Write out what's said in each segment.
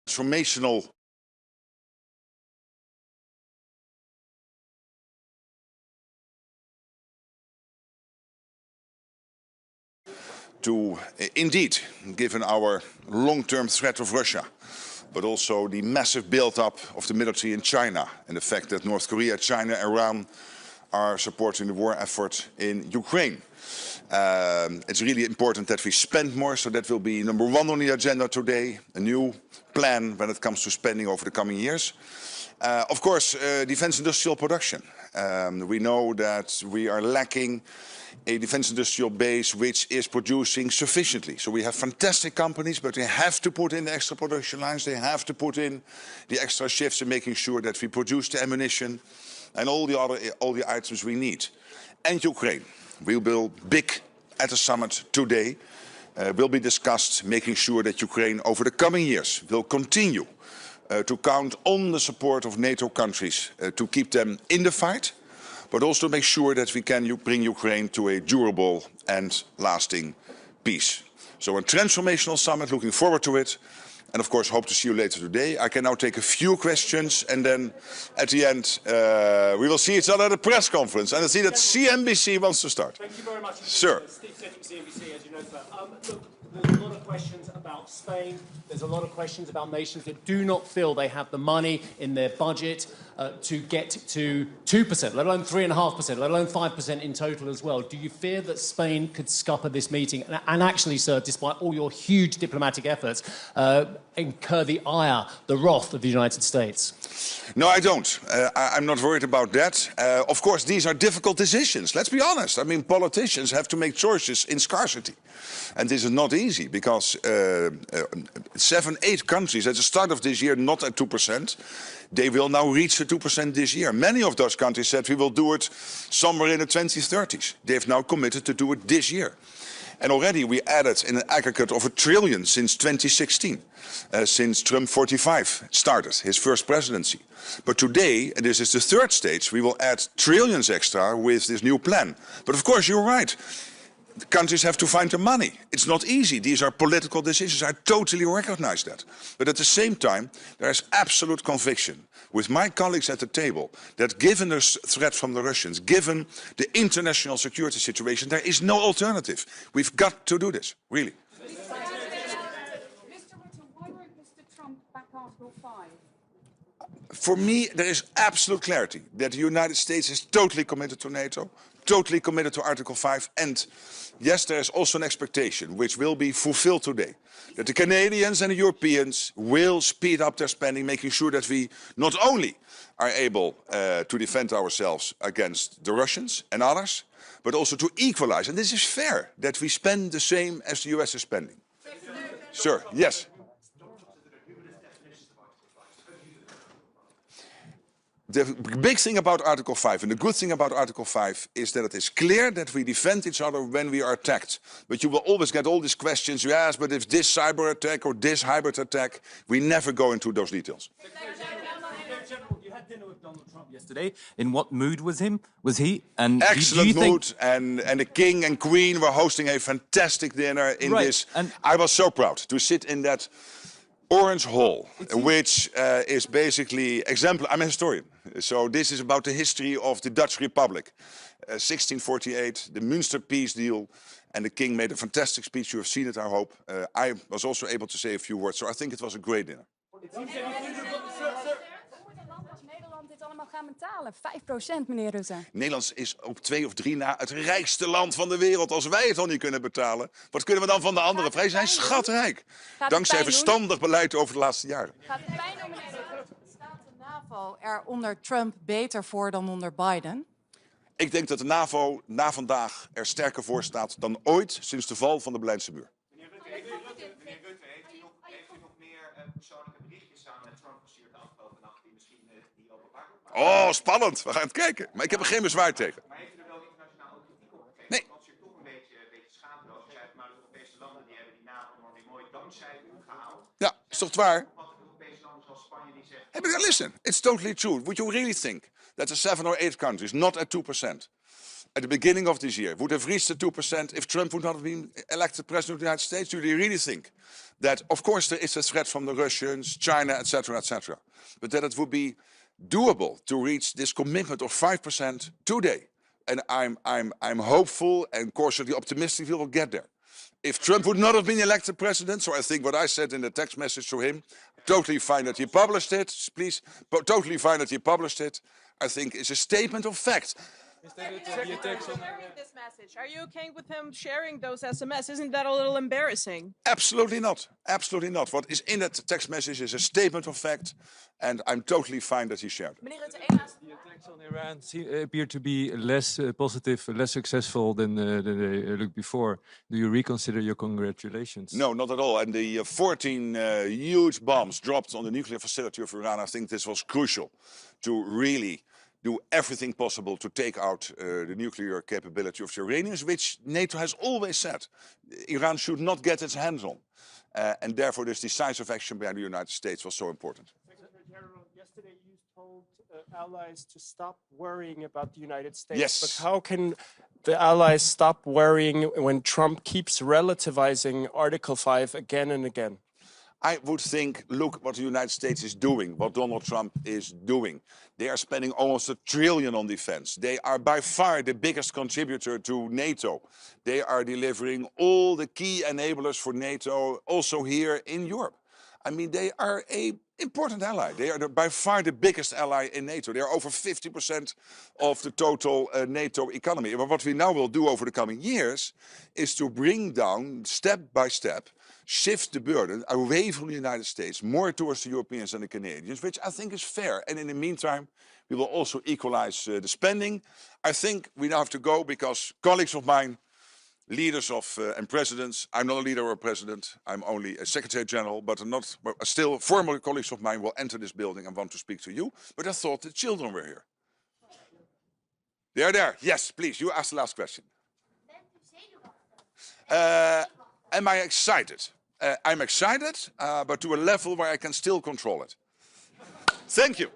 Transformational to indeed, given our long-term threat of Russia, but also the massive build-up of the military in China and the fact that North Korea, China, Iran are supporting the war effort in Ukraine. It's really important that we spend more, so that will be number one on the agenda today, a new plan when it comes to spending over the coming years. Of course, defense industrial production. We know that we are lacking a defense industrial base which is producing sufficiently. So we have fantastic companies, but they have to put in the extra production lines, they have to put in the extra shifts in making sure that we produce the ammunition and all the items we need. And Ukraine, we will big at the summit today, will be discussed, making sure that Ukraine over the coming years will continue to count on the support of NATO countries to keep them in the fight, but also make sure that we can bring Ukraine to a durable and lasting peace. So a transformational summit, looking forward to it. And of course, hope to see you later today. I can now take a few questions and then at the end we will see each other at the press conference. And I see that CNBC wants to start. Thank you very much. Sir. Steve Sedgwick, CNBC, as you know, sir. Look, there's a lot of questions about Spain. There's a lot of questions about nations that do not feel they have the money in their budget to get to 2%, let alone 3.5%, let alone 5% in total as well. Do you fear that Spain could scupper this meeting and actually, sir, despite all your huge diplomatic efforts, incur the ire, the wrath of the United States? No, I don't. I'm not worried about that. Of course, these are difficult decisions. Let's be honest. I mean, politicians have to make choices in scarcity. And this is not easy because 7, 8 countries at the start of this year not at 2%. They will now reach the 2% this year. Many of those countries said we will do it somewhere in the 2030s. They've now committed to do it this year. And already we added in an aggregate of $1 trillion since 2016, since Trump 45 started his first presidency. But today, and this is the third stage, we will add trillions extra with this new plan. But of course, you're right. The countries have to find the money. It's not easy. These are political decisions. I totally recognize that. But at the same time, there is absolute conviction with my colleagues at the table that given the threat from the Russians, given the international security situation, there is no alternative. We've got to do this, really. Mr. Rutte, why won't Mr. Trump back Article 5? For me, there is absolute clarity that the United States is totally committed to NATO, totally committed to Article 5, and yes, there is also an expectation, which will be fulfilled today, that the Canadians and the Europeans will speed up their spending, making sure that we not only are able to defend ourselves against the Russians and others, but also to equalize. And this is fair, that we spend the same as the US is spending. Sir, yes. The big thing about Article 5 and the good thing about Article 5 is that it is clear that we defend each other when we are attacked. But you will always get all these questions, yes, but if this cyber attack or this hybrid attack, we never go into those details. General, you had dinner with Donald Trump yesterday. In what mood was he? And excellent mood, and the King and Queen were hosting a fantastic dinner in this. And I was so proud to sit in that Orange Hall, which is basically exemplar. I'm a historian, so this is about the history of the Dutch Republic. 1648, the Münster peace deal, and the King made a fantastic speech. You have seen it, I hope. I was also able to say a few words, so I think it was a great dinner. Nederland dit allemaal gaan betalen? 5%, meneer Rutte. Nederland is op 2 of 3 na het rijkste land van de wereld. Als wij het al niet kunnen betalen, wat kunnen we dan van de anderen? Wij zijn schatrijk. Dankzij verstandig beleid over de laatste jaren. Gaat het pijn doen, meneer Rutte? Staat de NAVO er onder Trump beter voor dan onder Biden? Ik denk dat de NAVO na vandaag er sterker voor staat dan ooit sinds de val van de Berlijnse muur. Meneer Rutte, heeft u nog meer persoonlijke berichtjes samen met Trump gestuurd de afgelopen nacht die misschien niet openbaar worden? Oh, spannend. We gaan het kijken. Maar ik heb er geen bezwaar tegen. Maar heeft u er wel internationaal ook kritiek op gegeven? Nee. Want als je toch een beetje schaamteloos zei, maar de Europese landen die hebben die NAVO-norm weer mooi dankzij u gehaald. Ja, is toch waar? Wat de Europese landen zoals Spanje die zeggen. Listen, it's totally true. Would you really think that the 7 or 8 countries not at 2%, at the beginning of this year would have reached the 2% if Trump would not have been elected president of the United States? Do they really think that, of course, there is a threat from the Russians, China, etc., but that it would be doable to reach this commitment of 5% today? And I'm hopeful and cautiously optimistic we will get there. If Trump would not have been elected president, so I think what I said in the text message to him, totally fine that he published it, please, but totally fine that he published it, I think is a statement of fact. Sharing this message. Are you okay with him sharing those SMS? Isn't that a little embarrassing? Absolutely not. Absolutely not. What is in that text message is a statement of fact, and I'm totally fine that he shared it. Meneer Rutte, één laatste. The attacks on Iran appear to be less positive, less successful than they looked before. Do you reconsider your congratulations? No, not at all. And the 14 huge bombs dropped on the nuclear facility of Iran, I think this was crucial to really do everything possible to take out the nuclear capability of the Iranians, which NATO has always said Iran should not get its hands on. And therefore this decisive action by the United States was so important. Secretary General, yesterday you told allies to stop worrying about the United States. Yes. But how can the allies stop worrying when Trump keeps relativizing Article 5 again and again? I would think, look what the United States is doing, what Donald Trump is doing. They are spending almost $1 trillion on defense. They are by far the biggest contributor to NATO. They are delivering all the key enablers for NATO, also here in Europe. I mean, they are an important ally. They are by far the biggest ally in NATO. They are over 50% of the total NATO economy. But what we now will do over the coming years is to bring down, step by step, shift the burden away from the United States, more towards the Europeans and the Canadians, which I think is fair. And in the meantime, we will also equalize the spending. I think we now have to go because colleagues of mine, leaders of and presidents, I'm not a leader or a president, I'm only a Secretary General, but still former colleagues of mine will enter this building and want to speak to you. But I thought the children were here. They are there. Yes, please, you ask the last question. Am I excited? I'm excited, but to a level where I can still control it. Thank you.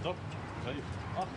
op. 7, 8, 9.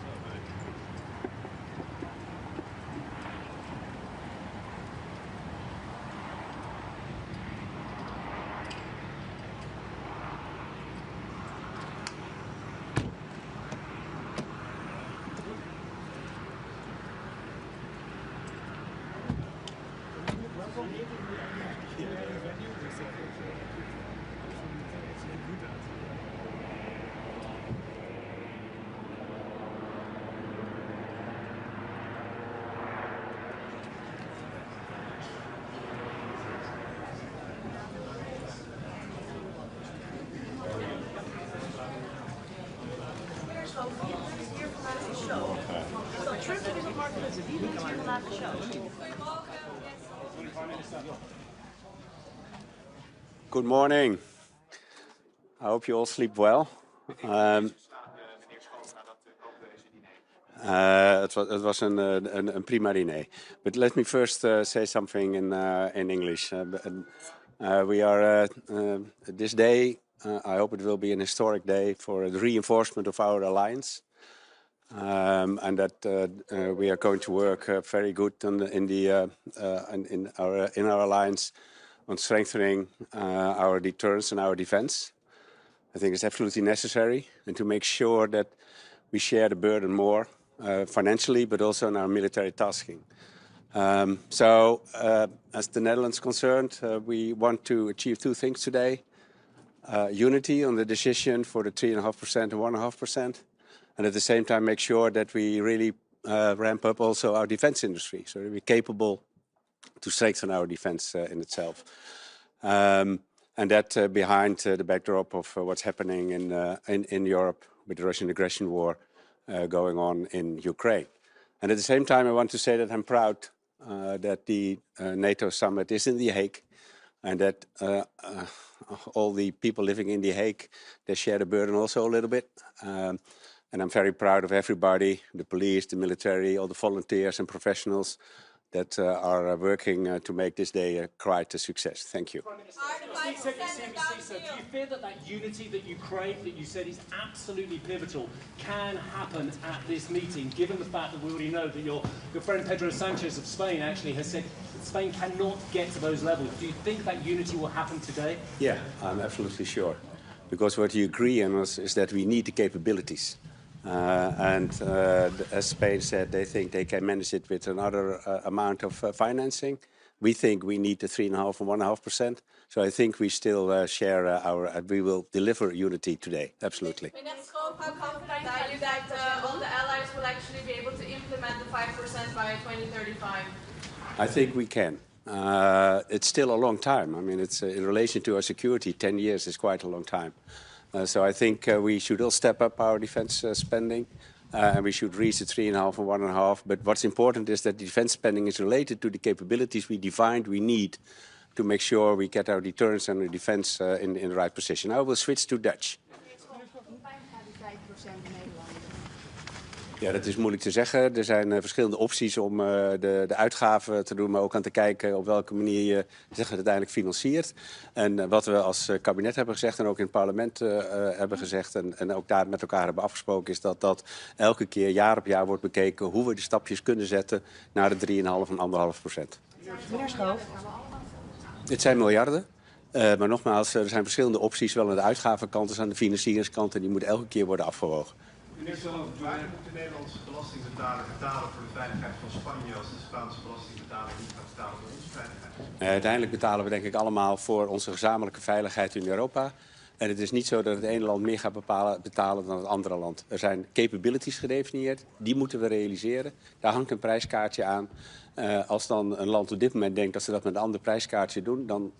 Good morning. I hope you all sleep well. Het was een prima diner. But let me first say something in English. We are this day. I hope it will be an historic day for the reinforcement of our alliance, and that we are going to work very good in our alliance on strengthening our deterrence and our defense. I think it's absolutely necessary, and to make sure that we share the burden more financially, but also in our military tasking. As the Netherlands concerned, we want to achieve two things today. Unity on the decision for the 3.5% and 1.5%, and at the same time make sure that we really ramp up also our defense industry, so that we're capable to strengthen our defense in itself. And that behind the backdrop of what's happening in Europe with the Russian aggression war going on in Ukraine. And at the same time, I want to say that I'm proud that the NATO summit is in The Hague, and that all the people living in The Hague, they share the burden also a little bit. And I'm very proud of everybody, the police, the military, all the volunteers and professionals that are working to make this day quite a success. Thank you. So do you fear that that unity that you crave, that you said is absolutely pivotal, can happen at this meeting, given the fact that we already know that your friend Pedro Sánchez of Spain actually has said that Spain cannot get to those levels? Do you think that unity will happen today? Yeah, I'm absolutely sure. Because what you agree on is that we need the capabilities. As Spain said, they think they can manage it with another amount of financing. We think we need the 3.5% and 1.5%. So I think we still share we will deliver unity today. Absolutely. How confident are you that all the allies will actually be able to implement the 5% by 2035? I think we can. It's still a long time. I mean, it's in relation to our security, 10 years is quite a long time. So I think we should all step up our defense spending, and we should reach the 3.5% and 1.5%. But what's important is that defense spending is related to the capabilities we defined we need to make sure we get our deterrence and our defense in the right position. I will switch to Dutch. Ja, dat is moeilijk te zeggen. Er zijn verschillende opties om de uitgaven te doen, maar ook aan te kijken op welke manier je het uiteindelijk financiert. En wat we als kabinet hebben gezegd en ook in het parlement hebben gezegd en ook daar met elkaar hebben afgesproken, is dat elke keer jaar op jaar wordt bekeken hoe we de stapjes kunnen zetten naar de 3,5% en 1,5%. Meneer Schoof. Het zijn miljarden. Maar nogmaals, er zijn verschillende opties, wel aan de uitgavenkant als aan de financieringskant, en die moeten elke keer worden afgewogen. Meneer Schoof, waar moet de Nederlandse belastingbetaler betalen voor de veiligheid van Spanje als de Spaanse belastingbetaler niet gaat betalen voor onze veiligheid? Uiteindelijk betalen we denk ik allemaal voor onze gezamenlijke veiligheid in Europa. En het is niet zo dat het ene land meer gaat betalen dan het andere land. Er zijn capabilities gedefinieerd, die moeten we realiseren. Daar hangt een prijskaartje aan. Als dan een land op dit moment denkt dat ze dat met een ander prijskaartje doen, dan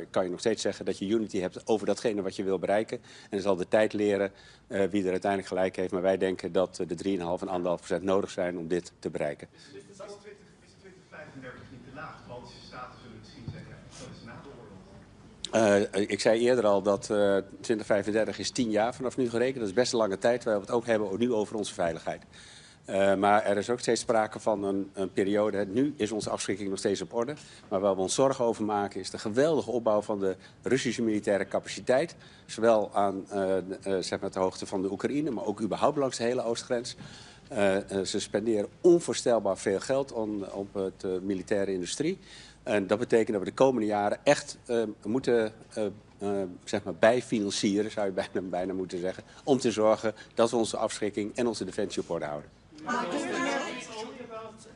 kan je nog steeds zeggen dat je unity hebt over datgene wat je wil bereiken. En dan zal de tijd leren wie er uiteindelijk gelijk heeft. Maar wij denken dat de 3,5% en 1,5% nodig zijn om dit te bereiken. Is 2035 niet te laag? Baltische staten zullen misschien zeggen dat is na de oorlog. Ik zei eerder al dat 2035 is 10 jaar vanaf nu gerekend. Dat is best een lange tijd, waar we het ook hebben nu over onze veiligheid. Maar er is ook steeds sprake van een periode. Nu is onze afschrikking nog steeds op orde. Maar waar we ons zorgen over maken is de geweldige opbouw van de Russische militaire capaciteit. Zowel aan zeg maar de hoogte van de Oekraïne, maar ook überhaupt langs de hele oostgrens. Ze spenderen onvoorstelbaar veel geld op de militaire industrie. En dat betekent dat we de komende jaren echt moeten zeg maar bijfinancieren, zou je bijna moeten zeggen, om te zorgen dat we onze afschrikking en onze defensie op orde houden.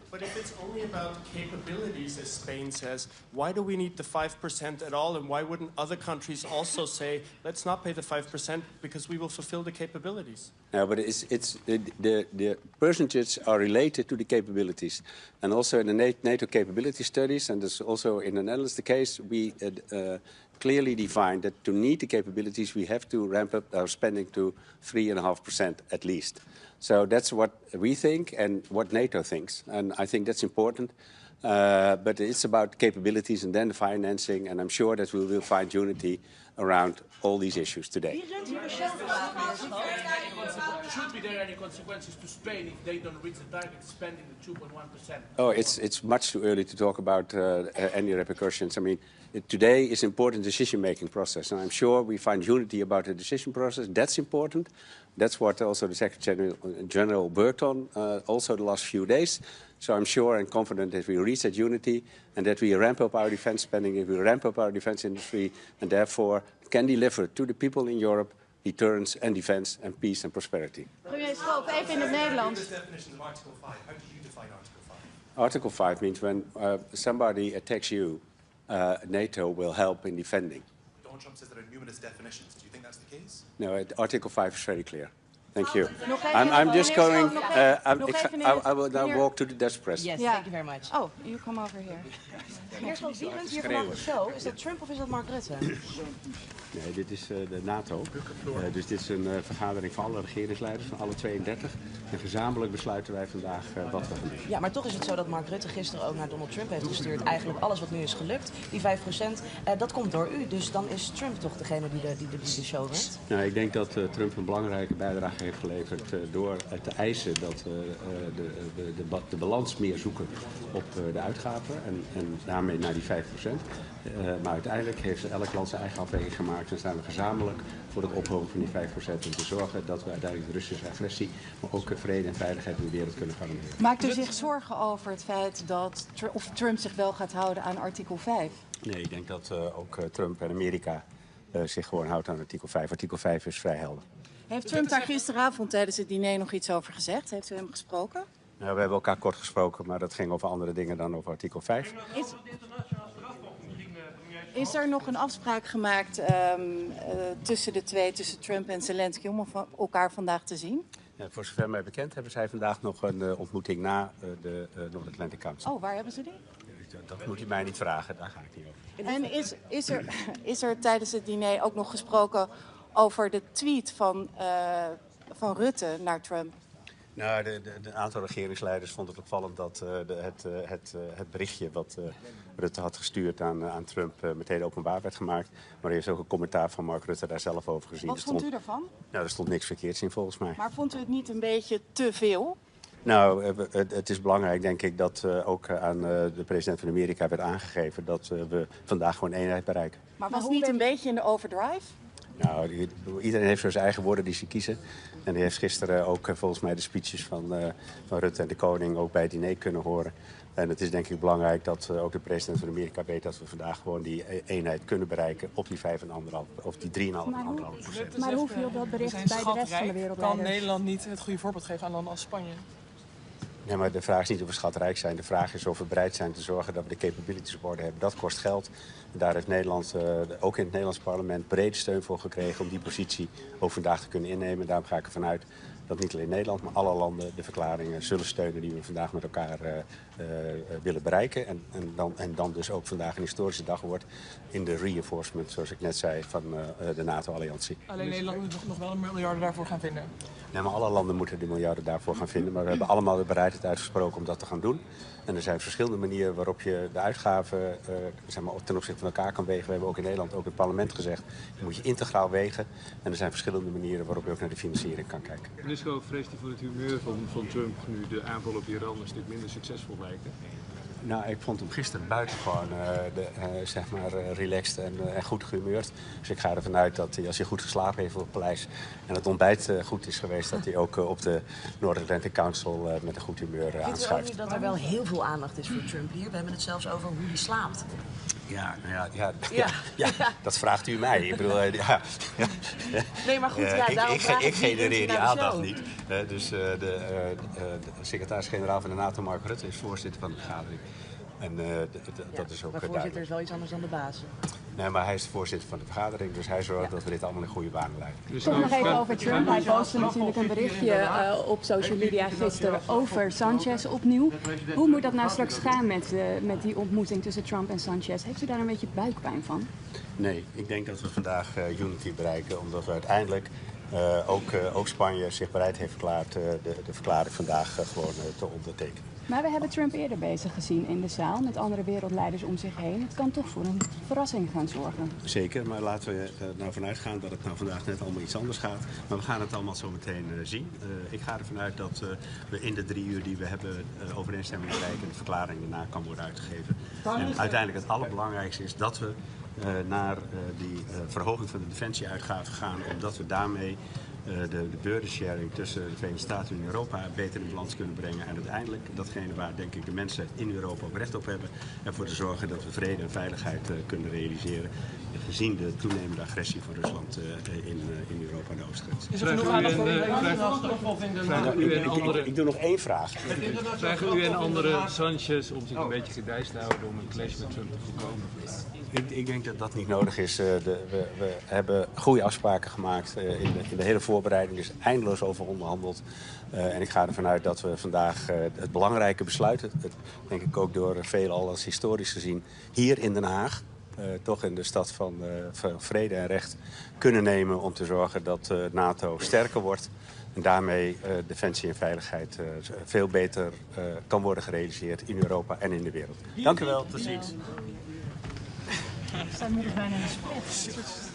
But if it's only about capabilities, as Spain says, why do we need the 5% at all? And why wouldn't other countries also say, let's not pay the 5% because we will fulfill the capabilities? No, but the percentages are related to the capabilities. And also in the NATO capability studies, and this also in the Netherlands the case, we clearly defined that to meet the capabilities, we have to ramp up our spending to 3.5% at least. So that's what we think and what NATO thinks. And I think that's important. But it's about capabilities and then the financing. And I'm sure that we will find unity around all these issues today. Should be there any consequences to Spain if they don't reach the target spending the 2.1%? Oh, it's much too early to talk about any repercussions. I mean, today is an important decision-making process. And I'm sure we find unity about the decision process. That's important. That's what also the Secretary General worked on also the last few days. So I'm sure and confident that we reach that unity and that we ramp up our defense spending, that we ramp up our defense industry, and therefore can deliver to the people in Europe deterrence and defense and peace and prosperity. Premier Schoof, even in het Nederlands. Article 5 means when somebody attacks you, NATO will help in defending. Donald Trump says there are numerous definitions. Do you think that's the case? No, Article 5 is very clear. Thank you. I'm just going. I will now walk to the Dutch press. Yes, thank you very much. Oh, you come over here. Meneer Schoof, wie runt hier vandaag de show? Is dat Trump of is dat Mark Rutte? Nee, dit is de NATO. Dus dit is een vergadering van alle regeringsleiders, van alle 32. En gezamenlijk besluiten wij vandaag wat we gaan doen. Ja, maar toch is het zo dat Mark Rutte gisteren ook naar Donald Trump heeft gestuurd. Eigenlijk alles wat nu is gelukt, die 5%, dat komt door u. Dus dan is Trump toch degene die de show runt? Nou, ik denk dat Trump een belangrijke bijdrage heeft geleverd door te eisen dat de balans meer zoeken op de uitgaven en daarmee naar die 5%. Maar uiteindelijk heeft elk land zijn eigen afweging gemaakt en staan we gezamenlijk voor het ophogen van die 5% om te zorgen dat we uiteindelijk de Russische agressie, maar ook vrede en veiligheid in de wereld kunnen garanderen. Maakt u zich zorgen over het feit dat of Trump zich wel gaat houden aan artikel 5? Nee, ik denk dat ook Trump en Amerika zich gewoon houdt aan artikel 5. Artikel 5 is vrij helder. Heeft Trump daar gisteravond tijdens het diner nog iets over gezegd? Heeft u hem gesproken? Nou, we hebben elkaar kort gesproken, maar dat ging over andere dingen dan over artikel 5. Is er nog een afspraak gemaakt tussen de twee, tussen Trump en Zelensky, om elkaar vandaag te zien? Ja, voor zover mij bekend hebben zij vandaag nog een ontmoeting na de North Atlantic Council. Oh, waar hebben ze die? Dat moet u mij niet vragen, daar ga ik niet over. En is er tijdens het diner ook nog gesproken over de tweet van Rutte naar Trump? Nou, de aantal regeringsleiders vond het opvallend dat het berichtje wat Rutte had gestuurd aan Trump meteen openbaar werd gemaakt. Maar er is ook een commentaar van Mark Rutte daar zelf over gezien. Wat vond u daarvan? Nou, er stond niks verkeerds in volgens mij. Maar vond u het niet een beetje te veel? Nou, het is belangrijk, denk ik, dat ook aan de president van Amerika werd aangegeven dat we vandaag gewoon eenheid bereiken. Maar was het niet een beetje in de overdrive? Nou, iedereen heeft zo zijn eigen woorden die ze kiezen. En die heeft gisteren ook volgens mij de speeches van Rutte en de koning ook bij het diner kunnen horen. En het is denk ik belangrijk dat ook de president van Amerika weet dat we vandaag gewoon die eenheid kunnen bereiken op die 5,5 of die 3,5%. Maar hoe viel dat bericht bij de rest van de wereld? Kan Nederland niet het goede voorbeeld geven aan landen als Spanje? Ja, maar de vraag is niet of we schatrijk zijn. De vraag is of we bereid zijn te zorgen dat we de capabilities op orde hebben. Dat kost geld. En daar heeft Nederland, ook in het Nederlands parlement, brede steun voor gekregen om die positie ook vandaag te kunnen innemen. Daarom ga ik ervan uit dat niet alleen Nederland, maar alle landen de verklaringen zullen steunen die we vandaag met elkaar willen bereiken. En dan dus ook vandaag een historische dag wordt in de reinforcement, zoals ik net zei, van de NATO-alliantie. Alleen Nederland moet nog wel een miljarden daarvoor gaan vinden. Nee, maar alle landen moeten die miljarden daarvoor gaan vinden. Maar we hebben allemaal de bereidheid uitgesproken om dat te gaan doen. En er zijn verschillende manieren waarop je de uitgaven zeg maar, ten opzichte van elkaar kan wegen. We hebben ook in Nederland, ook in het parlement gezegd, je moet je integraal wegen. En er zijn verschillende manieren waarop je ook naar de financiering kan kijken. Meneer Schoof, vreest u voor het humeur van Trump nu de aanval op Iran een stuk minder succesvol lijken? Nou, ik vond hem gisteren buitengewoon zeg maar, relaxed en goed gehumeurd. Dus ik ga ervan uit dat hij, als hij goed geslapen heeft op het paleis en het ontbijt goed is geweest, dat hij ook op de North Atlantic Council met een goed humeur aanschuift. Vindt u ook niet dat er wel heel veel aandacht is voor Trump hier? We hebben het zelfs over hoe hij slaapt. Ja, dat vraagt u mij. Ik bedoel, Nee, maar goed, daarom ik genereer die aandacht niet. Dus de secretaris-generaal van de NATO, Mark Rutte, is voorzitter van de vergadering. En dat is ook maar voorzitter is wel iets anders dan de baas. Nee, maar hij is de voorzitter van de vergadering, dus hij zorgt dat we dit allemaal in goede banen leiden. Dus toch nog even over Trump. Hij postte natuurlijk een berichtje op social media gisteren over Sanchez opnieuw. Hoe moet dat nou straks gaan met die ontmoeting tussen Trump en Sanchez? Heeft u daar een beetje buikpijn van? Nee, ik denk dat we vandaag unity bereiken, omdat we uiteindelijk ook Spanje zich bereid heeft verklaard de verklaring vandaag gewoon te ondertekenen. Maar we hebben Trump eerder bezig gezien in de zaal met andere wereldleiders om zich heen. Het kan toch voor een verrassing gaan zorgen. Zeker, maar laten we er nou vanuit gaan dat het nou vandaag net allemaal iets anders gaat. Maar we gaan het allemaal zo meteen zien. Ik ga ervan uit dat we in de 3 uur die we hebben overeenstemming bereiken en de verklaring daarna kan worden uitgegeven. En uiteindelijk het allerbelangrijkste is dat we naar die verhoging van de defensieuitgaven gaan, omdat we daarmee de burden-sharing tussen de Verenigde Staten en Europa beter in balans kunnen brengen. En uiteindelijk datgene waar denk ik de mensen in Europa ook recht op hebben. Ervoor te zorgen dat we vrede en veiligheid kunnen realiseren. Gezien de toenemende agressie van Rusland in Europa en de oostgrens. Is er nog aandacht voor Ik doe nog 1 vraag. Vragen u en andere Sanchez om zich een beetje gedijst te houden om een clash met Trump te voorkomen? Ik denk dat dat niet nodig is. We hebben goede afspraken gemaakt in de hele voorbereiding. Er is eindeloos over onderhandeld. En ik ga ervan uit dat we vandaag het belangrijke besluit, denk ik ook door velen al als historisch gezien, hier in Den Haag, toch in de stad van vrede en recht, kunnen nemen om te zorgen dat NATO sterker wordt. En daarmee defensie en veiligheid veel beter kan worden gerealiseerd in Europa en in de wereld. Dank u wel, tot ziens. We staan nu bijna in een split.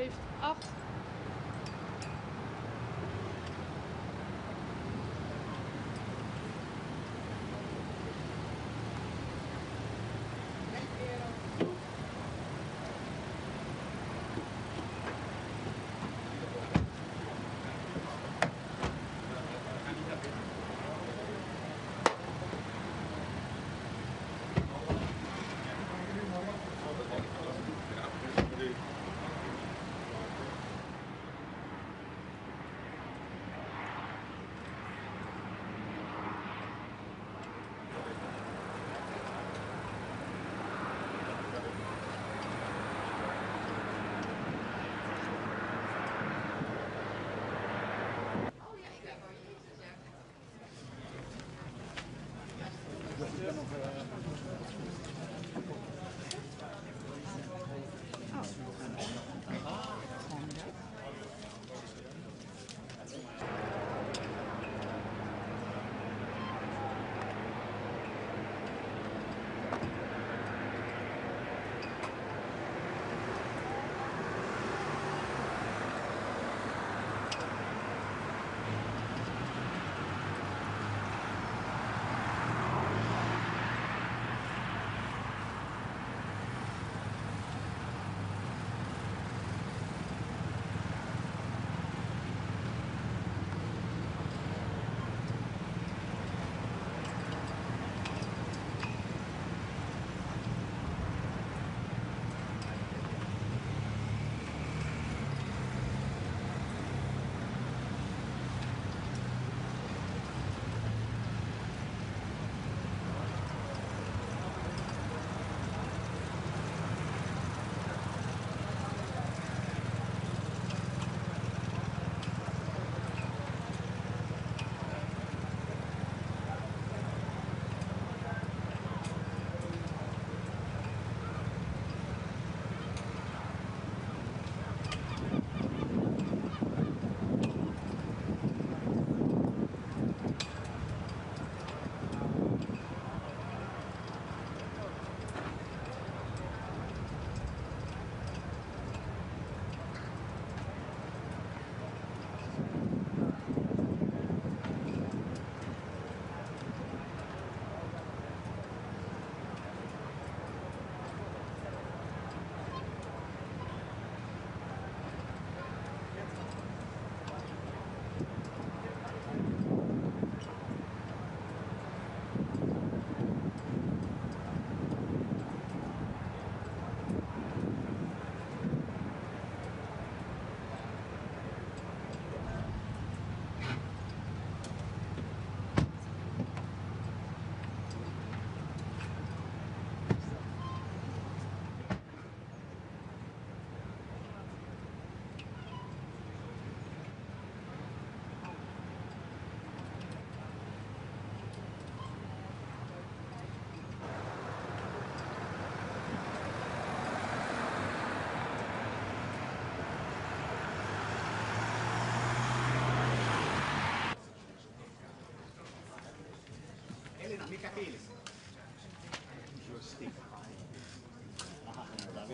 heeft 8.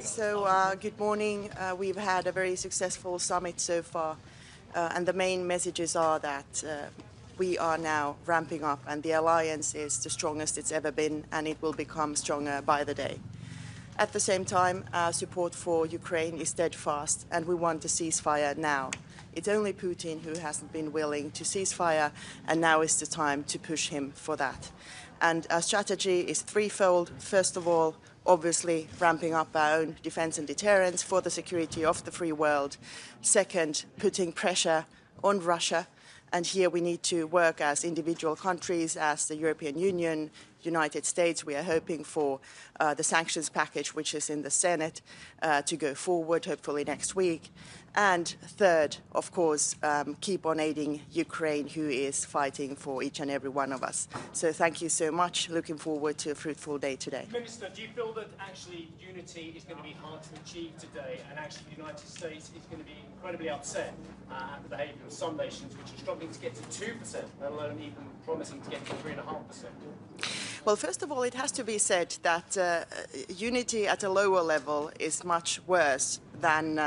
So good morning. We've had a very successful summit so far, and the main messages are that we are now ramping up, and the alliance is the strongest it's ever been, and it will become stronger by the day. At the same time, our support for Ukraine is steadfast, and we want a ceasefire now. It's only Putin who hasn't been willing to cease fire, and now is the time to push him for that. And our strategy is threefold. First of all, obviously ramping up our own defense and deterrence for the security of the free world. Second, putting pressure on Russia. And here we need to work as individual countries, as the European Union, United States. We are hoping for the sanctions package, which is in the Senate, to go forward, hopefully next week. And third, of course, keep on aiding Ukraine, who is fighting for each and every one of us. So thank you so much. Looking forward to a fruitful day today. Minister, do you feel that actually unity is going to be hard to achieve today, and actually the United States is going to be incredibly upset at the behaviour of some nations which are struggling to get to 2%, let alone even promising to get to 3.5%? Well, first of all, it has to be said that unity at a lower level is much worse than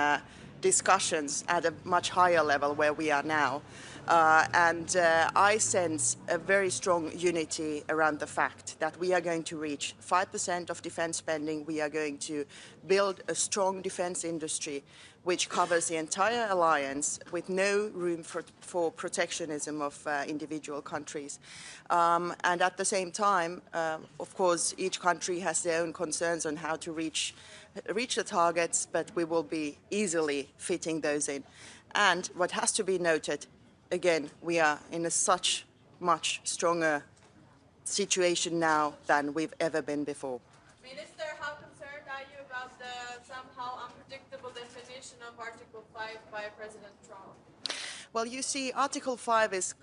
discussions at a much higher level where we are now. I sense a very strong unity around the fact that we are going to reach 5% of defense spending. We are going to build a strong defense industry which covers the entire alliance with no room for protectionism of individual countries. And at the same time, of course, each country has their own concerns on how to reach the targets, but we will be easily fitting those in. And what has to be noted, again, we are in a much stronger situation now than we've ever been before. Minister, how concerned are you about the somehow unpredictable definition of Article 5 by President Trump? Well, you see, Article 5 is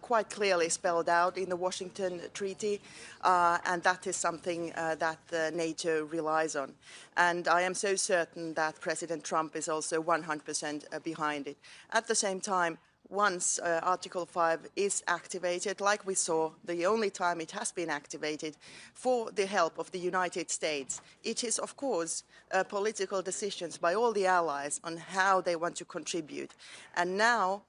quite clearly spelled out in the Washington Treaty, and that is something that NATO relies on. And I am so certain that President Trump is also 100% behind it. At the same time, once Article 5 is activated, like we saw, the only time it has been activated for the help of the United States, it is, of course, political decisions by all the allies on how they want to contribute. And now,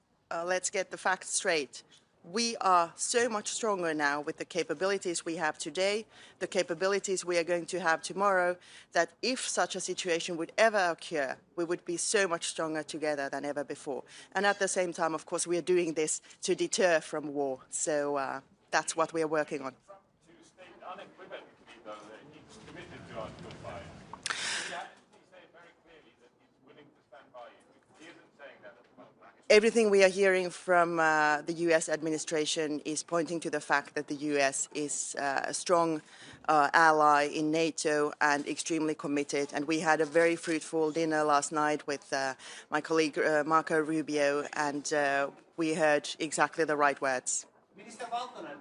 let's get the facts straight. We are so much stronger now with the capabilities we have today, the capabilities we are going to have tomorrow, that if such a situation would ever occur, we would be so much stronger together than ever before. And at the same time, of course, we are doing this to deter from war. So that's what we are working on. Everything we are hearing from the US administration is pointing to the fact that the US is a strong ally in NATO and extremely committed. And we had a very fruitful dinner last night with my colleague Marco Rubio, and we heard exactly the right words. Minister Valtonen,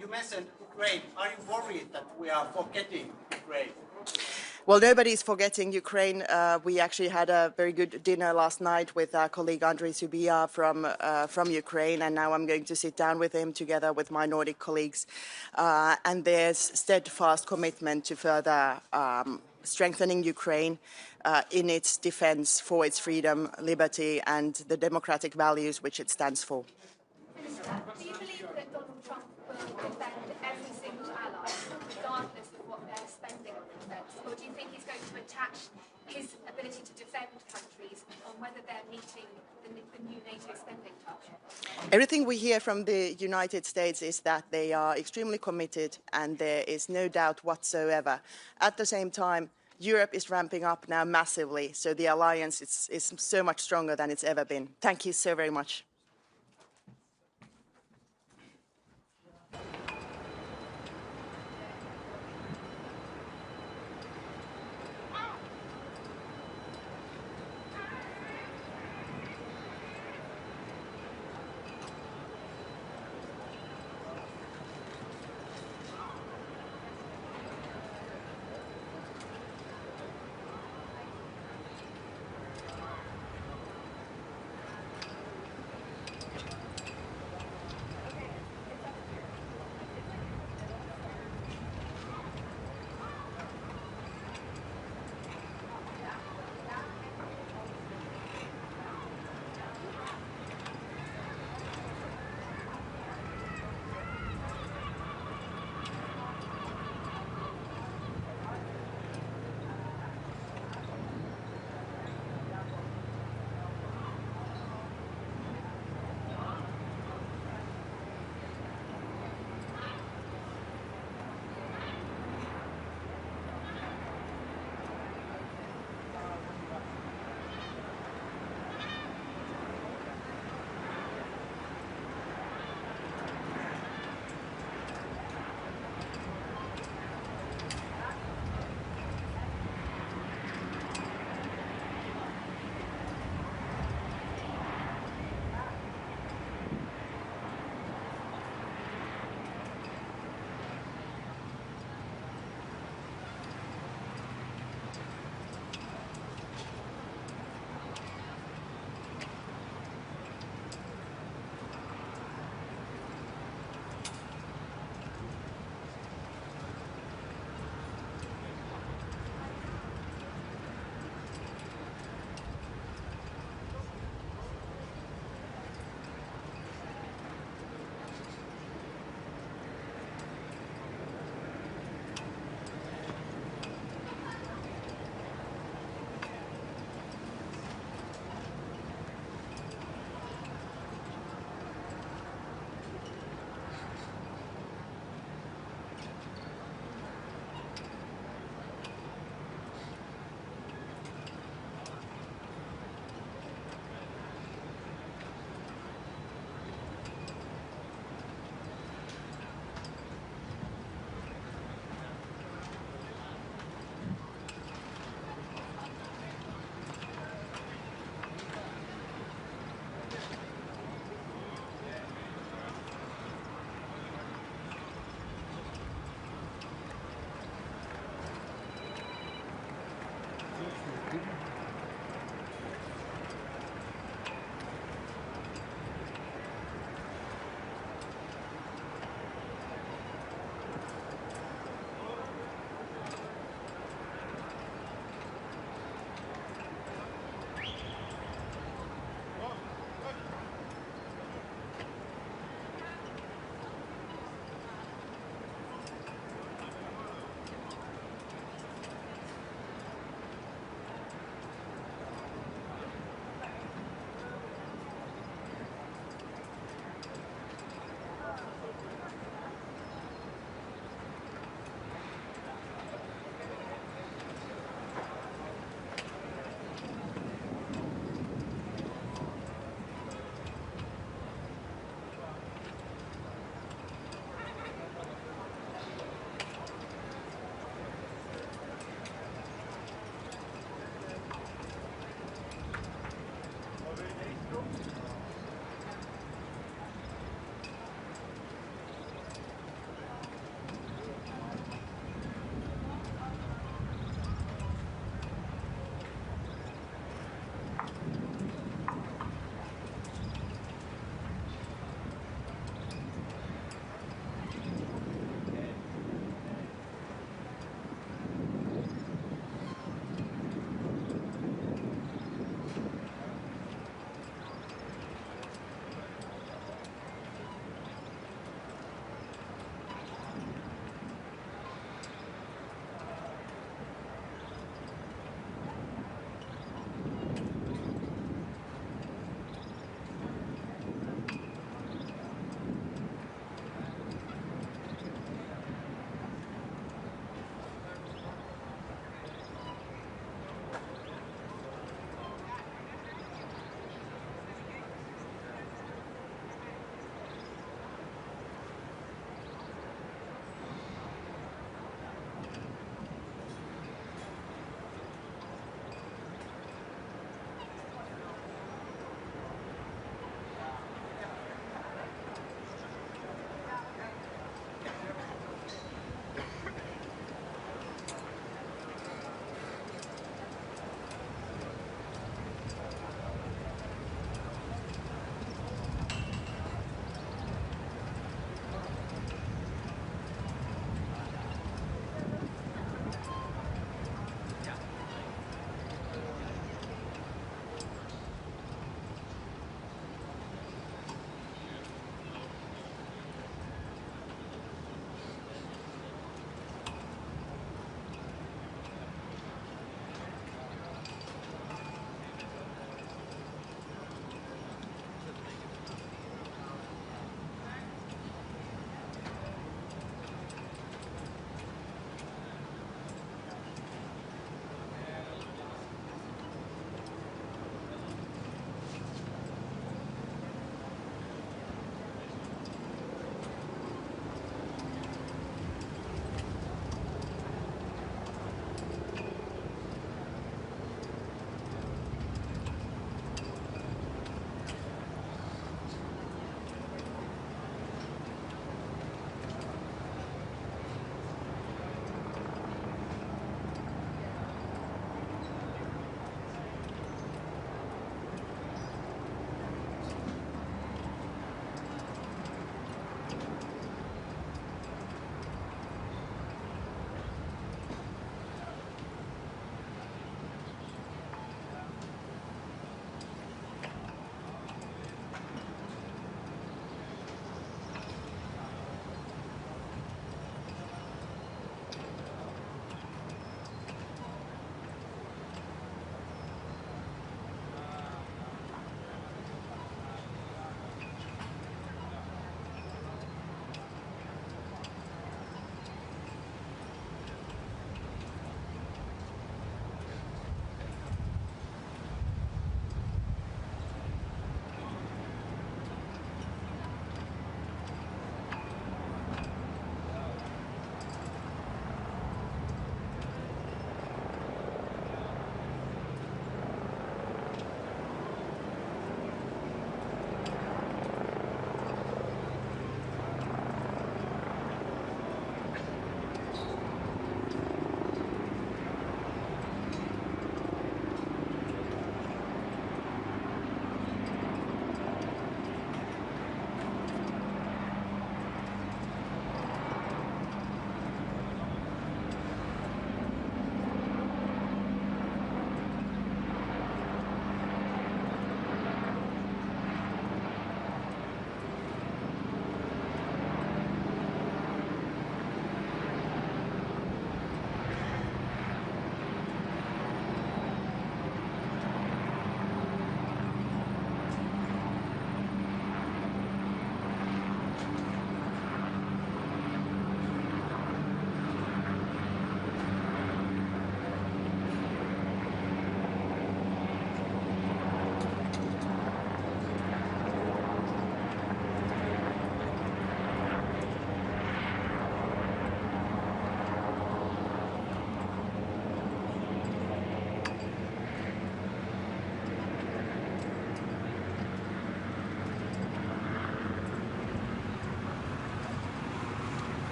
you mentioned Ukraine. Are you worried that we are forgetting Ukraine? Well, nobody's forgetting Ukraine. We actually had a very good dinner last night with our colleague Andrei Subia from Ukraine, and now I'm going to sit down with him together with my Nordic colleagues. And there's steadfast commitment to further strengthening Ukraine in its defense for its freedom, liberty, and the democratic values which it stands for. Minister, do you believe that Donald Trump will defend every single ally, regardless of what they're spending on defense? Or do you think he's going to attach his ability to defend countries on whether they're meeting the new NATO spending target? Everything we hear from the United States is that they are extremely committed, and there is no doubt whatsoever. At the same time, Europe is ramping up now massively, so the alliance is so much stronger than it's ever been. Thank you so very much.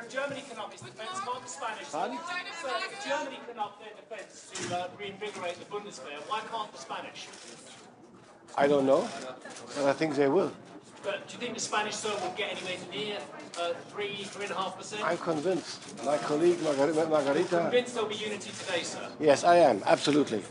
if Germany can up its defence, can't the Spanish? Pardon? So if Germany can up their defence to reinvigorate the Bundeswehr, why can't the Spanish? I don't know, but I think they will. But do you think the Spanish sir will get anywhere near 3.5%? I'm convinced. My colleague Margarita. Convinced there'll be unity today, sir? Yes, I am, absolutely.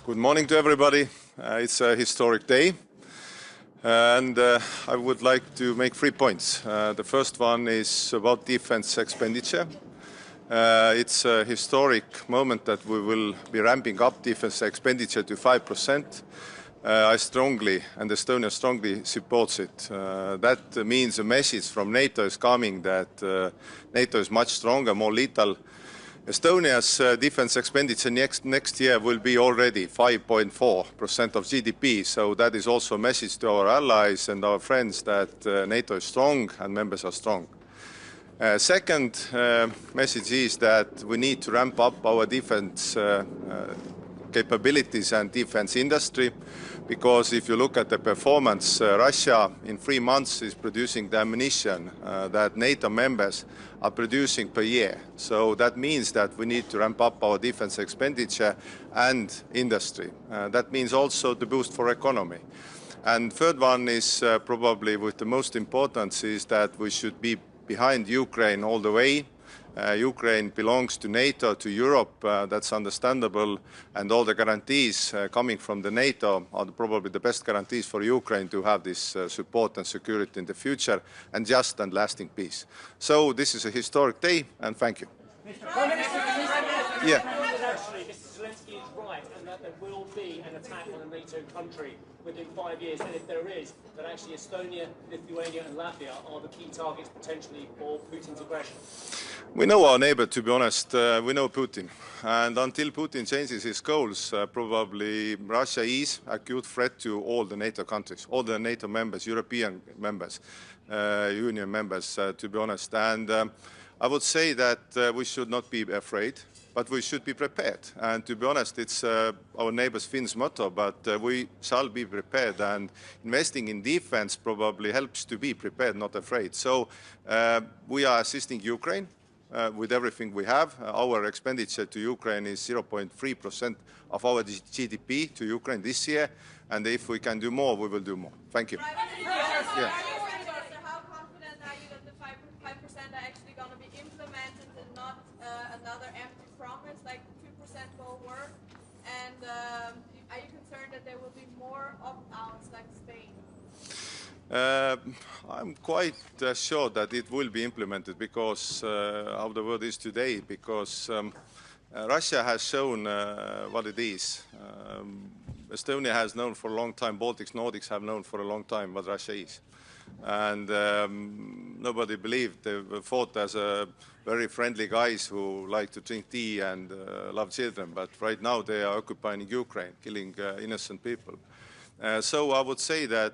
Good morning to everybody. It's a historic day. And I would like to make 3 points. The first one is about defense expenditure. It's a historic moment that we will be ramping up defense expenditure to 5%. I strongly, and Estonia strongly supports it. That means a message from NATO is coming that NATO is much stronger, more lethal. Estonia's defense expenditure next year will be already 5.4% of GDP, so that is also a message to our allies and our friends that NATO is strong and members are strong. Second message is that we need to ramp up our defense capabilities and defense industry, because if you look at the performance, Russia in 3 months is producing the ammunition that NATO members are producing per year. So that means that we need to ramp up our defense expenditure and industry. That means also the boost for economy. And third one is probably with the most importance is that we should be behind Ukraine all the way. Ukraine belongs to NATO, to Europe, that's understandable, and all the guarantees coming from the NATO are probably the best guarantees for Ukraine to have this support and security in the future, and just and lasting peace. So this is a historic day, and thank you. Yeah. Actually, Mr. Zelensky is right, and that there will be an attack on a NATO country within 5 years, and if there is, that actually Estonia, Lithuania and Latvia are the key targets potentially for Putin's aggression. We know our neighbor, to be honest. We know Putin. And until Putin changes his goals, probably Russia is a acute threat to all the NATO countries, all the NATO members, European members, Union members, to be honest. And I would say that we should not be afraid, but we should be prepared. And to be honest, it's our neighbors Finn's motto, but we shall be prepared. And investing in defense probably helps to be prepared, not afraid. So we are assisting Ukraine with everything we have. Our expenditure to Ukraine is 0.3% of our GDP to Ukraine this year. And if we can do more, we will do more. Thank you. Yeah. How confident are you that the 5% are actually going to be implemented and not another empty promise, like 2% will work? And are you concerned that there will be more opt-outs like Spain? I'm quite sure that it will be implemented because how the world is today, because Russia has shown what it is. Estonia has known for a long time, Baltics, Nordics have known for a long time what Russia is. And nobody believed. They were thought as very friendly guys who like to drink tea and love children. But right now they are occupying Ukraine, killing innocent people. So I would say that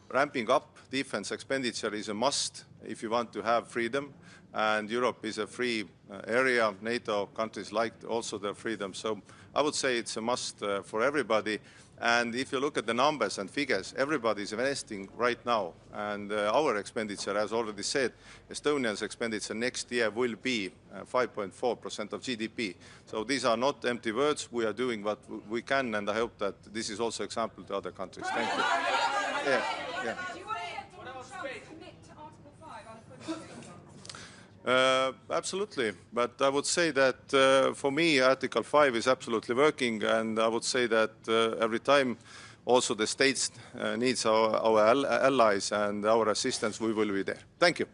ramping up defense expenditure is a must if you want to have freedom. And Europe is a free area. NATO countries like also their freedom. So I would say it's a must for everybody. And if you look at the numbers and figures, everybody is investing right now. And our expenditure, as already said, Estonia's expenditure next year will be 5.4% of GDP. So these are not empty words. We are doing what we can, and I hope that this is also example to other countries. Thank you. Yeah, yeah. Absolutely, but I would say that for me Article 5 is absolutely working, and I would say that every time also the states needs our allies and our assistance, we will be there. Thank you.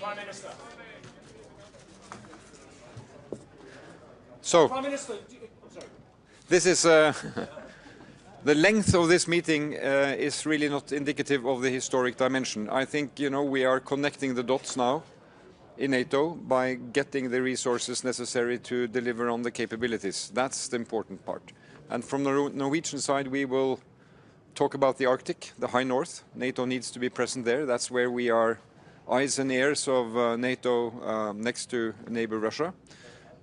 Prime Minister. So, Prime Minister, I'm sorry. this is the length of this meeting is really not indicative of the historic dimension. I think, you know, we are connecting the dots now in NATO by getting the resources necessary to deliver on the capabilities. That's the important part. And from the Norwegian side, we will talk about the Arctic, the High North. NATO needs to be present there. That's where we are eyes and ears of NATO next to neighbor Russia.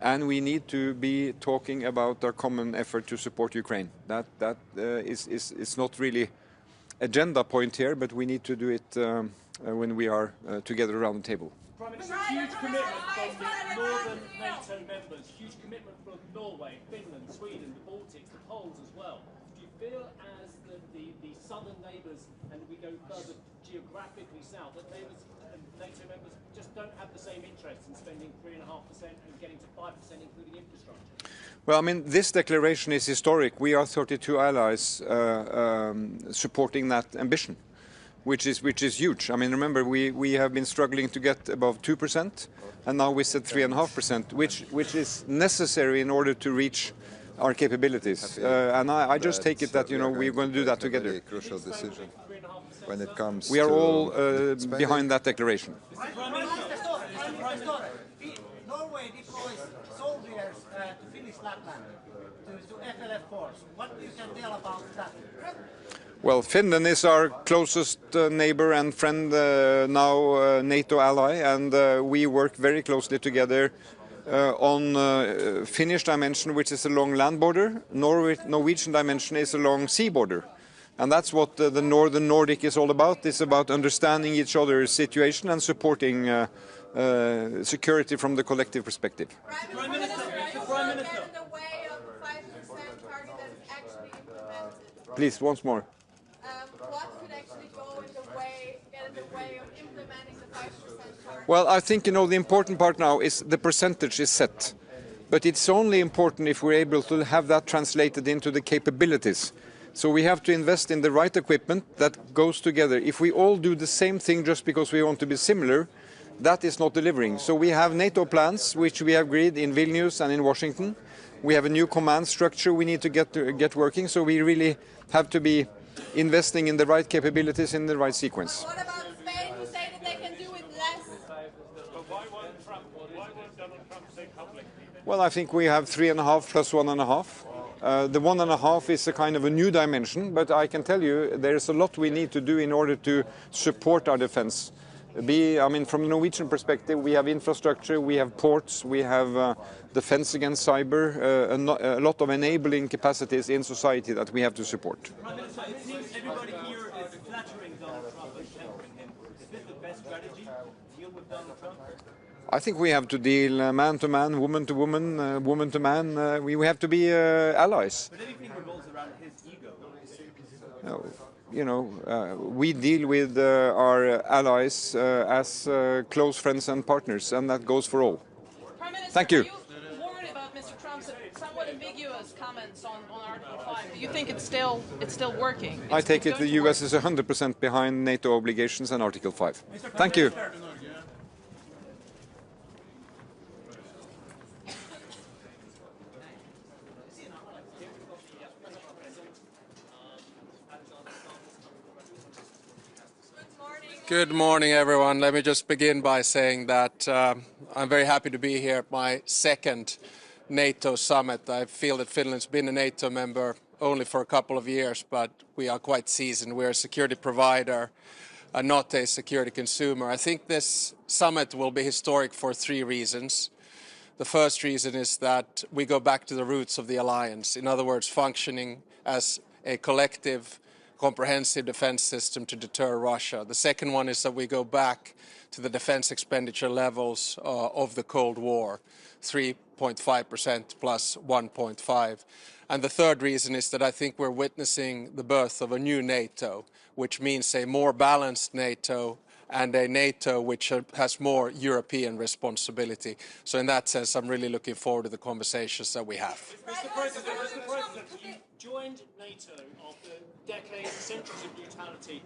And we need to be talking about our common effort to support Ukraine. That is not really agenda point here, but we need to do it when we are together around the table. Prime Minister, huge commitment from the northern NATO members, huge commitment from Norway, Finland, Sweden, the Baltics, the Poles as well. Do you feel as the southern neighbours, and we go further geographically south, that neighbours and NATO members just don't have the same interest in spending 3.5% and getting to 5%, including infrastructure? Well, I mean, this declaration is historic. We are 32 allies supporting that ambition, which is huge. I mean, remember, we have been struggling to get above 2%, and now we said 3.5%, which is necessary in order to reach our capabilities. And I just take it that, you know, we're going to do that together. A crucial decision when it comes. We are all behind that declaration. Norway deploys soldiers to Finnish Lapland, to FLF force. What you can tell about that? Well, Finland is our closest neighbor and friend, now NATO ally, and we work very closely together on Finnish dimension, which is along land border. Norwegian dimension is along sea border. And that's what the Northern Nordic is all about. It's about understanding each other's situation and supporting security from the collective perspective. Prime Minister, Prime Minister. Get in the way of the 5% target that is actually implemented. Please, once more. What could actually go in the way, get in the way of implementing the 5% target? Well, I think, you know, the important part now is the percentage is set. But it's only important if we're able to have that translated into the capabilities. So we have to invest in the right equipment that goes together. If we all do the same thing just because we want to be similar, that is not delivering. So we have NATO plans, which we have agreed in Vilnius and in Washington. We have a new command structure we need to get working. So we really have to be investing in the right capabilities in the right sequence. What about Spain, who say that they can do it less? Why won't Donald Trump say publicly? Well, I think we have 3.5 plus 1.5. The 1.5 is a kind of a new dimension, but I can tell you there's a lot we need to do in order to support our defense. I mean, from the Norwegian perspective, we have infrastructure, we have ports, we have defense against cyber, a lot of enabling capacities in society that we have to support. Prime Minister, it seems everybody here is flattering Donald Trump and tempering him. Is this the best strategy to deal with Donald Trump? I think we have to deal man to man, woman to woman, woman to man. We have to be allies. But everything revolves around his ego. You know, we deal with our allies as close friends and partners, and that goes for all. Prime Minister, Thank you. Are you worried about Mr. Trump's somewhat ambiguous comments on Article 5? Do you think it's still working? I take it the US is 100% behind NATO obligations and Article 5. Thank you. Good morning, everyone. Let me just begin by saying that I'm very happy to be here at my second NATO summit. I feel that Finland's been a NATO member only for a couple of years, but we are quite seasoned. We're a security provider, not a security consumer. I think this summit will be historic for 3 reasons. The first reason is that we go back to the roots of the alliance. In other words, functioning as a collective comprehensive defense system to deter Russia. The second one is that we go back to the defense expenditure levels of the Cold War, 3.5% plus 1.5. And the third reason is that I think we're witnessing the birth of a new NATO, which means a more balanced NATO, and a NATO which has more European responsibility. So in that sense, I'm really looking forward to the conversations that we have. Mr. President, you joined NATO after decades, centuries of neutrality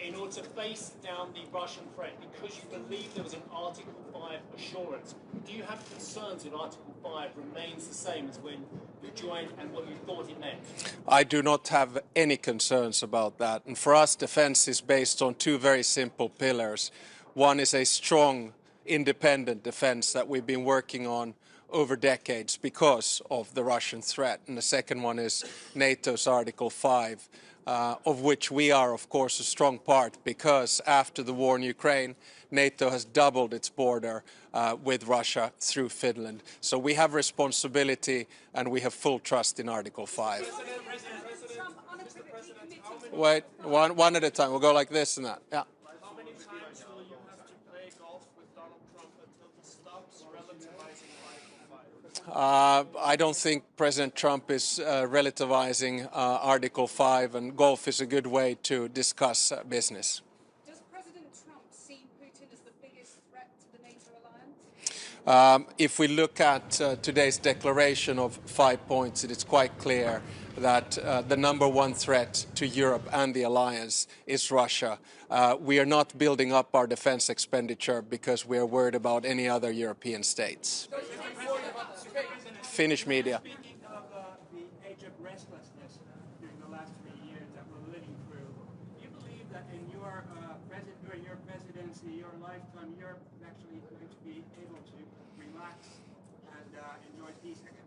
in order to face down the Russian threat because you believe there was an Article 5 assurance. Do you have concerns that Article 5 remains the same as when you joined and what you thought it meant? I do not have any concerns about that. And for us, defense is based on two very simple pillars. One is a strong, independent defense that we've been working on over decades because of the Russian threat. And the second one is NATO's Article 5, of which we are, of course, a strong part because after the war in Ukraine, NATO has doubled its border with Russia through Finland. So we have responsibility and we have full trust in Article 5. Wait, one at a time. We'll go like this and that. Yeah. How many times will you have to play golf with Donald Trump until he stops relativizing Article 5? I don't think President Trump is relativizing Article 5, and golf is a good way to discuss business. Does President Trump see Putin as the biggest threat to the NATO alliance? If we look at today's declaration of 5 points, it is quite clear that the number one threat to Europe and the alliance is Russia. We are not building up our defense expenditure because we are worried about any other European states. Finnish media. Speaking of the age of restlessness during the last 3 years that we're living through, do you believe that in your during your presidency, your lifetime, Europe is actually going to be able to relax and enjoy peace again?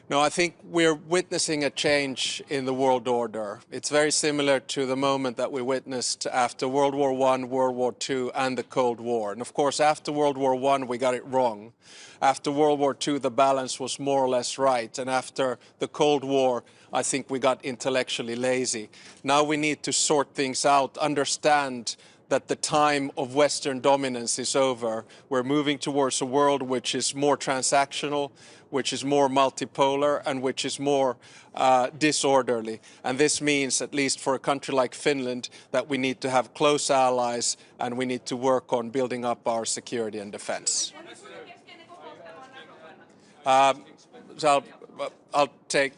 No, I think we're witnessing a change in the world order. It's very similar to the moment that we witnessed after World War I, World War II, and the Cold War. And of course, after World War I, we got it wrong. After World War II, the balance was more or less right. And after the Cold War, I think we got intellectually lazy. Now we need to sort things out, understand that the time of Western dominance is over. We're moving towards a world which is more transactional, which is more multipolar, and which is more disorderly. And this means, at least for a country like Finland, that we need to have close allies and we need to work on building up our security and defense. I'll take.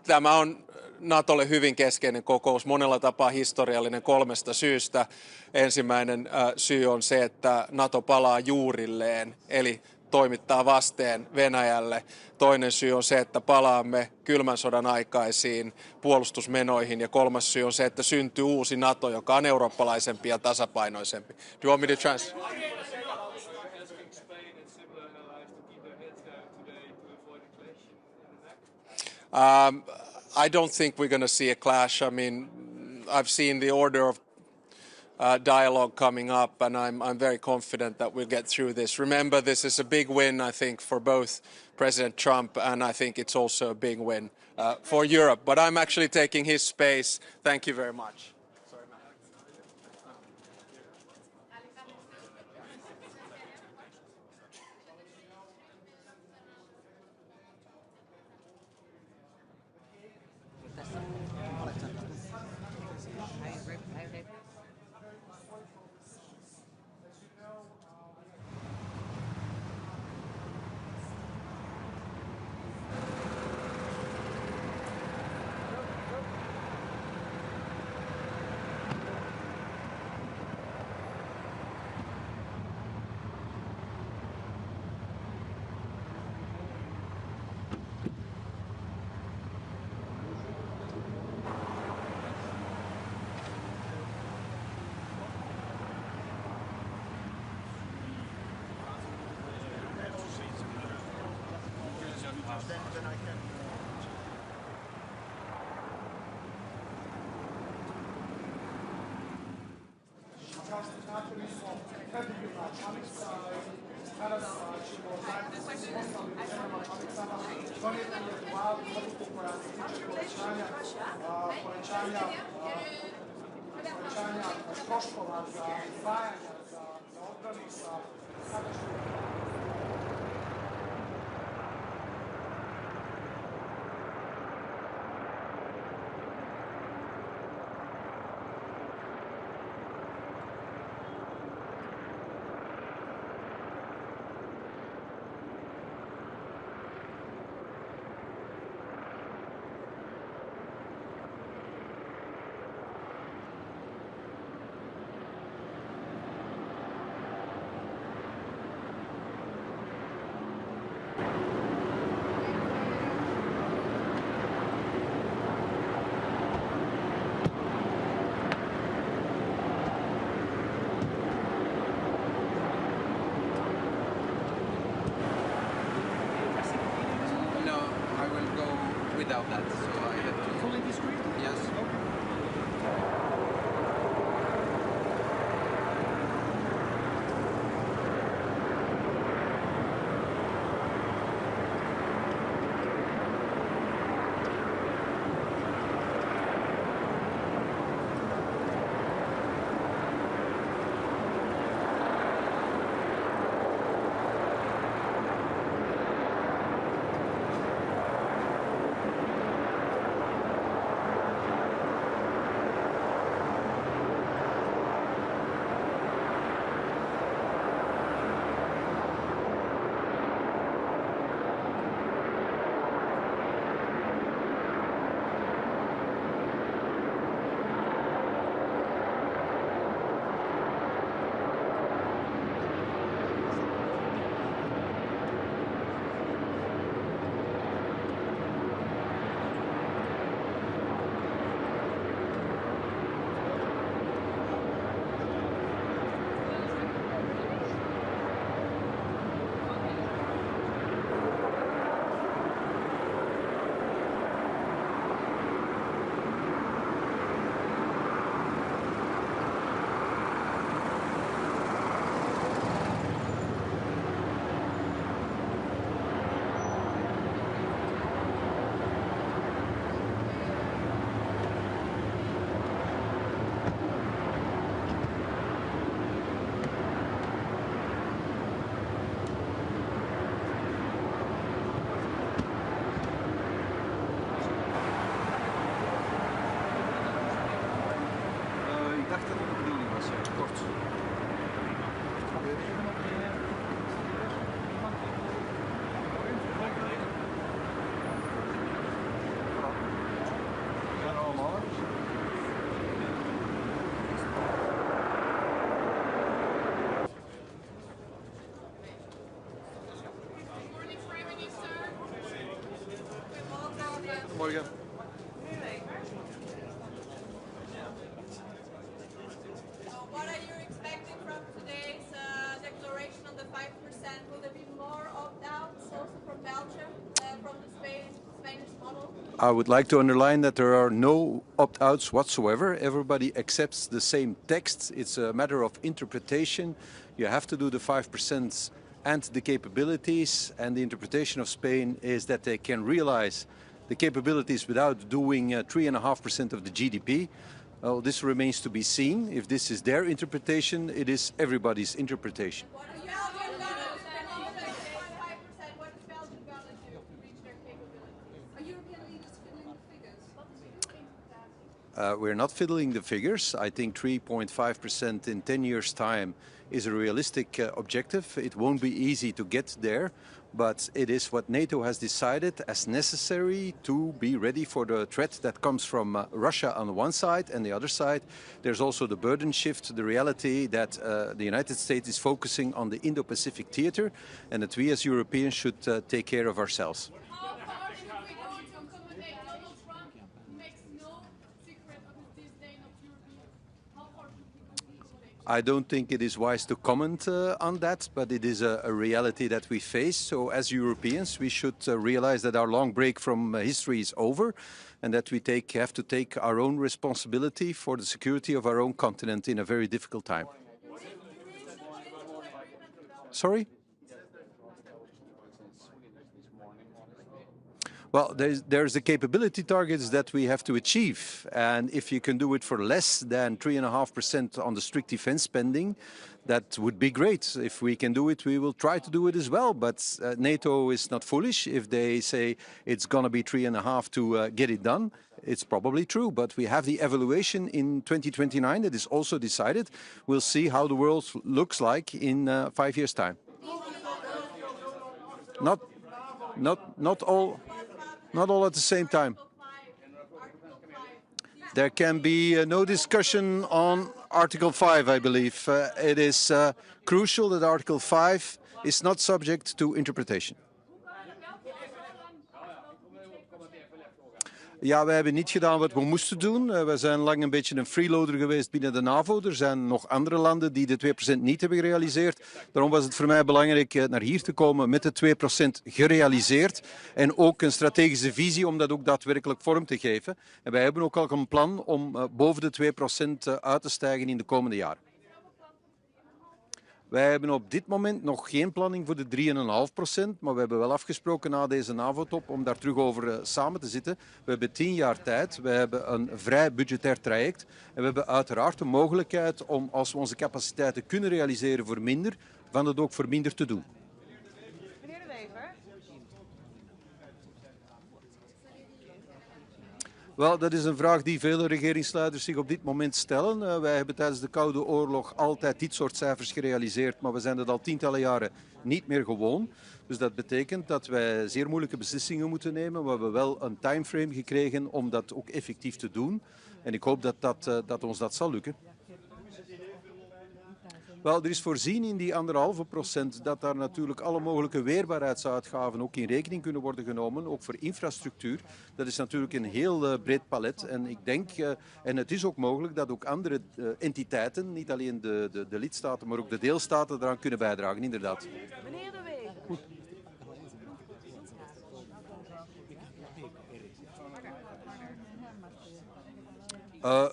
Tämä on NATOlle hyvin keskeinen kokous, monella tapaa historiallinen 3 syystä. Ensimmäinen syy on se, että NATO palaa juurilleen, eli toimittaa vasteen Venäjälle. Toinen syy on se, että palaamme kylmän sodan aikaisiin puolustusmenoihin. Ja 3. syy on se, että syntyy uusi NATO, joka on eurooppalaisempi ja tasapainoisempi. Do you want me to translate? I don't think we're going to see a clash. I mean, I've seen the order of dialogue coming up, and I'm very confident that we'll get through this. Remember, this is a big win, I think, for both President Trump, and I think it's also a big win for Europe. But I'm actually taking his space. Thank you very much. without that. So I have to fully disagree. Yes. Morgen. What are you expecting from today's declaration on the 5%? Will there be more opt-outs also from Belgium, from the Spanish model? I would like to underline that there are no opt-outs whatsoever. Everybody accepts the same text. It's a matter of interpretation. You have to do the 5% and the capabilities, and the interpretation of Spain is that they can realize the capabilities without doing 3.5% of the GDP. Well, this remains to be seen. If this is their interpretation, it is everybody's interpretation. We're not fiddling the figures. I think 3.5% in 10 years' time is a realistic objective. It won't be easy to get there, but it is what NATO has decided as necessary to be ready for the threat that comes from Russia on the one side, and the other side there's also the burden shift, the reality that the United States is focusing on the Indo-Pacific theater, and that we as Europeans should take care of ourselves. I don't think it is wise to comment on that, but it is a reality that we face. So as Europeans, we should realize that our long break from history is over, and that we have to take our own responsibility for the security of our own continent in a very difficult time. Sorry? Well, there's the capability targets that we have to achieve, and if you can do it for less than 3.5% on the strict defense spending, that would be great. If we can do it, we will try to do it as well, but NATO is not foolish. If they say it's going to be 3.5 to get it done, it's probably true, but we have the evaluation in 2029 that is also decided. We'll see how the world looks like in 5 years' time. Not all at the same time. There can be no discussion on Article 5, I believe. It is crucial that Article 5 is not subject to interpretation. Ja, wij hebben niet gedaan wat we moesten doen. We zijn lang een beetje een freeloader geweest binnen de NAVO. Er zijn nog andere landen die de 2% niet hebben gerealiseerd. Daarom was het voor mij belangrijk naar hier te komen met de 2% gerealiseerd. En ook een strategische visie om dat ook daadwerkelijk vorm te geven. En wij hebben ook al een plan om boven de 2% uit te stijgen in de komende jaren. Wij hebben op dit moment nog geen planning voor de 3,5%, maar we hebben wel afgesproken na deze NAVO-top om daar terug over samen te zitten. We hebben 10 jaar tijd, we hebben een vrij budgetair traject en we hebben uiteraard de mogelijkheid om, als we onze capaciteiten kunnen realiseren voor minder, van het ook voor minder te doen. Meneer De Wever. Wel, dat is een vraag die vele regeringsleiders zich op dit moment stellen. Wij hebben tijdens de Koude Oorlog altijd dit soort cijfers gerealiseerd, maar we zijn dat al tientallen jaren niet meer gewoon. Dus dat betekent dat wij zeer moeilijke beslissingen moeten nemen. We hebben wel een timeframe gekregen om dat ook effectief te doen. En ik hoop dat ons dat zal lukken. Wel, er is voorzien in die 1,5% dat daar natuurlijk alle mogelijke weerbaarheidsuitgaven ook in rekening kunnen worden genomen, ook voor infrastructuur. Dat is natuurlijk een heel breed palet en ik denk, en het is ook mogelijk dat ook andere entiteiten, niet alleen de lidstaten, maar ook de deelstaten eraan kunnen bijdragen, inderdaad. Meneer De Wever.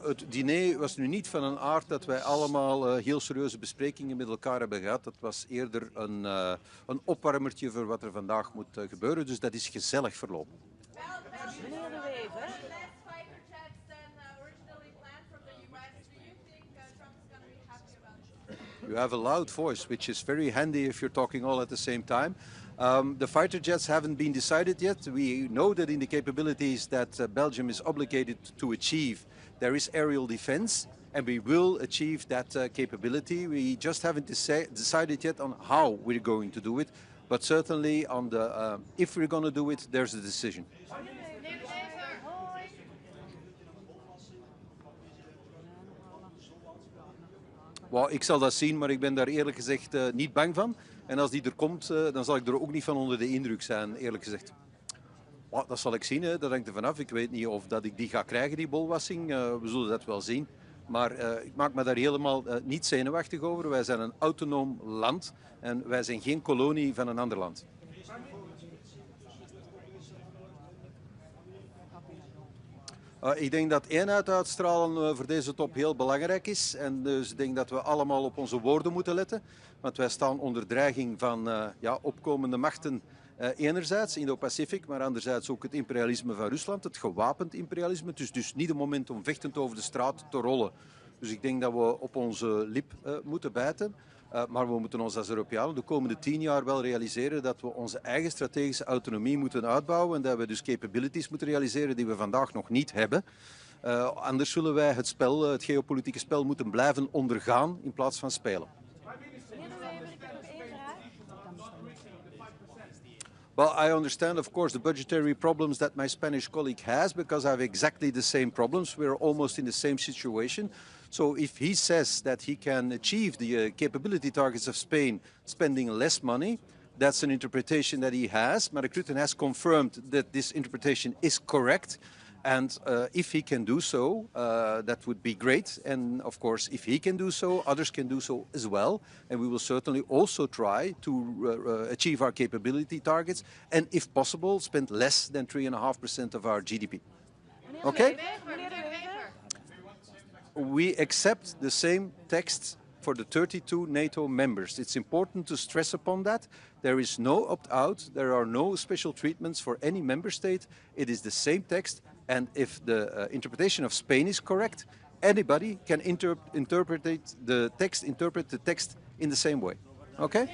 Het diner was nu niet van een aard dat wij allemaal heel serieuze besprekingen met elkaar hebben gehad. Dat was eerder een opwarmertje voor wat er vandaag moet gebeuren. Dus dat is gezellig verlopen. Meneer De Wever. You have a loud voice, which is very handy if you're talking all at the same time. The fighter jets haven't been decided yet. We know that in the capabilities that Belgium is obligated to achieve, there is aerial defense, and we will achieve that capability. We just haven't decided yet on how we're going to do it, but certainly on the if we're going to do it, there's a decision. Well, ik zal dat zien, maar ik ben daar eerlijk gezegd niet bang van. En als die er komt, dan zal ik er ook niet van onder de indruk zijn, eerlijk gezegd. Well, dat zal ik zien, hè. Dat hangt er vanaf. Ik weet niet of dat ik die ga krijgen, die bolwassing. We zullen dat wel zien. Maar ik maak me daar helemaal niet zenuwachtig over. Wij zijn een autonoom land en wij zijn geen kolonie van een ander land. Ik denk dat eenheid uitstralen voor deze top heel belangrijk is. En dus ik denk dat we allemaal op onze woorden moeten letten. Want wij staan onder dreiging van opkomende machten enerzijds, Indo-Pacific, maar anderzijds ook het imperialisme van Rusland, het gewapend imperialisme. Het is dus niet het moment om vechtend over de straat te rollen. Dus ik denk dat we op onze lip moeten bijten. Maar we moeten ons als Europeanen de komende 10 jaar wel realiseren dat we onze eigen strategische autonomie moeten uitbouwen en dat we dus capabilities moeten realiseren die we vandaag nog niet hebben. Anders zullen wij het geopolitieke spel moeten blijven ondergaan in plaats van spelen. Well, I understand, of course, the budgetary problems that my Spanish colleague has, because I have exactly the same problems. We're almost in the same situation. So if he says that he can achieve the capability targets of Spain spending less money, that's an interpretation that he has. Mark Rutte has confirmed that this interpretation is correct. And if he can do so, that would be great. And of course, if he can do so, others can do so as well. And we will certainly also try to achieve our capability targets. And if possible, spend less than 3.5% of our GDP. Okay? We accept the same text for the 32 NATO members. It's important to stress upon that. There is no opt-out. There are no special treatments for any member state. It is the same text. And if the interpretation of Spain is correct, anybody can interpret the text in the same way. Okay?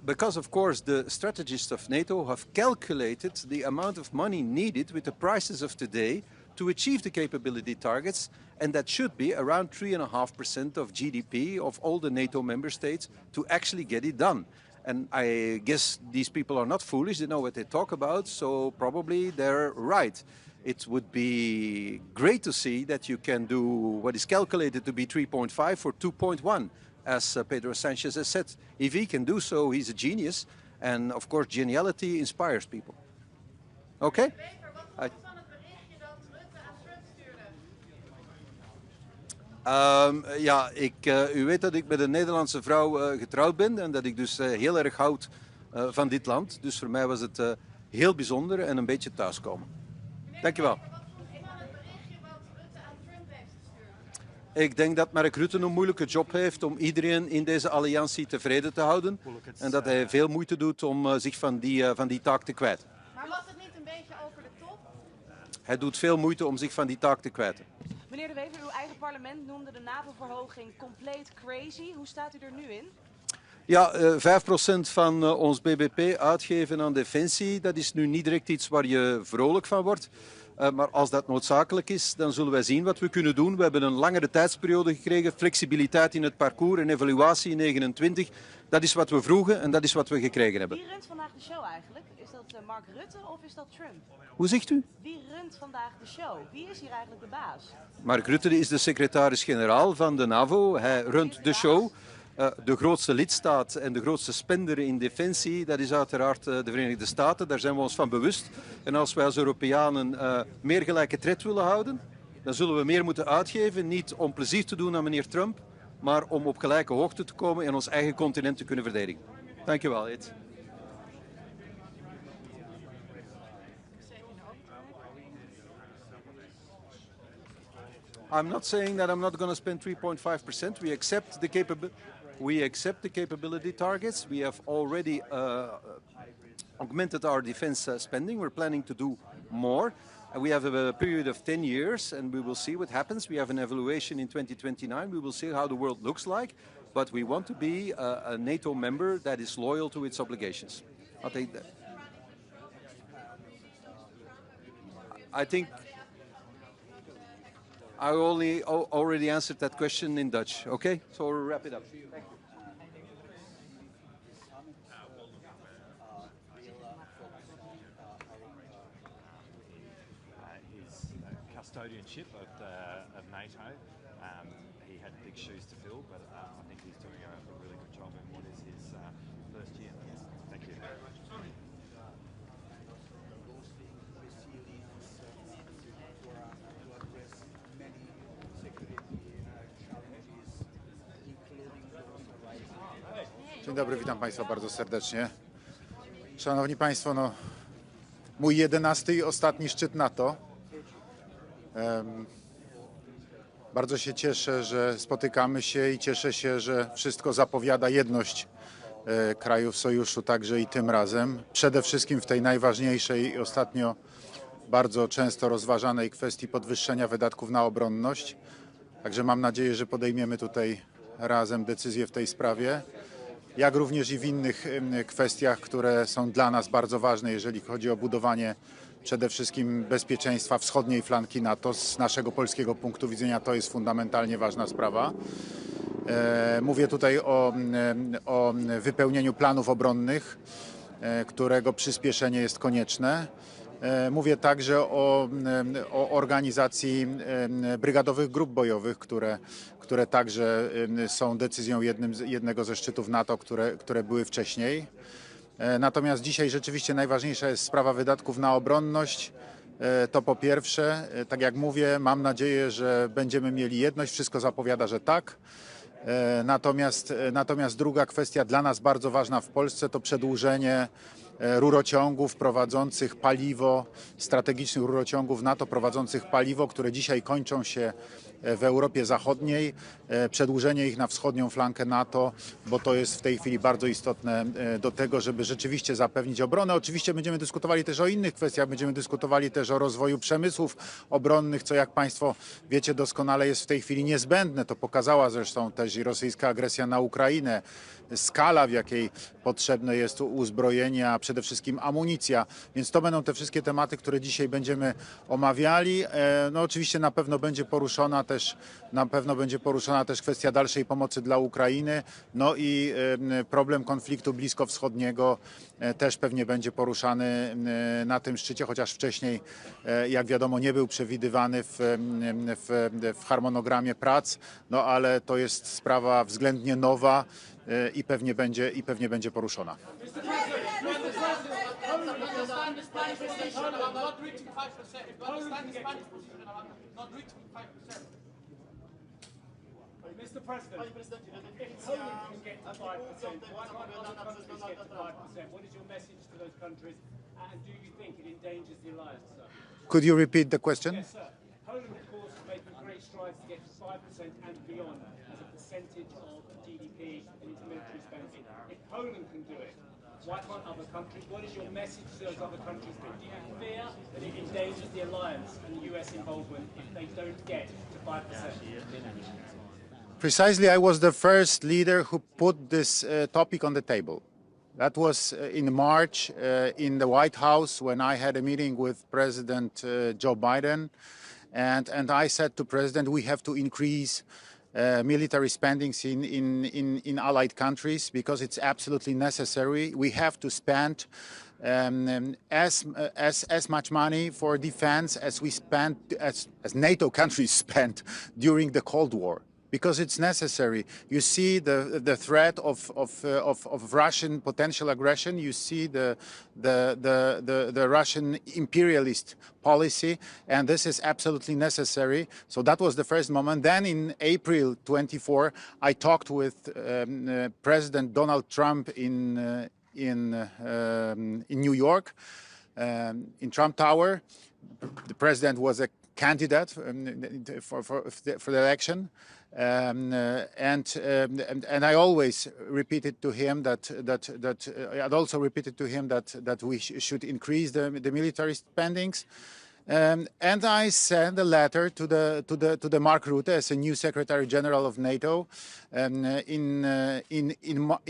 Because, of course, the strategists of NATO have calculated the amount of money needed with the prices of today to achieve the capability targets, and that should be around 3.5% of GDP of all the NATO member states to actually get it done. And I guess these people are not foolish, they know what they talk about, so probably they're right. It would be great to see that you can do what is calculated to be 3.5 for 2.1. as Pedro Sánchez has said. If he can do so, he's a genius. And of course, geniality inspires people. Okay? U weet dat ik met een Nederlandse vrouw getrouwd ben en dat ik dus heel erg houd van dit land. Dus voor mij was het heel bijzonder en een beetje thuiskomen. Dankjewel. Ik denk dat Mark Rutte een moeilijke job heeft om iedereen in deze alliantie tevreden te houden. En dat hij veel moeite doet om zich van die taak te kwijten. Maar was het niet een beetje over de top? Hij doet veel moeite om zich van die taak te kwijten. Meneer De Wever, uw eigen parlement noemde de NAVO-verhoging compleet crazy. Hoe staat u er nu in? Ja, 5% van ons bbp uitgeven aan defensie, dat is nu niet direct iets waar je vrolijk van wordt. Maar als dat noodzakelijk is, dan zullen wij zien wat we kunnen doen. We hebben een langere tijdsperiode gekregen, flexibiliteit in het parcours en evaluatie in 29. Dat is wat we vroegen en dat is wat we gekregen hebben. Wie runt vandaag de show eigenlijk? Is dat Mark Rutte of is dat Trump? Hoe zegt u? Wie runt vandaag de show? Wie is hier eigenlijk de baas? Mark Rutte is de secretaris generaal van de NAVO. Hij runt de show. De grootste lidstaat en de grootste spender in defensie, dat is uiteraard de Verenigde Staten. Daar zijn we ons van bewust. En als wij als Europeanen meer gelijke tred willen houden, dan zullen we meer moeten uitgeven. Niet om plezier te doen aan meneer Trump, maar om op gelijke hoogte te komen en ons eigen continent te kunnen verdedigen. Dank je wel, Ed. I'm not saying that I'm not going to spend 3.5%. We accept the capability targets. We have already augmented our defense spending. We're planning to do more. We have a period of 10 years, and we will see what happens. We have an evaluation in 2029. We will see how the world looks like. But we want to be a NATO member that is loyal to its obligations. I'll take that. I think I already answered that question in Dutch. Okay, so we'll wrap it up. Thank you. His custodianship of NATO. He had big shoes to fill, but I think he's doing a really good job in what is his first year. Thank you. Dzień dobry, witam Państwa bardzo serdecznie. Szanowni Państwo, no, mój 11. i ostatni szczyt NATO. Bardzo się cieszę, że spotykamy się i cieszę się, że wszystko zapowiada jedność krajów sojuszu także i tym razem. Przede wszystkim w tej najważniejszej i ostatnio bardzo często rozważanej kwestii podwyższenia wydatków na obronność. Także mam nadzieję, że podejmiemy tutaj razem decyzję w tej sprawie, jak również i w innych kwestiach, które są dla nas bardzo ważne, jeżeli chodzi o budowanie przede wszystkim bezpieczeństwa wschodniej flanki NATO. Z naszego polskiego punktu widzenia to jest fundamentalnie ważna sprawa. Mówię tutaj o wypełnieniu planów obronnych, którego przyspieszenie jest konieczne. Mówię także o organizacji brygadowych grup bojowych, które także są decyzją jednego ze szczytów NATO, które były wcześniej. Natomiast dzisiaj rzeczywiście najważniejsza jest sprawa wydatków na obronność. To po pierwsze, tak jak mówię, mam nadzieję, że będziemy mieli jedność. Wszystko zapowiada, że tak. Natomiast druga kwestia dla nas bardzo ważna w Polsce to przedłużenie rurociągów prowadzących paliwo, strategicznych rurociągów NATO prowadzących paliwo, które dzisiaj kończą się w Europie Zachodniej, przedłużenie ich na wschodnią flankę NATO, bo to jest w tej chwili bardzo istotne do tego, żeby rzeczywiście zapewnić obronę. Oczywiście będziemy dyskutowali też o innych kwestiach, będziemy dyskutowali też o rozwoju przemysłów obronnych, co jak Państwo wiecie doskonale jest w tej chwili niezbędne. To pokazała zresztą też i rosyjska agresja na Ukrainę. Skala, w jakiej potrzebne jest uzbrojenie, a przede wszystkim amunicja. Więc to będą te wszystkie tematy, które dzisiaj będziemy omawiali. No oczywiście na pewno będzie poruszona też kwestia dalszej pomocy dla Ukrainy. No i problem konfliktu bliskowschodniego też pewnie będzie poruszany na tym szczycie, chociaż wcześniej, jak wiadomo, nie był przewidywany w harmonogramie prac, no ale to jest sprawa względnie nowa i pewnie będzie poruszona. Mr. President, if Poland can get to 5%, why can't other countries get to 5%? What is your message to those countries, and do you think it endangers the alliance, sir? Could you repeat the question? Yes, sir. Poland, of course, is making great strides to get to 5% and beyond as a percentage of GDP in its military spending. If Poland can do it, why can't other countries? What is your message to those other countries? Do you fear that it endangers the alliance and the US involvement if they don't get to 5%? Precisely, I was the first leader who put this topic on the table. That was in March in the White House when I had a meeting with President Joe Biden. And I said to President, we have to increase military spendings in allied countries because it's absolutely necessary. We have to spend as much money for defense as we spent, as NATO countries spent during the Cold War. Because it's necessary. You see the threat of Russian potential aggression. You see the Russian imperialist policy, and this is absolutely necessary. So that was the first moment. Then in April 24, I talked with President Donald Trump in New York, in Trump Tower. The president was a candidate for the election. And I always repeated to him I'd also repeated to him that we should increase the military spendings. And I sent a letter to the Mark Rutte as a new Secretary General of NATO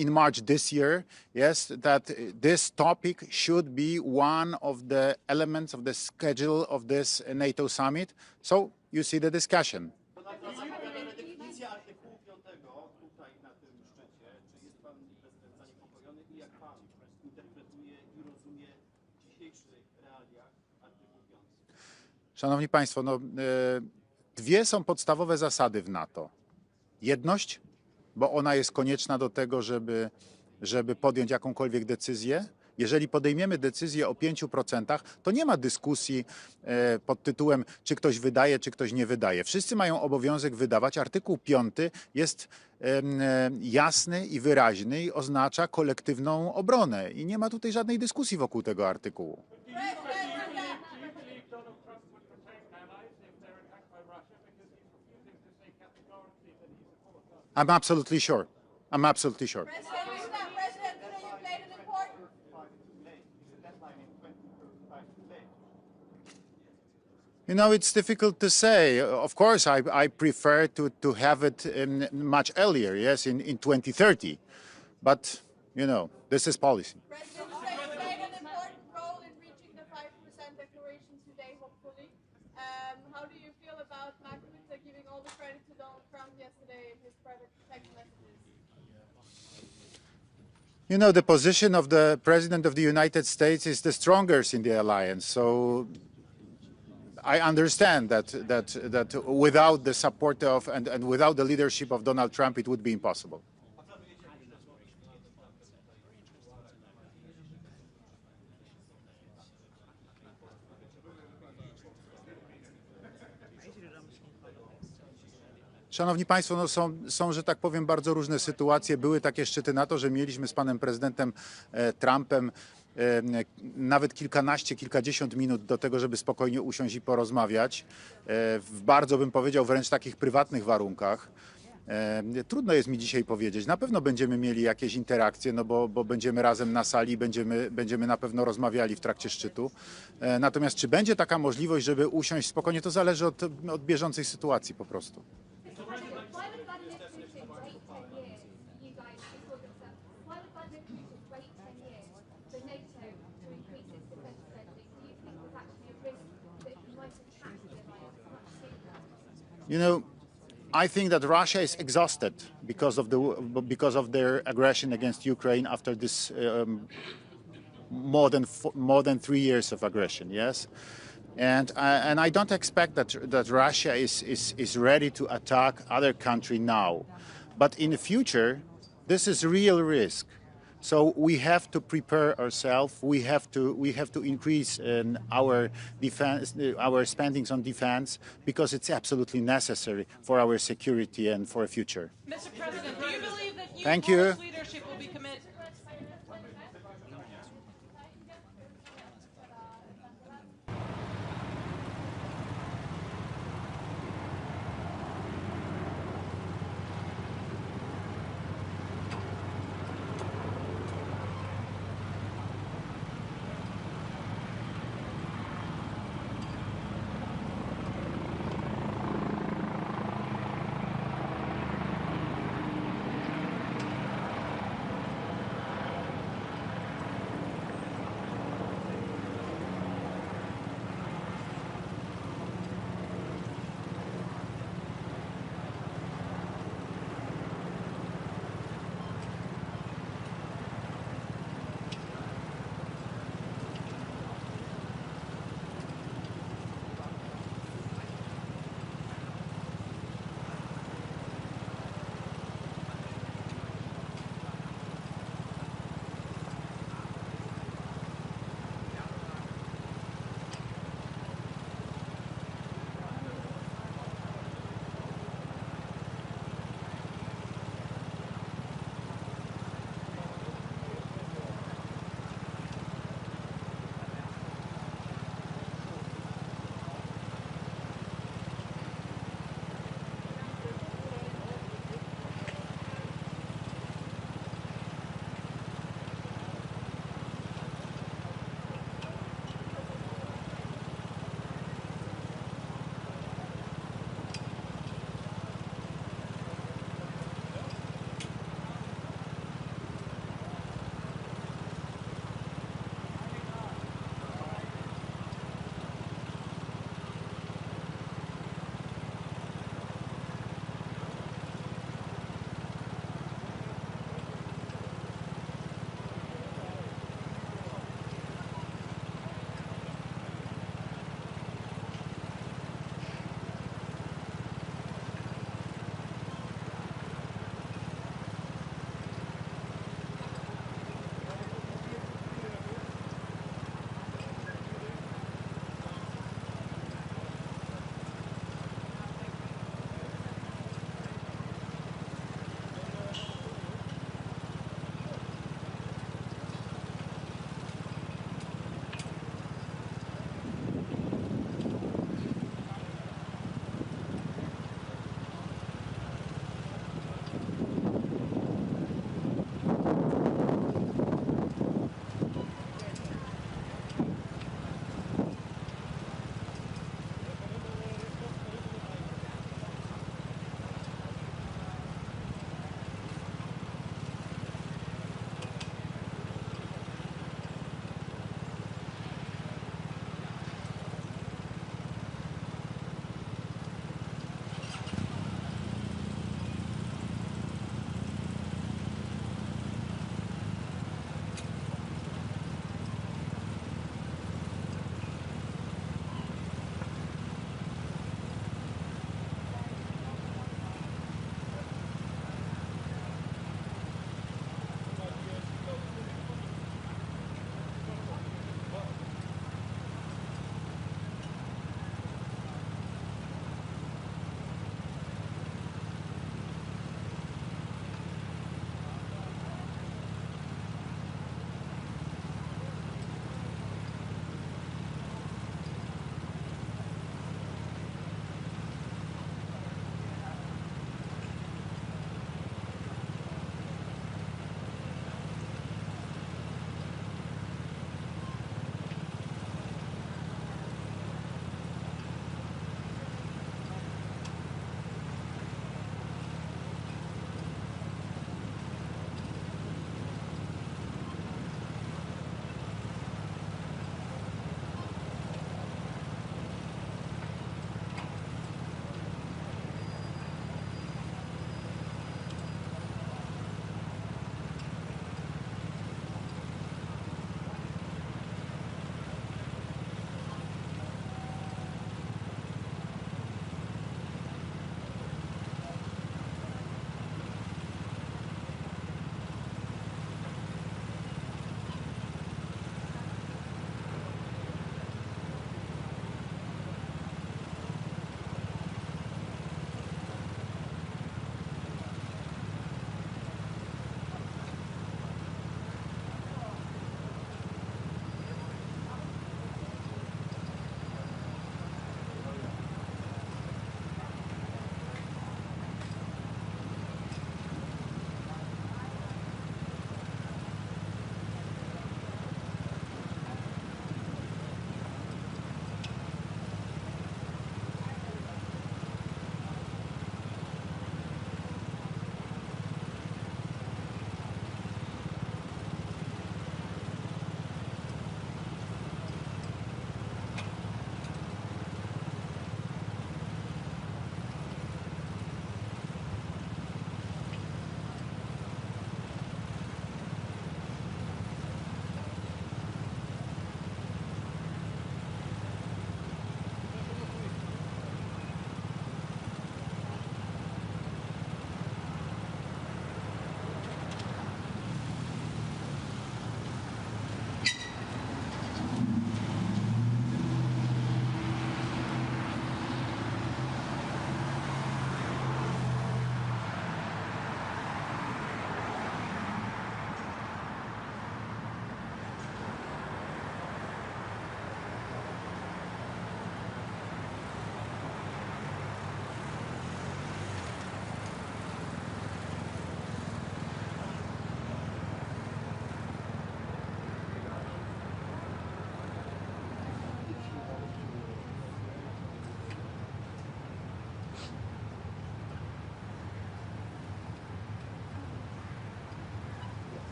in March this year. Yes, that this topic should be one of the elements of the schedule of this NATO summit. So you see the discussion. Szanowni Państwo, no, dwie są podstawowe zasady w NATO. Jedność, bo ona jest konieczna do tego, żeby podjąć jakąkolwiek decyzję. Jeżeli podejmiemy decyzję o 5%, to nie ma dyskusji pod tytułem, czy ktoś wydaje, czy ktoś nie wydaje. Wszyscy mają obowiązek wydawać. Artykuł 5 jest jasny i wyraźny i oznacza kolektywną obronę. I nie ma tutaj żadnej dyskusji wokół tego artykułu. I'm absolutely sure. I'm absolutely sure. You know, it's difficult to say. Of course, I prefer to have it much earlier, yes, in 2030. But, you know, this is policy. President played an important role in reaching the 5% declaration today, hopefully. How do you feel about Mark Rutte giving all the credit to Donald Trump yesterday in his private text messages? You know, the position of the President of the United States is the strongest in the alliance. So I understand that without the support of and without the leadership of Donald Trump, it would be impossible. Szanowni Państwo, no są, że tak powiem, bardzo różne sytuacje. Były takie szczyty NATO, że mieliśmy z panem prezydentem Trumpem nawet kilkanaście, kilkadziesiąt minut do tego, żeby spokojnie usiąść i porozmawiać. W bardzo, bym powiedział, wręcz takich prywatnych warunkach. Trudno jest mi dzisiaj powiedzieć. Na pewno będziemy mieli jakieś interakcje, no bo będziemy razem na sali, będziemy na pewno rozmawiali w trakcie szczytu. Natomiast czy będzie taka możliwość, żeby usiąść spokojnie, to zależy od bieżącej sytuacji po prostu. You know, I think that Russia is exhausted because of their aggression against Ukraine after this more than 3 years of aggression. Yes, and I don't expect that Russia is ready to attack other country now, but in the future, this is a real risk. So we have to prepare ourselves. We have to increase our defense, our spendings on defense, because it's absolutely necessary for our security and for a future. Mr. President, do you believe that you, Thank you. Polish leadership will be committed?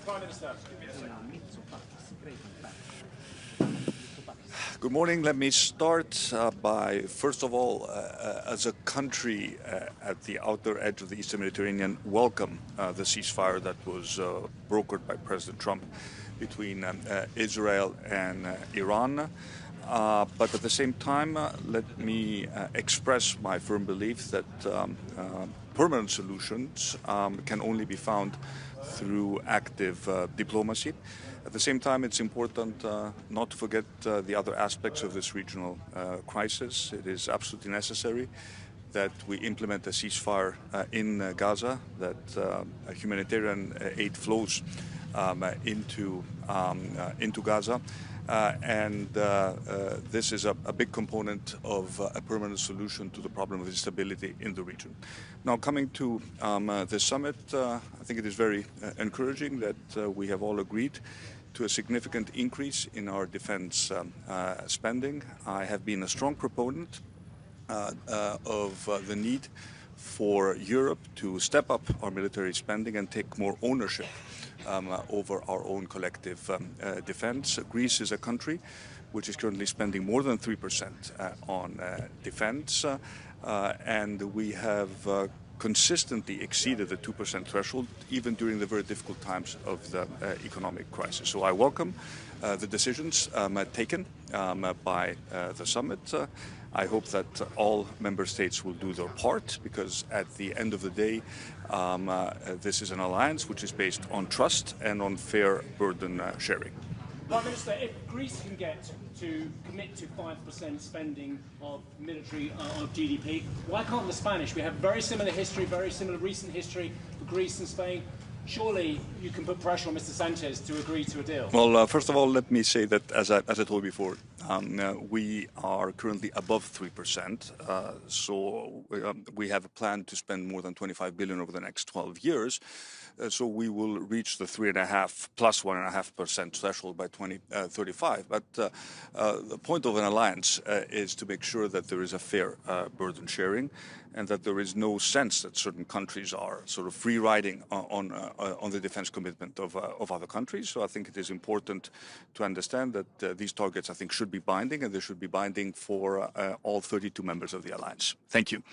Prime Minister. Good morning. Let me start by, first of all, as a country at the outer edge of the Eastern Mediterranean, welcome the ceasefire that was brokered by President Trump between Israel and Iran. But at the same time, let me express my firm belief that permanent solutions can only be found through active diplomacy. At the same time, it's important not to forget the other aspects of this regional crisis. It is absolutely necessary that we implement a ceasefire in Gaza, that humanitarian aid flows into Gaza. This is a big component of a permanent solution to the problem of instability in the region. Now, coming to the summit, I think it is very encouraging that we have all agreed to a significant increase in our defense spending. I have been a strong proponent of the need for Europe to step up our military spending and take more ownership over our own collective defense. Greece is a country which is currently spending more than 3% on defense, and we have consistently exceeded the 2% threshold, even during the very difficult times of the economic crisis. So I welcome the decisions taken by the summit. I hope that all member states will do their part, because at the end of the day, this is an alliance which is based on trust and on fair burden sharing. Prime Minister, if Greece can get to commit to 5% spending of military of GDP, why can't the Spanish? We have very similar history, very similar recent history for Greece and Spain. Surely you can put pressure on Mr. Sanchez to agree to a deal. Well, first of all, let me say that, as I told you before, we are currently above 3%. So we have a plan to spend more than 25 billion over the next 12 years. So we will reach the 3.5 plus 1.5% threshold by 2035. But the point of an alliance is to make sure that there is a fair burden sharing, and that there is no sense that certain countries are sort of free riding on the defense commitment of other countries. So I think it is important to understand that these targets, I think, should be binding, and they should be binding for all 32 members of the alliance. Thank you.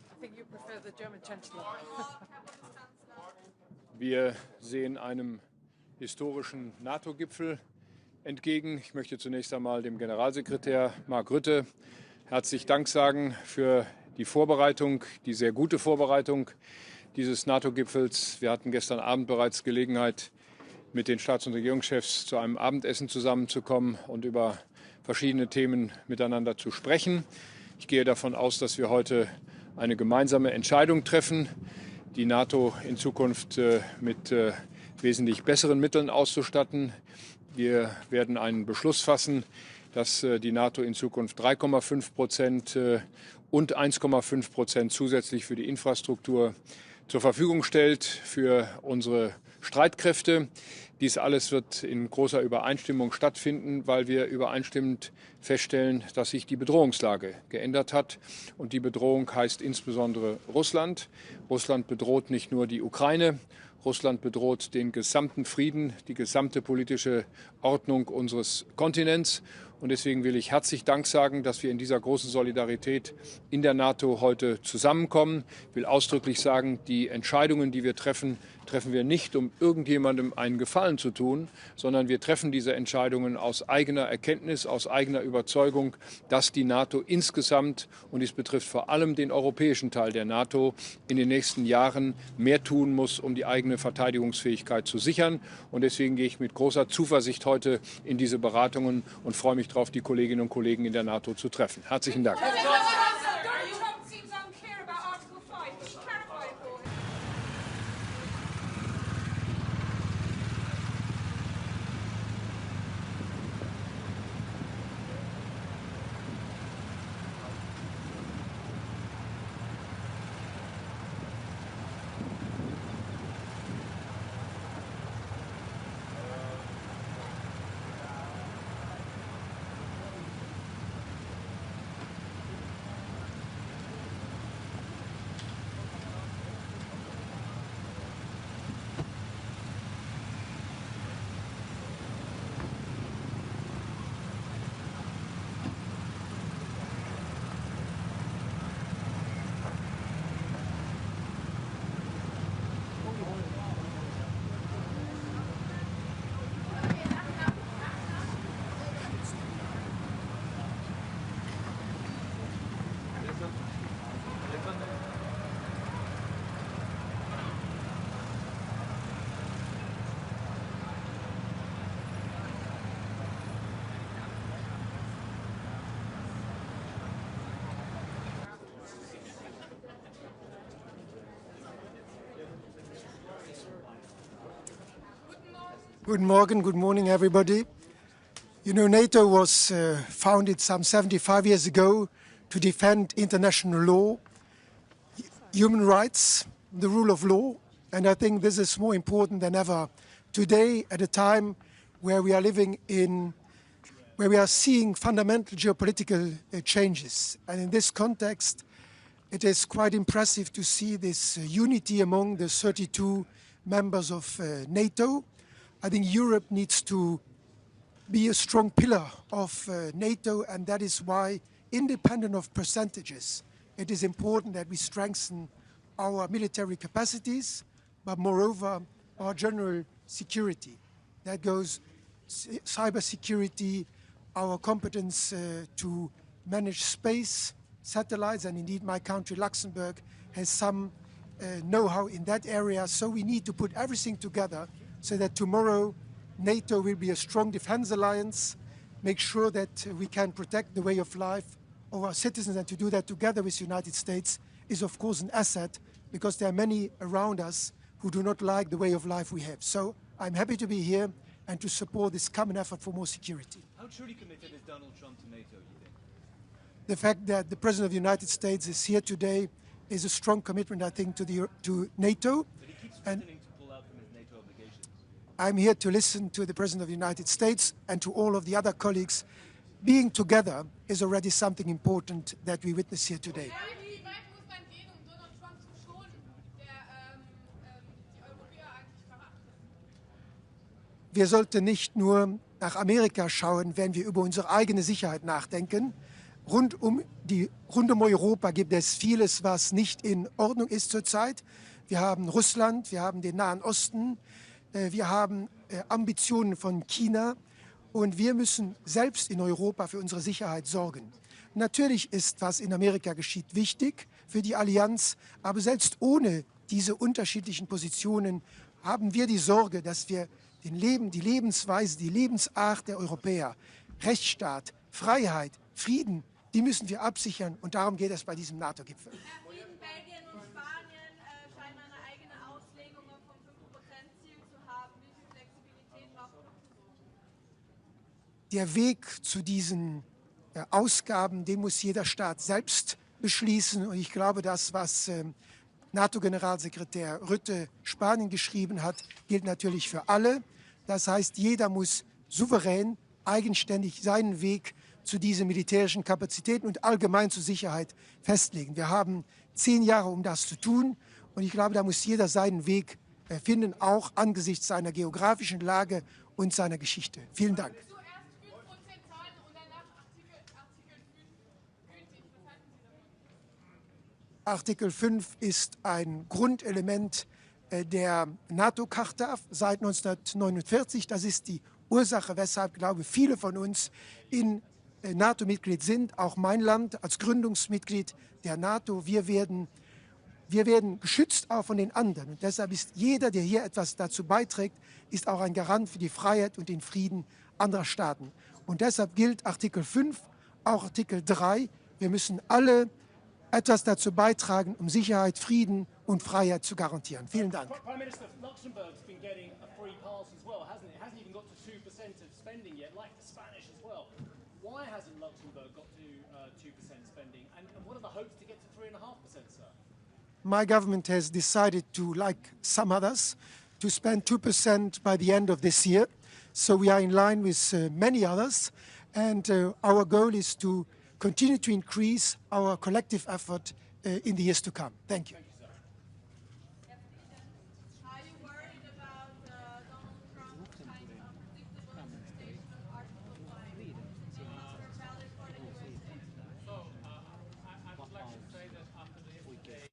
I think you prefer the German Chancellor. Wir sehen einem historischen NATO-Gipfel entgegen. Ich möchte zunächst einmal dem Generalsekretär Mark Rutte herzlich Dank sagen für die Vorbereitung, die sehr gute Vorbereitung dieses NATO-Gipfels. Wir hatten gestern Abend bereits Gelegenheit, mit den Staats- und Regierungschefs zu einem Abendessen zusammenzukommen und über verschiedene Themen miteinander zu sprechen. Ich gehe davon aus, dass wir heute eine gemeinsame Entscheidung treffen, die NATO in Zukunft mit wesentlich besseren Mitteln auszustatten. Wir werden einen Beschluss fassen, dass die NATO in Zukunft 3,5% und 1,5% zusätzlich für die Infrastruktur zur Verfügung stellt für unsere Streitkräfte. Dies alles wird in großer Übereinstimmung stattfinden, weil wir übereinstimmend feststellen, dass sich die Bedrohungslage geändert hat. Und die Bedrohung heißt insbesondere Russland. Russland bedroht nicht nur die Ukraine, Russland bedroht den gesamten Frieden, die gesamte politische Ordnung unseres Kontinents. Und deswegen will ich herzlich Dank sagen, dass wir in dieser großen Solidarität in der NATO heute zusammenkommen. Ich will ausdrücklich sagen, die Entscheidungen, die wir treffen, treffen wir nicht, um irgendjemandem einen Gefallen zu tun, sondern wir treffen diese Entscheidungen aus eigener Erkenntnis, aus eigener Überzeugung, dass die NATO insgesamt, und dies betrifft vor allem den europäischen Teil der NATO, in den nächsten Jahren mehr tun muss, um die eigene Verteidigungsfähigkeit zu sichern. Und deswegen gehe ich mit großer Zuversicht heute in diese Beratungen und freue mich darauf, die Kolleginnen und Kollegen in der NATO zu treffen. Herzlichen Dank. Good morning, everybody. You know, NATO was founded some 75 years ago to defend international law, human rights, the rule of law, and I think this is more important than ever today at a time where we are where we are seeing fundamental geopolitical changes. And in this context, it is quite impressive to see this unity among the 32 members of NATO. I think Europe needs to be a strong pillar of NATO, and that is why, independent of percentages, it is important that we strengthen our military capacities, but moreover, our general security. That goes cybersecurity, our competence to manage space, satellites, and indeed my country, Luxembourg, has some know-how in that area. So we need to put everything together so that tomorrow NATO will be a strong defense alliance, make sure that we can protect the way of life of our citizens, and to do that together with the United States is of course an asset, because there are many around us who do not like the way of life we have. So I'm happy to be here and to support this common effort for more security. How truly committed is Donald Trump to NATO, you think? The fact that the President of the United States is here today is a strong commitment, I think, to NATO. But he keeps threatening to pull out from his NATO obligations. I'm here to listen to the President of the United States and to all of the other colleagues. Being together is already something important that we witness here today. Wir sollten nicht nur nach Amerika schauen, wenn wir über unsere eigene Sicherheit nachdenken. Rund um Europa gibt es vieles, was nicht in Ordnung ist zurzeit. Wir haben Russland, wir haben den Nahen Osten, wir haben Ambitionen von China und wir müssen selbst in Europa für unsere Sicherheit sorgen. Natürlich ist, was in Amerika geschieht, wichtig für die Allianz, aber selbst ohne diese unterschiedlichen Positionen haben wir die Sorge, dass wir die Lebensweise, die Lebensart der Europäer, Rechtsstaat, Freiheit, Frieden, die müssen wir absichern, und darum geht es bei diesem NATO-Gipfel. Belgien und Spanien scheinen eine eigene Auslegung vom 5%-Ziel zu haben. Wie viel Flexibilität braucht man? Der Weg zu diesen Ausgaben, den muss jeder Staat selbst beschließen. Und ich glaube, das, was NATO-Generalsekretär Rutte Spanien geschrieben hat, gilt natürlich für alle. Das heißt, jeder muss souverän, eigenständig seinen Weg zu diesen militärischen Kapazitäten und allgemein zur Sicherheit festlegen. Wir haben 10 Jahre, um das zu tun. Und ich glaube, da muss jeder seinen Weg finden, auch angesichts seiner geografischen Lage und seiner Geschichte. Vielen Dank. Artikel 5 ist ein Grundelement der NATO-Charta seit 1949. Das ist die Ursache, weshalb, glaube ich, viele von uns in NATO-Mitglied sind. Auch mein Land als Gründungsmitglied der NATO. Wir werden geschützt auch von den anderen. Und deshalb ist jeder, der hier etwas dazu beiträgt, ist auch ein Garant für die Freiheit und den Frieden anderer Staaten. Und deshalb gilt Artikel 5, auch Artikel 3. Wir müssen alle etwas dazu beitragen, um Sicherheit, Frieden und Freiheit zu garantieren. Vielen Dank. Prime Minister, Luxembourg's been getting a free pass as well, hasn't it? It hasn't even got to 2% of spending yet, like the Spanish as well. Why hasn't Luxembourg got to 2% spending? And what are the hopes to get to 3.5%, sir? My government has decided to, like some others, to spend 2% by the end of this year. So we are in line with many others. And our goal is to continue to increase our collective effort in the years to come. Thank you. Are you worried about Donald Trump's kind of predictable interpretation of Article 5? Valid for the USA? So, I would like to say that after the yesterday...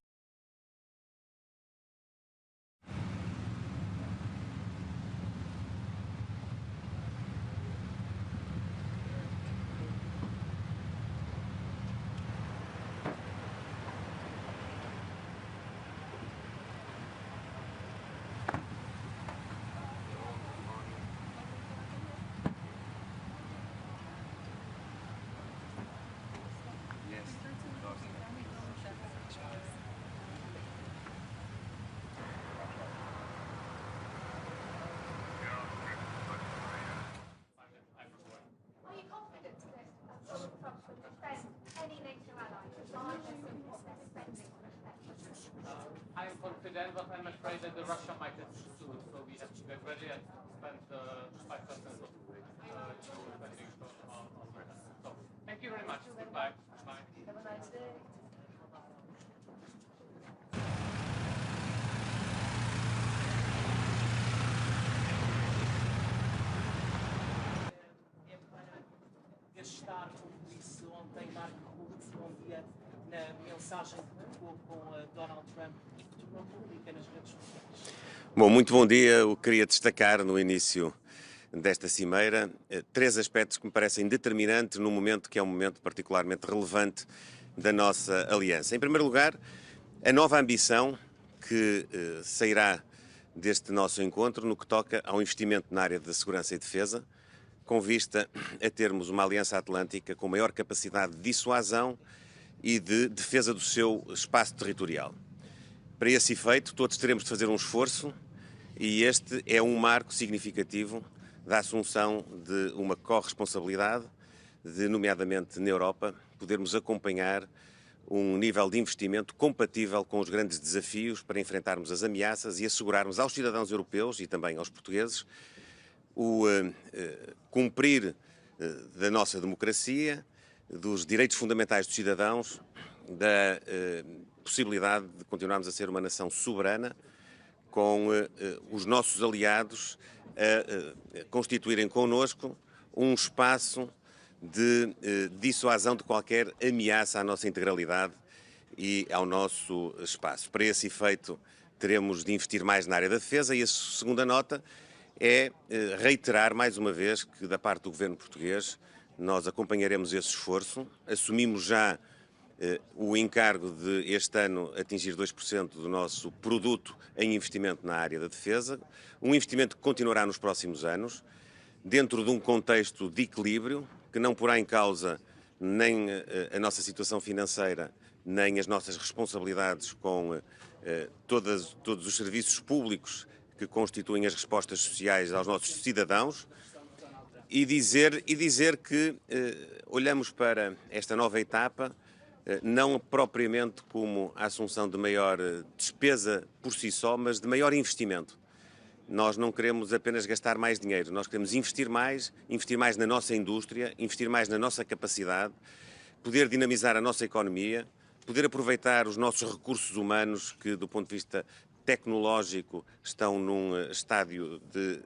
but I'm afraid that the Russia might have stood, so we have to get ready and spend 5% of spending on Russia. So, thank you very much. Goodbye. Bye. Have a nice day. Gastar, como disse ontem Marco Rutte, bom dia, na mensagem que trocou com Donald Trump e que tornou pública nas redes sociais. Bom, muito bom dia. Eu queria destacar no início desta cimeira 3 aspectos que me parecem determinantes num momento que é um momento particularmente relevante da nossa aliança. Em primeiro lugar, a nova ambição que sairá deste nosso encontro no que toca ao investimento na área da segurança e defesa, com vista a termos uma Aliança Atlântica com maior capacidade de dissuasão e de defesa do seu espaço territorial. Para esse efeito, todos teremos de fazer um esforço e este é um marco significativo da assunção de uma corresponsabilidade, de, nomeadamente na Europa, podermos acompanhar um nível de investimento compatível com os grandes desafios para enfrentarmos as ameaças e assegurarmos aos cidadãos europeus e também aos portugueses o cumprir da nossa democracia, dos direitos fundamentais dos cidadãos, da possibilidade de continuarmos a ser uma nação soberana, com os nossos aliados a constituírem connosco um espaço de dissuasão de qualquer ameaça à nossa integralidade e ao nosso espaço. Para esse efeito, teremos de investir mais na área da defesa e a segunda nota é reiterar mais uma vez que da parte do governo português nós acompanharemos esse esforço, assumimos já o encargo de este ano atingir 2% do nosso produto em investimento na área da defesa, um investimento que continuará nos próximos anos, dentro de um contexto de equilíbrio que não porá em causa nem a nossa situação financeira, nem as nossas responsabilidades com todos os serviços públicos que constituem as respostas sociais aos nossos cidadãos e dizer que olhamos para esta nova etapa não propriamente como a assunção de maior despesa por si só, mas de maior investimento. Nós não queremos apenas gastar mais dinheiro, nós queremos investir mais na nossa indústria, investir mais na nossa capacidade, poder dinamizar a nossa economia, poder aproveitar os nossos recursos humanos que, do ponto de vista tecnológico, estão num estádio de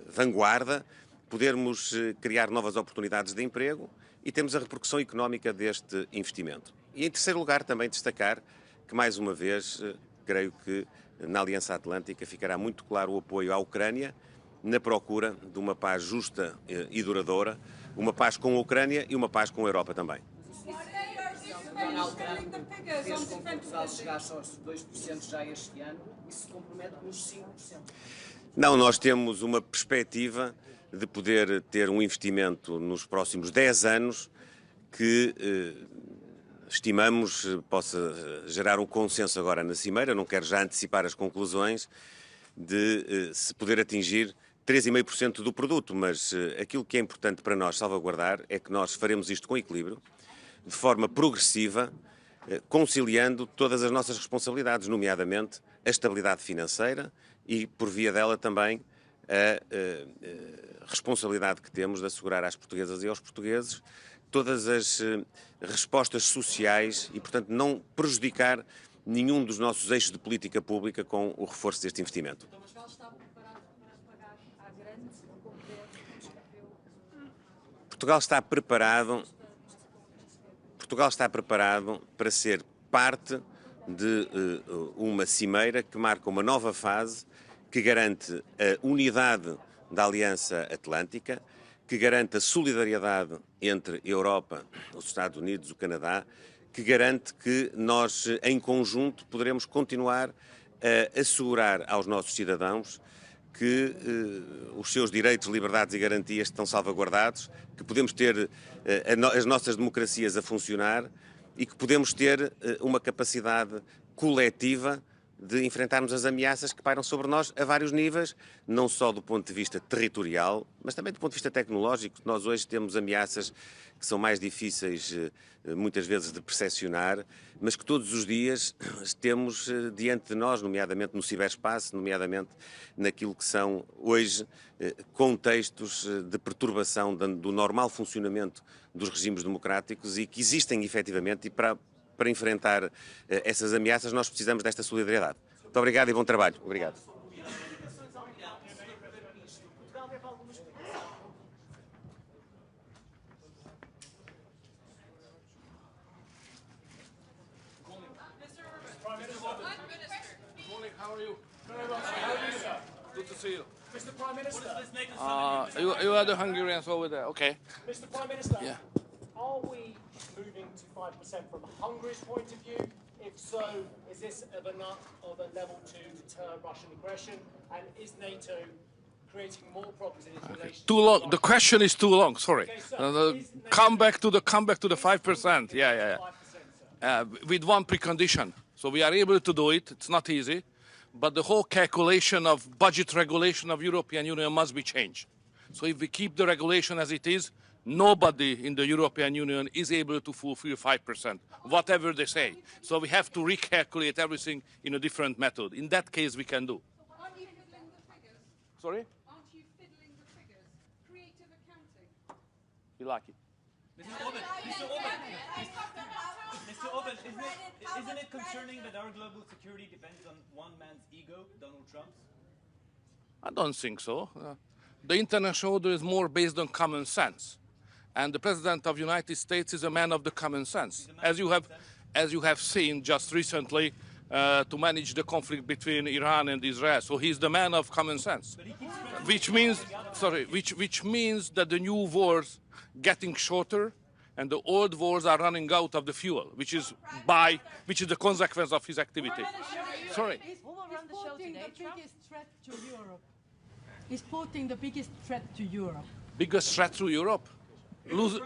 vanguarda, podermos criar novas oportunidades de emprego e temos a repercussão económica deste investimento. E, em terceiro lugar, também destacar que, mais uma vez, creio que na Aliança Atlântica ficará muito claro o apoio à Ucrânia na procura de uma paz justa e duradoura, uma paz com a Ucrânia e uma paz com a Europa também. Donald Trump fez com que Portugal chegasse aos 2% já este ano e se compromete nos 5%. Não, nós temos uma perspectiva de poder ter um investimento nos próximos 10 anos que estimamos possa gerar um consenso agora na Cimeira, não quero já antecipar as conclusões, de se poder atingir 3,5% do produto, mas aquilo que é importante para nós salvaguardar é que nós faremos isto com equilíbrio, de forma progressiva, conciliando todas as nossas responsabilidades, nomeadamente a estabilidade financeira e, por via dela, também a responsabilidade que temos de assegurar às portuguesas e aos portugueses todas as respostas sociais e, portanto, não prejudicar nenhum dos nossos eixos de política pública com o reforço deste investimento. Portugal está preparado para ser parte de uma cimeira que marca uma nova fase, que garante a unidade da Aliança Atlântica, que garante a solidariedade entre a Europa, os Estados Unidos, o Canadá, que garante que nós, em conjunto, poderemos continuar a assegurar aos nossos cidadãos que os seus direitos, liberdades e garantias estão salvaguardados, que podemos ter as nossas democracias a funcionar e que podemos ter uma capacidade coletiva de enfrentarmos as ameaças que pairam sobre nós a vários níveis, não só do ponto de vista territorial, mas também do ponto de vista tecnológico. Nós hoje temos ameaças que são mais difíceis, muitas vezes, de percepcionar, mas que todos os dias temos diante de nós, nomeadamente no ciberespaço, nomeadamente naquilo que são, hoje, contextos de perturbação do normal funcionamento dos regimes democráticos e que existem, efetivamente, e para enfrentar essas ameaças nós precisamos desta solidariedade. Muito obrigado e bom trabalho. Obrigado. Good to see you. Mr. Prime Minister. You are the Hungarians over there, okay. Mr. Prime Minister. Yeah. Are we moving to 5% from Hungary's point of view? If so, is this of a level to deter Russian aggression? And is NATO creating more problems in its relations? Too long. The question is too long. Sorry. Okay, come back to the 5%. Yeah. With one precondition. So we are able to do it. It's not easy, but the whole calculation of budget regulation of European Union must be changed. So if we keep the regulation as it is, nobody in the European Union is able to fulfill 5%, whatever they say. So we have to recalculate everything in a different method. In that case, we can do. Aren't you fiddling the figures? Sorry? Aren't you fiddling the figures? Creative accounting. You like it? Mr. Orban, isn't it concerning that our global security depends on one man's ego, Donald Trump's? I don't think so. The international order is more based on common sense. And the President of the United States is a man of the common sense. As you have seen just recently, to manage the conflict between Iran and Israel. So he's the man of common sense. Which means that the new wars getting shorter and the old wars are running out of the fuel, which is the consequence of his activity. Sorry. He's putting the biggest threat to Europe. He's putting the biggest threat to Europe. Biggest threat to Europe?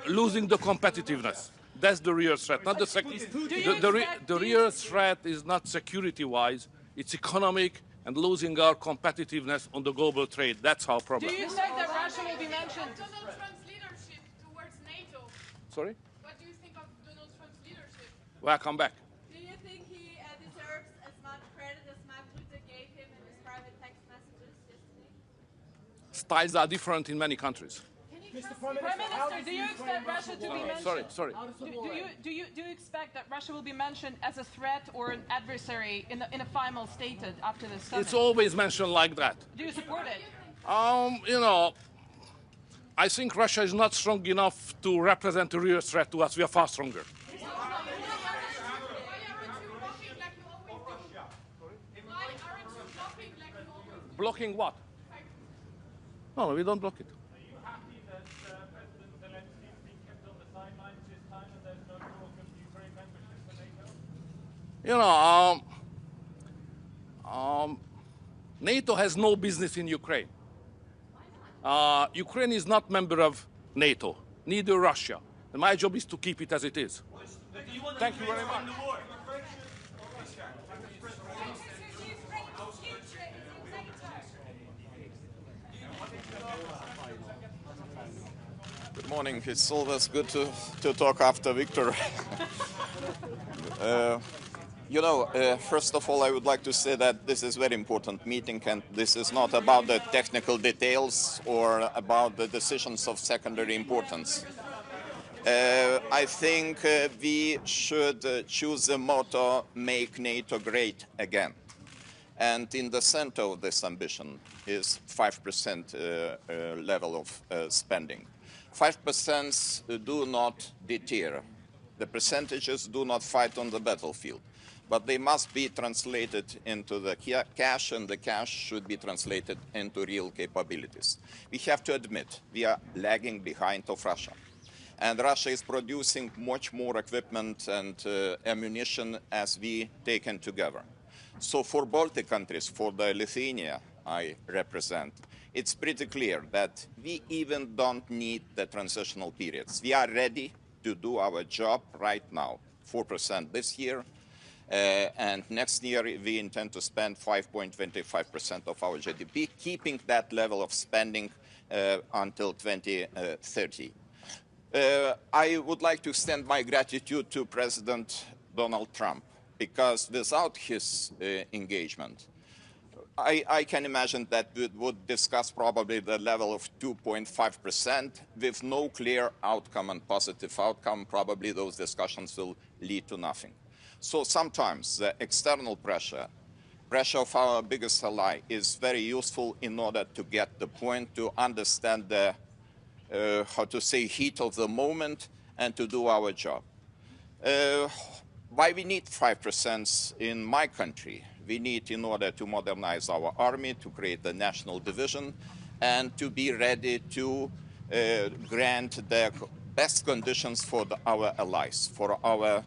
Losing the competitiveness. That's the real threat, not the real threat is not security-wise, it's economic and losing our competitiveness on the global trade. That's our problem. Do you think that Russia will be mentioned? Donald Trump's leadership towards NATO. Sorry? What do you think of Donald Trump's leadership? Welcome back. Do you think he deserves as much credit as Rutte gave him in his private text messages yesterday? Styles are different in many countries. Mr. Prime Minister, do you expect Russia to be mentioned? Sorry. Do you expect that Russia will be mentioned as a threat or an adversary in a final stated after the summit? It's always mentioned like that. Do you support it? I think Russia is not strong enough to represent a real threat to us. We are far stronger. Blocking what? No, we don't block it. NATO has no business in Ukraine. Ukraine is not member of NATO, neither Russia. And my job is to keep it as it is. Thank you very much. Good morning. It's always good to talk after Victor. First of all, I would like to say that this is a very important meeting, and this is not about the technical details or about the decisions of secondary importance. I think we should choose the motto, make NATO great again. And in the center of this ambition is 5% level of spending. 5% do not deter. The percentages do not fight on the battlefield, but they must be translated into the cash, and the cash should be translated into real capabilities. We have to admit we are lagging behind of Russia, and Russia is producing much more equipment and ammunition as we taken together. So for Baltic countries, for the Lithuania I represent, it's pretty clear that we even don't need the transitional periods. We are ready to do our job right now. 4% this year, And next year, we intend to spend 5.25% of our GDP, keeping that level of spending until 2030. I would like to extend my gratitude to President Donald Trump, because without his engagement, I can imagine that we would discuss probably the level of 2.5% with no clear outcome and positive outcome. Probably those discussions will lead to nothing. So sometimes the external pressure of our biggest ally is very useful in order to get the point, to understand the, how to say, heat of the moment and to do our job. Why we need 5% in my country? We need in order to modernize our army, to create a national division, and to be ready to grant the best conditions for our allies, for our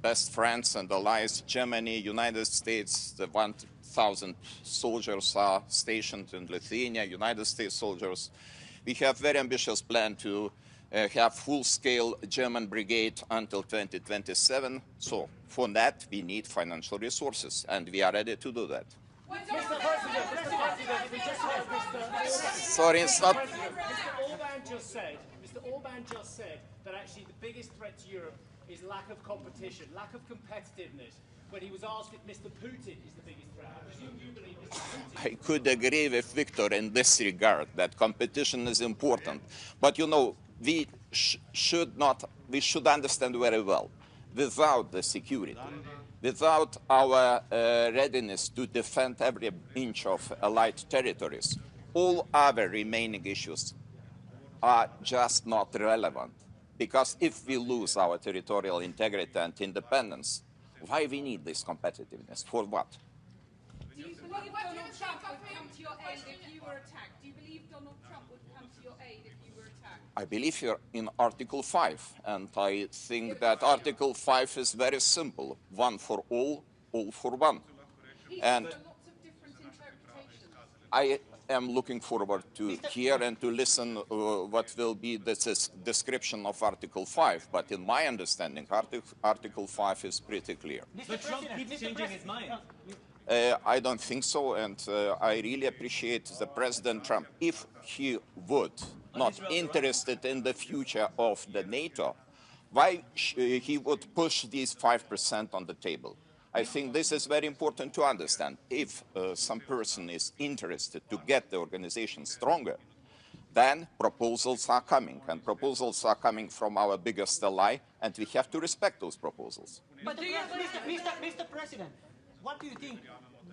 best friends and allies, Germany, United States. The 1,000 soldiers are stationed in Lithuania, United States soldiers. We have very ambitious plan to have full-scale German brigade until 2027. So for that, we need financial resources, and we are ready to do that. Sorry, it's not. Mr. Orban just said that actually the biggest threat to Europe is lack of competition, lack of competitiveness. When he was asked if Mr. Putin is the biggest threat, I presume you believe Mr. Putin. I could agree with Victor in this regard, that competition is important. But you know, we should understand very well, without the security, without our readiness to defend every inch of allied territories, all other remaining issues are just not relevant. Because if we lose our territorial integrity and independence, why we need this competitiveness? For what? Do you believe Donald Trump would come to your aid if you were attacked? Do you believe Donald Trump would come to your aid if you were attacked? I believe here in Article 5, and I think that Article 5 is very simple. One for all for one. And lots of different interpretations. I am looking forward to hear and to listen what will be the description of Article 5. But in my understanding, Article 5 is pretty clear. But Trump keeps changing his mind. I don't think so, and I really appreciate the President Trump. If he would not interested in the future of the NATO, why he would push these 5% on the table? I think this is very important to understand. If some person is interested to get the organization stronger, then proposals are coming, and proposals are coming from our biggest ally, and we have to respect those proposals. But Mr. President, what do you think?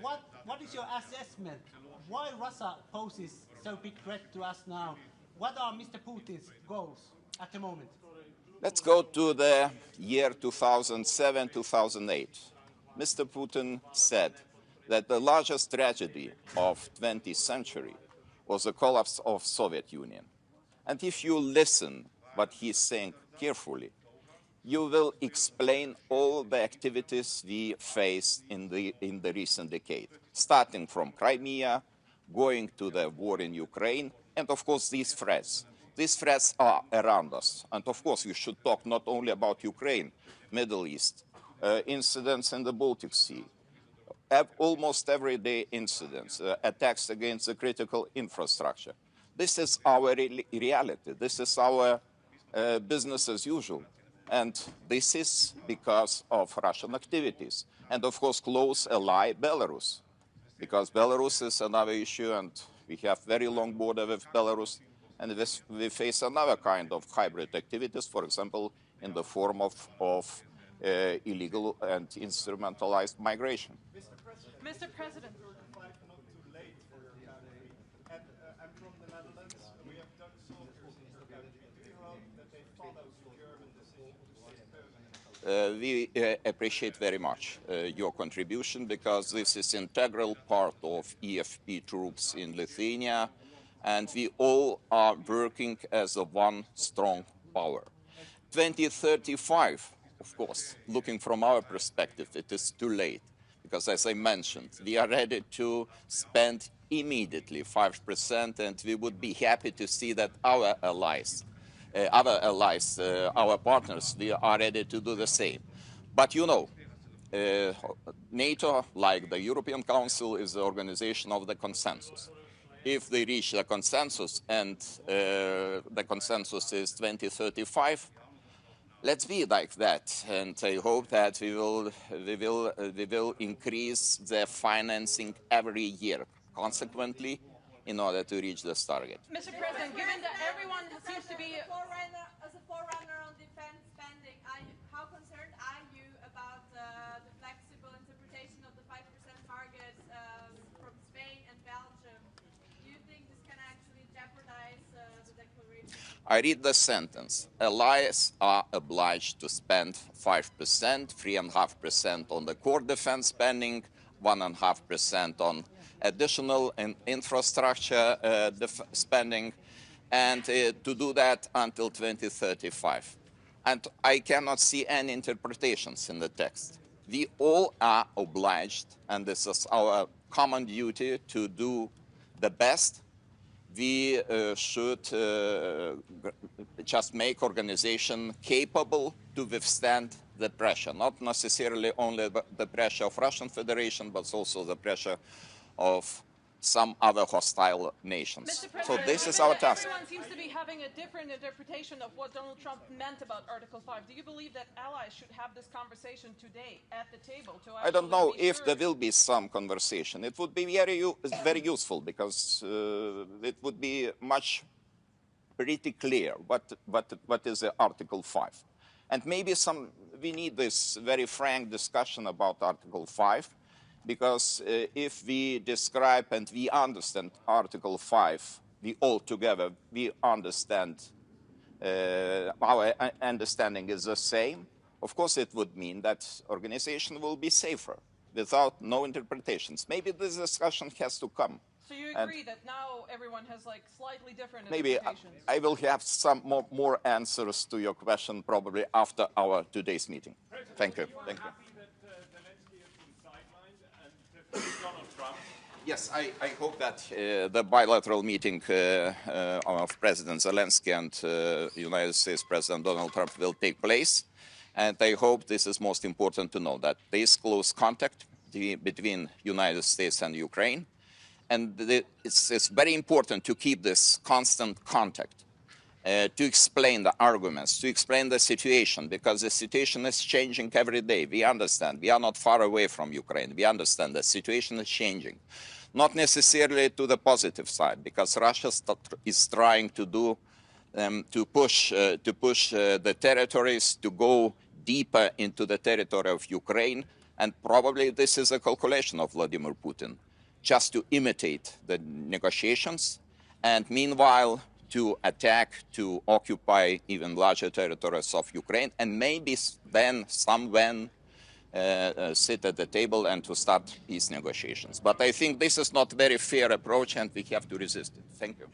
What is your assessment? Why Russia poses so big threat to us now? What are Mr. Putin's goals at the moment? Let's go to the year 2007, 2008. Mr. Putin said that the largest tragedy of 20th century was the collapse of Soviet Union. And if you listen what he's saying carefully, you will explain all the activities we faced in the recent decade, starting from Crimea, going to the war in Ukraine, and of course these threats. These threats are around us. And of course you should talk not only about Ukraine, Middle East, incidents in the Baltic Sea, almost everyday incidents, attacks against the critical infrastructure. This is our reality. This is our business as usual. And this is because of Russian activities. And of course, close ally Belarus, because Belarus is another issue, and we have very long border with Belarus, and we face another kind of hybrid activities, for example, in the form of illegal and instrumentalized migration. Mr. President. I'm from the Netherlands. We have Dutch soldiers in Turkey. Do you hope that they follow the German decision? We appreciate very much your contribution, because this is an integral part of EFP troops in Lithuania, and we all are working as a one strong power. 2035, of course, looking from our perspective, it is too late, because as I mentioned, we are ready to spend immediately 5%, and we would be happy to see that our allies, our partners, we are ready to do the same. But you know, NATO, like the European Council, is the organization of the consensus. If they reach the consensus, and the consensus is 2035, let's be like that. And I hope that we will increase the financing every year, consequently, in order to reach this target. Mr. President, given that everyone seems to be... As a forerunner on defense spending, how concerned are you about the flexible interpretation of the 5% target from Spain and Belgium? Do you think this can actually jeopardize the declaration? I read the sentence. Allies are obliged to spend 5%, 3.5% on the core defense spending, 1.5% on additional infrastructure spending, and to do that until 2035. And I cannot see any interpretations in the text. We all are obliged, and this is our common duty, to do the best. We should just make organization capable to withstand the pressure, not necessarily only the pressure of Russian Federation, but also the pressure of some other hostile nations. So this is our task. Everyone seems to be having a different interpretation of what Donald Trump meant about Article 5. Do you believe that allies should have this conversation today at the table? I don't know if there will be some conversation. It would be very useful, because it would be pretty clear what is the Article 5. And maybe we need this very frank discussion about Article 5, because if we describe and we understand Article 5, we understand, our understanding is the same, of course it would mean that organization will be safer without no interpretations. Maybe this discussion has to come. So you agree that now everyone has like slightly different Maybe interpretations? I will have some more answers to your question probably after our today's meeting. Thank you. Thank you. Yes, I hope that the bilateral meeting of President Zelensky and United States President Donald Trump will take place. And I hope this is most important to know, that there is close contact between United States and Ukraine. And it's very important to keep this constant contact, to explain the arguments, to explain the situation, because the situation is changing every day. We understand. We are not far away from Ukraine. We understand the situation is changing. Not necessarily to the positive side, because Russia is trying to push the territories to go deeper into the territory of Ukraine, and probably this is a calculation of Vladimir Putin, just to imitate the negotiations, and meanwhile to attack, to occupy even larger territories of Ukraine, and maybe then sit at the table and to start peace negotiations. But I think this is not a very fair approach, and we have to resist it. Thank you.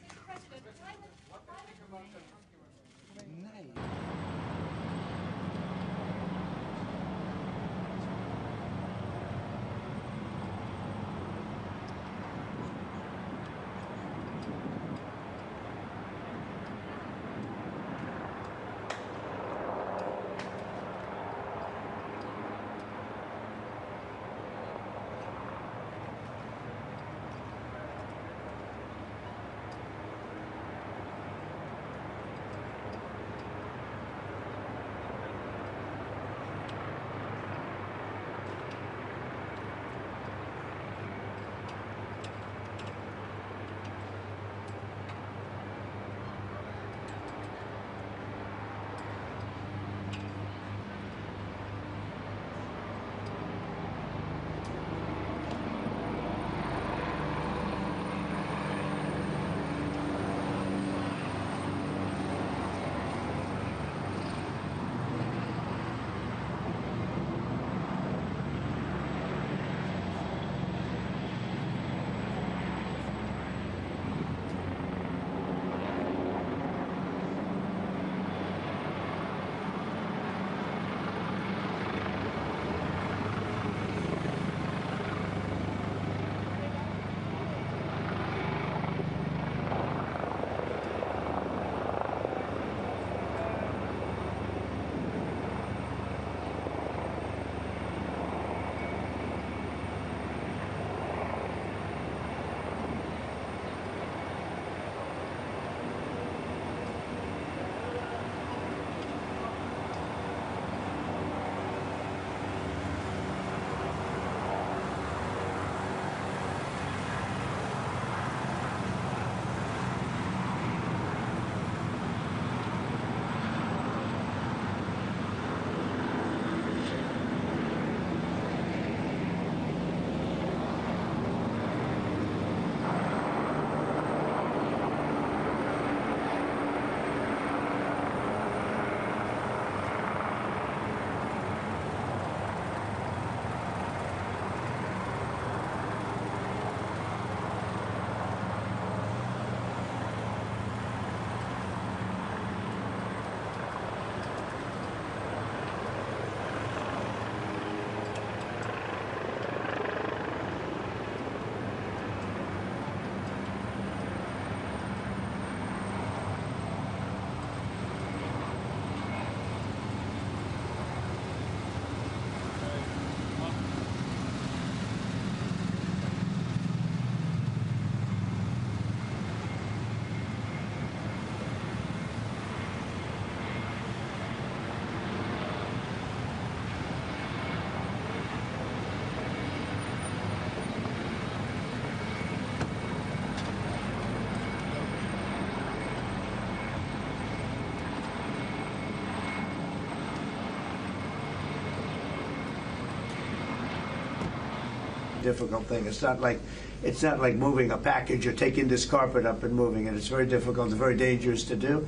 difficult thing. It's not like moving a package or taking this carpet up and moving it. It's very difficult. It's very dangerous to do.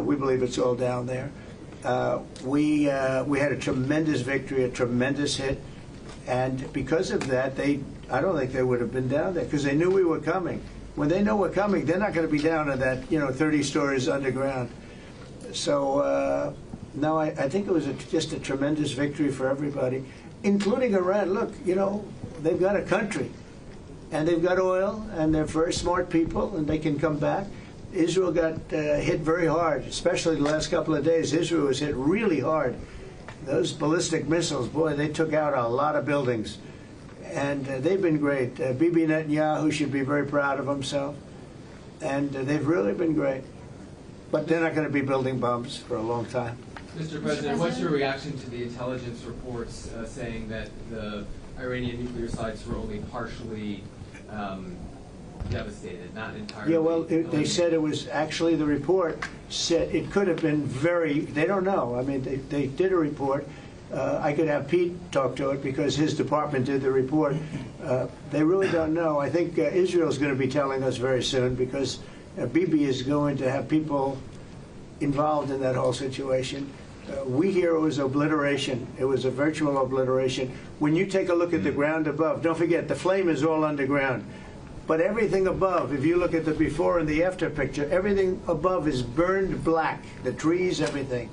We believe it's all down there. We had a tremendous victory, a tremendous hit, and because of that, I don't think they would have been down there because they knew we were coming. When they know we're coming, they're not going to be down in that 30 stories underground. So no, I think it was just a tremendous victory for everybody, including Iran. Look, they've got a country, and they've got oil, and they're very smart people, and they can come back. Israel got hit very hard, especially the last couple of days. Israel was hit really hard. Those ballistic missiles, boy, they took out a lot of buildings. And they've been great. Bibi Netanyahu should be very proud of himself. And they've really been great. But they're not going to be building bombs for a long time. Mr. President, what's your reaction to the intelligence reports saying that the Iranian nuclear sites were only partially devastated, not entirely? Yeah, well, they said it was actually, the report said it could have been they don't know. I mean, they did a report. I could have Pete talk to it because his department did the report. They really don't know. I think Israel's going to be telling us very soon because Bibi is going to have people involved in that whole situation. We hear it was obliteration. It was a virtual obliteration. When you take a look at the ground above, don't forget, the flame is all underground. But everything above, if you look at the before and the after picture, everything above is burned black, the trees, everything.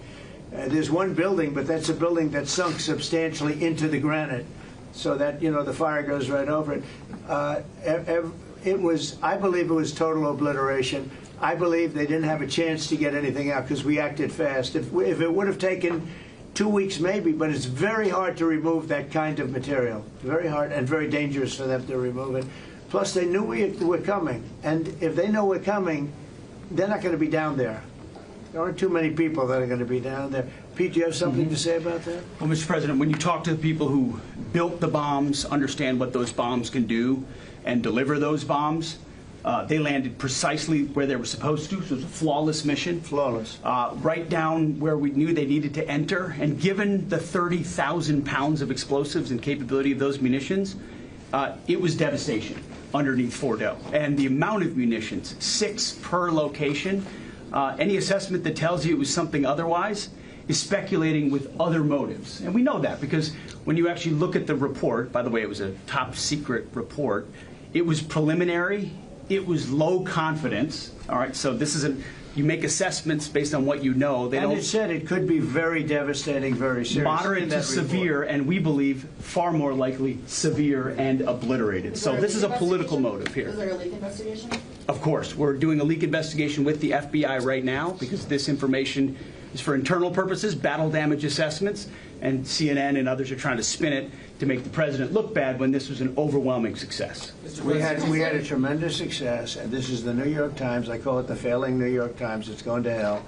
There's one building, but that's a building that sunk substantially into the granite, so that, the fire goes right over it. I believe it was total obliteration. I believe they didn't have a chance to get anything out because we acted fast. If it would have taken 2 weeks, maybe, but it's very hard to remove that kind of material. Very hard and very dangerous for them to remove it. Plus, they knew we were coming, and if they know we're coming, they're not going to be down there. There aren't too many people that are going to be down there. Pete, do you have something to say about that? Well, Mr. President, when you talk to the people who built the bombs, understand what those bombs can do, and deliver those bombs, they landed precisely where they were supposed to. So it was a flawless mission. Flawless. Right down where we knew they needed to enter. And given the 30,000 pounds of explosives and capability of those munitions, it was devastation underneath Fordo. And the amount of munitions, 6 per location, any assessment that tells you it was something otherwise is speculating with other motives. And we know that because when you actually look at the report, by the way, it was a top secret report, it was preliminary, it was low confidence. All right, so this is you make assessments based on what you know. It said it could be very devastating, very serious. Moderate to severe, and we believe far more likely severe and obliterated. So this is a political motive here. Is there a leak investigation? Of course. We're doing a leak investigation with the FBI right now because this information is for internal purposes, battle damage assessments, and CNN and others are trying to spin it to make the president look bad when this was an overwhelming success. We had a tremendous success, and this is the New York Times. I call it the failing New York Times. It's going to hell.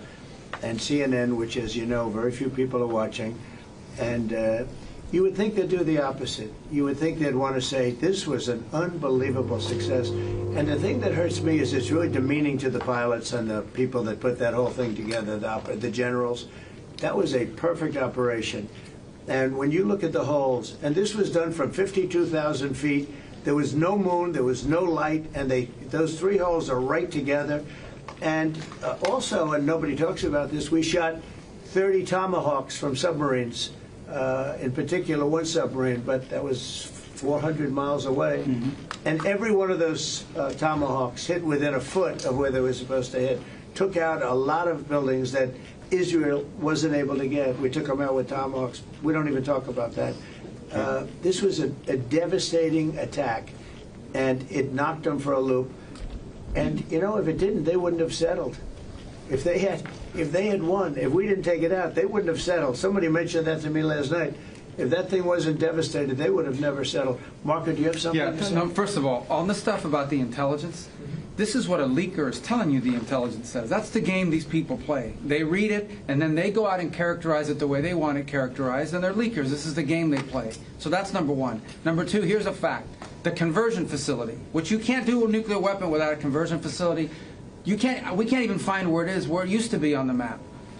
And CNN, which, as you know, very few people are watching. And you would think they'd do the opposite. You would think they'd want to say, this was an unbelievable success. And the thing that hurts me is it's really demeaning to the pilots and the people that put that whole thing together, the generals. That was a perfect operation. And when you look at the holes, and this was done from 52,000 feet, there was no moon, there was no light, and those 3 holes are right together. And also, and nobody talks about this, we shot 30 Tomahawks from submarines, in particular one submarine, but that was 400 miles away. Mm-hmm. And every one of those Tomahawks hit within a foot of where they were supposed to hit, took out a lot of buildings that Israel wasn't able to get. We took them out with Tomahawks. We don't even talk about that. This was a devastating attack, and it knocked them for a loop. And, if it didn't, they wouldn't have settled. If they had won, if we didn't take it out, they wouldn't have settled. Somebody mentioned that to me last night. If that thing wasn't devastated, they would have never settled. Marco, do you have something to say? No, first of all, on the stuff about the intelligence, this is what a leaker is telling you the intelligence says. That's the game these people play. They read it, and then they go out and characterize it the way they want it characterized, and they're leakers. This is the game they play. So that's number one. Number two, here's a fact. The conversion facility, which you can't do a nuclear weapon without a conversion facility. We can't even find where it is, where it used to be on the map.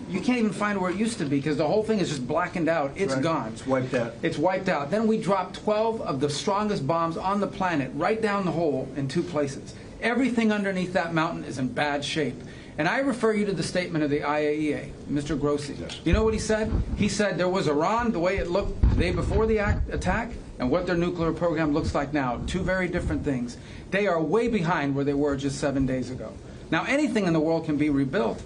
You can't even find where it used to be because the whole thing is just blackened out. It's gone. It's wiped out. It's wiped out. Then we dropped 12 of the strongest bombs on the planet right down the hole in 2 places. Everything underneath that mountain is in bad shape. And I refer you to the statement of the IAEA, Mr. Grossi. Yes. You know what he said? He said there was Iran, the way it looked the day before the attack, and what their nuclear program looks like now. 2 very different things. They are way behind where they were just 7 days ago. Now, anything in the world can be rebuilt,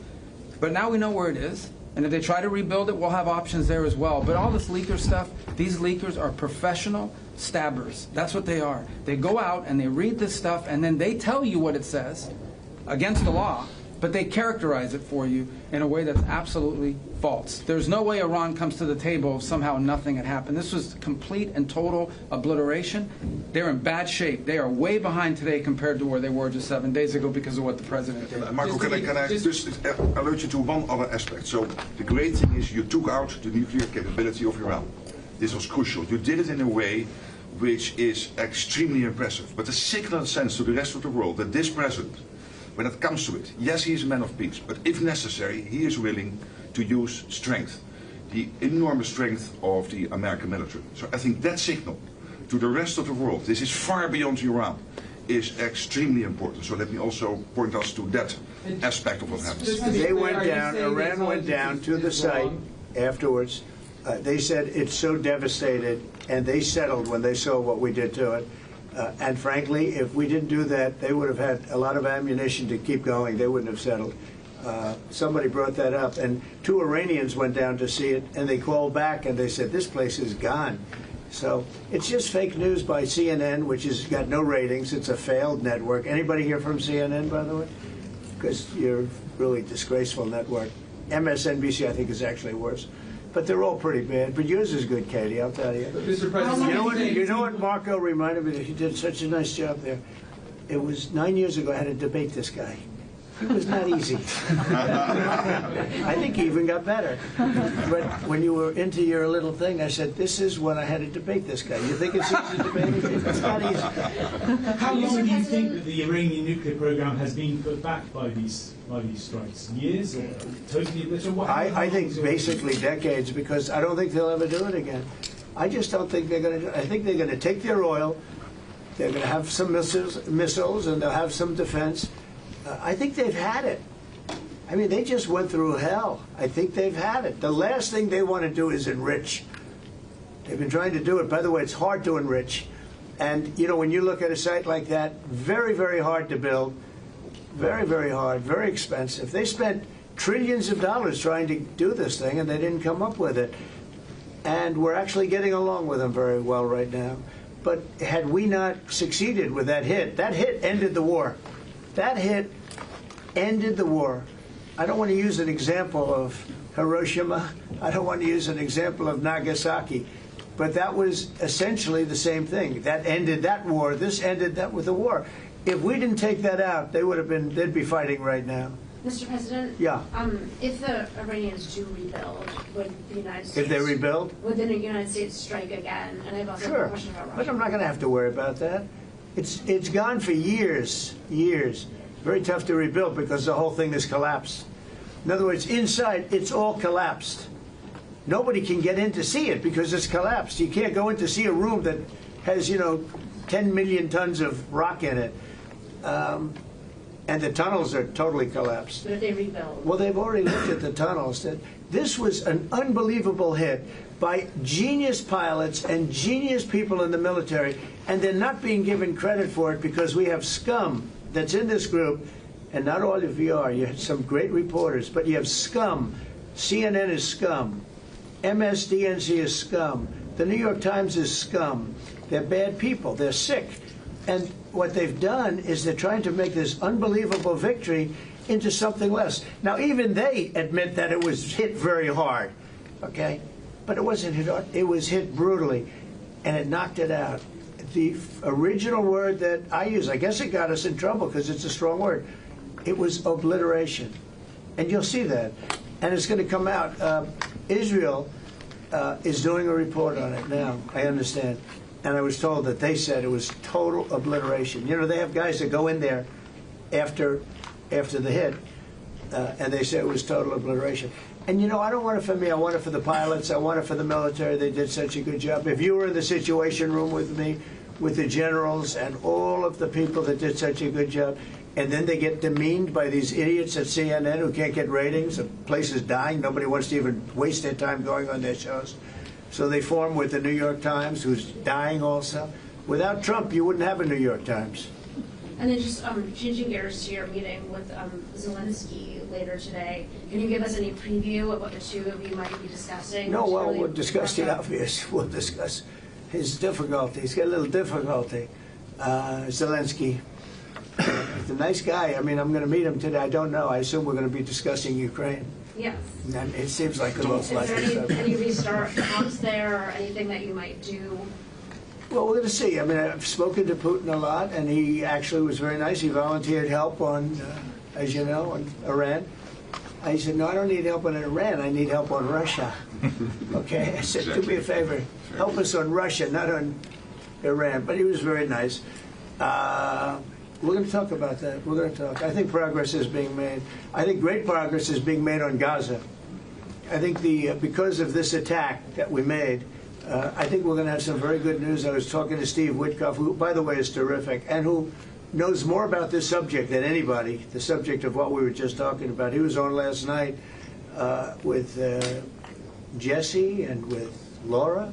but now we know where it is. And if they try to rebuild it, we'll have options there as well. But all this leaker stuff, these leakers are professional stabbers. That's what they are. They go out and they read this stuff, and then they tell you what it says against the law, but they characterize it for you in a way that's absolutely false. There's no way Iran comes to the table if somehow nothing had happened. This was complete and total obliteration. They're in bad shape. They are way behind today compared to where they were just 7 days ago because of what the president did. Marco, can I just alert you to one other aspect? So the great thing is you took out the nuclear capability of Iran. This was crucial. You did it in a way which is extremely impressive. But the signal sends to the rest of the world that this president, when it comes to it, yes, he is a man of peace, but if necessary, he is willing to use strength, the enormous strength of the American military. So I think that signal to the rest of the world, this is far beyond Iran, is extremely important. So let me also point us to that aspect of what happens. They went down, Iran went down to the site afterwards. They said it's so devastated, and they settled when they saw what we did to it. And frankly, if we didn't do that, they would have had a lot of ammunition to keep going. They wouldn't have settled. Somebody brought that up, and 2 Iranians went down to see it, and they called back, and they said, this place is gone. So it's just fake news by CNN, which has got no ratings. It's a failed network. Anybody here from CNN, by the way? Because you're a really disgraceful network. MSNBC, I think, is actually worse. But they're all pretty bad. But yours is good, Katie, I'll tell you. Mr. President, you know what Marco reminded me that he did such a nice job there? It was 9 years ago I had to debate this guy. It was not easy. I think he even got better. But when you were into your little thing, I said, this is when I had to debate this guy. You think it's easy to debate him? It's not easy. How long do you think that the Iranian nuclear program has been put back by these strikes? Years or totally obliterated? I think basically decades, because I don't think they'll ever do it again. I just don't think they're going to do it. I think they're going to take their oil, they're going to have some missiles, and they'll have some defense. I think they've had it. I mean, they just went through hell. I think they've had it. The last thing they want to do is enrich. They've been trying to do it. By the way, it's hard to enrich. And, you know, when you look at a site like that, very, very hard to build. Very, very hard, very expensive. They spent trillions of dollars trying to do this thing, and they didn't come up with it. And we're actually getting along with them very well right now. But had we not succeeded with that hit ended the war. That hit ended the war. I don't want to use an example of Hiroshima. I don't want to use an example of Nagasaki. But that was essentially the same thing. That ended that war. This ended that with the war. If we didn't take that out, they'd be fighting right now. Mr. President? Yeah. If the Iranians do rebuild, would the United States... If they rebuild? Would the United States strike again? And I have also a question about Russia. But I'm not going to have to worry about that. It's gone for years. Very tough to rebuild because the whole thing has collapsed. In other words, inside, it's all collapsed. Nobody can get in to see it because it's collapsed. You can't go in to see a room that has, 10 million tons of rock in it. And the tunnels are totally collapsed. But if they rebuild? Well, they've already looked at the tunnels. This was an unbelievable hit by genius pilots and genius people in the military, and they're not being given credit for it because we have scum that's in this group, and not all of you are. You have some great reporters, but you have scum. CNN is scum. MSDNC is scum. The New York Times is scum. They're bad people. They're sick. And what they've done is they're trying to make this unbelievable victory into something less. Now, even they admit that it was hit very hard, okay? But it wasn't hit hard. It was hit brutally, and it knocked it out. The original word that I use, I guess it got us in trouble because it's a strong word. It was obliteration. And you'll see that. And it's going to come out. Israel is doing a report on it now, I understand. And I was told that they said it was total obliteration. They have guys that go in there after the hit, And they said it was total obliteration. And, you know, I don't want it for me. I want it for the pilots. I want it for the military. They did such a good job. If you were in the Situation Room with me, with the generals and all of the people that did such a good job, and then they get demeaned by these idiots at CNN who can't get ratings. The place is dying. Nobody wants to even waste their time going on their shows. So they form with the New York Times, who's dying also. Without Trump, you wouldn't have a New York Times. And then just changing gears to your meeting with Zelensky later today, can you give us any preview of what the two of you might be discussing? No, well, we'll discuss the obvious. We'll discuss his difficulty. He's got a little difficulty. Zelensky, he's a nice guy. I mean, I'm going to meet him today. I don't know. I assume we're going to be discussing Ukraine. Yes. And it seems like the most likely Is there subject. any restart talks there or anything that you might do? Well, we're going to see. I mean, I've spoken to Putin a lot, and he actually was very nice. He volunteered help on, as you know, on Iran. I said, no, I don't need help on Iran. I need help on Russia. Okay? I said, do me a favor. Help us on Russia, not on Iran. But he was very nice. We're going to talk about that. We're going to talk. I think progress is being made. I think great progress is being made on Gaza. I think because of this attack that we made, I think we're going to have some very good news. I was talking to Steve Witkoff, who, by the way, is terrific, and who knows more about this subject than anybody, the subject of what we were just talking about. He was on last night with Jesse and with Laura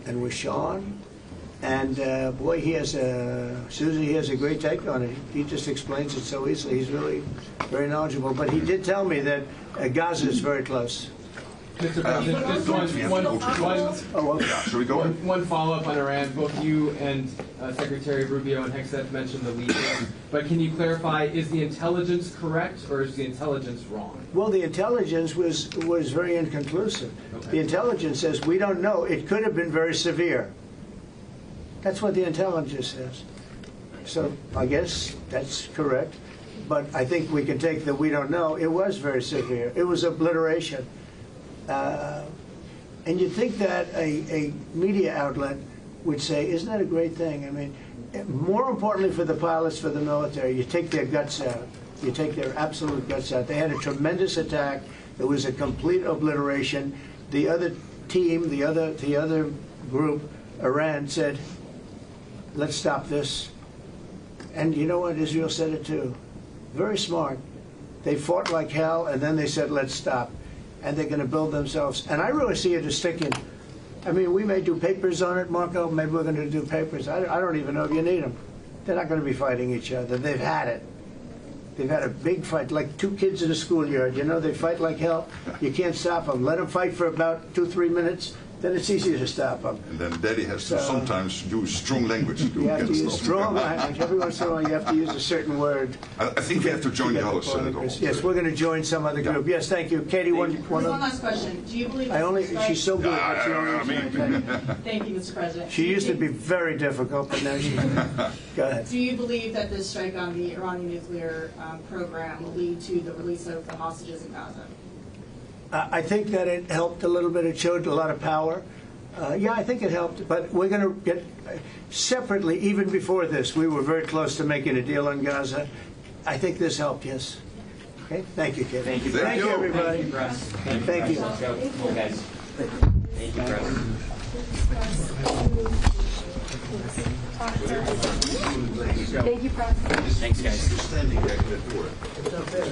and with Sean. And boy, Susie, he has a great take on it. He just explains it so easily. He's really very knowledgeable. But he did tell me that Gaza is very close. Mr. President, just one follow-up on Iran. Both you and Secretary Rubio and Hegseth mentioned the leaders. But can you clarify, is the intelligence correct or is the intelligence wrong? Well, the intelligence was very inconclusive. Okay. The intelligence says, we don't know. It could have been very severe. That's what the intelligence says. So I guess that's correct. But I think we can take that we don't know. It was very severe. It was obliteration. And you'd think that a media outlet would say, isn't that a great thing? I mean, more importantly for the pilots, for the military, you take their guts out. You take their absolute guts out. They had a tremendous attack. It was a complete obliteration. The other team, the other group, Iran, said, let's stop this. And you know what? Israel said it too. Very smart. They fought like hell, and then they said, let's stop. And they're going to build themselves. And I really see it as sticking. I mean, we may do papers on it, Marco. Maybe we're going to do papers. I don't even know if you need them. They're not going to be fighting each other. They've had it. They've had a big fight, like two kids in a schoolyard. You know, they fight like hell. You can't stop them. Let them fight for about 2-3 minutes. Then it's easier to stop them. And then Daddy has to sometimes use strong language to You have to use strong language. Every once in a while, you have to use a certain word. I think we have to join the host. Yes, we're going to join some other group. Yes, thank you. Katie, one last question. Do you believe she's so good. That's the only reason Thank you, Mr. President. She used to be very difficult, but now she's... Go ahead. Do you believe that this strike on the Iranian nuclear program will lead to the release of the hostages in Gaza? I think that it helped a little bit. It showed a lot of power. Yeah, I think it helped. But we're going to get separately, even before this, we were very close to making a deal on Gaza. I think this helped, yes. Okay? Thank you, Kate. Thank you, Thank you, everybody. Thank you, Press. Thank you. Let's go. Come on, guys. Thank you, Press. Thank you, Press. Thanks, guys. Standing there.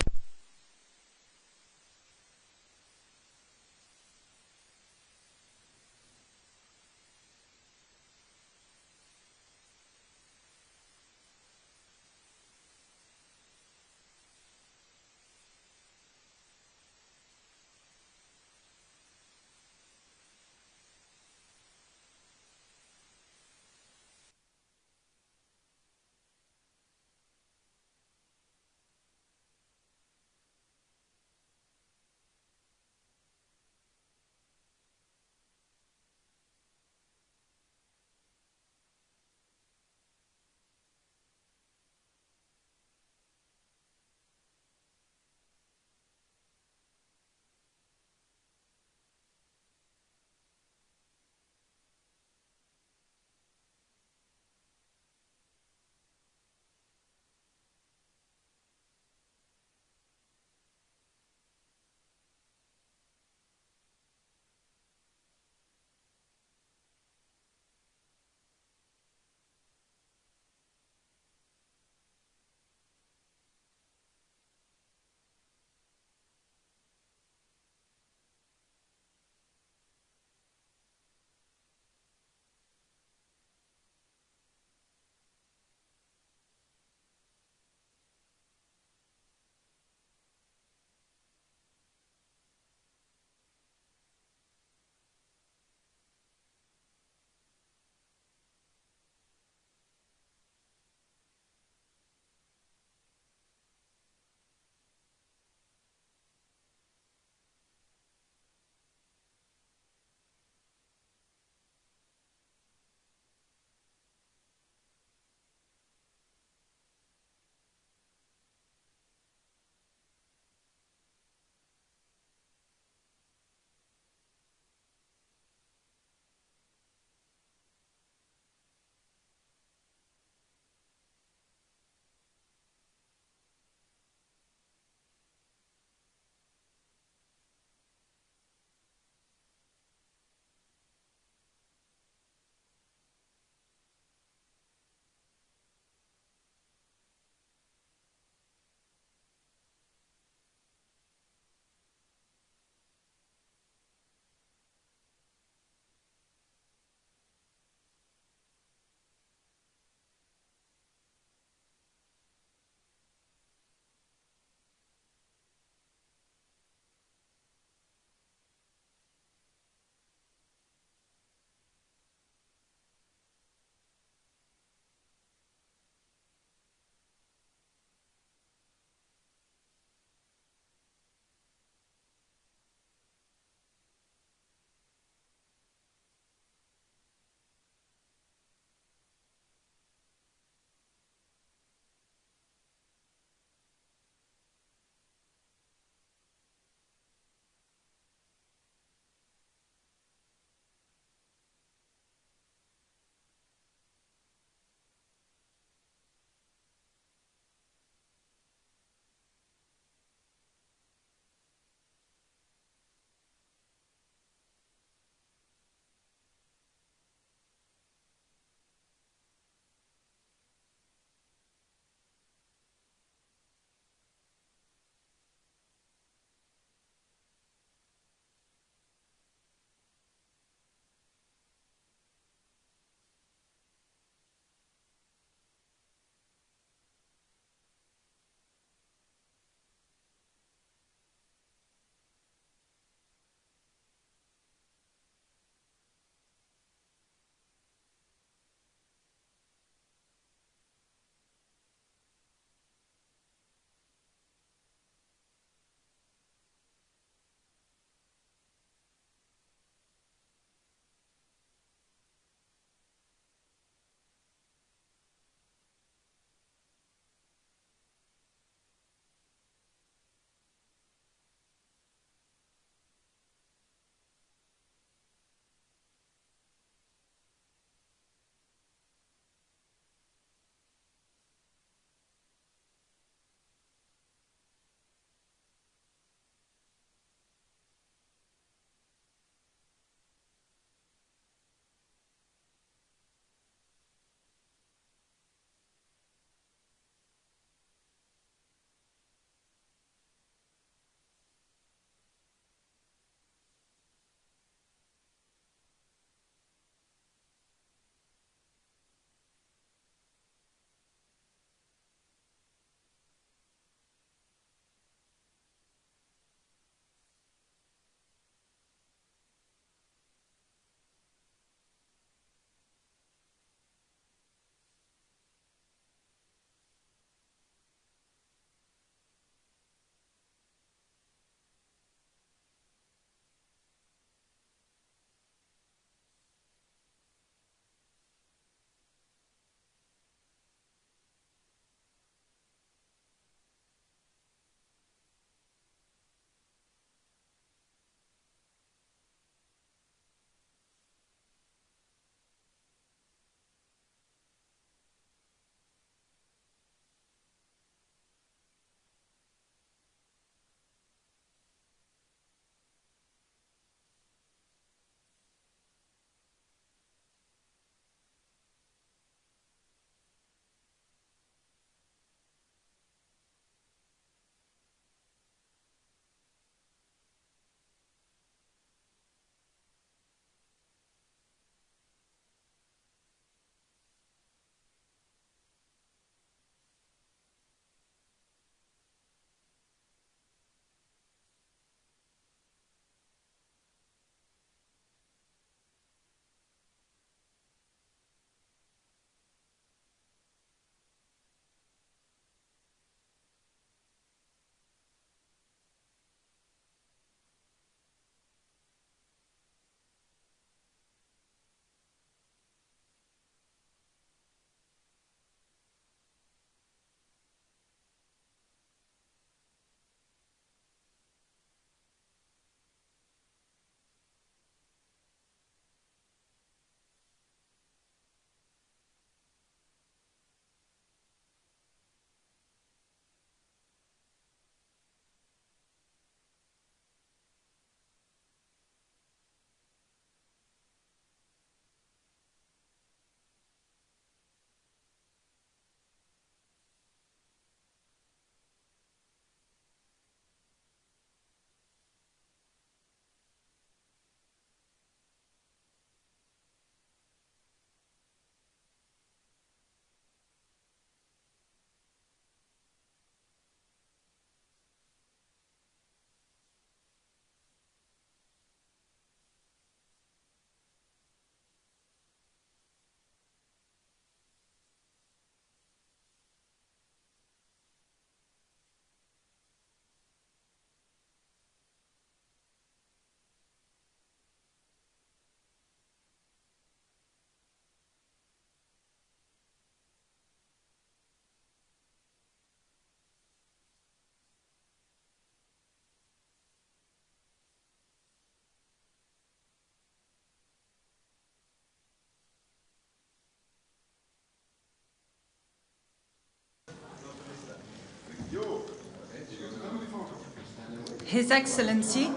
His Excellency,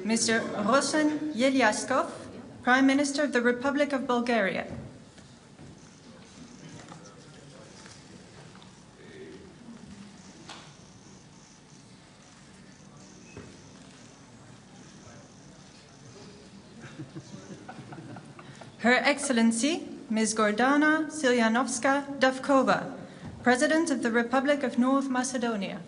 Mr. Rosen Yelyaskov, Prime Minister of the Republic of Bulgaria. Her Excellency, Ms. Gordana Silyanovska-Davkova, President of the Republic of North Macedonia.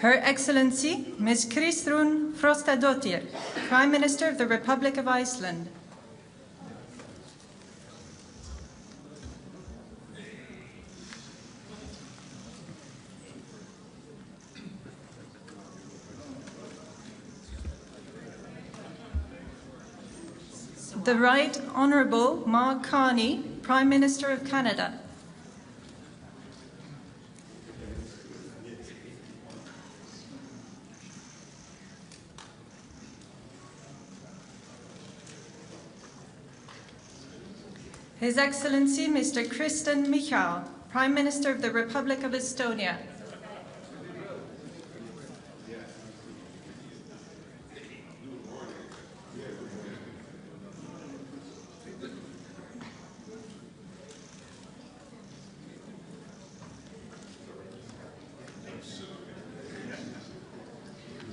Her Excellency, Ms. Kristrún Frostadóttir, Prime Minister of the Republic of Iceland. The Right Honourable Mark Carney, Prime Minister of Canada. His Excellency Mr. Kristen Michal, Prime Minister of the Republic of Estonia.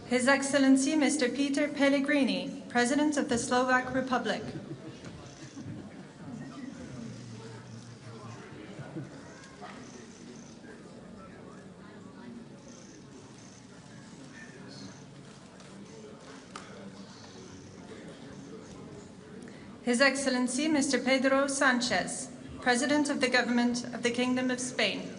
His Excellency Mr. Peter Pellegrini, President of the Slovak Republic. His Excellency Mr. Pedro Sánchez, President of the Government of the Kingdom of Spain.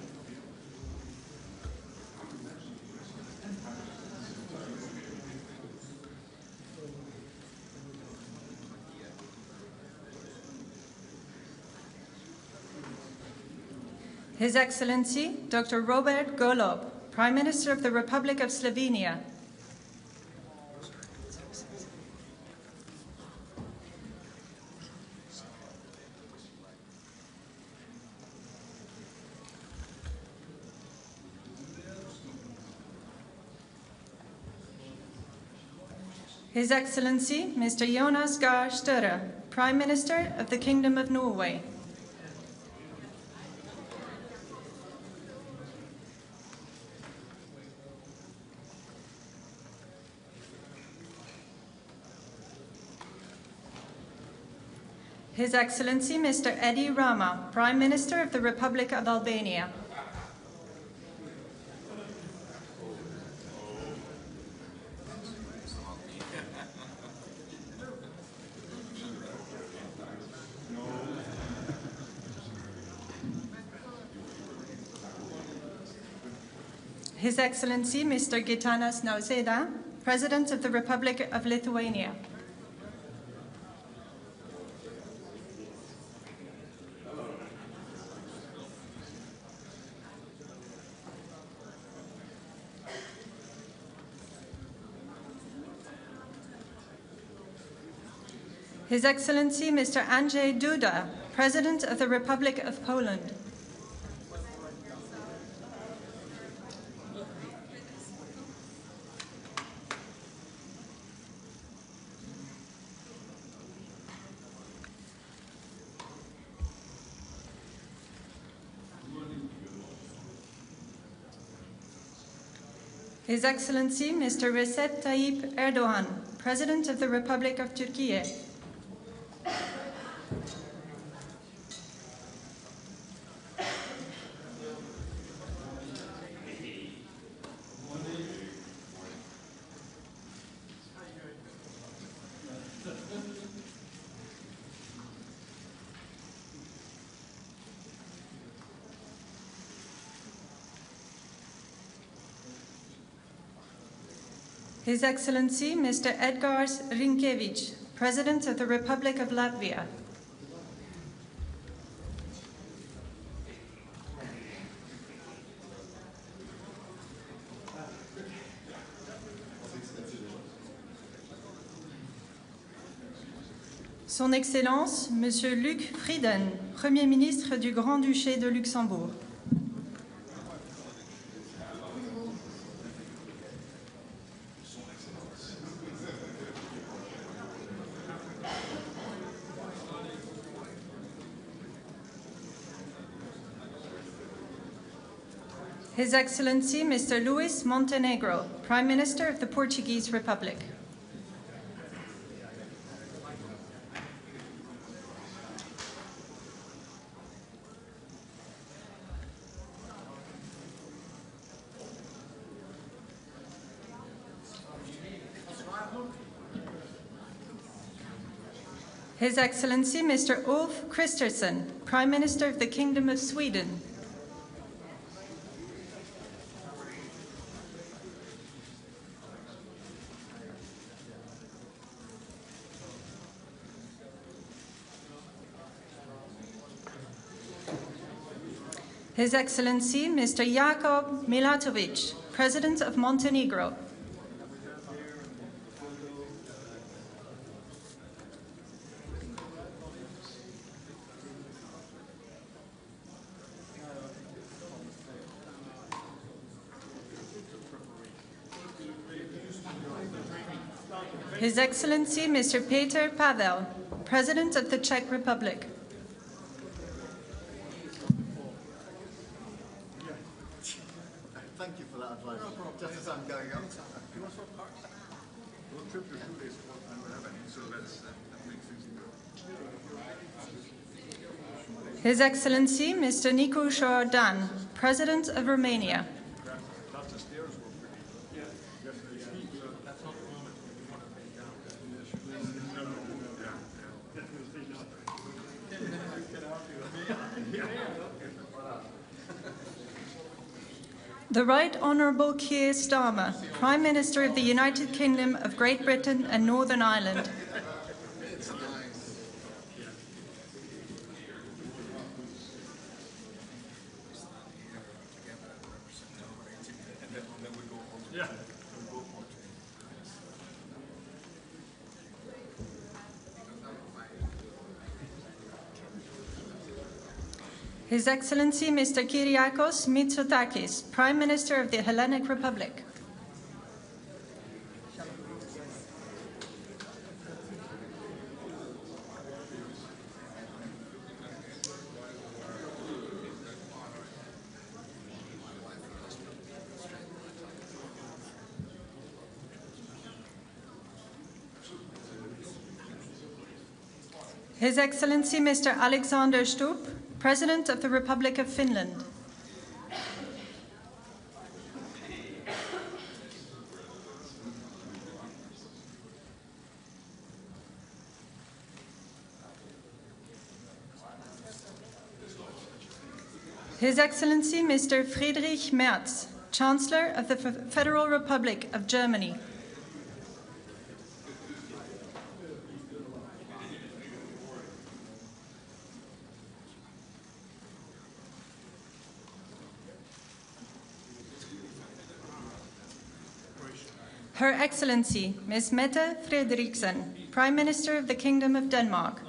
His Excellency Dr. Robert Golob, Prime Minister of the Republic of Slovenia. His Excellency Mr. Jonas Gahr Støre, Prime Minister of the Kingdom of Norway. His Excellency Mr. Edi Rama, Prime Minister of the Republic of Albania. His Excellency Mr. Gitanas Nausėda, President of the Republic of Lithuania. His Excellency Mr. Andrzej Duda, President of the Republic of Poland. His Excellency Mr. Recep Tayyip Erdogan, President of the Republic of Turkey. His Excellency Mr. Edgars Rinkēvičs, President of the Republic of Latvia. Son Excellence, Monsieur Luc Frieden, Premier ministre du Grand-Duché de Luxembourg. His Excellency, Mr. Luis Montenegro, Prime Minister of the Portuguese Republic. His Excellency, Mr. Ulf Kristersson, Prime Minister of the Kingdom of Sweden. His Excellency, Mr. Jakub Milatovic, President of Montenegro. His Excellency, Mr. Peter Pavel, President of the Czech Republic. Thank you for that advice. Just as I'm going up. We'll trip you through this one and we'll have any, so that makes things good. His Excellency, Mr. Nicu Jordan, President of Romania. The Right Honourable Keir Starmer, Prime Minister of the United Kingdom of Great Britain and Northern Ireland. His Excellency, Mr. Kyriakos Mitsotakis, Prime Minister of the Hellenic Republic. His Excellency, Mr. Alexander Stubb, President of the Republic of Finland. His Excellency, Mr. Friedrich Merz, Chancellor of the Federal Republic of Germany. Her Excellency, Ms. Mette Frederiksen, Prime Minister of the Kingdom of Denmark.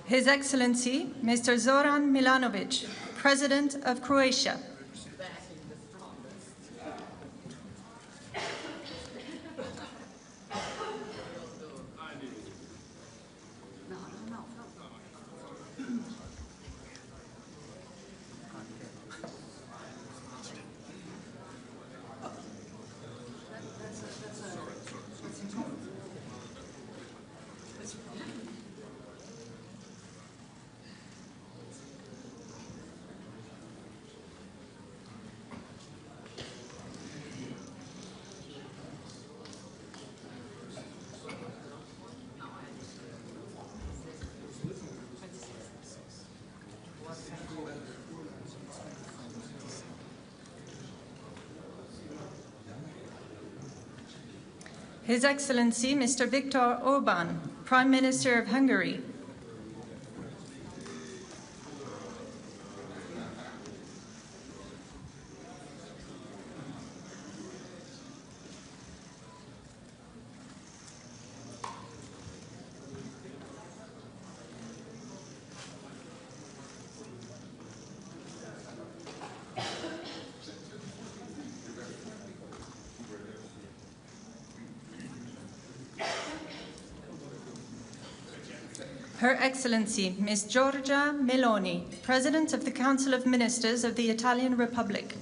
His Excellency, Mr. Zoran Milanovic, President of Croatia. His Excellency Mr. Viktor Orbán, Prime Minister of Hungary. Her Excellency Ms. Giorgia Meloni, President of the Council of Ministers of the Italian Republic.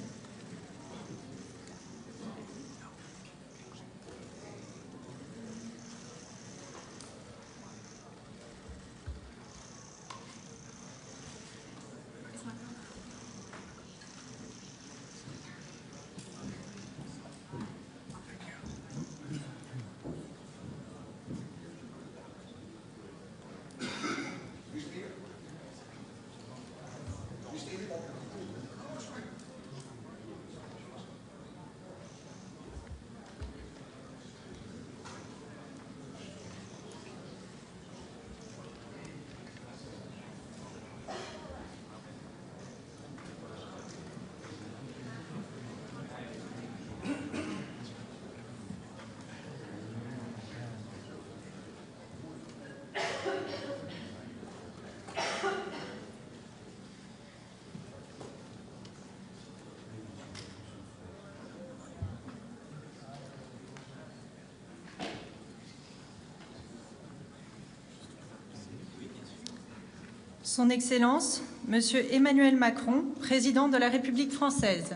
Son Excellence, Monsieur Emmanuel Macron, Président de la République française.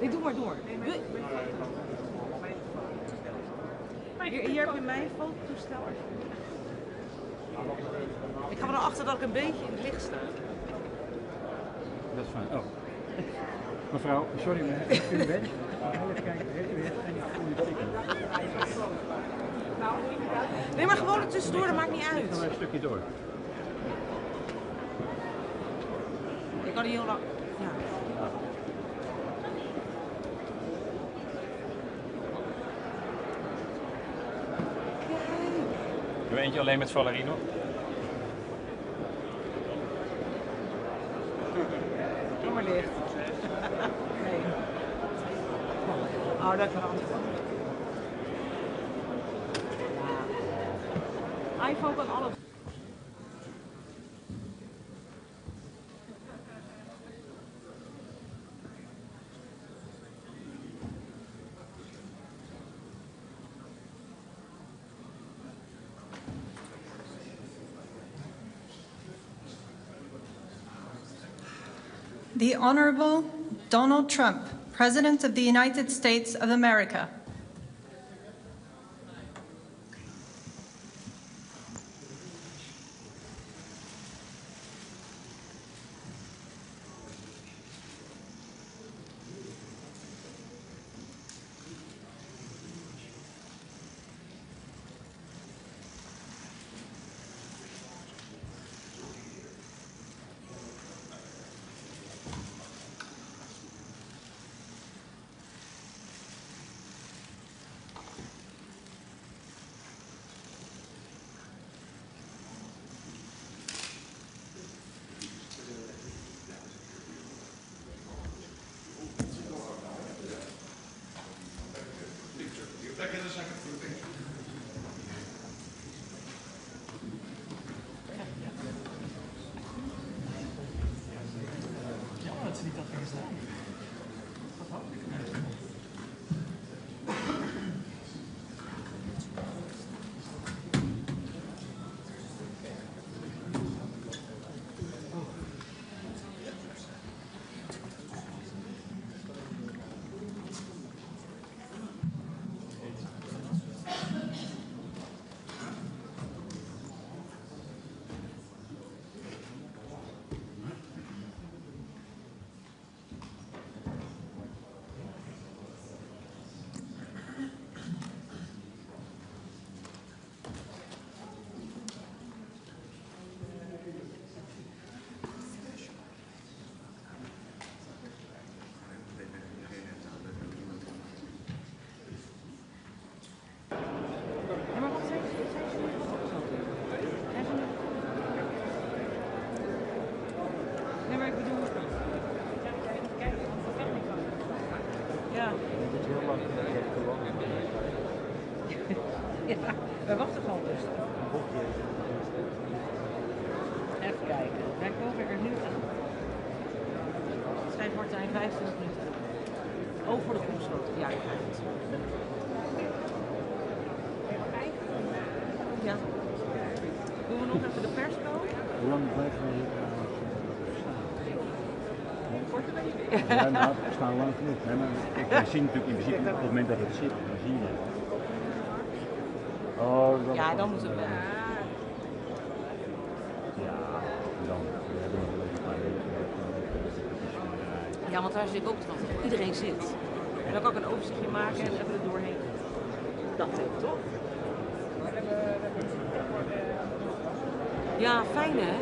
Nee, doe maar door. Hier heb je mijn fototoestel. Ik ga er nou achter dat ik een beetje in het licht sta. Dat is fijn. Oh. Mevrouw, sorry, maar heeft u een badge? Even kijken, heeft u een goede teken? Nee, maar gewoon er tussendoor, dat maakt niet uit. Dan een stukje door. Ik kan niet heel lang. Ja. Doe eentje alleen met Valerie nog. Doe maar licht. Nee. Oh, dat kan anders. Ja. iPhone kan alles. The Honorable Donald Trump, President of the United States of America. Ja, we wachten gewoon rustig. Even kijken. Wij komen er nu aan. Het schijnt Martijn 25 minuten. Oh, voor de groepsfoto. Ja, ik ga het. Ja. Doen we nog even de persco? Hoe lang blijven we hier staan? Korte week. Ja, nou, we staan lang genoeg. Nee, maar ik zie natuurlijk in principe op het moment dat het zit, dan zie je het. Oh, dat ja, dan moeten we. Ja, dan we hebben nog wel even een paar weken. Ja, want daar zit ik ook te wachten. Iedereen zit. En dan kan ik een overzichtje maken en even er doorheen. Dat denk ik toch? Ja, fijn hè?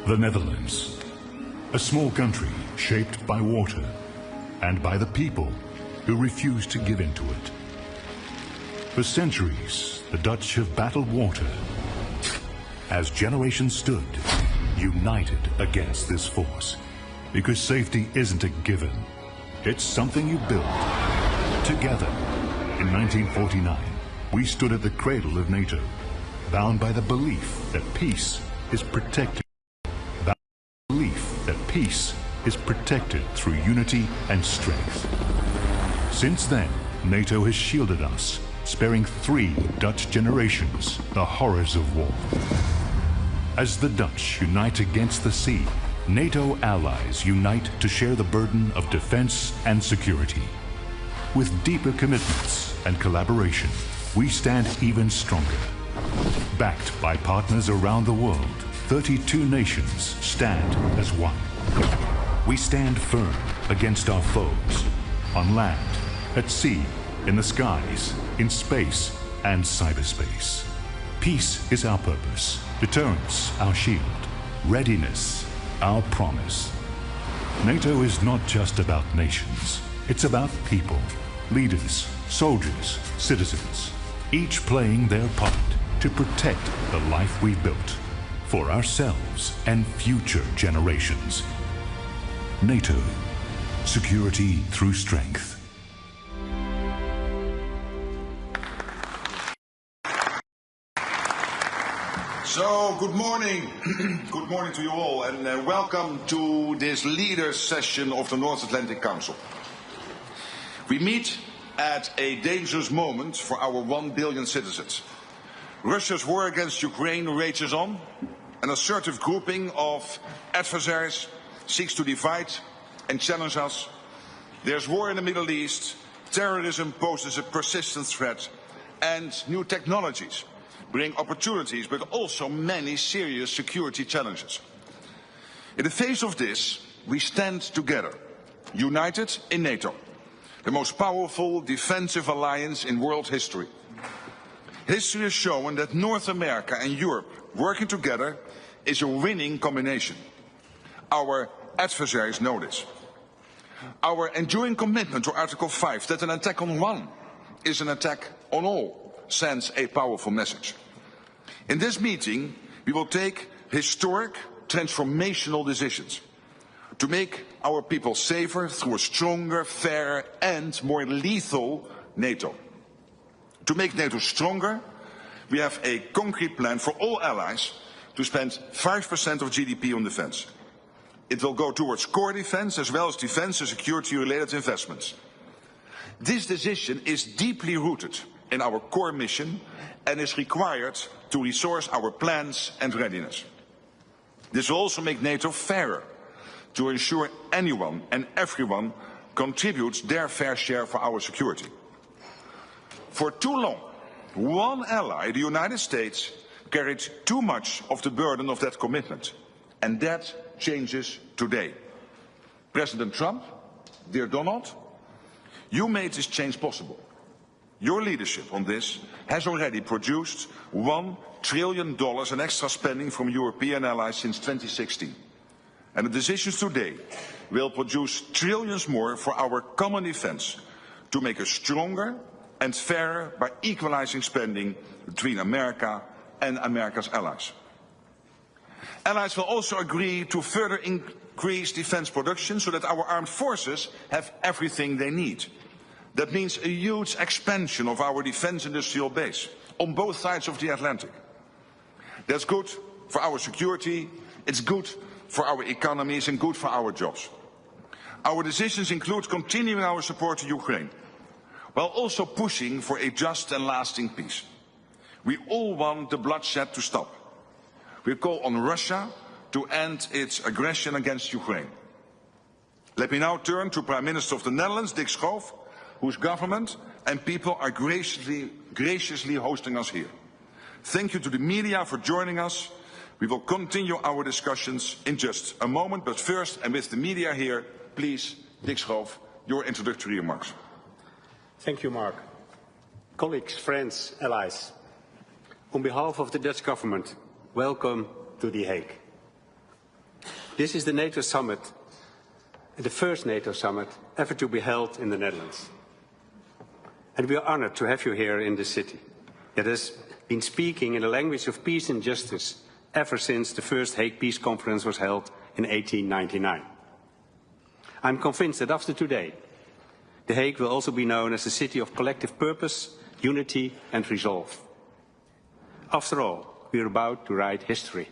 The Netherlands, a small country shaped by water and by the people who refused to give in to it. For centuries, the Dutch have battled water as generations stood united against this force, because safety isn't a given. It's something you build together. In 1949, we stood at the cradle of NATO, bound by the belief that peace is protected. Bound by the belief that peace is protected through unity and strength. Since then, NATO has shielded us, sparing 3 Dutch generations the horrors of war. As the Dutch unite against the sea, NATO allies unite to share the burden of defense and security. With deeper commitments and collaboration, we stand even stronger. Backed by partners around the world, 32 nations stand as one. We stand firm against our foes, on land, at sea, in the skies, in space, and cyberspace. Peace is our purpose, deterrence our shield, readiness our promise. NATO is not just about nations. It's about people, leaders, soldiers, citizens, each playing their part to protect the life we built for ourselves and future generations. NATO, security through strength. So, good morning. Good morning to you all, and welcome to this leaders session of the North Atlantic Council. We meet at a dangerous moment for our 1 billion citizens. Russia's war against Ukraine rages on. An assertive grouping of adversaries seeks to divide and challenge us. There's war in the Middle East, terrorism poses a persistent threat, and new technologies bring opportunities, but also many serious security challenges. In the face of this, we stand together, united in NATO, the most powerful defensive alliance in world history. History has shown that North America and Europe working together is a winning combination. Our adversaries know this. Our enduring commitment to Article 5, that an attack on one is an attack on all, sends a powerful message. In this meeting, we will take historic, transformational decisions to make our people safer through a stronger, fairer and more lethal NATO. To make NATO stronger, we have a concrete plan for all allies to spend 5% of GDP on defense. It will go towards core defense as well as defense and security-related investments. This decision is deeply rooted in our core mission and is required to resource our plans and readiness. This will also make NATO fairer, to ensure anyone and everyone contributes their fair share for our security. For too long, one ally, the United States, carried too much of the burden of that commitment, and that changes today. President Trump, dear Donald, you made this change possible. Your leadership on this has already produced $1 trillion in extra spending from European allies since 2016. And the decisions today will produce trillions more for our common defense to make us stronger and fairer by equalizing spending between America and America's allies. Allies will also agree to further increase defense production so that our armed forces have everything they need. That means a huge expansion of our defense industrial base on both sides of the Atlantic. That's good for our security, it's good for our economies and good for our jobs. Our decisions include continuing our support to Ukraine, while also pushing for a just and lasting peace. We all want the bloodshed to stop. We call on Russia to end its aggression against Ukraine. Let me now turn to Prime Minister of the Netherlands, Dick Schoof, whose government and people are graciously hosting us here. Thank you to the media for joining us. We will continue our discussions in just a moment, but first, and with the media here, please, Dick Schoof, your introductory remarks. Thank you, Mark. Colleagues, friends, allies, on behalf of the Dutch government, welcome to The Hague. This is the NATO summit, the first NATO summit ever to be held in the Netherlands. And we are honored to have you here in this city that has been speaking in the language of peace and justice ever since the first Hague Peace Conference was held in 1899. I'm convinced that after today, The Hague will also be known as a city of collective purpose, unity and resolve. After all, we are about to write history.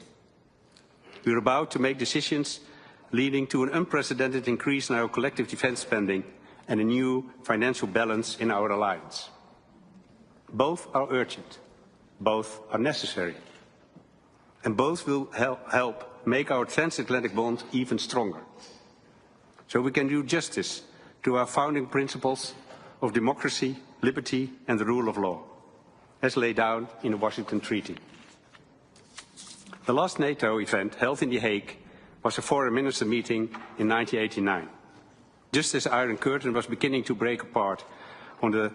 We are about to make decisions leading to an unprecedented increase in our collective defense spending and a new financial balance in our alliance. Both are urgent, both are necessary, and both will help make our transatlantic bond even stronger, so we can do justice to our founding principles of democracy, liberty and the rule of law, as laid down in the Washington Treaty. The last NATO event held in The Hague was a foreign minister meeting in 1989, just as the Iron Curtain was beginning to break apart on the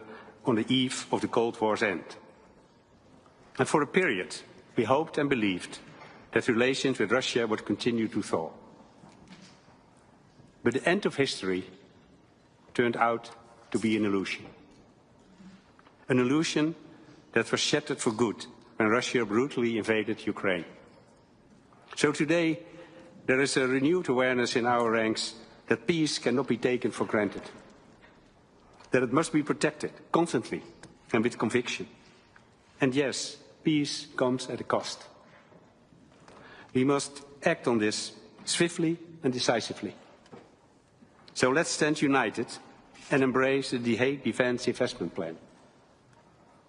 eve of the Cold War's end. And for a period, we hoped and believed that relations with Russia would continue to thaw. But the end of history turned out to be an illusion. An illusion that was shattered for good when Russia brutally invaded Ukraine. So today, there is a renewed awareness in our ranks that peace cannot be taken for granted, that it must be protected constantly and with conviction. And yes, peace comes at a cost. We must act on this swiftly and decisively. So let's stand united and embrace the The Hague Defence Investment Plan.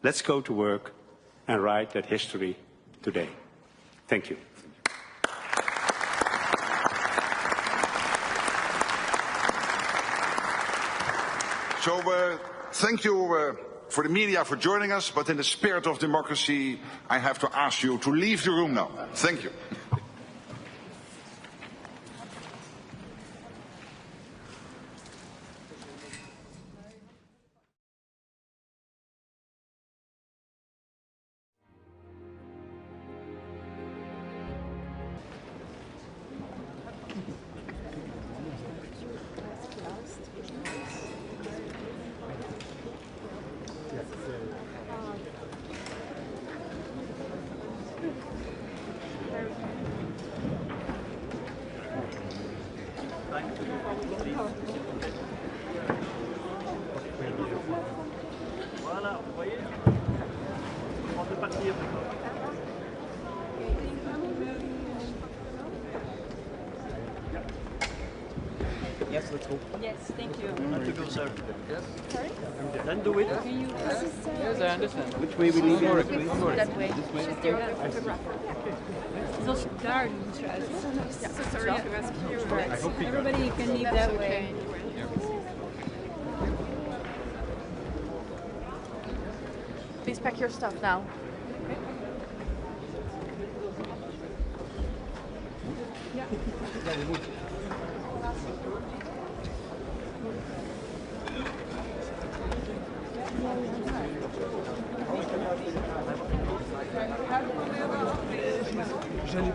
Let's go to work and write that history today. Thank you. So thank you for the media for joining us, but in the spirit of democracy, I have to ask you to leave the room now. Thank you. Yes, let's go. Yes, thank you. Not to go, sir. Yes. Sorry? Then do it. Can you Yes, I understand. Which way we leave it? That way. This way? She's there, photographer. Zoals daar doen we so sorry to ask you. Everybody can leave that way. Please pack your stuff now. J'allais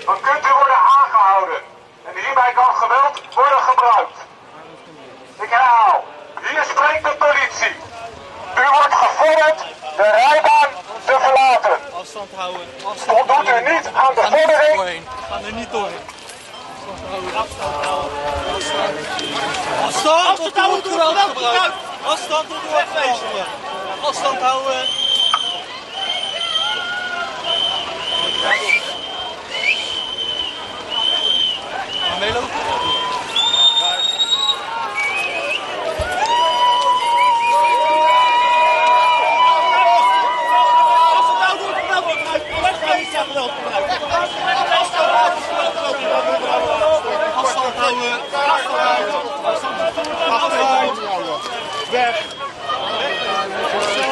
dan kunt u worden aangehouden. En hierbij kan geweld worden gebruikt. Ik herhaal, hier spreekt de politie. U wordt gevorderd de rijbaan te verlaten. Afstand houden. Voldoet u niet aan de vordering? We gaan er niet door. Afstand tot er wordt geweld gebruikt. Afstand tot er wordt geweld gebruikt. Afstand houden. Meelopen? Weg!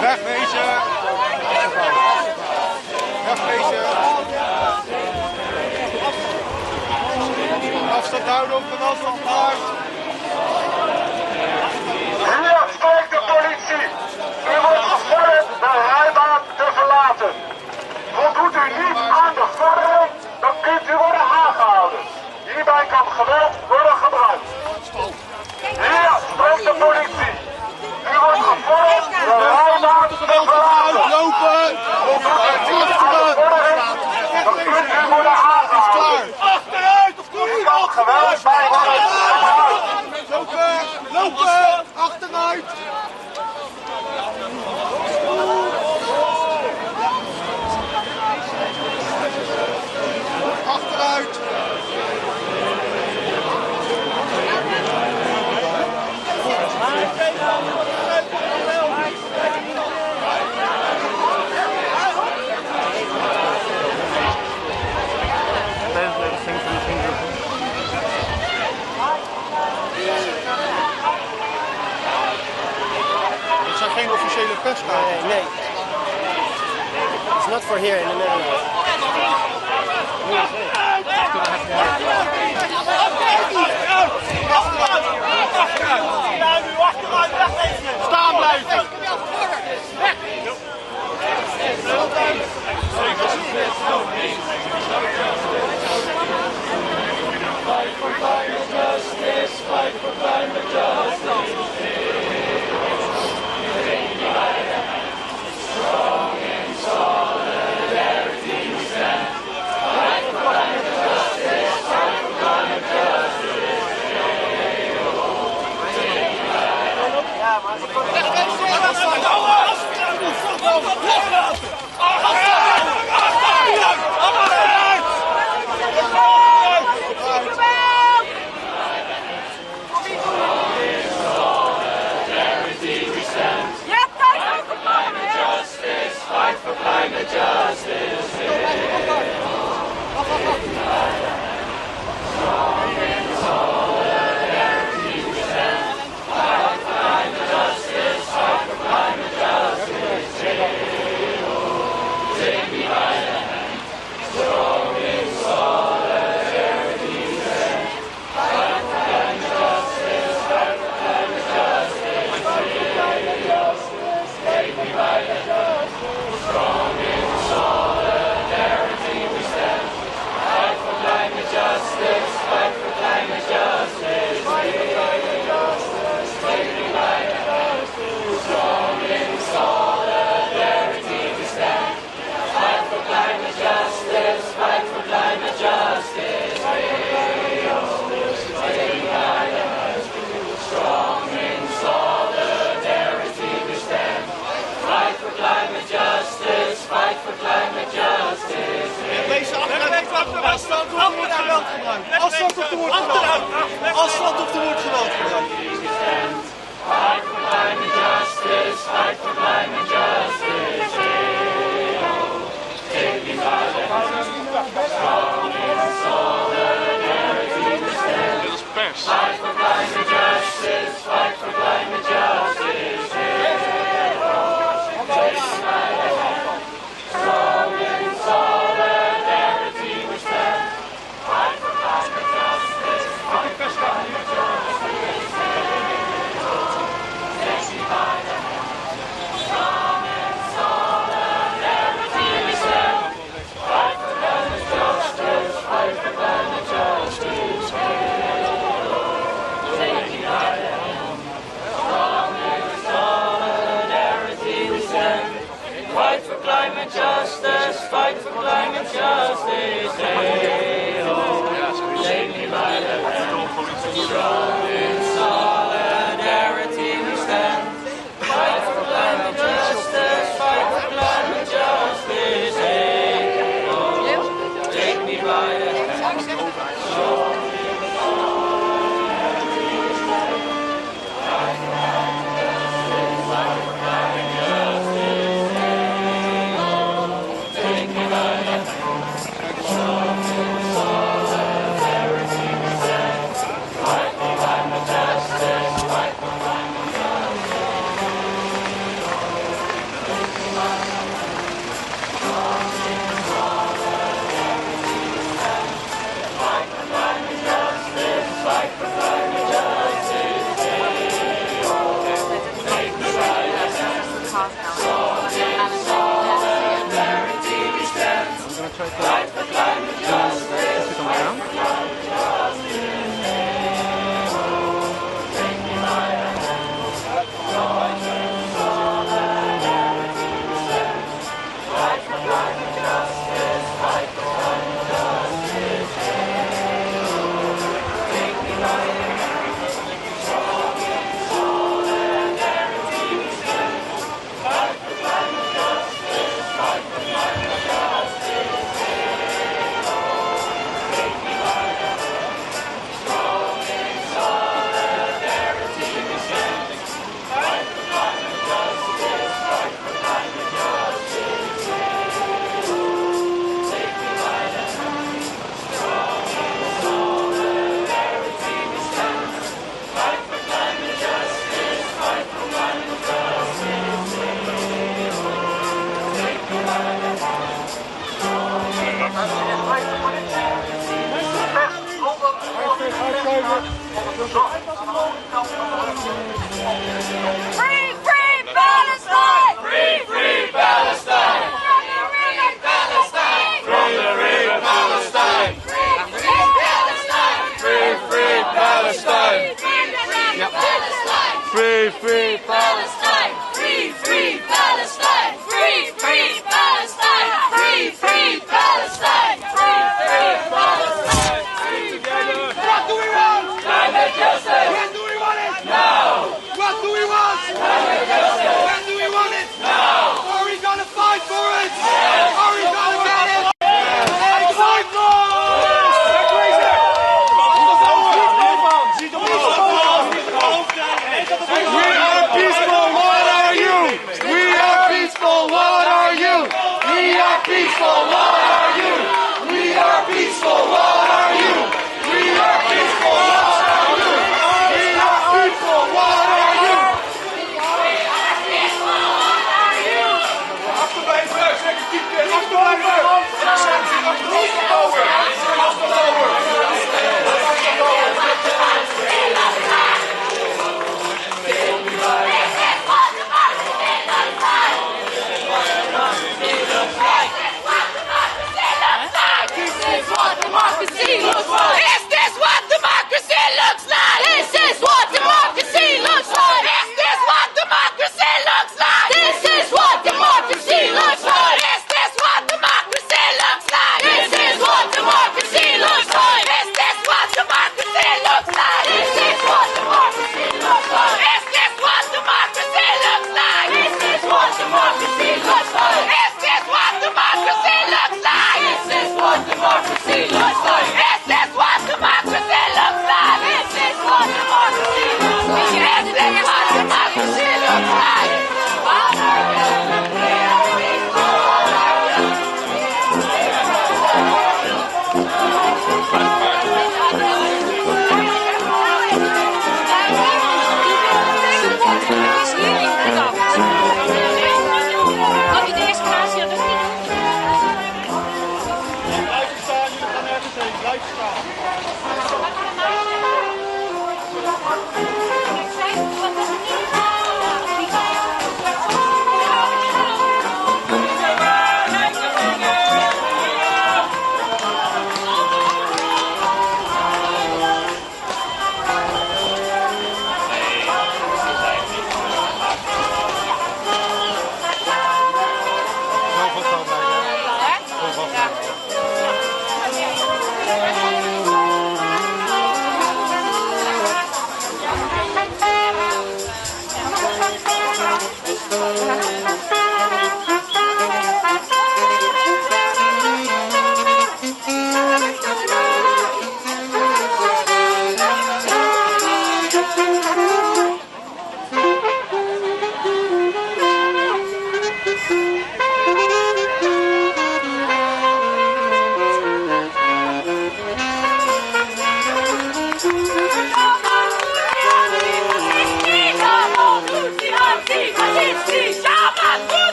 Wegwezen! Wegwezen! Afstand houden op de afstand geluid! Hier spreekt de politie! U wordt gevorderd de rijbaan te verlaten. Voldoet u niet aan de vordering, dan kunt u worden aangehouden. Hierbij kan geweld worden gebruikt. Hier spreekt de politie. U wordt gevorderd de rijbaan te verlaten. Lopen! Voldoet u niet aan de vordering, dan kunt u worden aangehouden. Achteruit! Of kom Hier kan geweld bij worden gebruikt. Lopen! Lopen! Achteruit! Achteruit! Dat zijn geen officiële perskaarten. Nee. It's not for here in the Netherlands. Staan blijven! Fight for climate justice, fight for climate justice. Strong in solidarity we stand. Fight for climate justice, fight for climate justice. Fight for climate justice. Strong in solidarity we stand. Fight for climate justice. Fight for climate justice. Take me by the hand. Strong in solidarity we stand. Fight for climate justice. Fight for climate justice. Take me by the hand. Strong in solidarity we stand. Fight for climate justice. Fight for climate justice. Take me by the hand. Strong in solidarity we stand. Fight for climate justice. Fight for climate justice. Take me by the hand. Strong in solidarity we stand. Fight for climate justice, fight for climate justice. Afstand of er wordt geweld gebruikt. Afstand of er wordt geweld gebruikt. Afstand of er wordt geweld gebruikt. Fight for climate justice, fight for climate justice. Take me by the hand. Strong in solidarity we stand. Fight for climate justice, fight for climate justice. Take me by the hand. Strong in solidarity we stand. Fight for climate justice, fight for climate justice. Take me by the hand. Strong in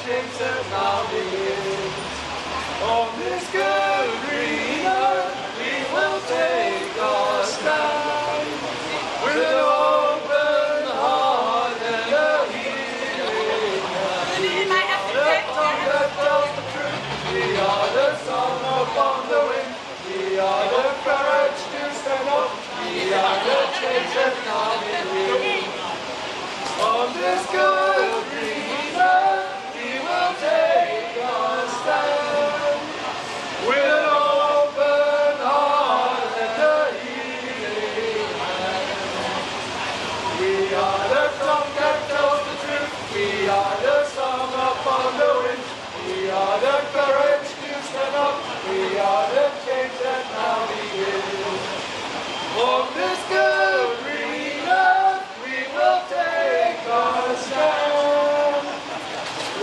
change that now begins. On this good green earth, we will take our stand with an open heart and a healing hand. We are the tongue that tells the truth. We are the song upon the wind. We are the courage to stand up. We are the change that now begins. On this good green earth, we will take our stand with an open heart and a healing hand. We are the tongue that tells the truth. We are the song upon the wind. We are the courage to stand up. We are the change that now begins. On this good green earth, we will take our stand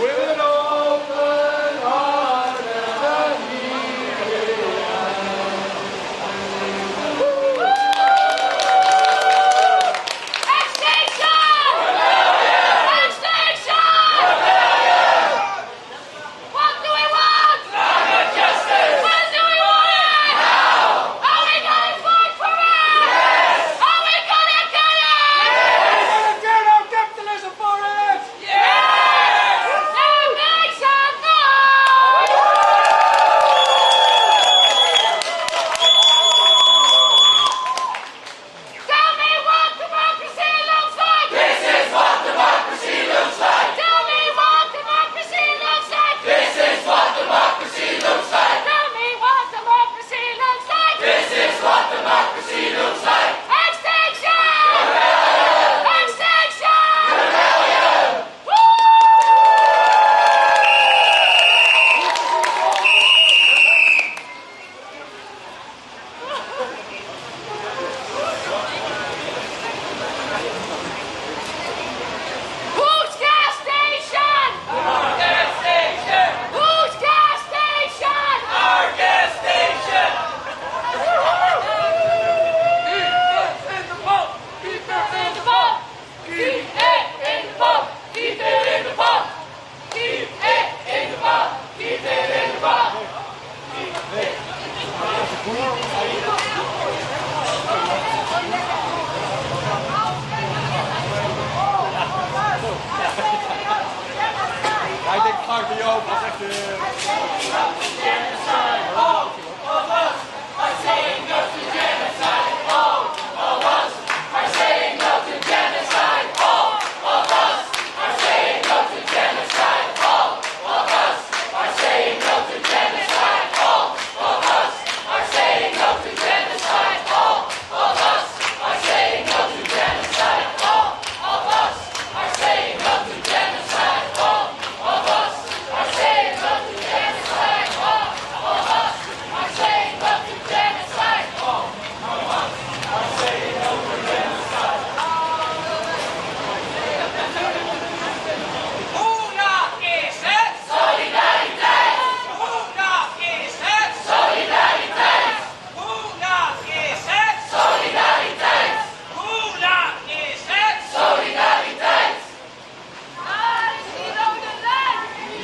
with an open heart and a healing hand. Extinction! Extinction! What do we want? Justice! When do we want it? Now! Are we gonna fight for it? Yes! Are we gonna get it? Yes! We're gonna turn our capitalism for it! Yes! Extinction now! Tell me what democracy looks like! This is what democracy looks like! Tell me what democracy looks like! This is what democracy looks like! Tell me what democracy looks like! This is what democracy looks like! Extinction! Extinction! Woo! Whose gas station? Our gas station. Whose gas station? Our gas station. Keep it in the pump. Keep it in the pump. Keep it in the pump. Keep it in the pump. Keep it in the pump. Keep it in the pump. Ik denk vaak bij jou, dat is echt all of us are saying no to genocide. All of us are saying no to genocide. All of us are saying no to genocide. All of us are saying no to genocide. All of us are saying no to genocide. All of us are saying no to genocide. All of us are saying no to genocide. All of us are saying no to genocide. All of us are saying no to genocide. All of us are saying no to genocide. Una is het solidariteit. Una is het solidariteit. Una is het solidariteit. Una is het solidariteit. Waar is die rode lijn?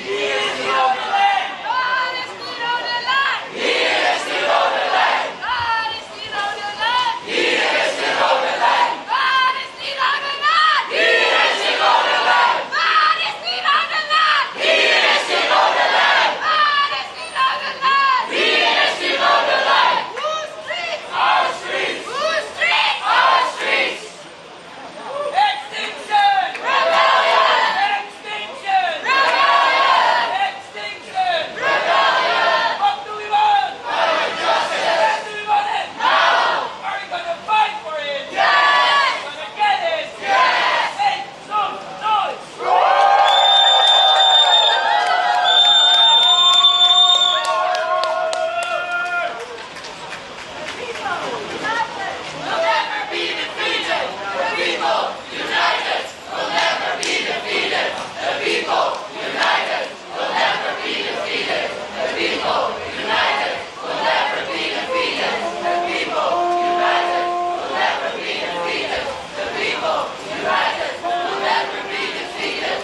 Hier is die rode lijn. Waar is die rode lijn? Hier is die rode lijn. Waar is die rode lijn? Hier is die rode lijn. Waar is die rode lijn? Hier is die rode lijn. Waar is die rode lijn? Hier is die rode lijn. Waar is die rode lijn? Hier is die rode lijn. Whose streets? Our streets. Whose streets? Our streets. Extinction! Rebellion! Extinction! Rebellion! Extinction! Rebellion! What do we want? Justice! When do we want it? Now! Are we gonna fight for it? Yes! Gonna get it? Yes! Make some noise! We'll never be defeated! The people united will never be defeated! The people united will never be defeated! The people united will never be defeated! The people united will never be defeated! The people united will never be defeated!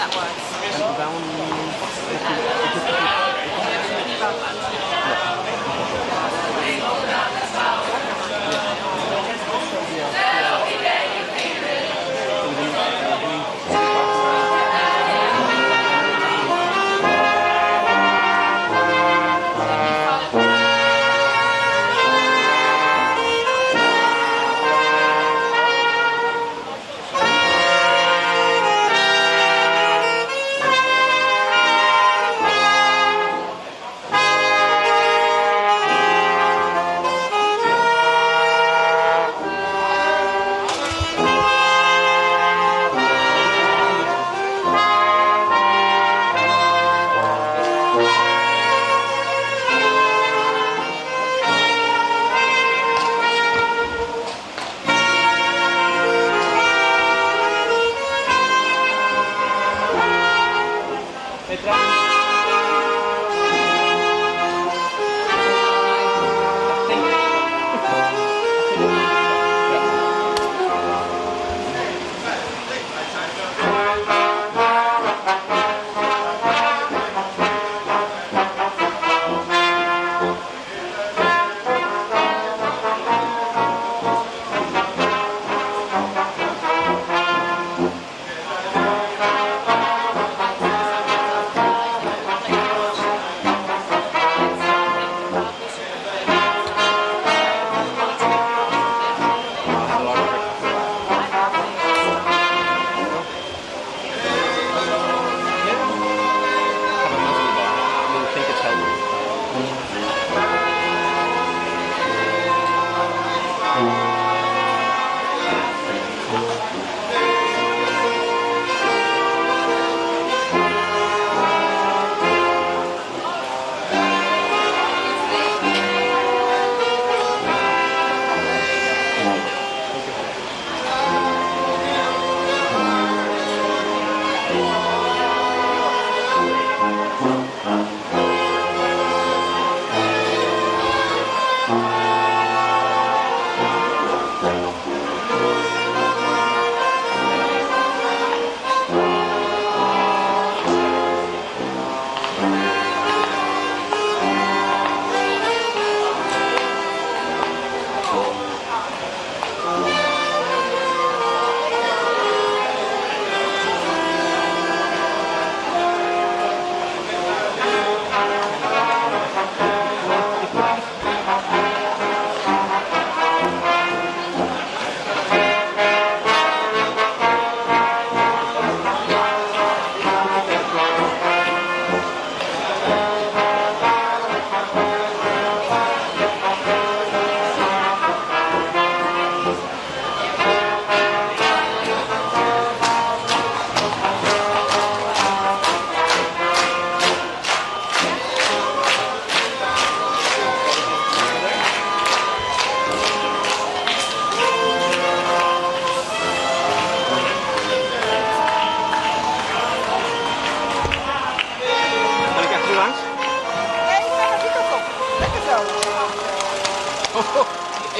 that works.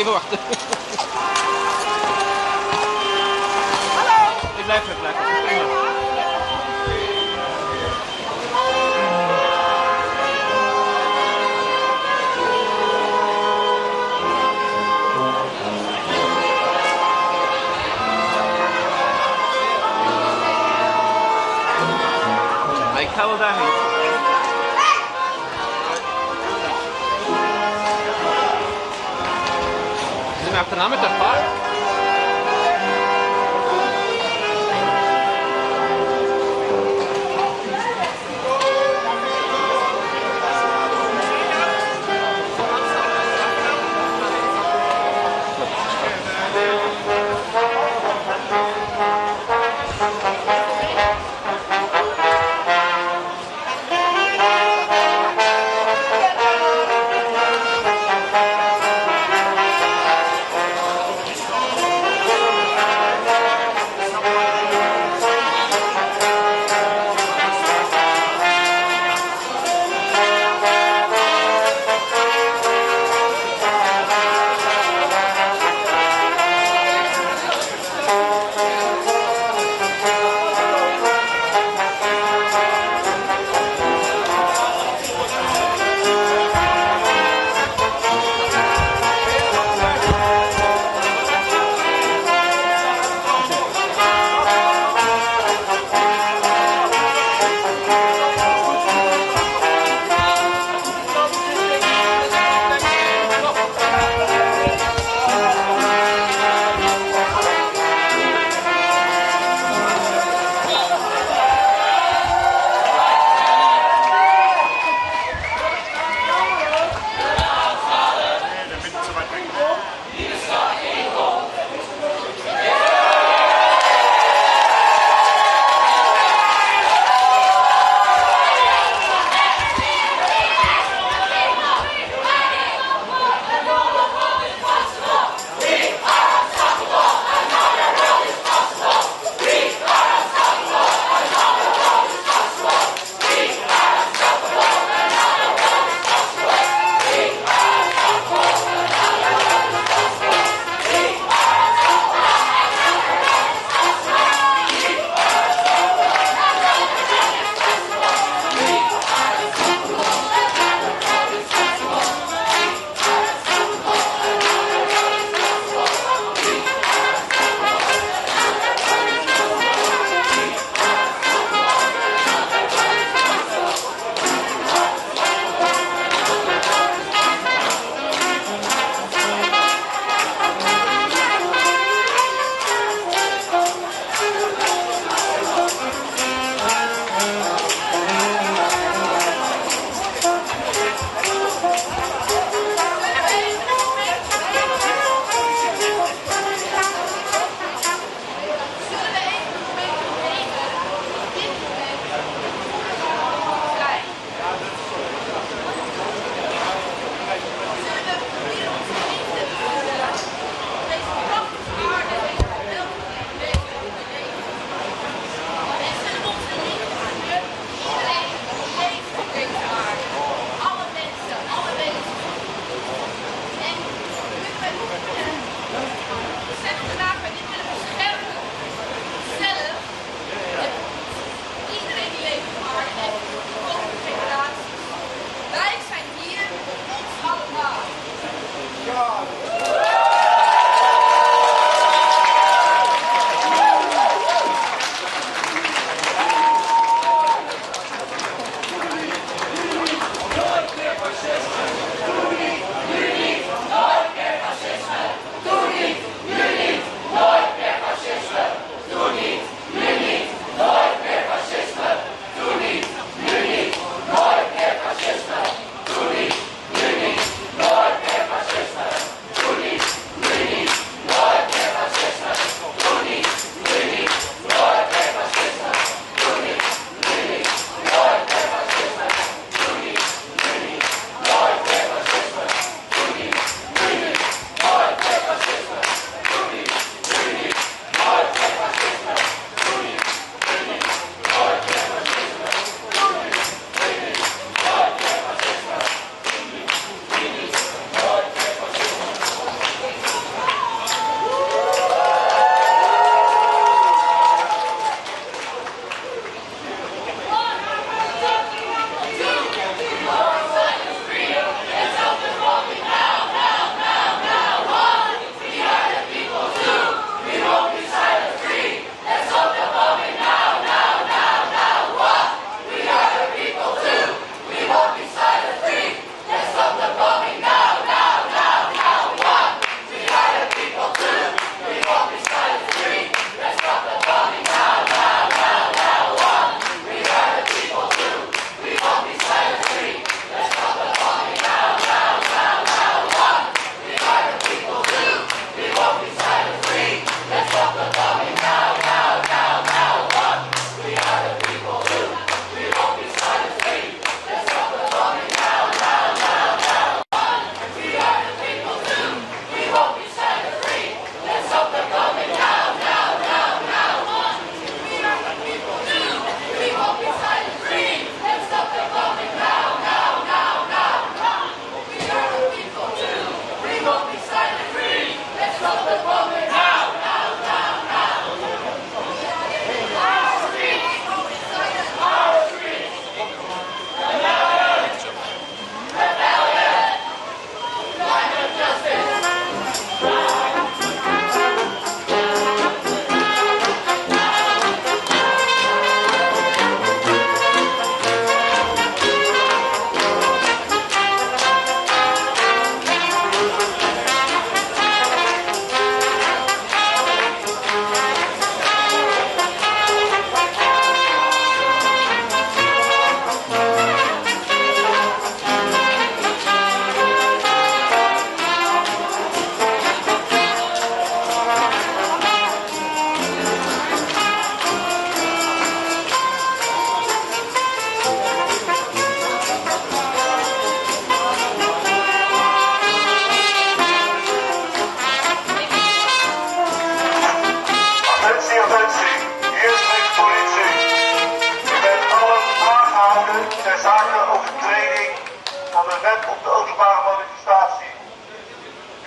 Even wachten. Hallo. Ik blijf er, Prima. Ik ga wel daarheen. Ze zijn achterna met haar paard. zaken overtreding van de wet op de openbare manifestatie.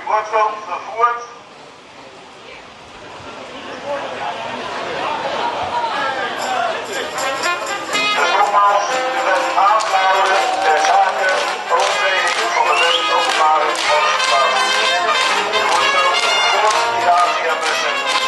U wordt zo vervoerd. En nogmaals, de wet aanhouden ter zake overtreding van de wet openbare manifestatie. U wordt zo vervoerd via bussen.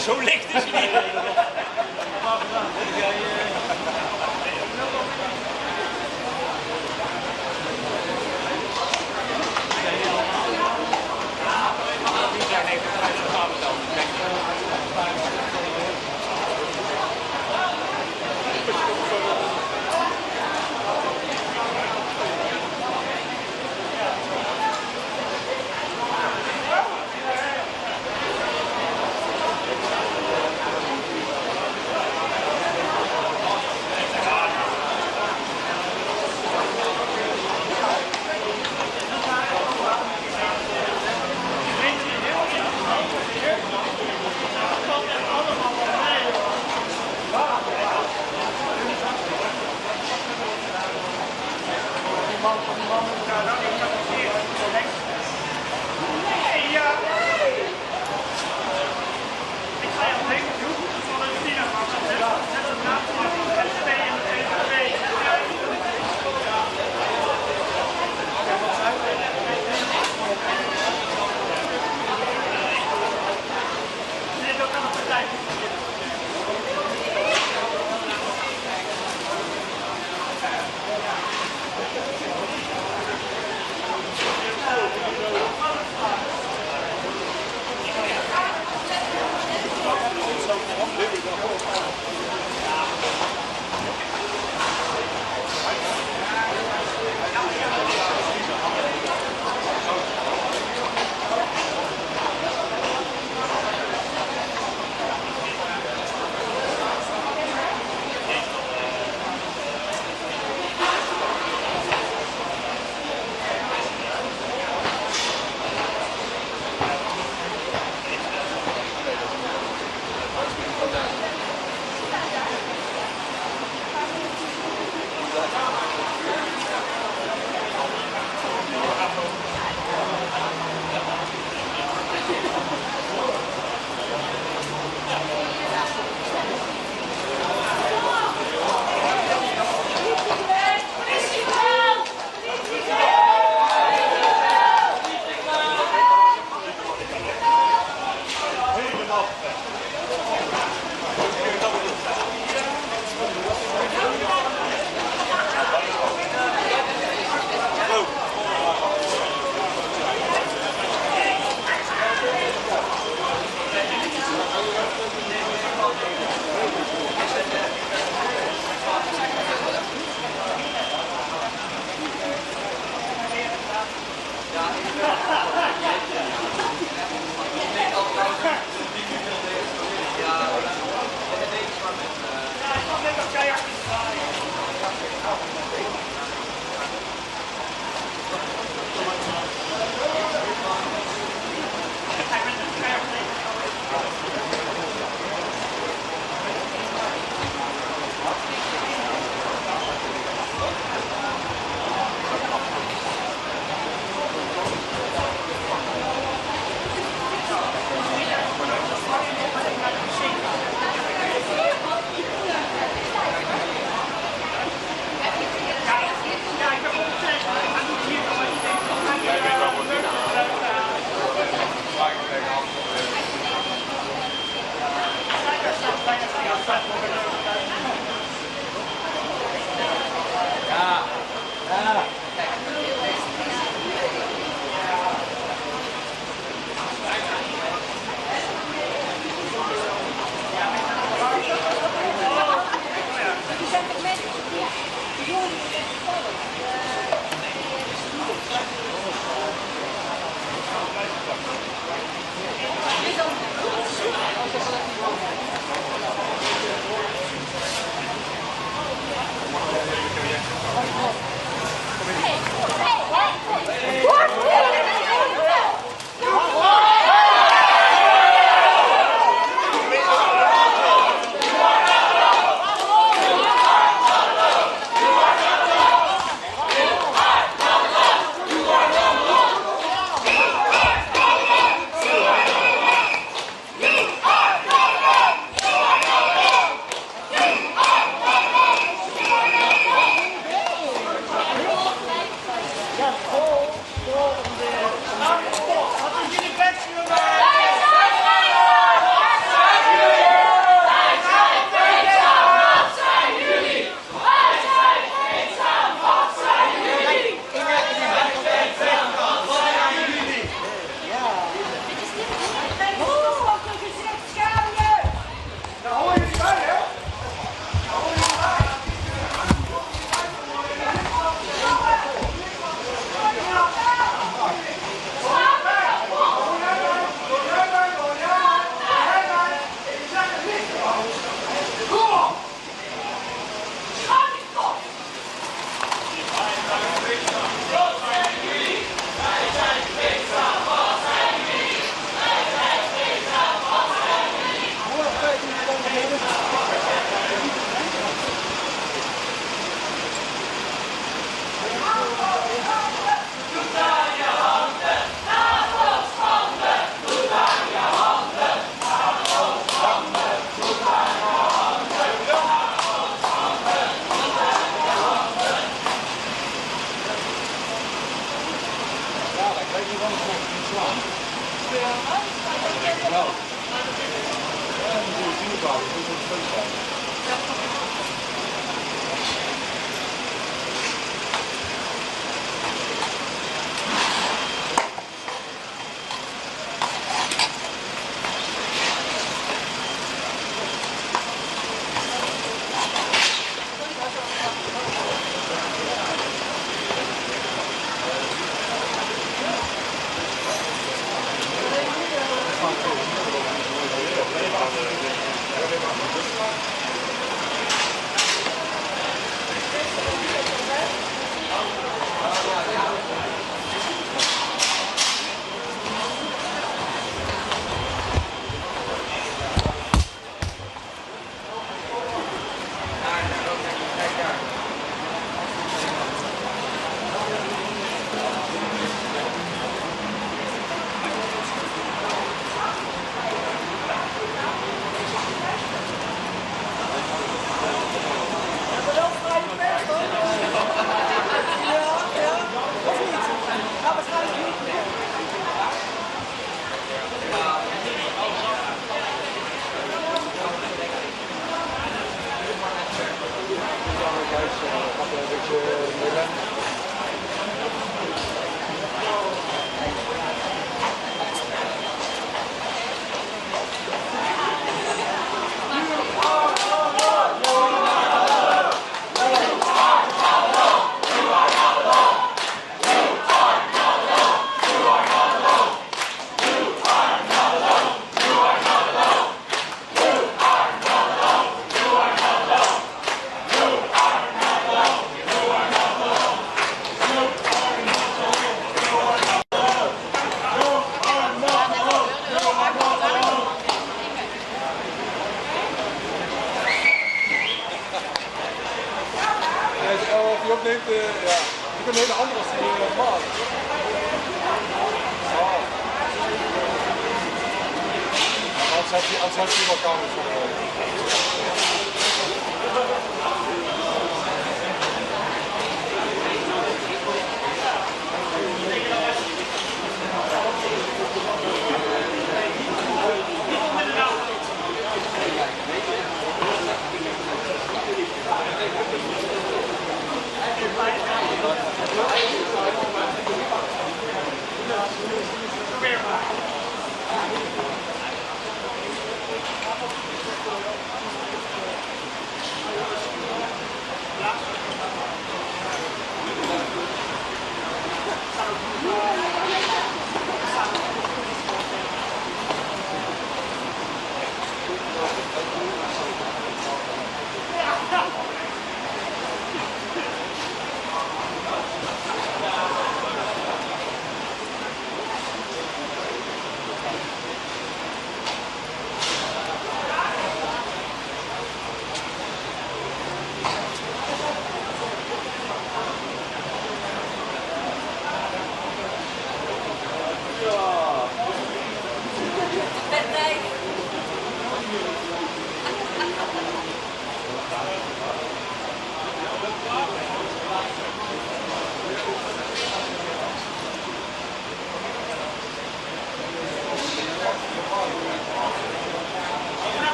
Zo licht is hij niet.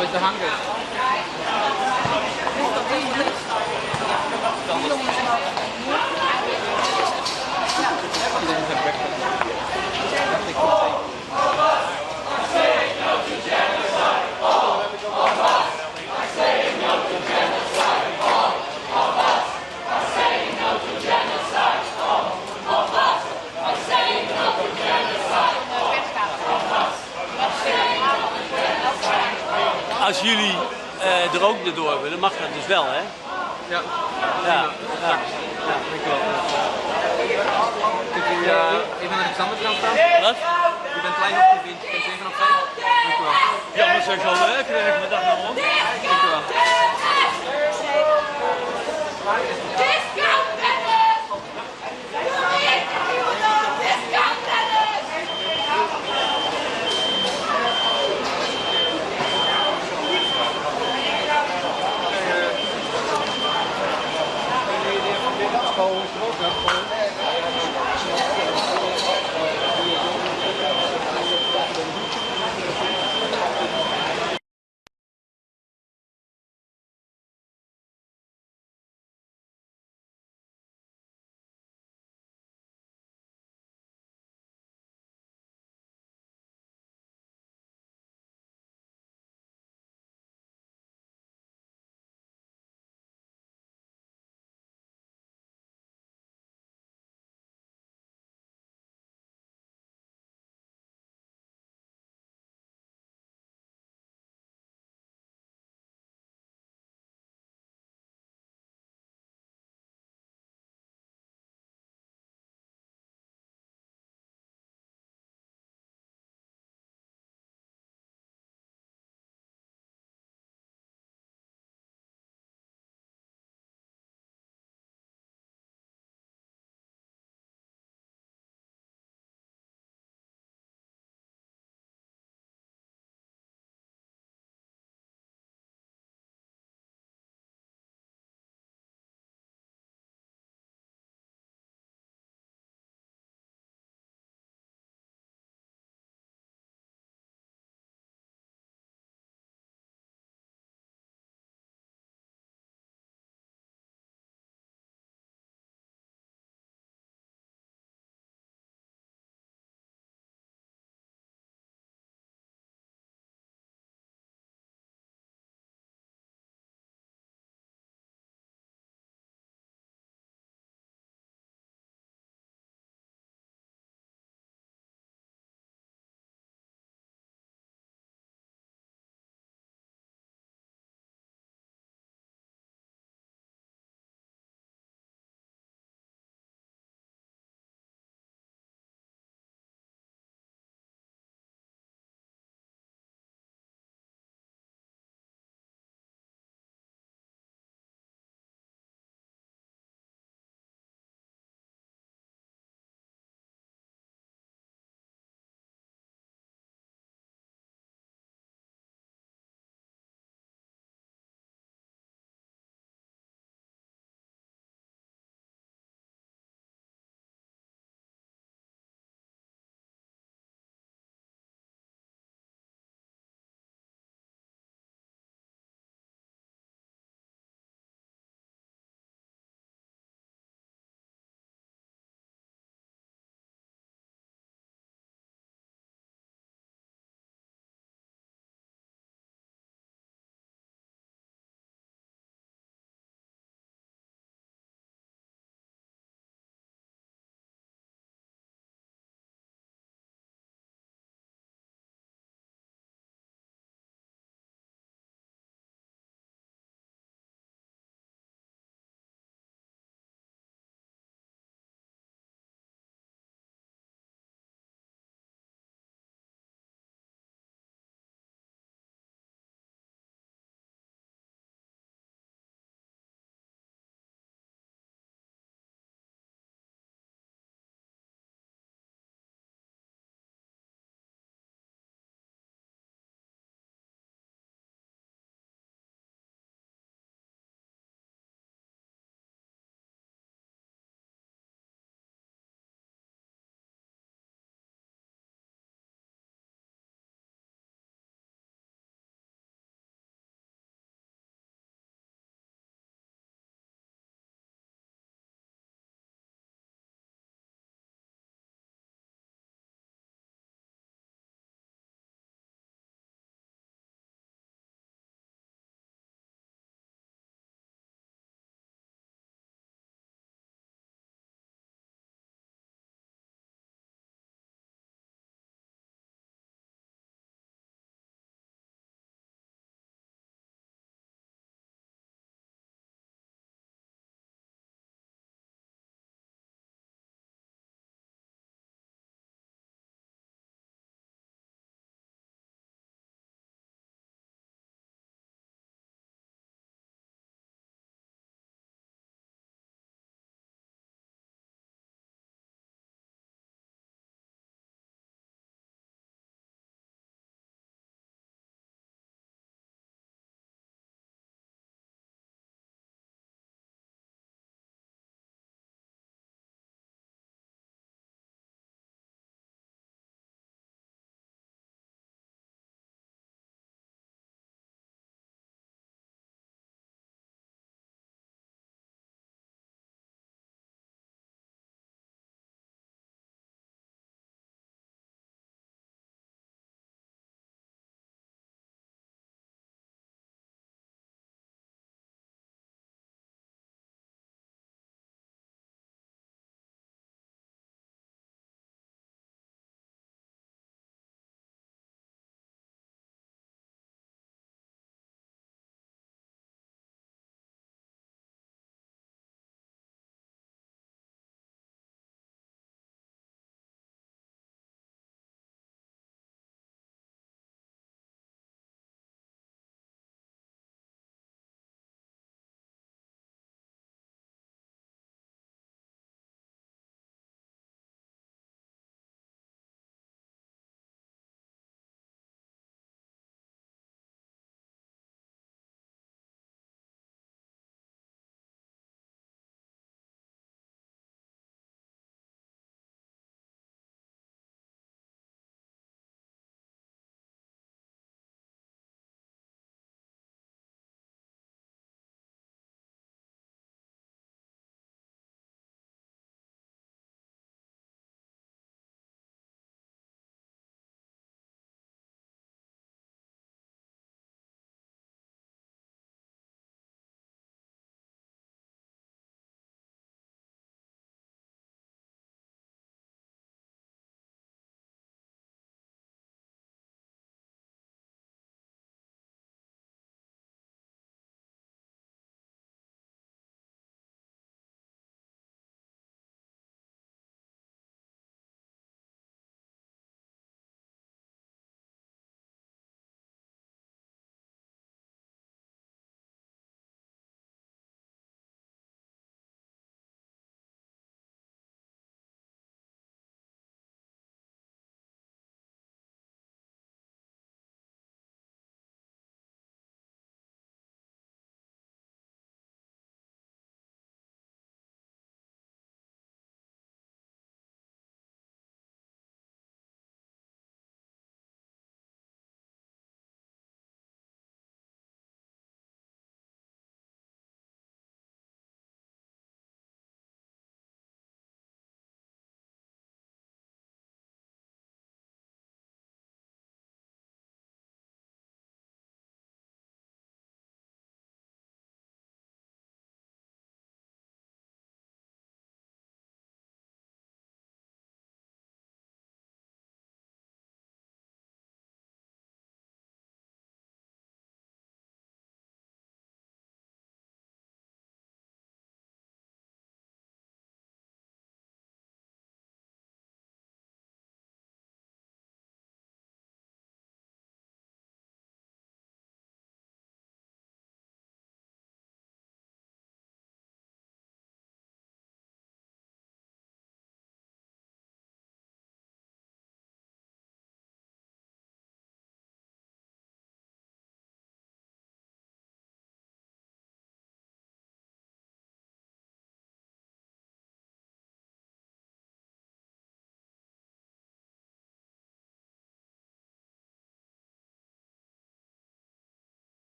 How is the hunger? Iedereen heeft breakfast. Dat ik goed zeg. Als jullie er ook door willen, mag dat dus wel, hè? Ja. Ja. Ja. Dankjewel. Kunt u even naar Alexander gaan staan? Wat? U bent klein op tv. Kunt u even opzij? Dankjewel. Ja, maar zeg wel werken, we dag nog op. Dankjewel.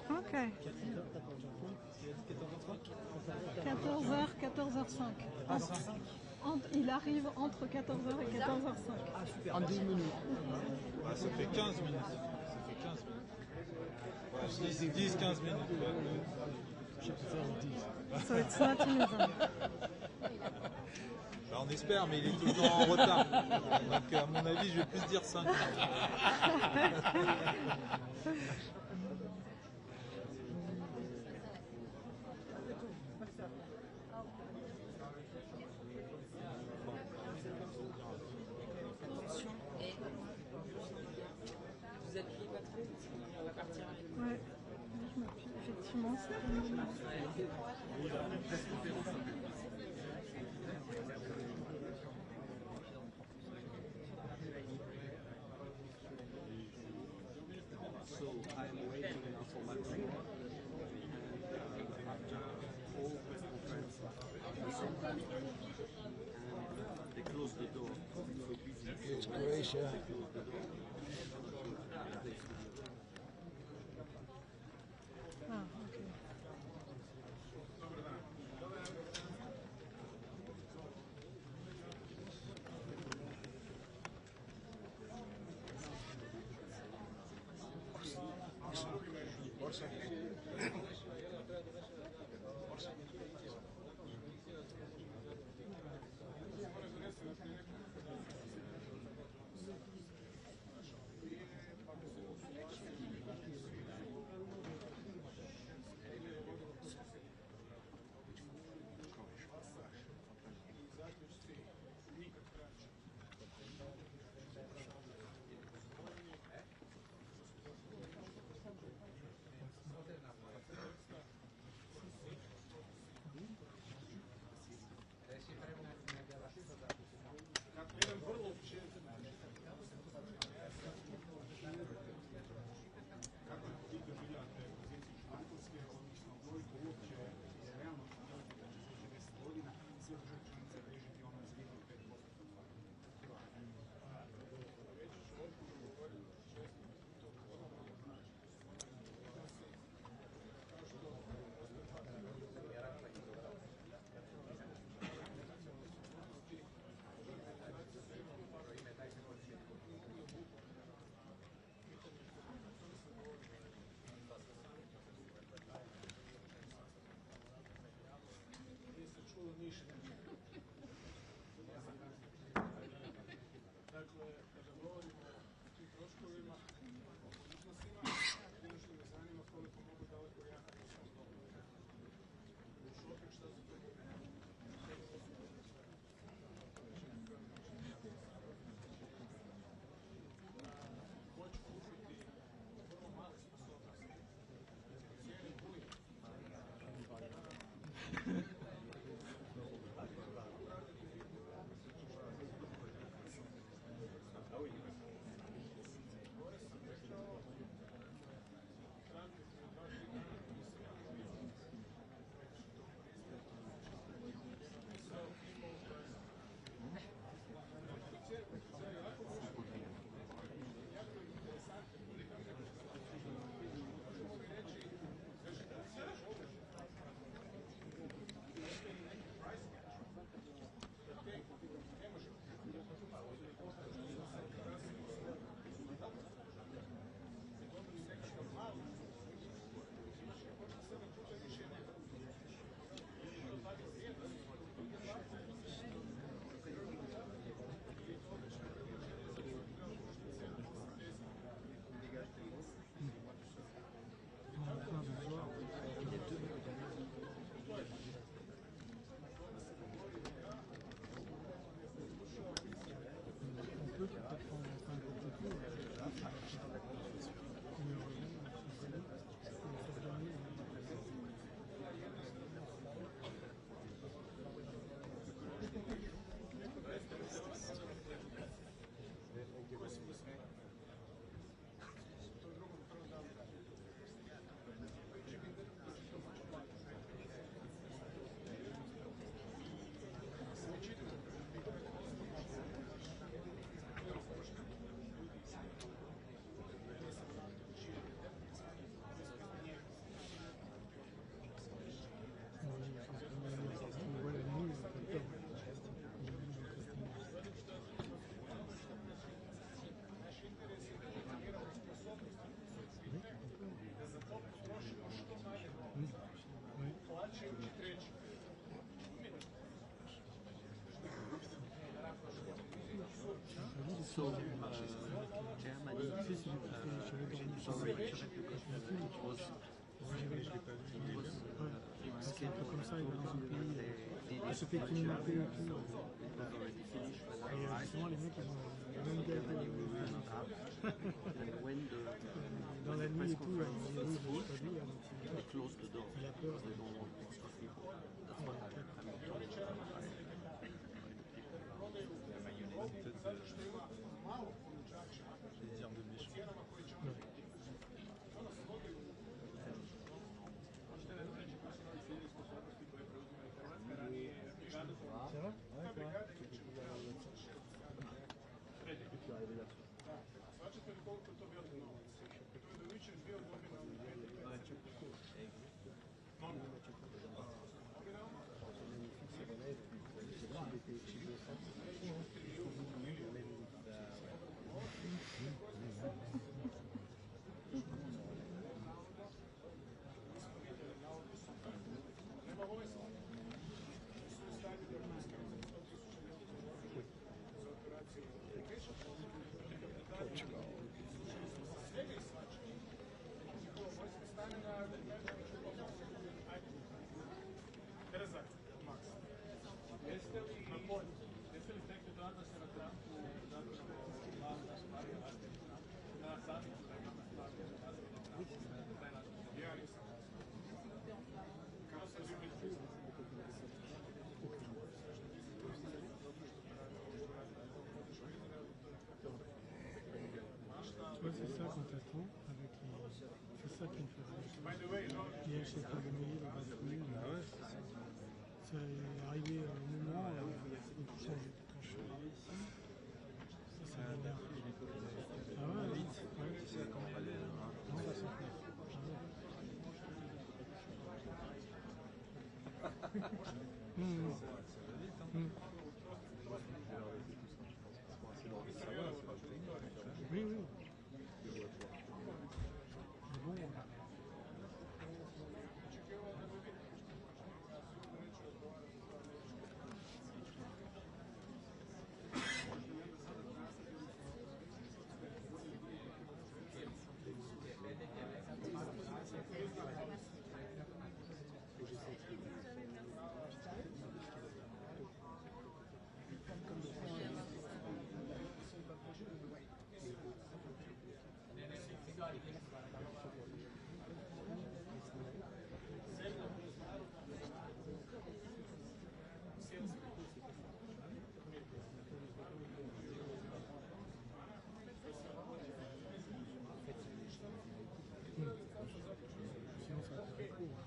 Ok. 14h, 14h05. Il arrive entre 14h et 14h05. En 10 minutes. Bah, ça fait 15 minutes. Ça fait 15 minutes. Ouais, 10-15 minutes. Je préfère 10. So it's not even. Bah, on espère, mais il est tout le temps en retard. Donc à mon avis, je vais plus dire 5 minutes. Vous êtes libre à trouver, on va partir. Ouais, je m'appuie effectivement. So I'm waiting now for my train. After all press conference at the same time, and they close the door. So busy. It's Croatia. They close the door. Ah, okay. C'est un peu comme ça, il va dans un pays, ce pays qui nous appelle et justement les mecs ils ont la même gueule dans la nuit et tout, il a peur. Les dires de méchants. C'est vrai? Ouais, c'est vrai. Ouais, c'est ça qu'on t'attend avec les... C'est ça qui me fait rire. Hier, j'ai pas gagné le batterie. Ah ouais, c'est ça. C'est arrivé au moment où quand je suis arrivé ici, ça a l'air. Ah ouais, vite. Ouais, tu sais comment elle est. Non, ça s'en fait. Ça va vite, hein. Oui, oui. Bon. Sinon, ça va être court.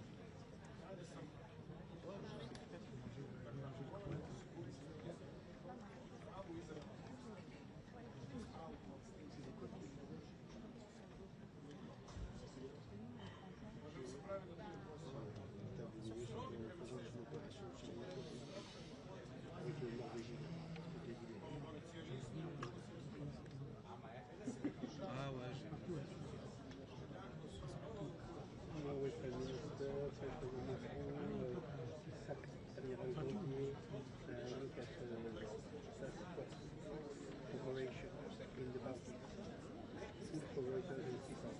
Ah ouais, j'ai vu. Oui, Premier ministre, amiral Gaudier, look at task force operation in the Baltic. Food providers and people.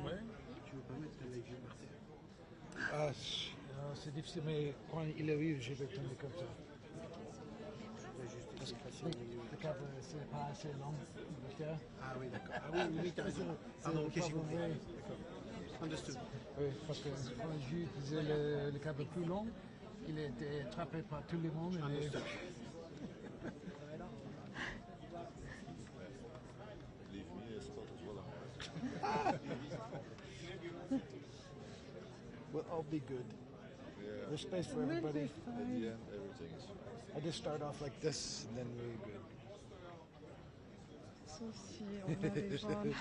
Ouais. Tu veux pas mettre les yeux par terre? Ah, c'est difficile, mais quand il arrive, je vais tomber comme ça. Parce que le cadre, c'est pas assez long. Ah oui, d'accord. Ah oui, oui, t'as raison. Pardon, ok, j'ai compris. Understood. Oui, parce que quand je utilisais le câble plus long, il était attrapé par tout le monde. Leave me a spot as well. We'll all be good. Yeah. There's space for everybody. At the end, everything is fine. I just start off like this, and then we're good. Sauf si on a des gens...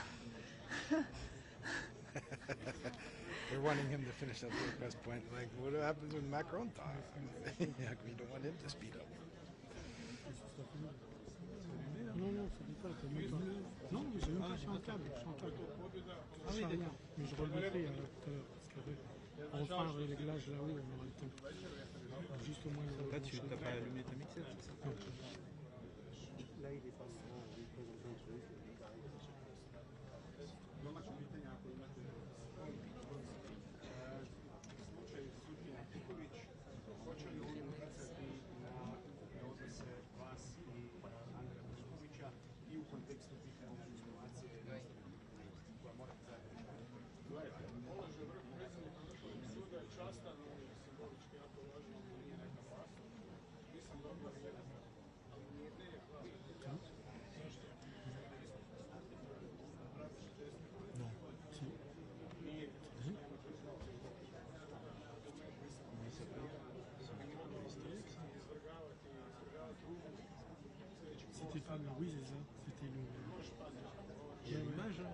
They're wanting him to finish up the press point. Like, what happens when Macron talks? We don't want him to speed up. Non, non, ça dit pas, t'as mis pas. Non, mais j'ai même pas sur un câble, sur un câble. Ah oui, d'accord. Mais je releverai tout à l'heure, parce qu'après, on refera un réglage là-haut, on aura le temps. Juste au moins... Là, tu n'as pas allumé ta mixette, c'est ça? Non. Là, il est pas souvent représentant de trucs. Hoće li on utjecati na odnose vas i Andreja Boškovića i u kontekstu tih informacije koja morate zajednički? Položaj vrh predsjednika Vrhovnog suda je častan, on je simbolički jako važan, on nije neka vlast. Nisam dobio sve. Zašto? Non. Si. Nije. C'était pas le... Oui, c'est ça. C'était le... Il y a l'image en...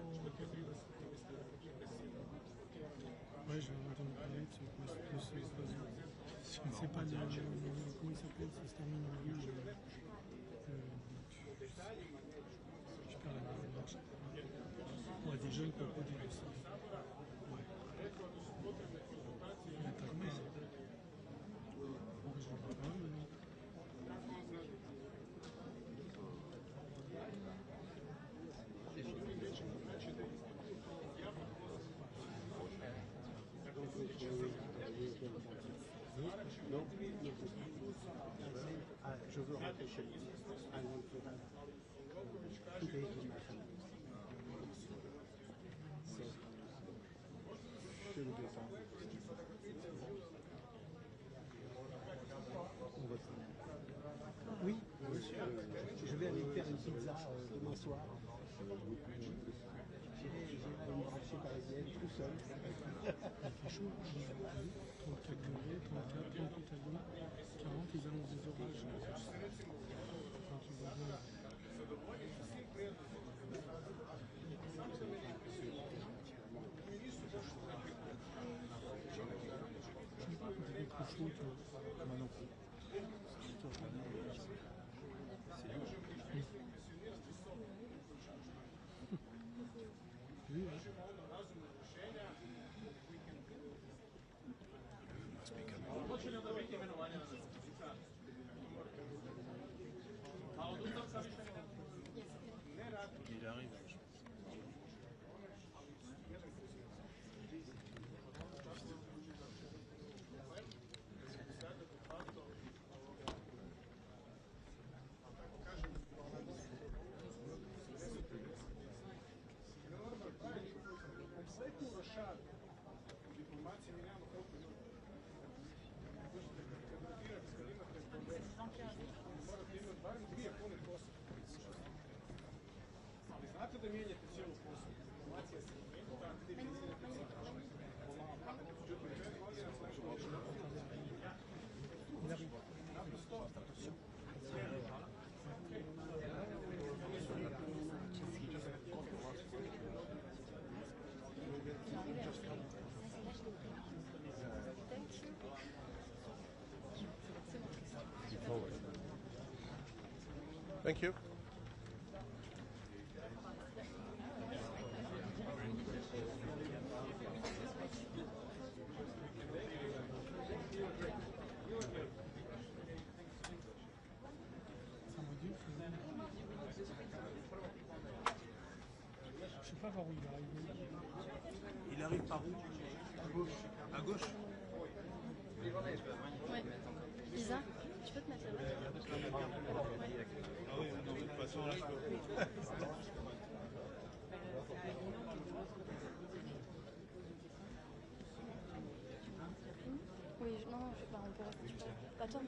Ouais, j'ai entendu parler de ce poison. C'est pas le... Comment il s'appelle? Ça se termine en rouge. Je perds la marche. Ouais, des jeunes crocodiles aussi. Ouais. Il attaque pas. Je ne vois pas, mais... Non, je veux rentrer chez lui. Oui, monsieur, je vais aller faire une pizza demain soir. J'irai à une brasserie parisienne tout seul. Il fait chaud, 34 degrés, 34, 38 à Lyon, 40, ils annoncent des orages. Enfin, tu vois bien. Je sais pas quand il est trop chaud, toi. Moi non plus. C'est lourd. Oui, Hoće li onda biti imenovanja na zapisnika? A od Ustava sam više ne radi. Il arrive, je pense. Kompletnu rošadu u diplomaciji mi nemamo toliko ljudi. Kad imate probleme, morate imati barem 2 pune posle. Ali znate da mijenjate cijelu poslu. Diplomacija se mijenja, da ti mijenjate cijelu. Međutim, 5 godina smo naprosto Forward. Thank you. Ça m'a dit, je sais pas par où il arrive. Il arrive par où? À gauche. À gauche? Ouais. Lisa, tu peux te mettre là-bas? Ah oui, non, de toute façon, là, je peux. Attends.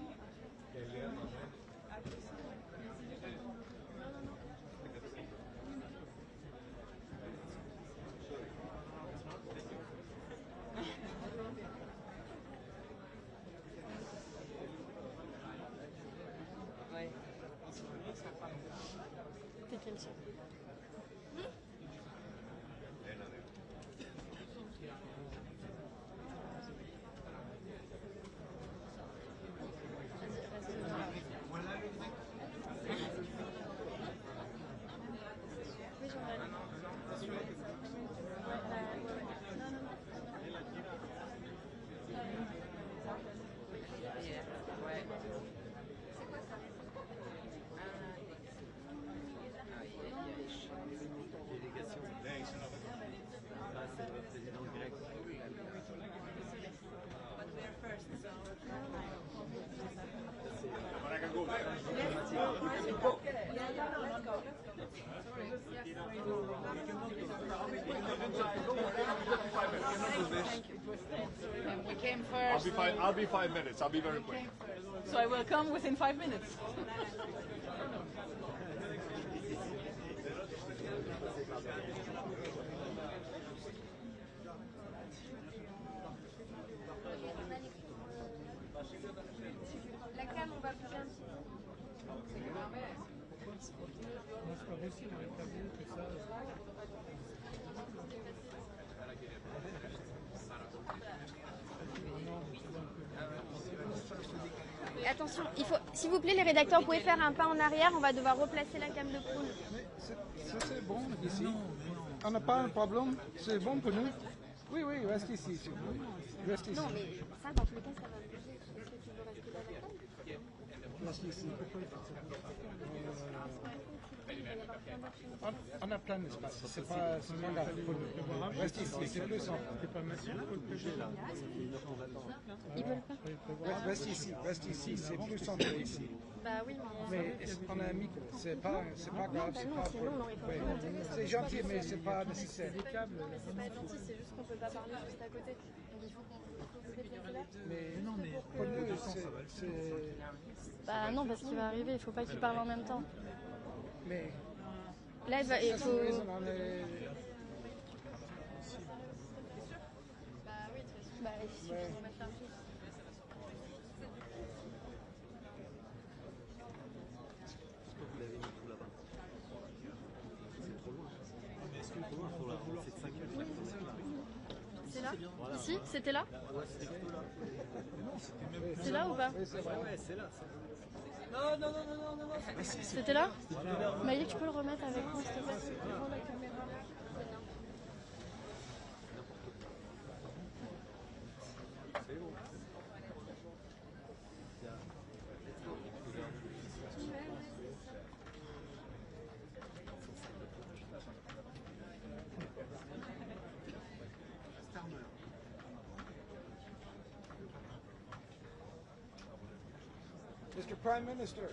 Ouais. T'es quel ça? We came first. I'll be 5 minutes. I'll be very quick. So I will come within 5 minutes. La cam, on va bouger un petit peu. Moi, c'est pas possible, on est pas mieux que ça. Et attention, il faut, s'il vous plaît, les rédacteurs, vous pouvez faire un pas en arrière, on va devoir replacer la cam de poule. Mais c'est bon ici. On n'a pas un problème. C'est bon pour nous. Oui, oui, reste ici. Reste ici. Non, mais ça, dans tous les cas, ça va bouger. Est-ce que tu veux rester là avec elle? Reste ici. On a plein d'espace. C'est pas grave pour nous. Reste ici. C'est plus simple. Ils veulent pas. Reste ici. C'est plus simple ici. Bah oui, mais on a un micro. C'est pas grave. C'est gentil, mais c'est pas nécessaire. C'est pas être gentil, c'est juste qu'on peut pas parler juste à côté. Donc il faut qu'on se déplace là. Mais pour nous, c'est... Bah non, parce qu'il va arriver, il faut pas qu'il parle en même temps. Mais... Là, il faut... Bah oui, de toute façon, bah il suffit de remettre la prise. Vous l'avez mis tout là-bas. C'est trop loin. Mais est-ce que trop loin pour la c'est 5 minutes. C'est là? Ici? C'était là? Ouais, c'était plutôt là. C'est là ou pas? Ouais, c'est là. Non. C'était là? Maïlik, tu peux le remettre avec moi, s'il te plaît? Prends la caméra. C'est bon. Mr. Prime Minister.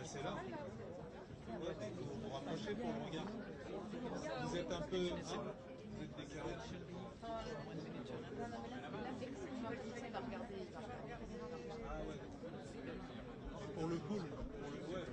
C'est là. Ouais, vous vous rapprochez pour le regard. Vous êtes un peu... Vous êtes décalé. Ah ouais. Pour le pool. Ouais.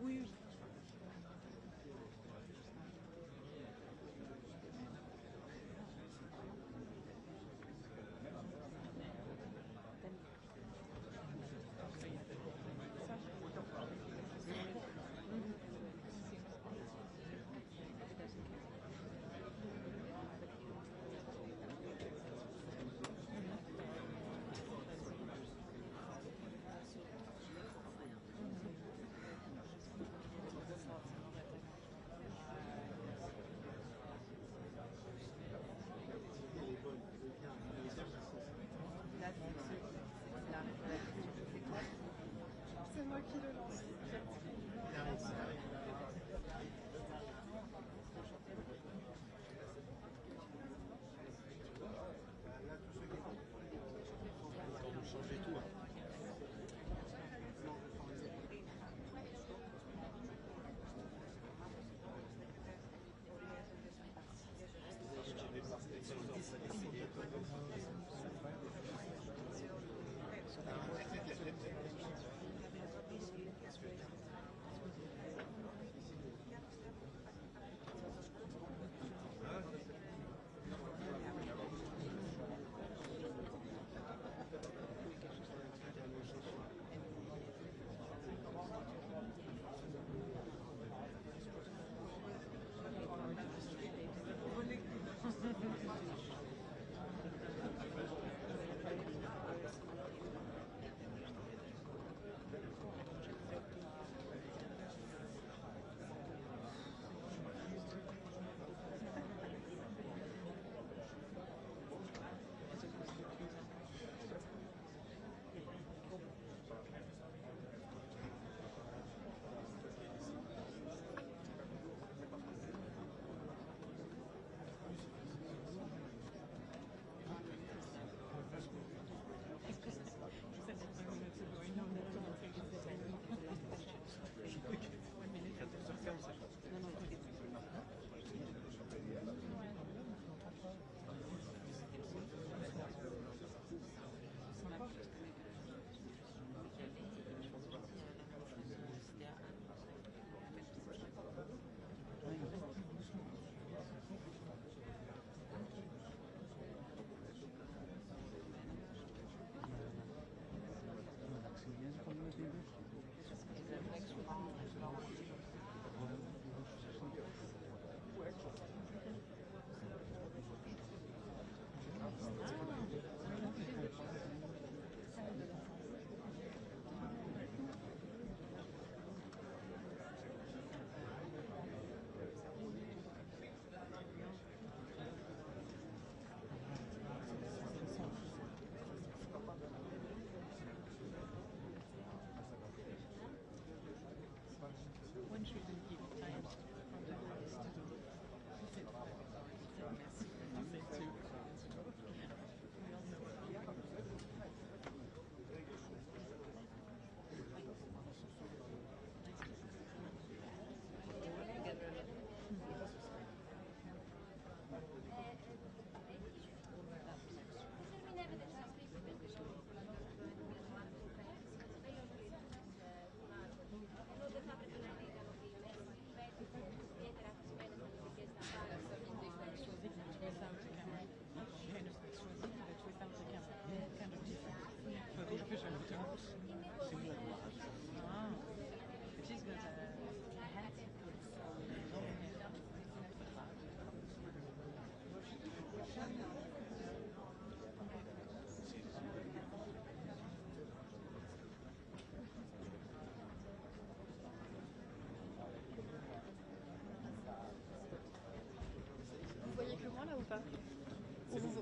Oui, oui. C'est moi qui le lance. Quand vous changez tout.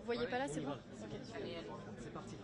voyez pas là, c'est bon? Ok. C'est parti.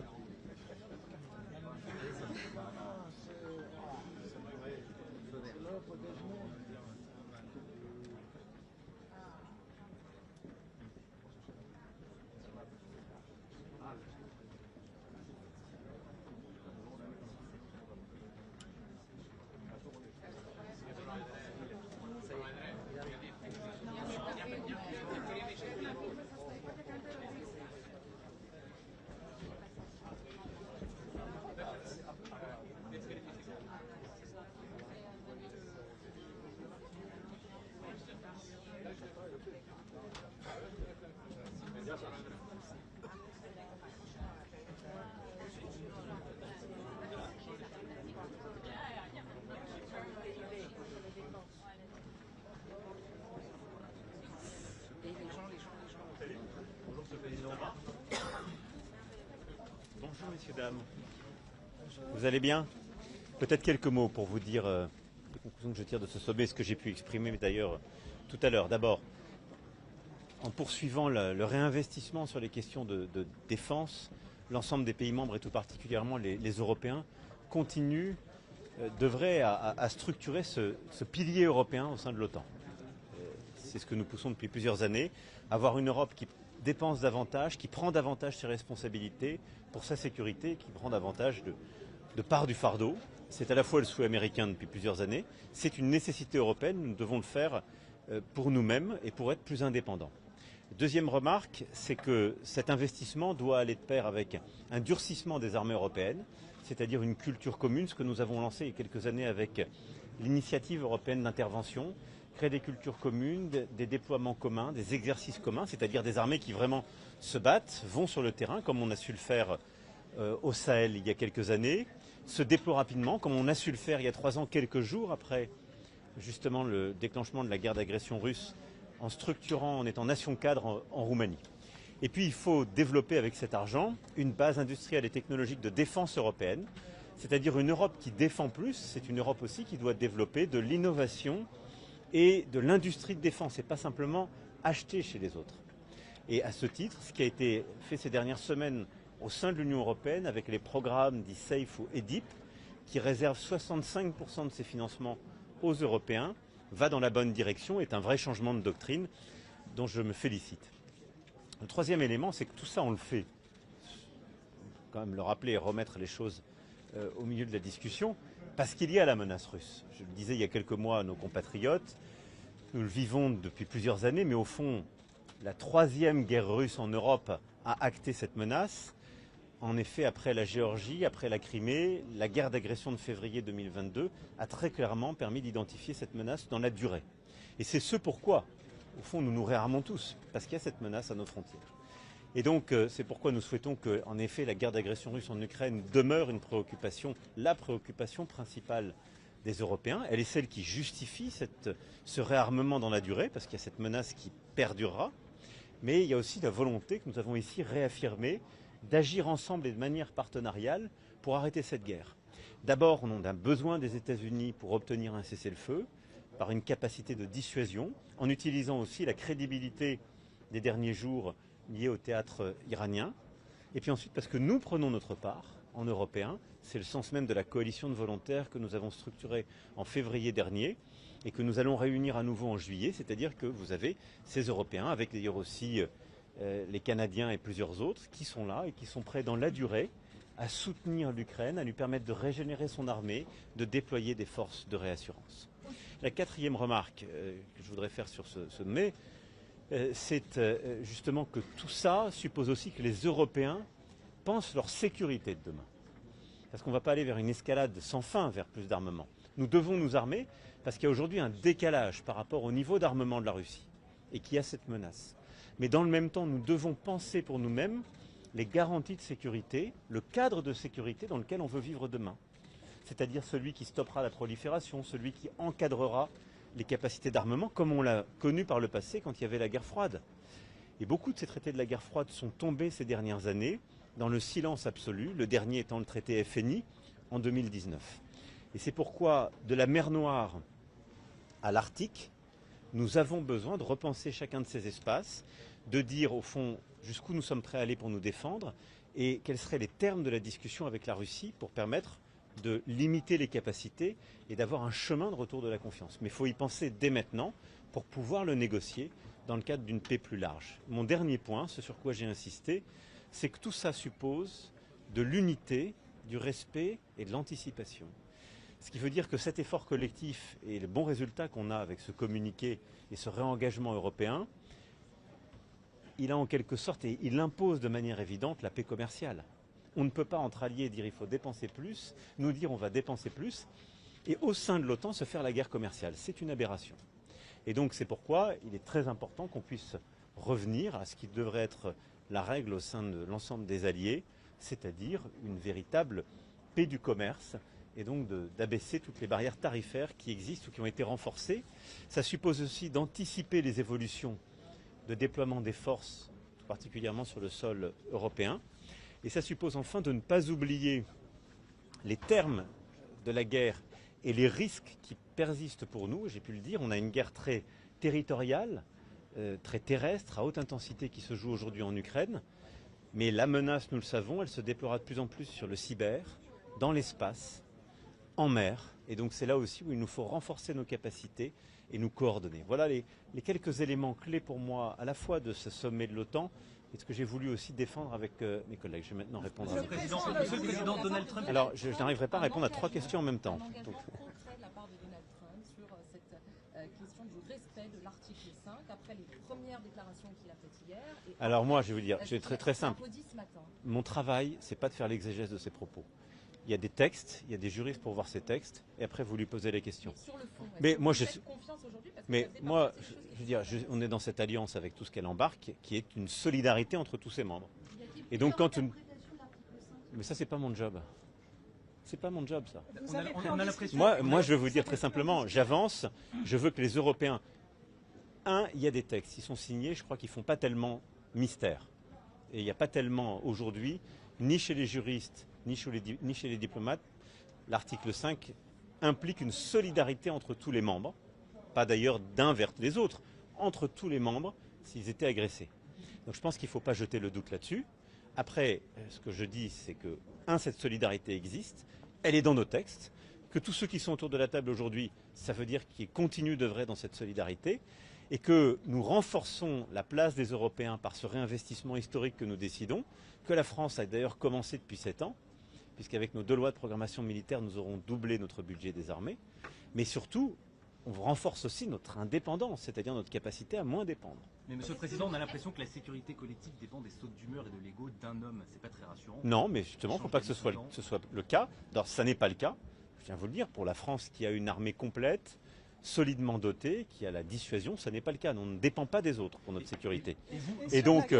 Bonjour messieurs, dames. Vous allez bien? Peut-être quelques mots pour vous dire les conclusions que je tire de ce sommet, ce que j'ai pu exprimer d'ailleurs tout à l'heure. D'abord, en poursuivant le réinvestissement sur les questions de défense, l'ensemble des pays membres et tout particulièrement les Européens continuent d'œuvrer à structurer ce pilier européen au sein de l'OTAN. C'est ce que nous poussons depuis plusieurs années, avoir une Europe qui dépense davantage, qui prend davantage ses responsabilités pour sa sécurité, qui prend davantage de part du fardeau. C'est à la fois le souhait américain depuis plusieurs années, c'est une nécessité européenne, nous devons le faire pour nous-mêmes et pour être plus indépendants. Deuxième remarque, c'est que cet investissement doit aller de pair avec un durcissement des armées européennes, c'est-à-dire une culture commune, ce que nous avons lancé il y a quelques années avec l'initiative européenne d'intervention, créer des cultures communes, des déploiements communs, des exercices communs, c'est-à-dire des armées qui vraiment se battent, vont sur le terrain, comme on a su le faire au Sahel il y a quelques années, se déploient rapidement, comme on a su le faire il y a 3 ans, quelques jours après justement le déclenchement de la guerre d'agression russe, en structurant, en étant nation cadre en Roumanie. Et puis il faut développer avec cet argent une base industrielle et technologique de défense européenne, c'est-à-dire une Europe qui défend plus, c'est une Europe aussi qui doit développer de l'innovation et de l'industrie de défense, et pas simplement acheter chez les autres. Et à ce titre, ce qui a été fait ces dernières semaines au sein de l'Union européenne avec les programmes dits SAFE ou EDIP, qui réservent 65% de ses financements aux Européens, va dans la bonne direction, est un vrai changement de doctrine dont je me félicite. Le troisième élément, c'est que tout ça, on le fait. Quand même le rappeler et remettre les choses au milieu de la discussion, parce qu'il y a la menace russe. Je le disais il y a quelques mois à nos compatriotes, nous le vivons depuis plusieurs années, mais au fond, la 3e guerre russe en Europe a acté cette menace. En effet, après la Géorgie, après la Crimée, la guerre d'agression de février 2022 a très clairement permis d'identifier cette menace dans la durée. Et c'est ce pourquoi, au fond, nous nous réarmons tous, parce qu'il y a cette menace à nos frontières. Et donc, c'est pourquoi nous souhaitons que, en effet, la guerre d'agression russe en Ukraine demeure une préoccupation, la préoccupation principale des Européens. Elle est celle qui justifie ce réarmement dans la durée, parce qu'il y a cette menace qui perdurera. Mais il y a aussi la volonté que nous avons ici réaffirmée d'agir ensemble et de manière partenariale pour arrêter cette guerre. D'abord, on a besoin des États-Unis pour obtenir un cessez-le-feu, par une capacité de dissuasion, en utilisant aussi la crédibilité des derniers jours liés au théâtre iranien. Et puis ensuite, parce que nous prenons notre part, en Européens, c'est le sens même de la coalition de volontaires que nous avons structurée en février dernier et que nous allons réunir à nouveau en juillet, c'est-à-dire que vous avez ces Européens, avec d'ailleurs aussi les Canadiens et plusieurs autres, qui sont là et qui sont prêts dans la durée à soutenir l'Ukraine, à lui permettre de régénérer son armée, de déployer des forces de réassurance. La quatrième remarque que je voudrais faire sur ce sommet, c'est justement que tout ça suppose aussi que les Européens pensent leur sécurité de demain. Parce qu'on ne va pas aller vers une escalade sans fin vers plus d'armement. Nous devons nous armer parce qu'il y a aujourd'hui un décalage par rapport au niveau d'armement de la Russie et qu'il y a cette menace. Mais dans le même temps, nous devons penser pour nous-mêmes les garanties de sécurité, le cadre de sécurité dans lequel on veut vivre demain. C'est-à-dire celui qui stoppera la prolifération, celui qui encadrera les capacités d'armement, comme on l'a connu par le passé quand il y avait la guerre froide. Et beaucoup de ces traités de la guerre froide sont tombés ces dernières années dans le silence absolu, le dernier étant le traité FNI en 2019. Et c'est pourquoi, de la mer Noire à l'Arctique, nous avons besoin de repenser chacun de ces espaces, de dire au fond jusqu'où nous sommes prêts à aller pour nous défendre et quels seraient les termes de la discussion avec la Russie pour permettre de limiter les capacités et d'avoir un chemin de retour de la confiance. Mais il faut y penser dès maintenant pour pouvoir le négocier dans le cadre d'une paix plus large. Mon dernier point, ce sur quoi j'ai insisté, c'est que tout ça suppose de l'unité, du respect et de l'anticipation. Ce qui veut dire que cet effort collectif et le bon résultat qu'on a avec ce communiqué et ce réengagement européen, il a en quelque sorte, et il impose de manière évidente la paix commerciale. On ne peut pas entre alliés dire il faut dépenser plus, nous dire on va dépenser plus, et au sein de l'OTAN se faire la guerre commerciale. C'est une aberration. Et donc c'est pourquoi il est très important qu'on puisse revenir à ce qui devrait être la règle au sein de l'ensemble des alliés, c'est-à-dire une véritable paix du commerce, et donc d'abaisser toutes les barrières tarifaires qui existent ou qui ont été renforcées. Ça suppose aussi d'anticiper les évolutions de déploiement des forces, tout particulièrement sur le sol européen. Et ça suppose enfin de ne pas oublier les termes de la guerre et les risques qui persistent pour nous. J'ai pu le dire, on a une guerre très territoriale, très terrestre, à haute intensité qui se joue aujourd'hui en Ukraine. Mais la menace, nous le savons, elle se déploiera de plus en plus sur le cyber, dans l'espace, en mer. Et donc c'est là aussi où il nous faut renforcer nos capacités et nous coordonner. Voilà les quelques éléments clés pour moi, à la fois de ce sommet de l'OTAN et ce que j'ai voulu aussi défendre avec mes collègues. Je vais maintenant répondre à Monsieur le Président Donald Trump. Alors, je n'arriverai pas à répondre à 3 questions en même temps. Un engagement concret de la part de Donald Trump sur cette question du respect de l'article 5, après les premières déclarations qu'il a faites hier. Alors moi, je vais vous dire, c'est très simple. Ce matin. Mon travail, c'est pas de faire l'exégèse de ses propos. Il y a des textes, il y a des juristes pour voir ces textes, et après vous lui posez les questions. Mais sur le fond, mais moi, vous faites confiance aujourd'hui parce que mais ça faisait moi, partie des choses je veux dire, on est dans cette alliance avec tout ce qu'elle embarque, qui est une solidarité entre tous ses membres. Et donc quand mais ça, c'est pas mon job. C'est pas mon job, ça. On a l'impression. Moi, je vais vous dire très simplement, j'avance. Je veux que les Européens, il y a des textes, ils sont signés. Je crois qu'ils font pas tellement mystère. Et il n'y a pas tellement aujourd'hui, ni chez les juristes, ni chez les diplomates, l'article 5 implique une solidarité entre tous les membres, pas d'ailleurs d'un vers les autres, entre tous les membres s'ils étaient agressés. Donc je pense qu'il ne faut pas jeter le doute là-dessus. Après, ce que je dis, c'est que, cette solidarité existe, elle est dans nos textes, que tous ceux qui sont autour de la table aujourd'hui, ça veut dire qu'ils continuent d'œuvrer dans cette solidarité, et que nous renforçons la place des Européens par ce réinvestissement historique que nous décidons, que la France a d'ailleurs commencé depuis 7 ans, puisqu'avec nos 2 lois de programmation militaire, nous aurons doublé notre budget des armées. Mais surtout, on renforce aussi notre indépendance, c'est-à-dire notre capacité à moins dépendre. Mais Monsieur le Président, on a l'impression que la sécurité collective dépend des sautes d'humeur et de l'ego d'un homme. C'est pas très rassurant. Non, mais justement, il ne faut pas que ce soit le cas. Alors, ça n'est pas le cas. Je tiens à vous le dire, pour la France qui a une armée complète, solidement dotée, qui a la dissuasion, ça n'est pas le cas. On ne dépend pas des autres pour notre sécurité. Et donc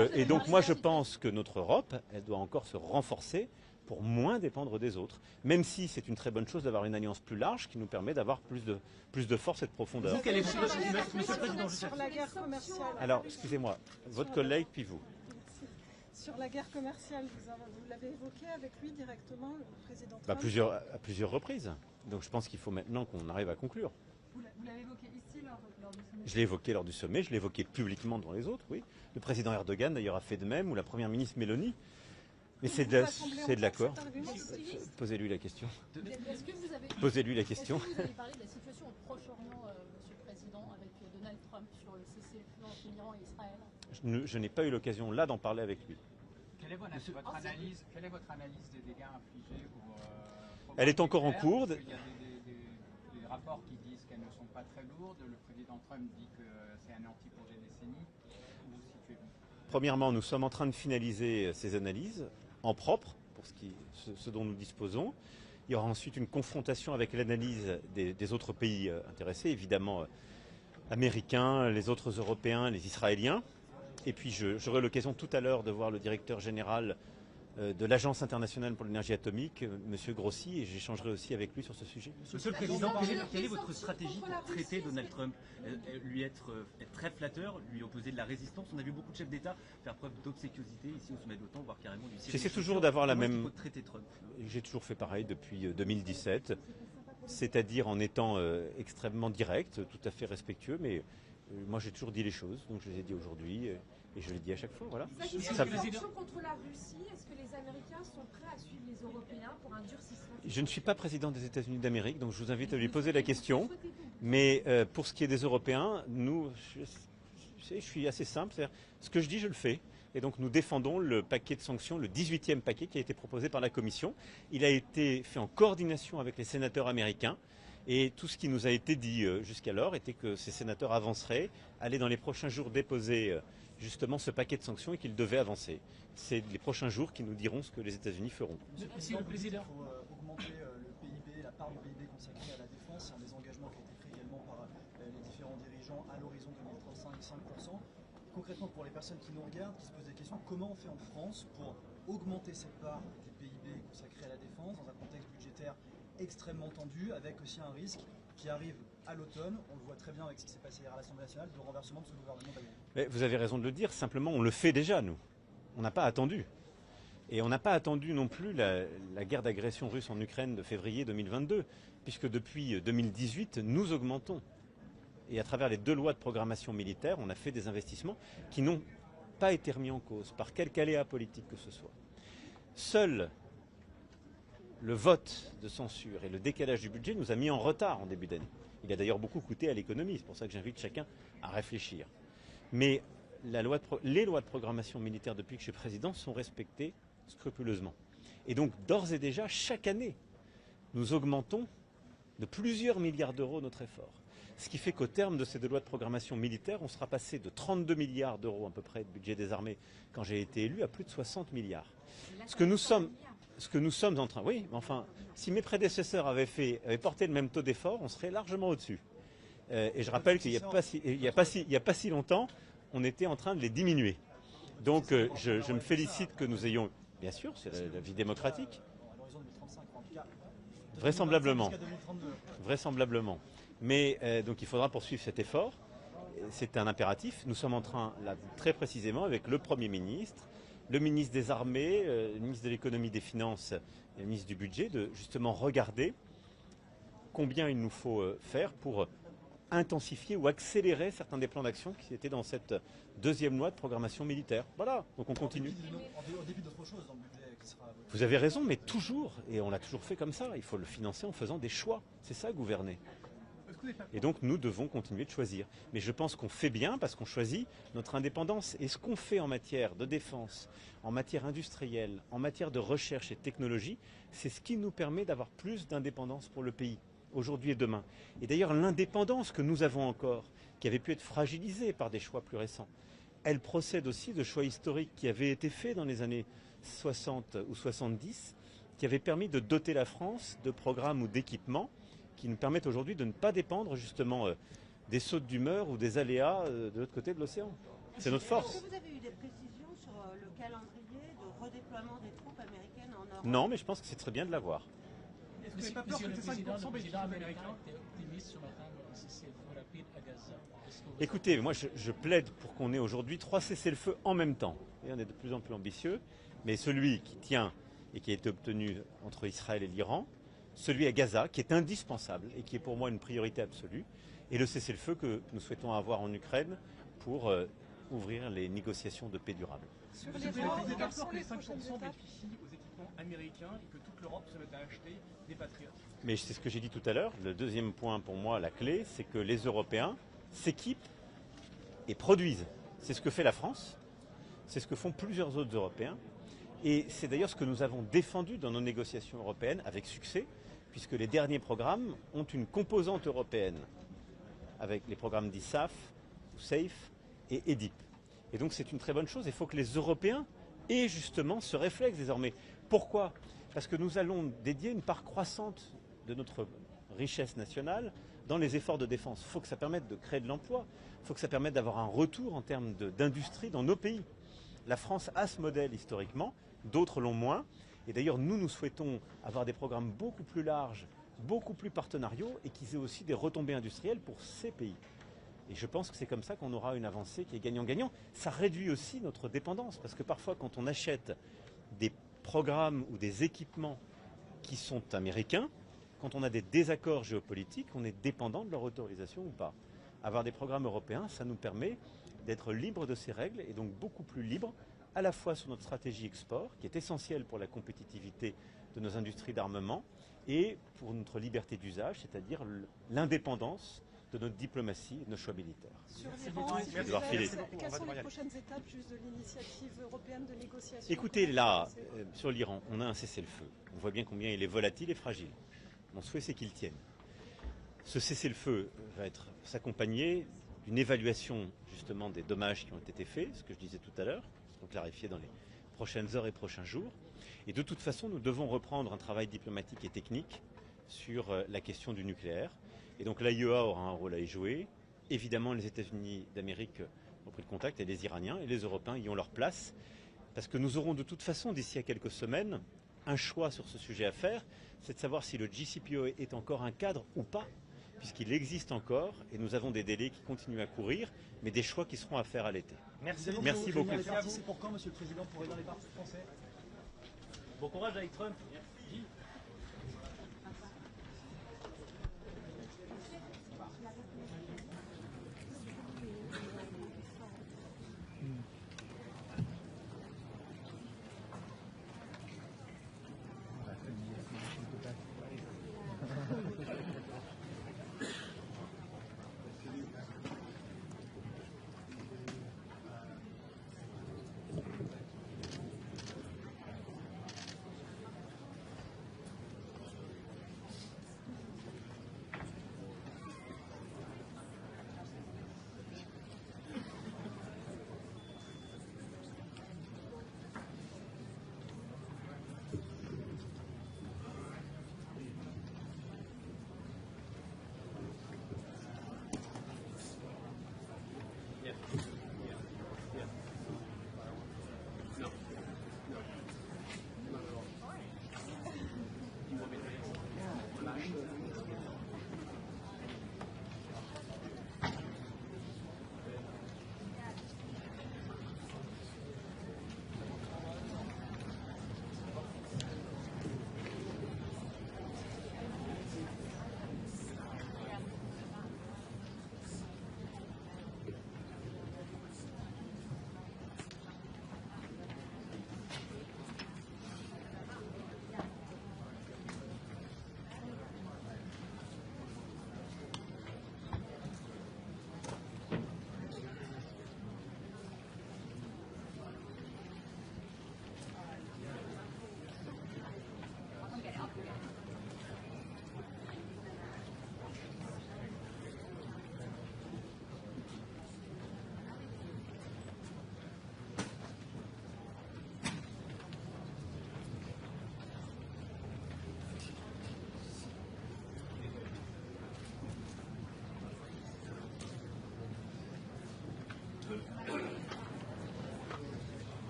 moi, je pense que notre Europe, elle doit encore se renforcer pour moins dépendre des autres, même si c'est une très bonne chose d'avoir une alliance plus large qui nous permet d'avoir plus de force et de profondeur. Monsieur le Président, sur la guerre commerciale. Alors, excusez-moi, votre collègue puis vous. Sur la guerre commerciale, vous l'avez évoqué avec lui directement, le président Trump À plusieurs reprises. Donc je pense qu'il faut maintenant qu'on arrive à conclure. Vous l'avez évoqué ici lors du sommet. Je l'ai évoqué lors du sommet, je l'ai évoqué publiquement devant les autres, oui. Le président Erdogan d'ailleurs a fait de même, ou la première ministre Mélanie. Mais c'est de l'accord. Posez-lui la question. Posez-lui la question. Est-ce que vous avez parlé de la situation au Proche-Orient, Monsieur le Président, avec Donald Trump sur le cessez-le-feu entre l'Iran et Israël? Je n'ai pas eu l'occasion là d'en parler avec lui. Quelle est votre analyse des dégâts infligés Elle est encore en cours. Il y a des rapports qui disent qu'elles ne sont pas très lourdes. Le président Trump dit que c'est un anti pour des décennies. Où vous situez-vous? Premièrement, nous sommes en train de finaliser ces analyses en propre, pour ce dont nous disposons. Il y aura ensuite une confrontation avec l'analyse des autres pays intéressés, évidemment américains, les autres Européens, les Israéliens. Et puis j'aurai l'occasion tout à l'heure de voir le directeur général de l'Agence internationale pour l'énergie atomique, M. Grossi, et j'échangerai aussi avec lui sur ce sujet. Monsieur le Président, quelle est votre stratégie pour traiter Donald Trump? Lui être très flatteur, lui opposer de la résistance? On a vu beaucoup de chefs d'État faire preuve d'obséquiosité ici au sommet de l'OTAN, voire carrément du J'essaie toujours d'avoir la même... J'ai toujours fait pareil depuis 2017, c'est-à-dire en étant extrêmement direct, tout à fait respectueux, mais moi j'ai toujours dit les choses, donc je les ai dit aujourd'hui. Et je le dis à chaque fois, voilà. Une sanction contre la Russie, est-ce que les Américains sont prêts à suivre les Européens pour un durcissement? Je ne suis pas président des États-Unis d'Amérique, donc je vous invite à lui poser la question. Mais pour ce qui est des Européens, nous, je suis assez simple. Ce que je dis, je le fais. Et donc nous défendons le paquet de sanctions, le 18e paquet qui a été proposé par la Commission. Il a été fait en coordination avec les sénateurs américains. Et tout ce qui nous a été dit jusqu'alors était que ces sénateurs avanceraient, allaient dans les prochains jours déposer justement ce paquet de sanctions et qu'ils devaient avancer. C'est les prochains jours qui nous diront ce que les États-Unis feront. Monsieur le Président, il faut augmenter le PIB, la part du PIB consacrée à la défense. C'est un des engagements qui a été pris également par les différents dirigeants à l'horizon 2035, 5%. Concrètement, pour les personnes qui nous regardent, qui se posent des questions, comment on fait en France pour augmenter cette part du PIB consacrée à la défense dans un contexte budgétaire extrêmement tendu, avec aussi un risque qui arrive à l'automne, on le voit très bien avec ce qui s'est passé hier à l'Assemblée nationale, de renversement de ce gouvernement d'Aliou. Mais vous avez raison de le dire, simplement on le fait déjà nous. On n'a pas attendu. Et on n'a pas attendu non plus la guerre d'agression russe en Ukraine de février 2022, puisque depuis 2018, nous augmentons. Et à travers les 2 lois de programmation militaire, on a fait des investissements qui n'ont pas été remis en cause par quelque aléa politique que ce soit. Seul le vote de censure et le décalage du budget nous a mis en retard en début d'année. Il a d'ailleurs beaucoup coûté à l'économie, c'est pour ça que j'invite chacun à réfléchir. Mais les lois de programmation militaire depuis que je suis président sont respectées scrupuleusement. Et donc d'ores et déjà, chaque année, nous augmentons de plusieurs milliards d'euros notre effort. Ce qui fait qu'au terme de ces 2 lois de programmation militaire, on sera passé de 32 milliards d'euros à peu près de budget des armées quand j'ai été élu à plus de 60 milliards. Ce que nous sommes en train... Oui, mais enfin, si mes prédécesseurs avaient porté le même taux d'effort, on serait largement au-dessus. Et je rappelle qu'il n'y a pas si longtemps, on était en train de les diminuer. Donc je me félicite que nous ayons... Bien sûr, c'est la vie démocratique. Vraisemblablement. Vraisemblablement. Mais donc il faudra poursuivre cet effort. C'est un impératif. Nous sommes en train, là, très précisément, avec le Premier ministre, le ministre des Armées, le ministre de l'Économie, des Finances et le ministre du Budget, de justement regarder combien il nous faut faire pour intensifier ou accélérer certains des plans d'action qui étaient dans cette 2e loi de programmation militaire. Voilà, donc on continue. En dépit d'autres choses dans le budget qui sera... Vous avez raison, mais toujours, et on l'a toujours fait comme ça, il faut le financer en faisant des choix. C'est ça, gouverner. Et donc nous devons continuer de choisir. Mais je pense qu'on fait bien parce qu'on choisit notre indépendance. Et ce qu'on fait en matière de défense, en matière industrielle, en matière de recherche et de technologie, c'est ce qui nous permet d'avoir plus d'indépendance pour le pays, aujourd'hui et demain. Et d'ailleurs l'indépendance que nous avons encore, qui avait pu être fragilisée par des choix plus récents, elle procède aussi de choix historiques qui avaient été faits dans les années 60 ou 70, qui avaient permis de doter la France de programmes ou d'équipements qui nous permettent aujourd'hui de ne pas dépendre justement des sautes d'humeur ou des aléas de l'autre côté de l'océan. C'est notre force. Est-ce que vous avez eu des précisions sur le calendrier de redéploiement des troupes américaines en Europe? Non, mais je pense que c'est très bien de l'avoir. Est-ce que c'est pas peur que ces 5% Le président américain était optimiste sur l'atteinte d'un cessez-le-feu rapide à Gaza. Écoutez, moi je plaide pour qu'on ait aujourd'hui 3 cessez-le-feu en même temps. Et on est de plus en plus ambitieux, mais celui qui tient et qui a été obtenu entre Israël et l'Iran, celui à Gaza, qui est indispensable et qui est pour moi une priorité absolue, et le cessez-le-feu que nous souhaitons avoir en Ukraine pour ouvrir les négociations de paix durable. Vous êtes d'accord que les 5% bénéficient aux équipements américains et que toute l'Europe se mette à acheter des patriotes? Mais c'est ce que j'ai dit tout à l'heure. Le deuxième point pour moi, la clé, c'est que les Européens s'équipent et produisent. C'est ce que fait la France, c'est ce que font plusieurs autres Européens. Et c'est d'ailleurs ce que nous avons défendu dans nos négociations européennes avec succès, puisque les derniers programmes ont une composante européenne, avec les programmes d'ISAF, SAFE et EDIP. Et donc c'est une très bonne chose. Il faut que les Européens aient justement ce réflexe désormais. Pourquoi? Parce que nous allons dédier une part croissante de notre richesse nationale dans les efforts de défense. Il faut que ça permette de créer de l'emploi, il faut que ça permette d'avoir un retour en termes d'industrie dans nos pays. La France a ce modèle historiquement, d'autres l'ont moins. Et d'ailleurs, nous souhaitons avoir des programmes beaucoup plus larges, beaucoup plus partenariaux et qui aient aussi des retombées industrielles pour ces pays. Et je pense que c'est comme ça qu'on aura une avancée qui est gagnant-gagnant. Ça réduit aussi notre dépendance, parce que parfois, quand on achète des programmes ou des équipements qui sont américains, quand on a des désaccords géopolitiques, on est dépendant de leur autorisation ou pas. Avoir des programmes européens, ça nous permet d'être libre de ces règles et donc beaucoup plus libre à la fois sur notre stratégie export, qui est essentielle pour la compétitivité de nos industries d'armement, et pour notre liberté d'usage, c'est-à-dire l'indépendance de notre diplomatie et de nos choix militaires. Sur l'Iran, quelles sont les prochaines étapes juste de l'initiative européenne de négociation? Écoutez, là, sur l'Iran, on a un cessez-le-feu. On voit bien combien il est volatile et fragile. Mon souhait, c'est qu'il tienne. Ce cessez-le-feu va s'accompagner d'une évaluation justement des dommages qui ont été faits, ce que je disais tout à l'heure, qui seront clarifiés dans les prochaines heures et prochains jours. Et de toute façon, nous devons reprendre un travail diplomatique et technique sur la question du nucléaire. Et donc l'AIEA aura un rôle à y jouer. Évidemment, les États-Unis d'Amérique ont pris le contact, et les Iraniens et les Européens y ont leur place. Parce que nous aurons de toute façon, d'ici à quelques semaines, un choix sur ce sujet à faire, c'est de savoir si le JCPOA est encore un cadre ou pas, puisqu'il existe encore, et nous avons des délais qui continuent à courir, mais des choix qui seront à faire à l'été. Merci beaucoup. C'est pour quand, Monsieur le Président, pour réunir les partis français? Bon courage avec Trump.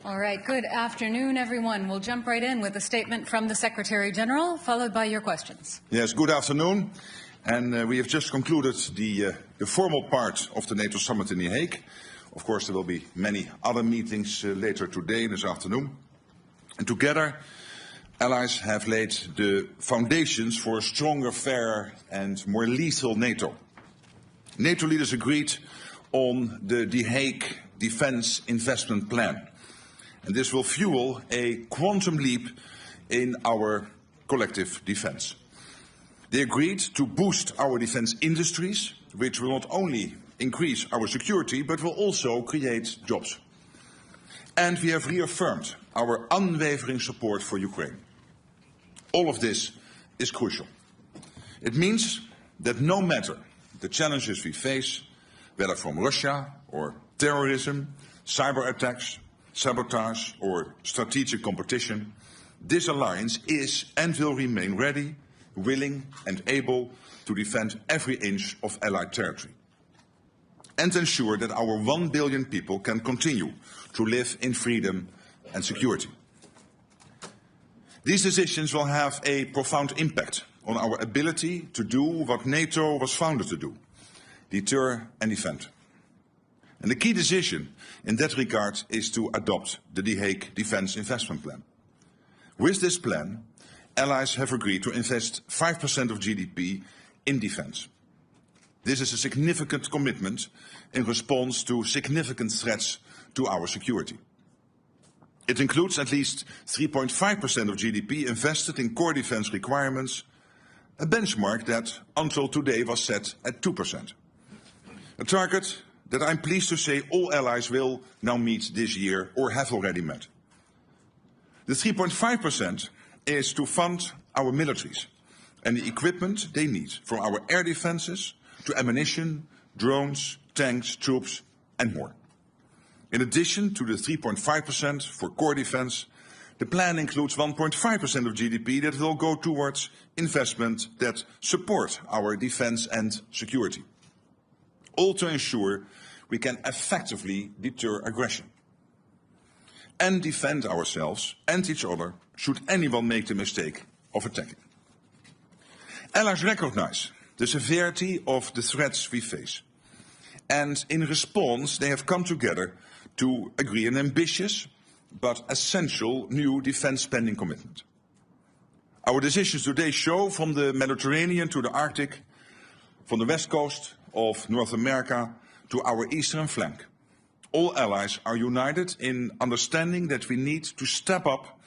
All right, good afternoon, everyone. We'll jump right in with a statement from the Secretary General, followed by your questions. Yes, good afternoon. And we have just concluded the formal part of the NATO summit in The Hague. Of course, there will be many other meetings later today, this afternoon. And together, allies have laid the foundations for a stronger, fairer and more lethal NATO. NATO leaders agreed on the The Hague Defense Investment Plan. And this will fuel a quantum leap in our collective defense. They agreed to boost our defense industries, which will not only increase our security, but will also create jobs. And we have reaffirmed our unwavering support for Ukraine. All of this is crucial. It means that no matter the challenges we face, whether from Russia or terrorism, cyber attacks, sabotage or strategic competition, this alliance is and will remain ready, willing and able to defend every inch of Allied territory and ensure that our 1 billion people can continue to live in freedom and security. These decisions will have a profound impact on our ability to do what NATO was founded to do, deter and defend. And the key decision in that regard is to adopt the The Hague Defence Investment Plan. With this plan, allies have agreed to invest 5% of GDP in defence. This is a significant commitment in response to significant threats to our security. It includes at least 3.5% of GDP invested in core defence requirements, a benchmark that until today was set at 2%. A target that I'm pleased to say all allies will now meet this year or have already met. The 3.5% is to fund our militaries and the equipment they need, from our air defences to ammunition, drones, tanks, troops and more. In addition to the 3.5% for core defence, the plan includes 1.5% of GDP that will go towards investment that support our defence and security, all to ensure we can effectively deter aggression and defend ourselves and each other should anyone make the mistake of attacking. Allies recognise the severity of the threats we face, and in response they have come together to agree an ambitious but essential new defence spending commitment. Our decisions today show, from the Mediterranean to the Arctic, from the west coast of North America to our eastern flank, all allies are united in understanding that we need to step up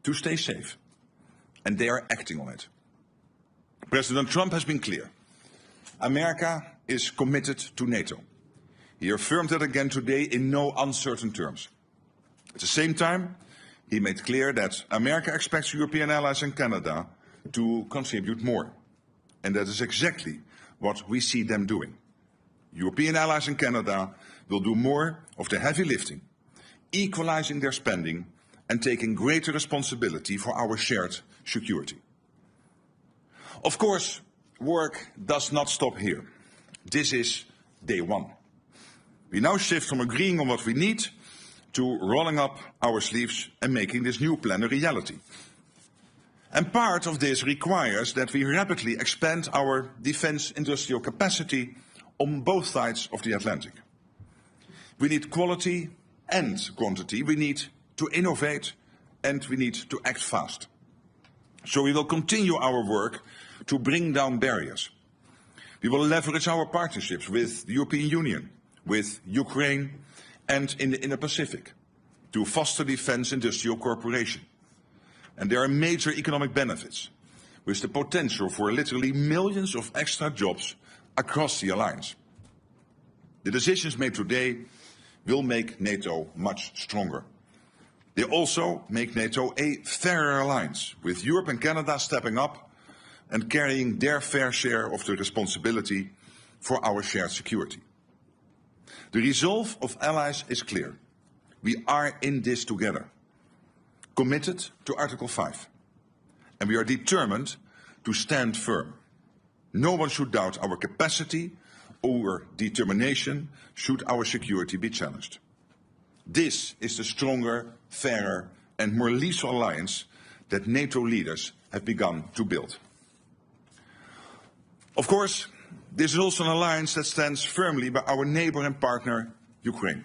to stay safe, and they are acting on it. President Trump has been clear. America is committed to NATO. He affirmed that again today in no uncertain terms. At the same time, he made clear that America expects European allies and Canada to contribute more. And that is exactly what we see them doing. European allies and Canada will do more of the heavy lifting, equalizing their spending and taking greater responsibility for our shared security. Of course, work does not stop here. This is day one. We now shift from agreeing on what we need to rolling up our sleeves and making this new plan a reality. And part of this requires that we rapidly expand our defence industrial capacity on both sides of the Atlantic. We need quality and quantity. We need to innovate and we need to act fast. So we will continue our work to bring down barriers. We will leverage our partnerships with the European Union, with Ukraine and in the Indo-Pacific to foster defence industrial cooperation. And there are major economic benefits, with the potential for literally millions of extra jobs across the alliance. The decisions made today will make NATO much stronger. They also make NATO a fairer alliance, with Europe and Canada stepping up and carrying their fair share of the responsibility for our shared security. The resolve of allies is clear. We are in this together, committed to Article 5, and we are determined to stand firm. No one should doubt our capacity or determination should our security be challenged. This is the stronger, fairer and more lethal alliance that NATO leaders have begun to build. Of course, this is also an alliance that stands firmly by our neighbour and partner, Ukraine.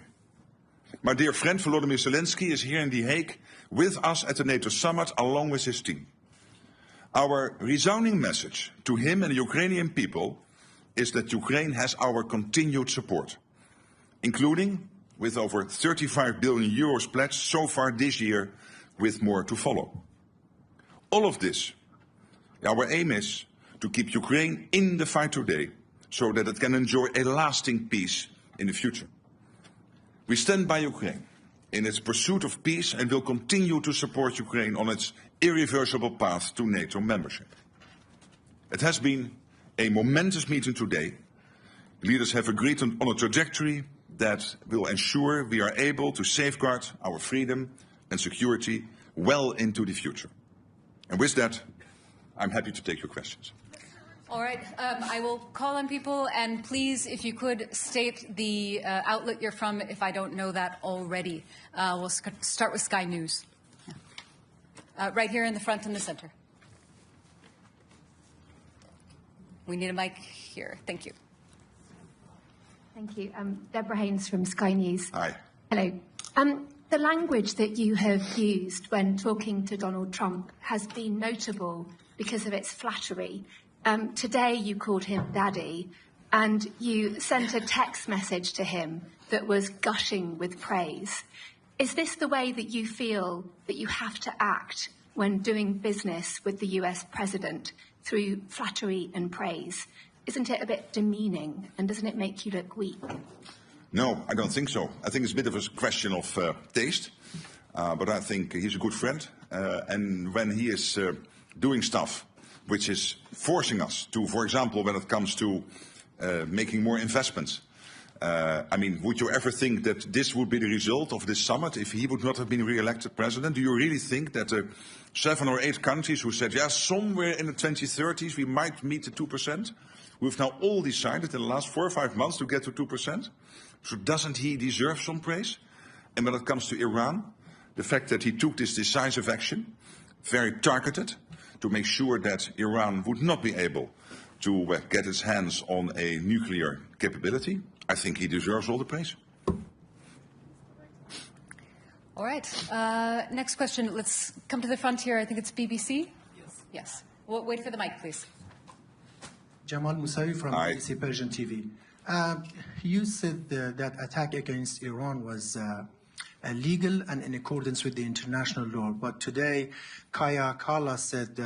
My dear friend Volodymyr Zelensky is here in The Hague with us at the NATO summit along with his team. Our resounding message to him and the Ukrainian people is that Ukraine has our continued support, including with over 35 billion euros pledged so far this year, with more to follow. All of this, our aim is to keep Ukraine in the fight today so that it can enjoy a lasting peace in the future. We stand by Ukraine in its pursuit of peace and will continue to support Ukraine on its irreversible path to NATO membership. It has been a momentous meeting today. Leaders have agreed on a trajectory that will ensure we are able to safeguard our freedom and security well into the future. And with that, I'm happy to take your questions. All right, I will call on people, and please, if you could state the outlet you're from, if I don't know that already. We'll start with Sky News. Yeah. Right here in the front and the center. We need a mic here. Thank you. Thank you. Deborah Haynes from Sky News. Hi. Hello. The language that you have used when talking to Donald Trump has been notable because of its flattery. Today you called him Daddy, and you sent a text message to him that was gushing with praise. Is this the way that you feel that you have to act when doing business with the US president, through flattery and praise? Isn't it a bit demeaning, and doesn't it make you look weak? No, I don't think so. I think it's a bit of a question of taste, but I think he's a good friend, and when he is doing stuff which is forcing us to, for example, when it comes to making more investments, I mean, would you ever think that this would be the result of this summit if he would not have been re-elected president? Do you really think that 7 or 8 countries who said, yeah, somewhere in the 2030s we might meet the 2%, we've now all decided in the last 4 or 5 months to get to 2%? So doesn't he deserve some praise? And when it comes to Iran, the fact that he took this decisive action, very targeted, to make sure that Iran would not be able to get its hands on a nuclear capability, I think he deserves all the praise. All right. Next question. Let's come to the front here. I think it's BBC. Yes. Yes. Well, wait for the mic, please. Jamal Musawi from BBC Persian TV. You said that attack against Iran was illegal and in accordance with the international law, but today Kaja Kallas said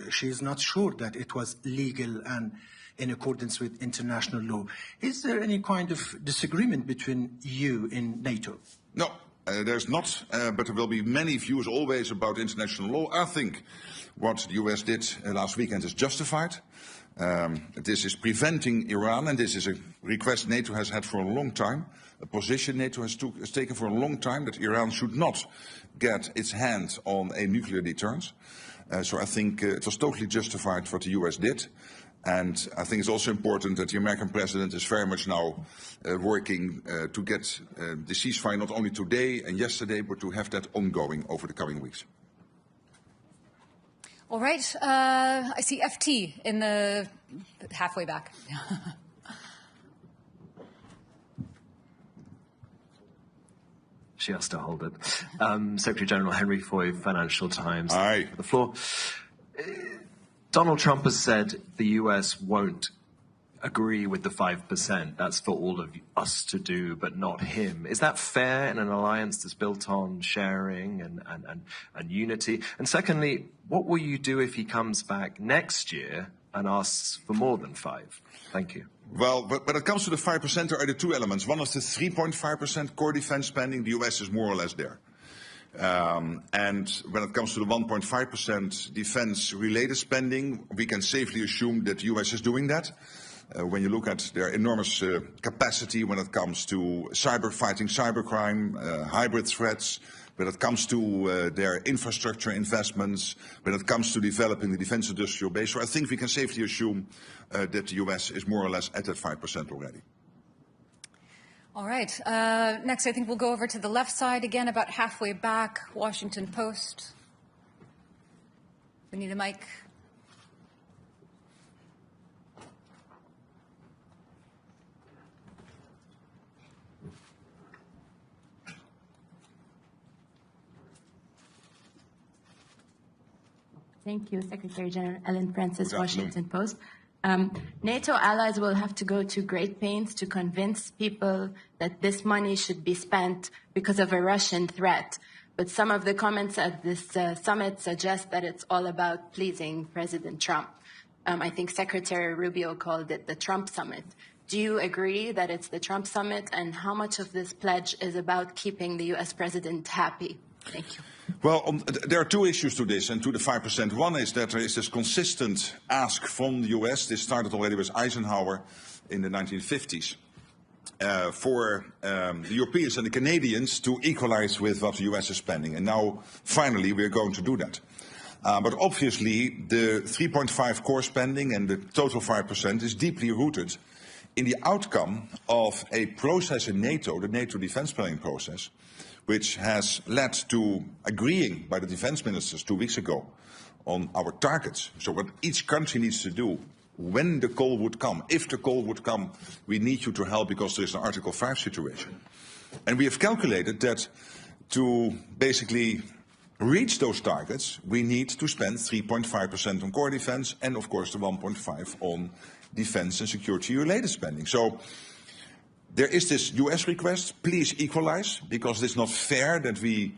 she is not sure that it was legal and in accordance with international law. Is there any kind of disagreement between you in NATO? No, there's not, but there will be many views always about international law. I think what the US did last weekend is justified. This is preventing Iran, and this is a request NATO has had for a long time, a position NATO has taken for a long time, that Iran should not get its hand on a nuclear deterrence. So I think it was totally justified what the US did. And I think it's also important that the American president is very much now working to get the ceasefire not only today and yesterday, but to have that ongoing over the coming weeks. All right. I see FT in the halfway back. She has to hold it. Secretary General Henry Foy, Financial Times. Aye. The floor. Donald Trump has said the US won't agree with the 5%. That's for all of us to do, but not him. Is that fair in an alliance that's built on sharing and unity? And secondly, what will you do if he comes back next year and asks for more than 5? Thank you. Well, but when it comes to the 5%, there are the two elements. One is the 3.5% core defense spending. The US is more or less there. And when it comes to the 1.5% defense-related spending, we can safely assume that the US is doing that. When you look at their enormous capacity when it comes to fighting cybercrime, hybrid threats, when it comes to their infrastructure investments, when it comes to developing the defense industrial base. So I think we can safely assume that the US is more or less at that 5% already. All right. Next, I think we'll go over to the left side again, about halfway back, Washington Post. We need a mic. Thank you, Secretary General Ellen Francis, Washington Post. NATO allies will have to go to great pains to convince people that this money should be spent because of a Russian threat. But some of the comments at this summit suggest that it's all about pleasing President Trump. I think Secretary Rubio called it the Trump summit. Do you agree that it's the Trump summit? And how much of this pledge is about keeping the US president happy? Thank you. Well, there are two issues to this and to the 5%. One is that there is this consistent ask from the US. This started already with Eisenhower in the 1950s. For the Europeans and the Canadians to equalize with what the US is spending. And now, finally, we are going to do that. But obviously, the 3.5 core spending and the total 5% is deeply rooted in the outcome of a process in NATO, the NATO defense planning process, which has led to agreeing by the defense ministers 2 weeks ago on our targets. So what each country needs to do when the call would come. If the call would come, we need you to help because there is an Article 5 situation. And we have calculated that to basically reach those targets, we need to spend 3.5% on core defense and, of course, the 1.5% on defense and security-related spending. So there is this US request, please equalize, because it's not fair that we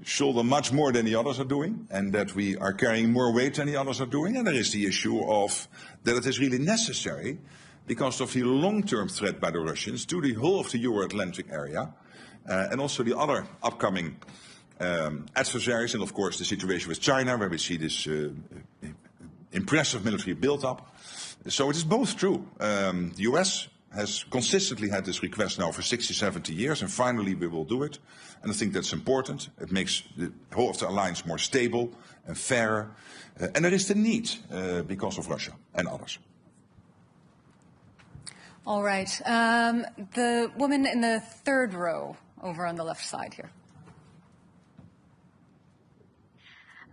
shoulder much more than the others are doing and that we are carrying more weight than the others are doing. And there is the issue of that it is really necessary because of the long-term threat by the Russians to the whole of the Euro-Atlantic area and also the other upcoming adversaries, and of course the situation with China, where we see this impressive military build-up. So it is both true. The US has consistently had this request now for 60, 70 years, and finally we will do it. And I think that's important. It makes the whole of the alliance more stable and fairer. And there is the need because of Russia and others. All right. The woman in the third row over on the left side here.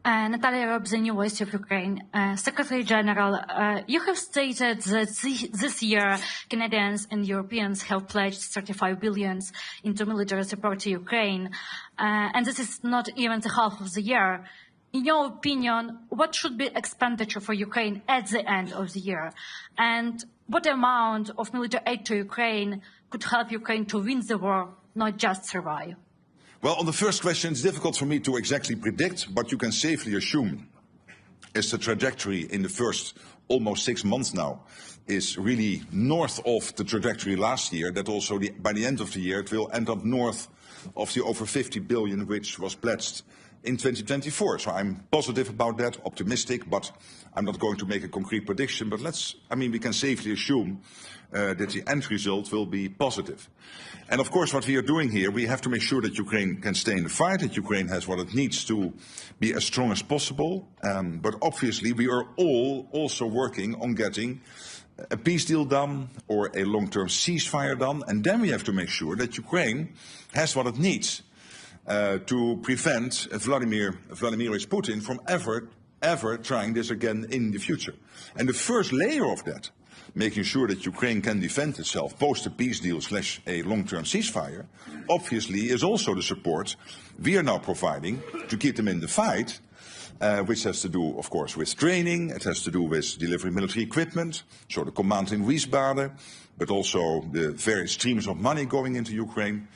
Natalia Robb, the New Voice of Ukraine. Secretary General, you have stated that this year Canadians and Europeans have pledged 35 billion into military support to Ukraine, and this is not even the half of the year. In your opinion, what should be expenditure for Ukraine at the end of the year? And what amount of military aid to Ukraine could help Ukraine to win the war, not just survive? Well, on the first question, it's difficult for me to exactly predict, but you can safely assume is the trajectory in the first almost 6 months now is really north of the trajectory last year, that also by the end of the year it will end up north of the over 50 billion which was pledged in 2024. So I'm positive about that, optimistic, but I'm not going to make a concrete prediction. But we can safely assume that the end result will be positive. And of course, what we are doing here, we have to make sure that Ukraine can stay in the fight, that Ukraine has what it needs to be as strong as possible. But obviously, we are all also working on getting a peace deal done or a long-term ceasefire done. And then we have to make sure that Ukraine has what it needs to prevent Vladimir Putin from ever trying this again in the future. And the first layer of that, making sure that Ukraine can defend itself post a peace deal / a long-term ceasefire, obviously is also the support we are now providing to keep them in the fight, which has to do, of course, with training, it has to do with delivering military equipment, so the command in Wiesbaden, but also the various streams of money going into Ukraine,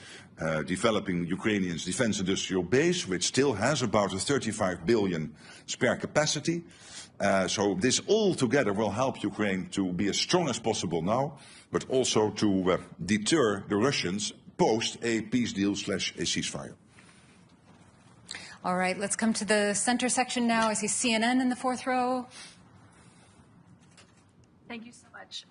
developing Ukrainians' defense industrial base, which still has about a 35 billion spare capacity. So this all together will help Ukraine to be as strong as possible now, but also to deter the Russians post a peace deal / a ceasefire. All right, let's come to the center section now. I see CNN in the fourth row. Thank you so much.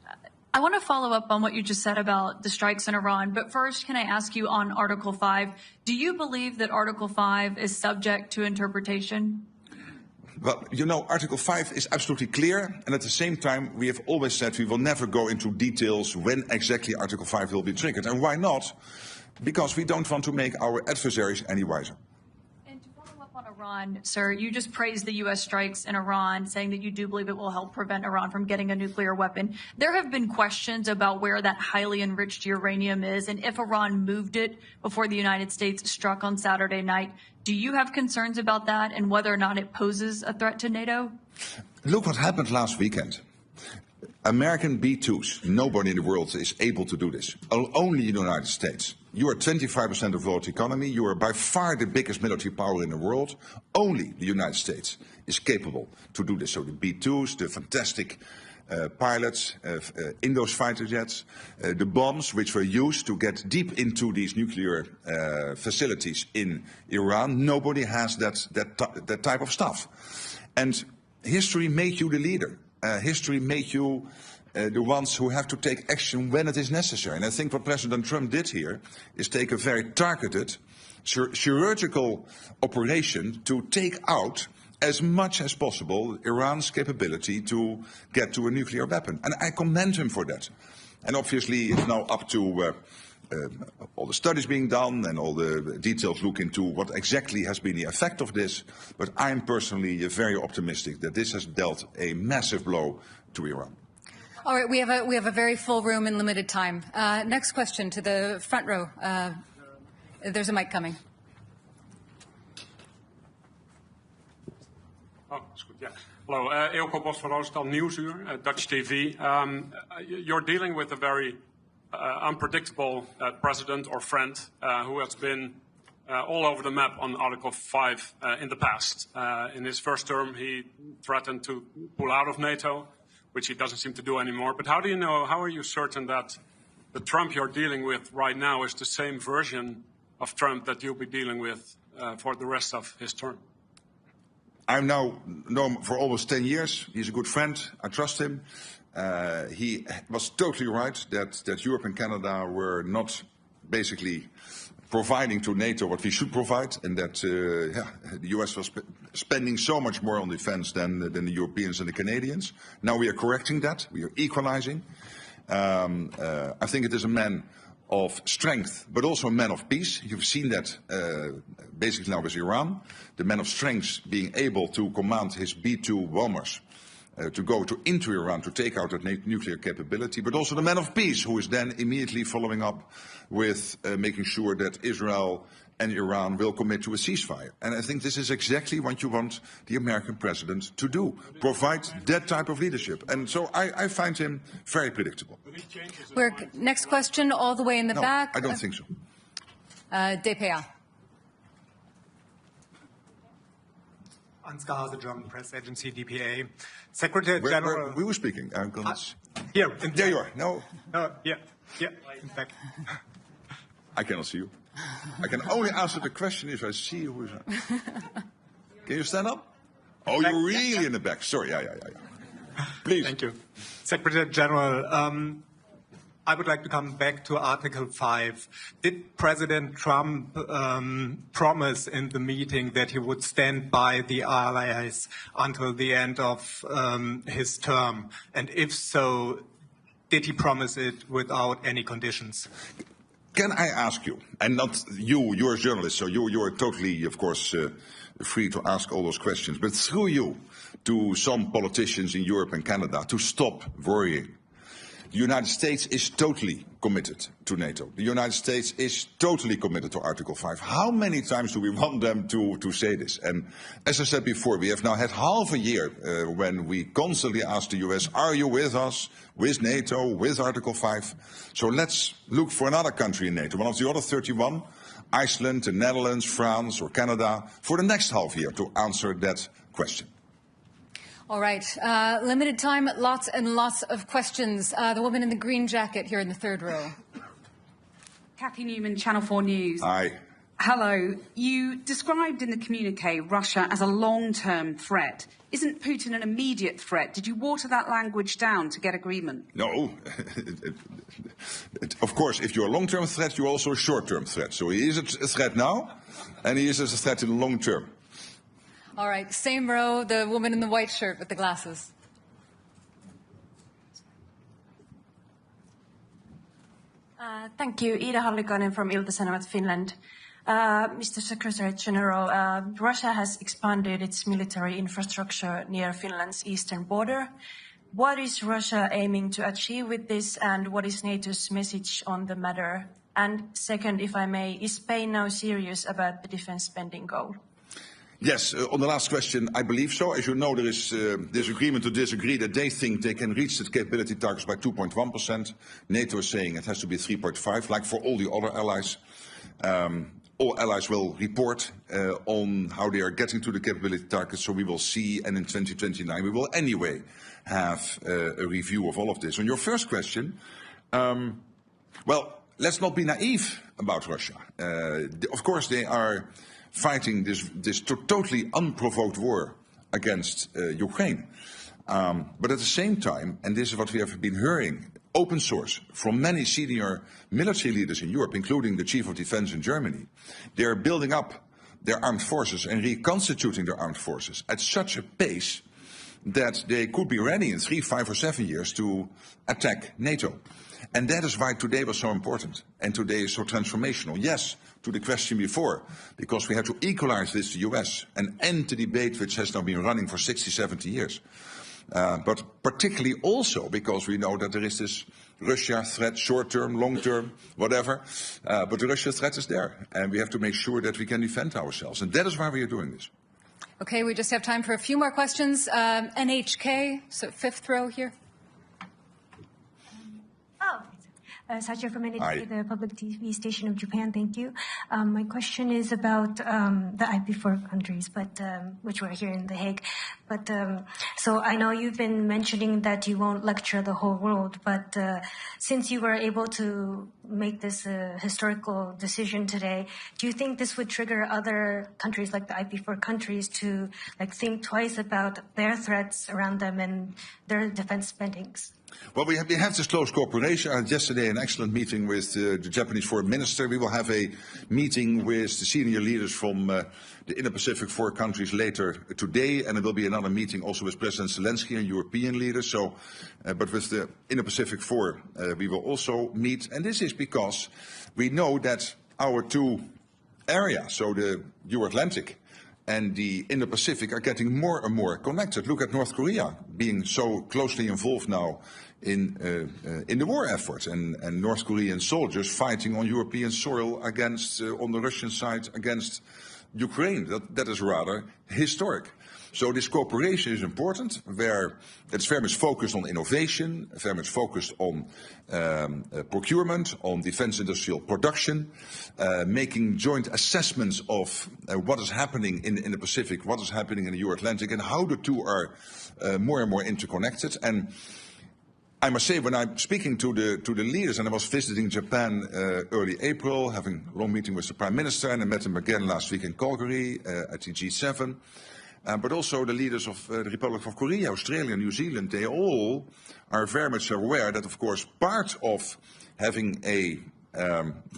I want to follow up on what you just said about the strikes in Iran, but first, can I ask you on Article 5, do you believe that Article 5 is subject to interpretation? Well, you know, Article 5 is absolutely clear, and at the same time, we have always said we will never go into details when exactly Article 5 will be triggered. And why not? Because we don't want to make our adversaries any wiser. And to follow up on Iran, sir, you just praised the U.S. strikes in Iran, saying that you do believe it will help prevent Iran from getting a nuclear weapon. There have been questions about where that highly enriched uranium is, and if Iran moved it before the United States struck on Saturday night. Do you have concerns about that and whether or not it poses a threat to NATO? Look what happened last weekend. American B-2s, nobody in the world is able to do this. Only the United States. You are 25% of the world economy. You are by far the biggest military power in the world. Only the United States is capable to do this. So the B-2s, the fantastic pilots in those fighter jets, the bombs which were used to get deep into these nuclear facilities in Iran. Nobody has that type of stuff. And history made you the leader. History made you the ones who have to take action when it is necessary. And I think what President Trump did here is take a very targeted, chirurgical operation to take out as much as possible Iran's capability to get to a nuclear weapon. And I commend him for that. And obviously it's now up to all the studies being done and all the details look into what exactly has been the effect of this. But I'm personally very optimistic that this has dealt a massive blow to Iran. All right, we have a very full room and limited time. Next question to the front row. There's a mic coming. Oh, that's good. Yeah. Hello, Eelco Bos van Roostal, Nieuwsuur, Dutch TV. You're dealing with a very unpredictable president or friend who has been all over the map on Article 5 in the past. In his first term, he threatened to pull out of NATO, which he doesn't seem to do anymore. But how do you know, how are you certain that the Trump you're dealing with right now is the same version of Trump that you'll be dealing with for the rest of his term? I've now known him for almost 10 years. He's a good friend. I trust him. He was totally right that Europe and Canada were not basically providing to NATO what we should provide, and that the US was spending so much more on defense than the Europeans and the Canadians. Now we are correcting that. We are equalizing. I think it is a man of strength, but also a man of peace. You've seen that basically now with Iran. The man of strength being able to command his B-2 bombers to go into Iran to take out that nuclear capability, but also the man of peace who is then immediately following up with making sure that Israel and Iran will commit to a ceasefire. And I think this is exactly what you want the American president to do, provide that type of leadership. And so I find him very predictable. Next question, all the way in the back. I don't think so. DPA. Ansgar, the German press agency, DPA. Secretary General... We were speaking. Here. There you are. No. Yeah, in fact. I cannot see you. I can only answer the question if I see you. Can you stand up? Oh, you're really in the back. Sorry, yeah. Please. Thank you. Secretary General, I would like to come back to Article 5. Did President Trump promise in the meeting that he would stand by the allies until the end of his term? And if so, did he promise it without any conditions? Can I ask you, and not you, you're a journalist, so you are totally, of course, free to ask all those questions, but through you to some politicians in Europe and Canada to stop worrying. The United States is totally committed to NATO. The United States is totally committed to Article 5. How many times do we want them to say this? And as I said before, we have now had half a year when we constantly ask the US, are you with us, with NATO, with Article 5? So let's look for another country in NATO, one of the other 31, Iceland, the Netherlands, France or Canada, for the next half year to answer that question. All right. Limited time, lots and lots of questions. The woman in the green jacket here in the third row. Kathy Newman, Channel 4 News. Hi. Hello. You described in the communique Russia as a long-term threat. Isn't Putin an immediate threat? Did you water that language down to get agreement? No. Of course, if you're a long-term threat, you're also a short-term threat. So he is a threat now, and he is a threat in the long term. All right, same row, the woman in the white shirt with the glasses. Thank you. Ida Hallikainen from Ilta-Sanomat, Finland. Mr. Secretary General, Russia has expanded its military infrastructure near Finland's eastern border. What is Russia aiming to achieve with this, and what is NATO's message on the matter? And second, if I may, is Spain now serious about the defense spending goal? Yes, on the last question, I believe so. As you know, there is disagreement to disagree that they think they can reach the capability targets by 2.1%. NATO is saying it has to be 3.5%, like for all the other allies. All allies will report on how they are getting to the capability targets, so we will see, and in 2029 we will anyway have a review of all of this. On your first question, well, let's not be naive about Russia. Of course, they are fighting this totally unprovoked war against Ukraine. But at the same time, and this is what we have been hearing, open source from many senior military leaders in Europe, including the Chief of Defense in Germany, they are building up their armed forces and reconstituting their armed forces at such a pace that they could be ready in 3, 5 or 7 years to attack NATO. And that is why today was so important, and today is so transformational. Yes, to the question before, because we had to equalize this to the US and end the debate which has now been running for 60, 70 years. but particularly also because we know that there is this Russia threat, short-term, long-term, whatever, but the Russia threat is there, and we have to make sure that we can defend ourselves, and that is why we are doing this. Okay, we just have time for a few more questions. NHK, so fifth row here. Sacha from NHK, the public TV station of Japan. Thank you. My question is about the IP4 countries, but which were here in The Hague. But so I know you've been mentioning that you won't lecture the whole world, but since you were able to make this historical decision today, do you think this would trigger other countries like the IP4 countries to think twice about their threats around them and their defense spendings? Well, we have this close cooperation. I had yesterday an excellent meeting with the Japanese Foreign Minister. We will have a meeting with the senior leaders from the Indo-Pacific 4 countries later today, and there will be another meeting also with President Zelensky and European leaders. So, but with the Indo-Pacific 4, we will also meet. And this is because we know that our two areas, so the Euro-Atlantic and the Indo-Pacific, are getting more and more connected. Look at North Korea being so closely involved now in the war effort, and North Korean soldiers fighting on European soil against, on the Russian side, against Ukraine. That is rather historic. So this cooperation is important, where it's very much focused on innovation, very much focused on procurement, on defense industrial production, making joint assessments of what is happening in the Pacific, what is happening in the Euro-Atlantic, and how the two are more and more interconnected. And I must say, when I'm speaking to the leaders, and I was visiting Japan early April, having a long meeting with the Prime Minister, and I met him again last week in Calgary at the G7, but also the leaders of the Republic of Korea, Australia, New Zealand, they all are very much aware that, of course, part of having a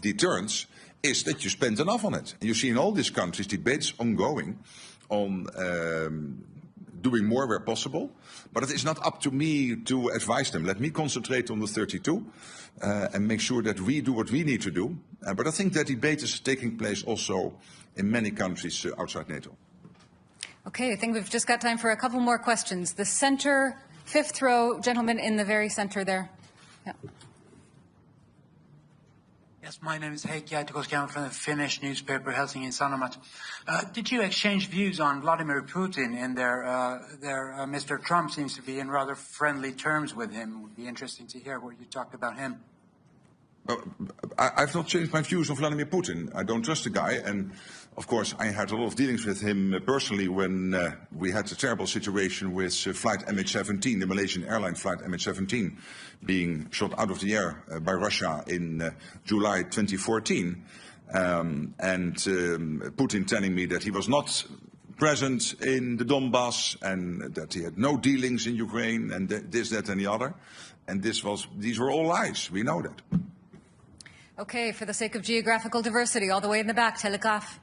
deterrence is that you spend enough on it. And you see in all these countries debates ongoing on doing more where possible, but it is not up to me to advise them. Let me concentrate on the 32 and make sure that we do what we need to do. But I think that debate is taking place also in many countries outside NATO. Okay, I think we've just got time for a couple more questions. The center, fifth row, gentleman in the very center there. Yeah. Yes, my name is Haya from the Finnish newspaper Helsingin Sanomat. Did you exchange views on Vladimir Putin and their Mr. Trump seems to be in rather friendly terms with him? It would be interesting to hear what you talked about him. I've not changed my views on Vladimir Putin. I don't trust the guy, and of course I had a lot of dealings with him personally when we had a terrible situation with flight MH17, the Malaysian airline flight MH17, being shot out of the air by Russia in July 2014, and Putin telling me that he was not present in the Donbass and that he had no dealings in Ukraine and this, that and the other, and these were all lies. We know that. Okay, for the sake of geographical diversity, all the way in the back, Telegraaf.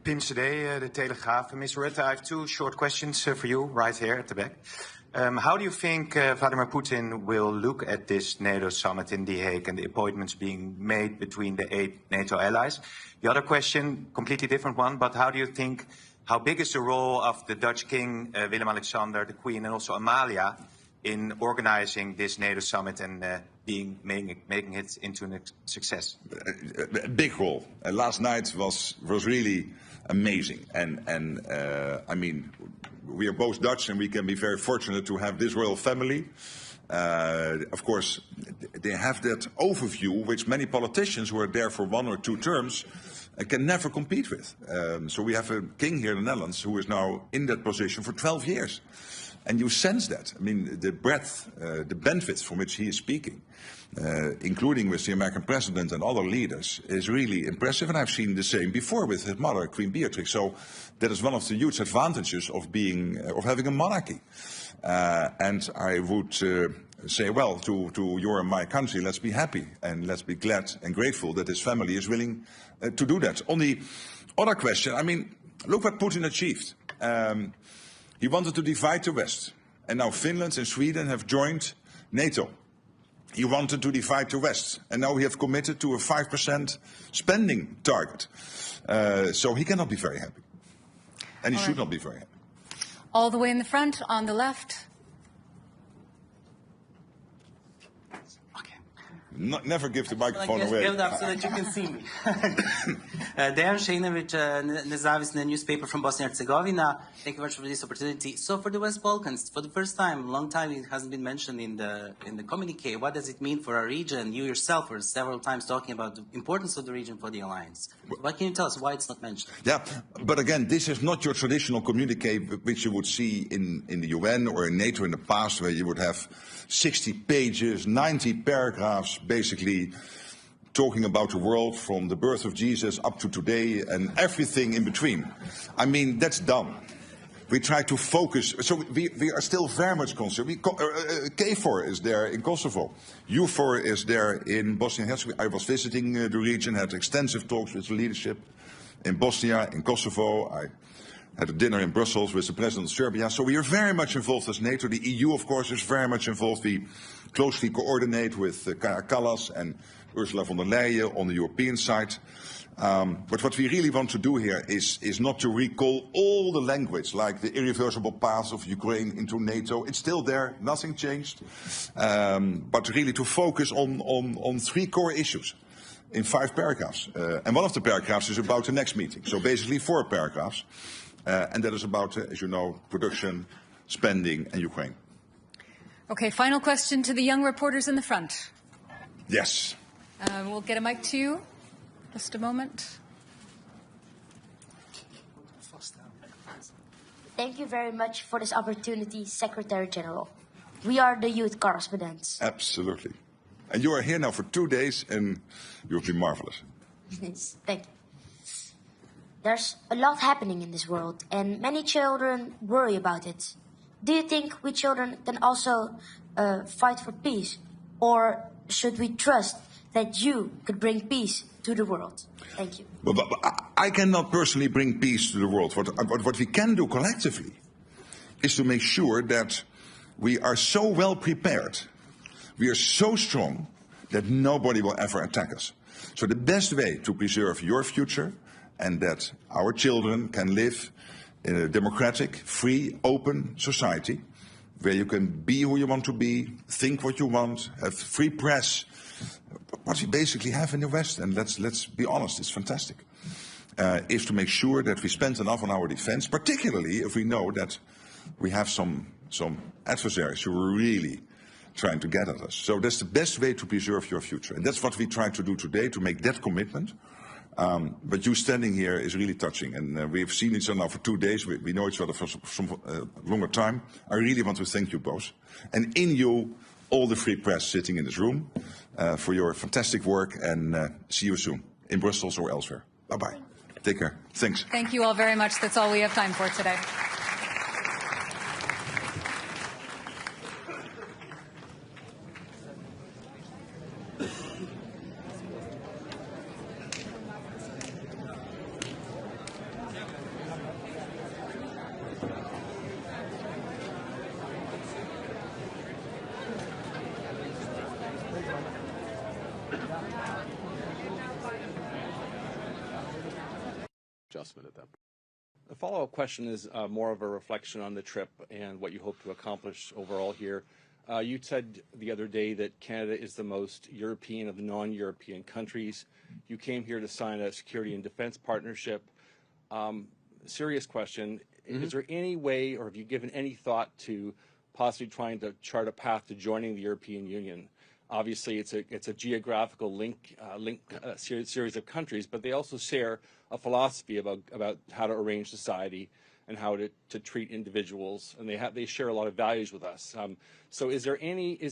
Pim Cedee, the Telegraaf. Mr. Rutte, I have two short questions for you right here at the back. How do you think Vladimir Putin will look at this NATO summit in The Hague and the appointments being made between the 8 NATO allies? The other question, completely different one, but how big is the role of the Dutch King, Willem-Alexander, the Queen, and also Amalia in organizing this NATO summit and making it into a success? A big role. Last night was really amazing, and I mean, we are both Dutch, and we can be very fortunate to have this royal family. Of course, they have that overview which many politicians who are there for 1 or 2 terms can never compete with. So we have a king here in the Netherlands who is now in that position for 12 years. And you sense that. I mean, the breadth, the benefits from which he is speaking, including with the American president and other leaders, is really impressive. And I've seen the same before with his mother, Queen Beatrix. So that is one of the huge advantages of having a monarchy. And I would say, well, to your and my country, let's be happy and let's be glad and grateful that his family is willing to do that. On the other question, I mean, look what Putin achieved. He wanted to divide the West, and now Finland and Sweden have joined NATO. He wanted to divide the West, and now we have committed to a 5% spending target. So he cannot be very happy, and he should not be very happy. All the way in the front, on the left. Never give the microphone away. Give it up so that you can see me. Dejan Šejnović, Nezavisne newspaper from Bosnia and Herzegovina. Thank you very much for this opportunity. So for the West Balkans, for the first time, long time, it hasn't been mentioned in the communique. What does it mean for our region? You yourself were several times talking about the importance of the region for the alliance. So what can you tell us why it's not mentioned? Yeah, but again, this is not your traditional communique which you would see in the UN or in NATO in the past, where you would have 60 pages, 90 paragraphs, basically talking about the world from the birth of Jesus up to today and everything in between. I mean, that's done. We try to focus. So we are still very much concerned. KFOR is there in Kosovo. UFOR is there in Bosnia and Herzegovina. I was visiting the region, had extensive talks with the leadership in Bosnia, in Kosovo. I had a dinner in Brussels with the president of Serbia. So we are very much involved as NATO. The EU, of course, is very much involved. We closely coordinate with Kaja Kallas and Ursula von der Leyen on the European side. But what we really want to do here is not to recall all the language, like the irreversible path of Ukraine into NATO. It's still there, nothing changed. But really to focus on three core issues in 5 paragraphs. And one of the paragraphs is about the next meeting. So basically 4 paragraphs. And that is about, as you know, production, spending, and Ukraine. Okay, final question to the young reporters in the front. Yes. We'll get a mic to you. Just a moment. Thank you very much for this opportunity, Secretary General. We are the youth correspondents. Absolutely. And you are here now for 2 days, and you've been marvelous. Thank you. There's a lot happening in this world, and many children worry about it. Do you think we children can also fight for peace? Or should we trust that you could bring peace to the world? Thank you. But I cannot personally bring peace to the world. What we can do collectively is to make sure that we are so well prepared, we are so strong, that nobody will ever attack us. So the best way to preserve your future and that our children can live in a democratic, free, open society where you can be who you want to be, think what you want, have free press, what we basically have in the West, and let's be honest, it's fantastic, is to make sure that we spend enough on our defense, particularly if we know that we have some adversaries who are really trying to get at us. So that's the best way to preserve your future. And that's what we try to do today, to make that commitment. But you standing here is really touching, and we've seen each other now for 2 days. We know each other for some longer time. I really want to thank you both, and in you, all the free press sitting in this room, for your fantastic work, and see you soon in Brussels or elsewhere. Bye-bye. Take care. Thanks. Thank you all very much. That's all we have time for today. Adjustment at that point. The follow-up question is more of a reflection on the trip and what you hope to accomplish overall here. You said the other day that Canada is the most European of the non-European countries. You came here to sign a security and defense partnership. Serious question. Is there any way, or have you given any thought to possibly trying to chart a path to joining the European Union? Obviously, it's a geographical series of countries, but they also share a philosophy about how to arrange society and how to treat individuals, and they share a lot of values with us. So is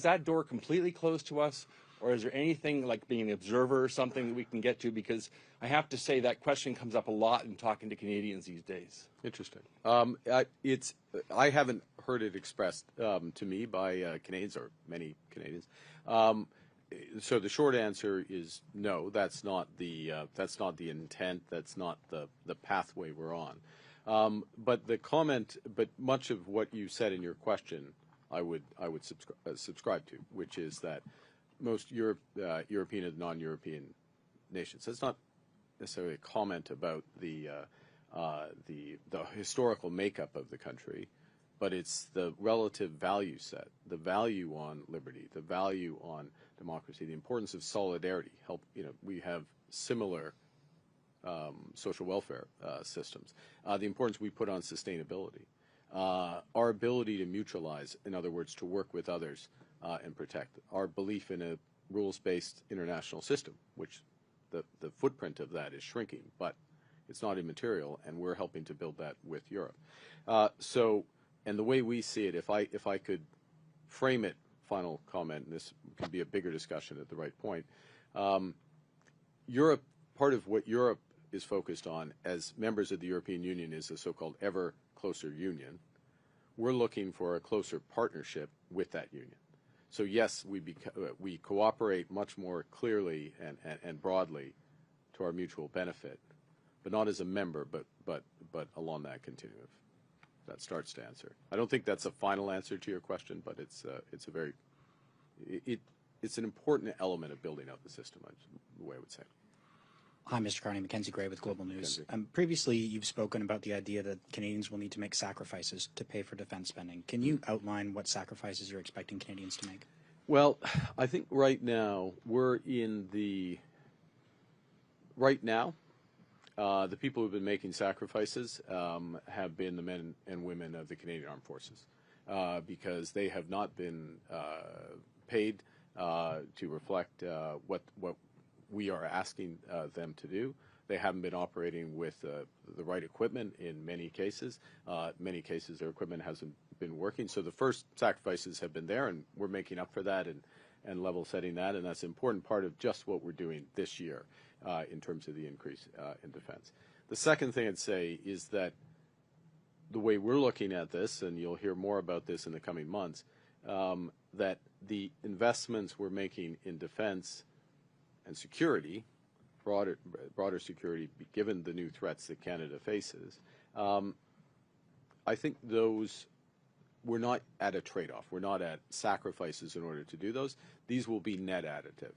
that door completely closed to us, or is there anything like being an observer or something that we can get to? Because I have to say that question comes up a lot in talking to Canadians these days. Interesting. I haven't heard it expressed to me by Canadians, or many Canadians. So the short answer is no. That's not the intent. That's not the pathway we're on. But much of what you said in your question, I would subscribe to, which is that most European and non-European nations. That's not necessarily a comment about the historical makeup of the country, but it's the relative value set, the value on liberty, the value on democracy, the importance of solidarity. We have similar social welfare systems. The importance we put on sustainability, our ability to mutualize, in other words, to work with others and protect, our belief in a rules-based international system, which the footprint of that is shrinking, but it's not immaterial, and we're helping to build that with Europe. And the way we see it, if I could frame it, final comment, and this could be a bigger discussion at the right point, Europe, part of what Europe is focused on as members of the European Union is a so-called ever closer union. We're looking for a closer partnership with that union. So yes, we cooperate much more clearly and broadly to our mutual benefit, but not as a member, but along that continuum. That starts to answer. I don't think that's a final answer to your question, but it's an important element of building out the system, the way I would say. Hi, Mr. Carney. Mackenzie Gray with Global News. Previously, you've spoken about the idea that Canadians will need to make sacrifices to pay for defense spending. Can you outline what sacrifices you're expecting Canadians to make? Well, I think right now we're in the the people who've been making sacrifices have been the men and women of the Canadian Armed Forces because they have not been paid to reflect what we are asking them to do. They haven't been operating with the right equipment in many cases. Many cases their equipment hasn't been working. So the first sacrifices have been there, and we're making up for that and level setting that, and that's an important part of just what we're doing this year in terms of the increase in defense. The second thing I'd say is that the way we're looking at this, and you'll hear more about this in the coming months, that the investments we're making in defense and security, broader security, given the new threats that Canada faces, I think those, we're not at a trade-off. We're not at sacrifices in order to do those. These will be net additive.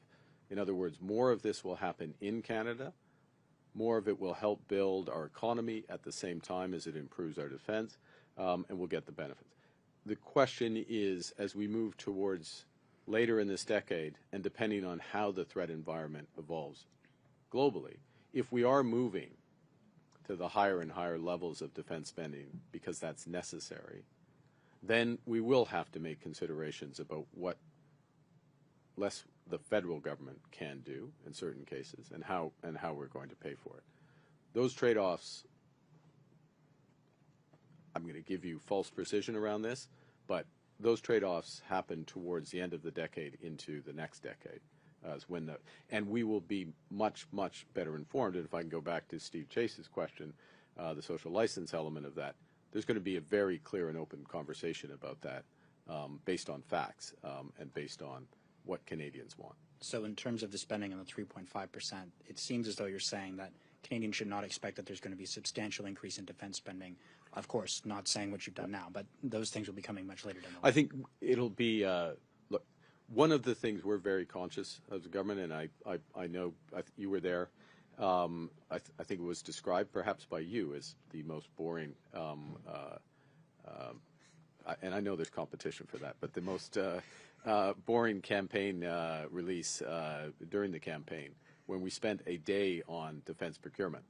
In other words, more of this will happen in Canada. More of it will help build our economy at the same time as it improves our defense, and we'll get the benefits. The question is, as we move towards later in this decade, and depending on how the threat environment evolves globally, if we are moving to the higher and higher levels of defense spending because that's necessary, then we will have to make considerations about what less the federal government can do in certain cases and how we're going to pay for it. Those trade-offs, I'm going to give you false precision around this, but those trade-offs happen towards the end of the decade into the next decade, and we will be much, much better informed. And if I can go back to Steve Chase's question, the social license element of that, there's going to be a very clear and open conversation about that based on facts and based on what Canadians want. So in terms of the spending on the 3.5%, it seems as though you're saying that Canadians should not expect that there's going to be a substantial increase in defense spending. Of course, not saying what you've done now, but those things will be coming much later down the line. I think it'll be, look, one of the things we're very conscious of the government, and I know you were there, I think it was described perhaps by you as the most boring, and I know there's competition for that, but the most boring campaign release during the campaign when we spent a day on defense procurement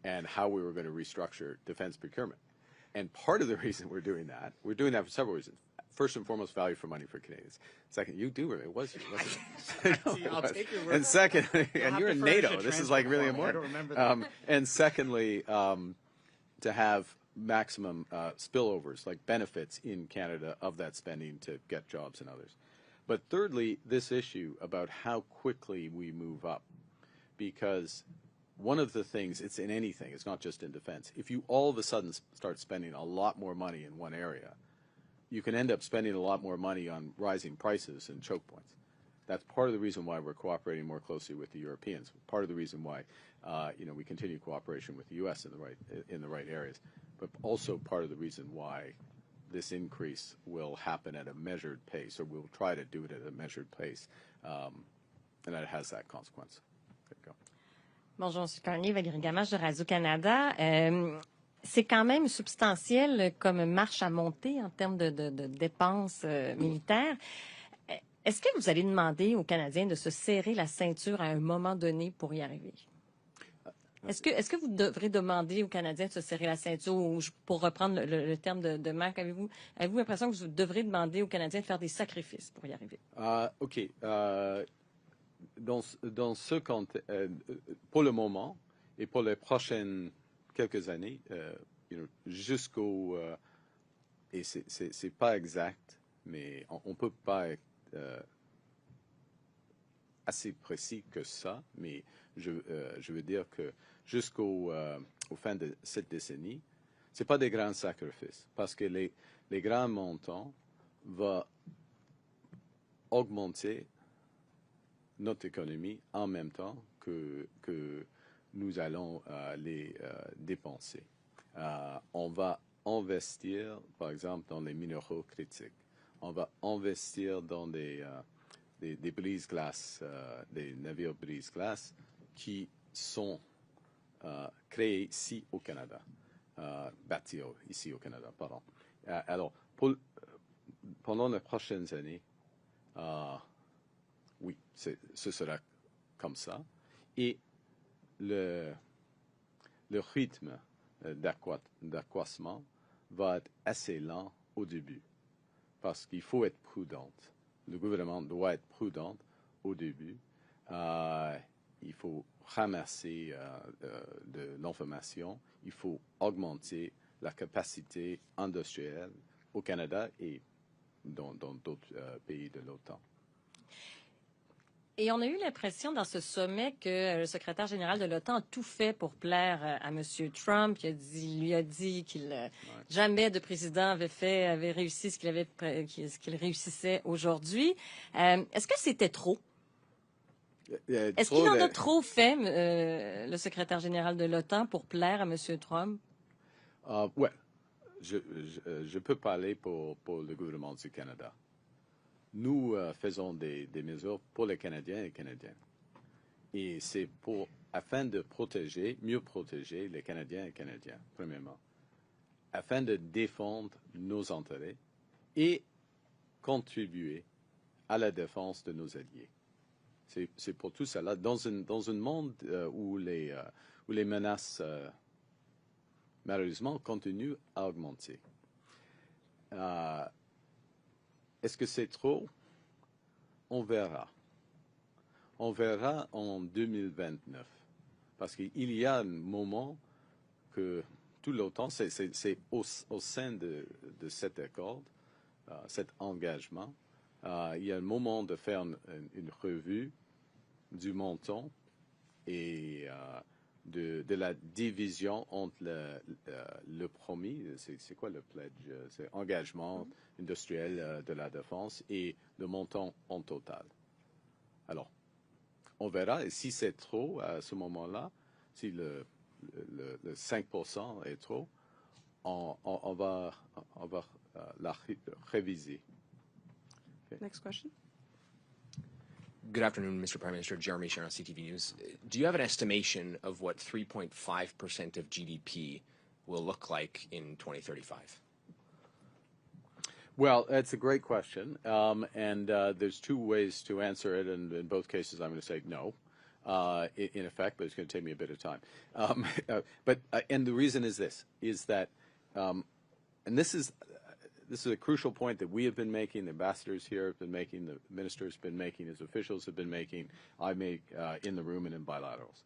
and how we were going to restructure defense procurement. And part of the reason we're doing that for several reasons. First and foremost, value for money for Canadians. Second, you do, it was you, wasn't it? I'll take your word. And second, and you're in NATO. This is like really important. I don't remember that. And secondly, to have maximum spillovers, like benefits in Canada of that spending to get jobs and others. But thirdly, this issue about how quickly we move up, because one of the things, it's in anything, it's not just in defense, if you all of a sudden start spending a lot more money in one area, you can end up spending a lot more money on rising prices and choke points. That's part of the reason why we're cooperating more closely with the Europeans. Part of the reason why we continue cooperation with the U.S. in the right areas, but also part of the reason why this increase will happen at a measured pace, or we'll try to do it at a measured pace, and that it has that consequence. There you go. Bonjour, M. Carney, Valérie Gamache de Radio-Canada. c'est quand même substantiel comme marche à monter en termes de dépenses militaires. Est-ce que vous allez demander aux Canadiens de se serrer la ceinture à un moment donné pour y arriver? Est-ce que vous devrez demander aux Canadiens de se serrer la ceinture, ou pour reprendre le terme de Marc, avez-vous l'impression que vous devrez demander aux Canadiens de faire des sacrifices pour y arriver? OK. Dans ce contexte, pour le moment et pour les prochaines quelques années, jusqu'au... et c'est pas exact, mais on peut pas être assez précis que ça, mais je veux dire que jusqu'au fin de cette décennie, c'est pas des grands sacrifices, parce que les grands montants vont augmenter notre économie en même temps que nous allons les dépenser. On va investir, par exemple, dans les minéraux critiques. On va investir dans des brise-glaces, des navires brise-glaces qui sont créés ici au Canada, bâtis ici au Canada, pardon. Alors, pendant les prochaines années, oui, ce sera comme ça. Et le rythme d'accroissement va être assez lent au début, parce qu'il faut être prudent. Le gouvernement doit être prudent au début. Il faut ramasser de l'information. Il faut augmenter la capacité industrielle au Canada et dans d'autres pays de l'OTAN. Et on a eu l'impression dans ce sommet que le secrétaire général de l'OTAN a tout fait pour plaire à M. Trump. Il lui a dit qu'il jamais de président avait réussi ce qu'il réussissait aujourd'hui. Est-ce que c'était trop? Est-ce qu'il en a trop fait, le secrétaire général de l'OTAN, pour plaire à M. Trump? Oui, je peux parler pour le gouvernement du Canada. Nous faisons des mesures pour les Canadiens et Canadiennes. Et c'est afin de mieux protéger les Canadiens et Canadiennes, premièrement, afin de défendre nos intérêts et contribuer à la défense de nos alliés. C'est pour tout cela. Dans un monde où les menaces, malheureusement, continuent à augmenter. Est-ce que c'est trop? On verra. On verra en 2029. Parce qu'il y a un moment que tout l'OTAN, c'est au sein de cet accord, cet engagement, il y a un moment de faire une revue du montant et de la division entre le promis, c'est quoi le pledge? C'est engagement industriel de la défense et le montant en total. Alors, on verra, et si c'est trop à ce moment-là, si le 5% est trop, on va la réviser. Okay. Next question. Good afternoon, Mr. Prime Minister. Jeremy Sharon, CTV News. Do you have an estimation of what 3.5% of GDP will look like in 2035? Well, that's a great question, and there's two ways to answer it, and in both cases I'm going to say no, in effect, but it's going to take me a bit of time. And the reason is this, is that, and this is a crucial point that we have been making, the ambassadors here have been making, the ministers have been making, his officials have been making, I make in the room and in bilaterals,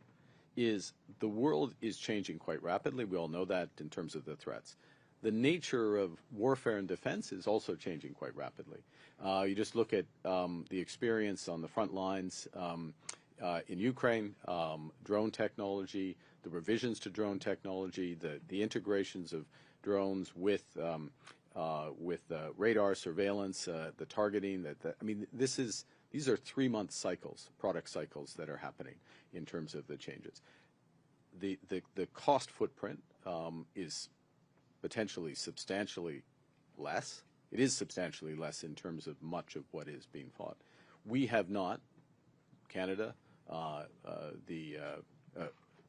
is the world is changing quite rapidly. We all know that in terms of the threats. The nature of warfare and defense is also changing quite rapidly. You just look at the experience on the front lines in Ukraine, drone technology, the revisions to drone technology, the integrations of drones with radar surveillance, the targeting. I mean, these are 3-month cycles, product cycles that are happening in terms of the changes. The cost footprint is potentially substantially less. It is substantially less in terms of much of what is being fought. We have not, Canada,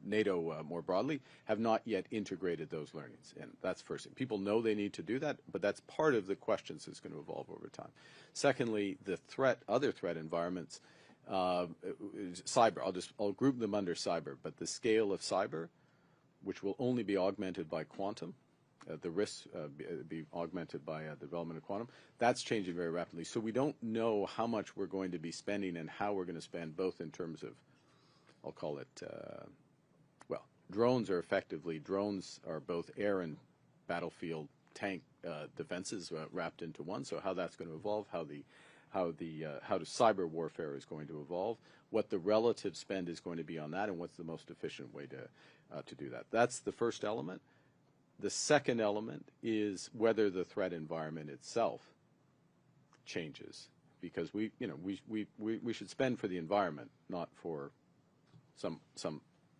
NATO more broadly, have not yet integrated those learnings. And that's first thing. People know they need to do that, but that's part of the questions that's going to evolve over time. Secondly, the other threat environments, cyber, I'll group them under cyber, but the scale of cyber, which will only be augmented by quantum, the risks be augmented by the development of quantum, that's changing very rapidly. So we don't know how much we're going to be spending and how we're going to spend, both in terms of, I'll call it, drones are both air and battlefield tank defenses wrapped into one. So how that's going to evolve, how the cyber warfare is going to evolve, what the relative spend is going to be on that, and what's the most efficient way to do that. That's the first element. The second element is whether the threat environment itself changes, because we should spend for the environment, not for some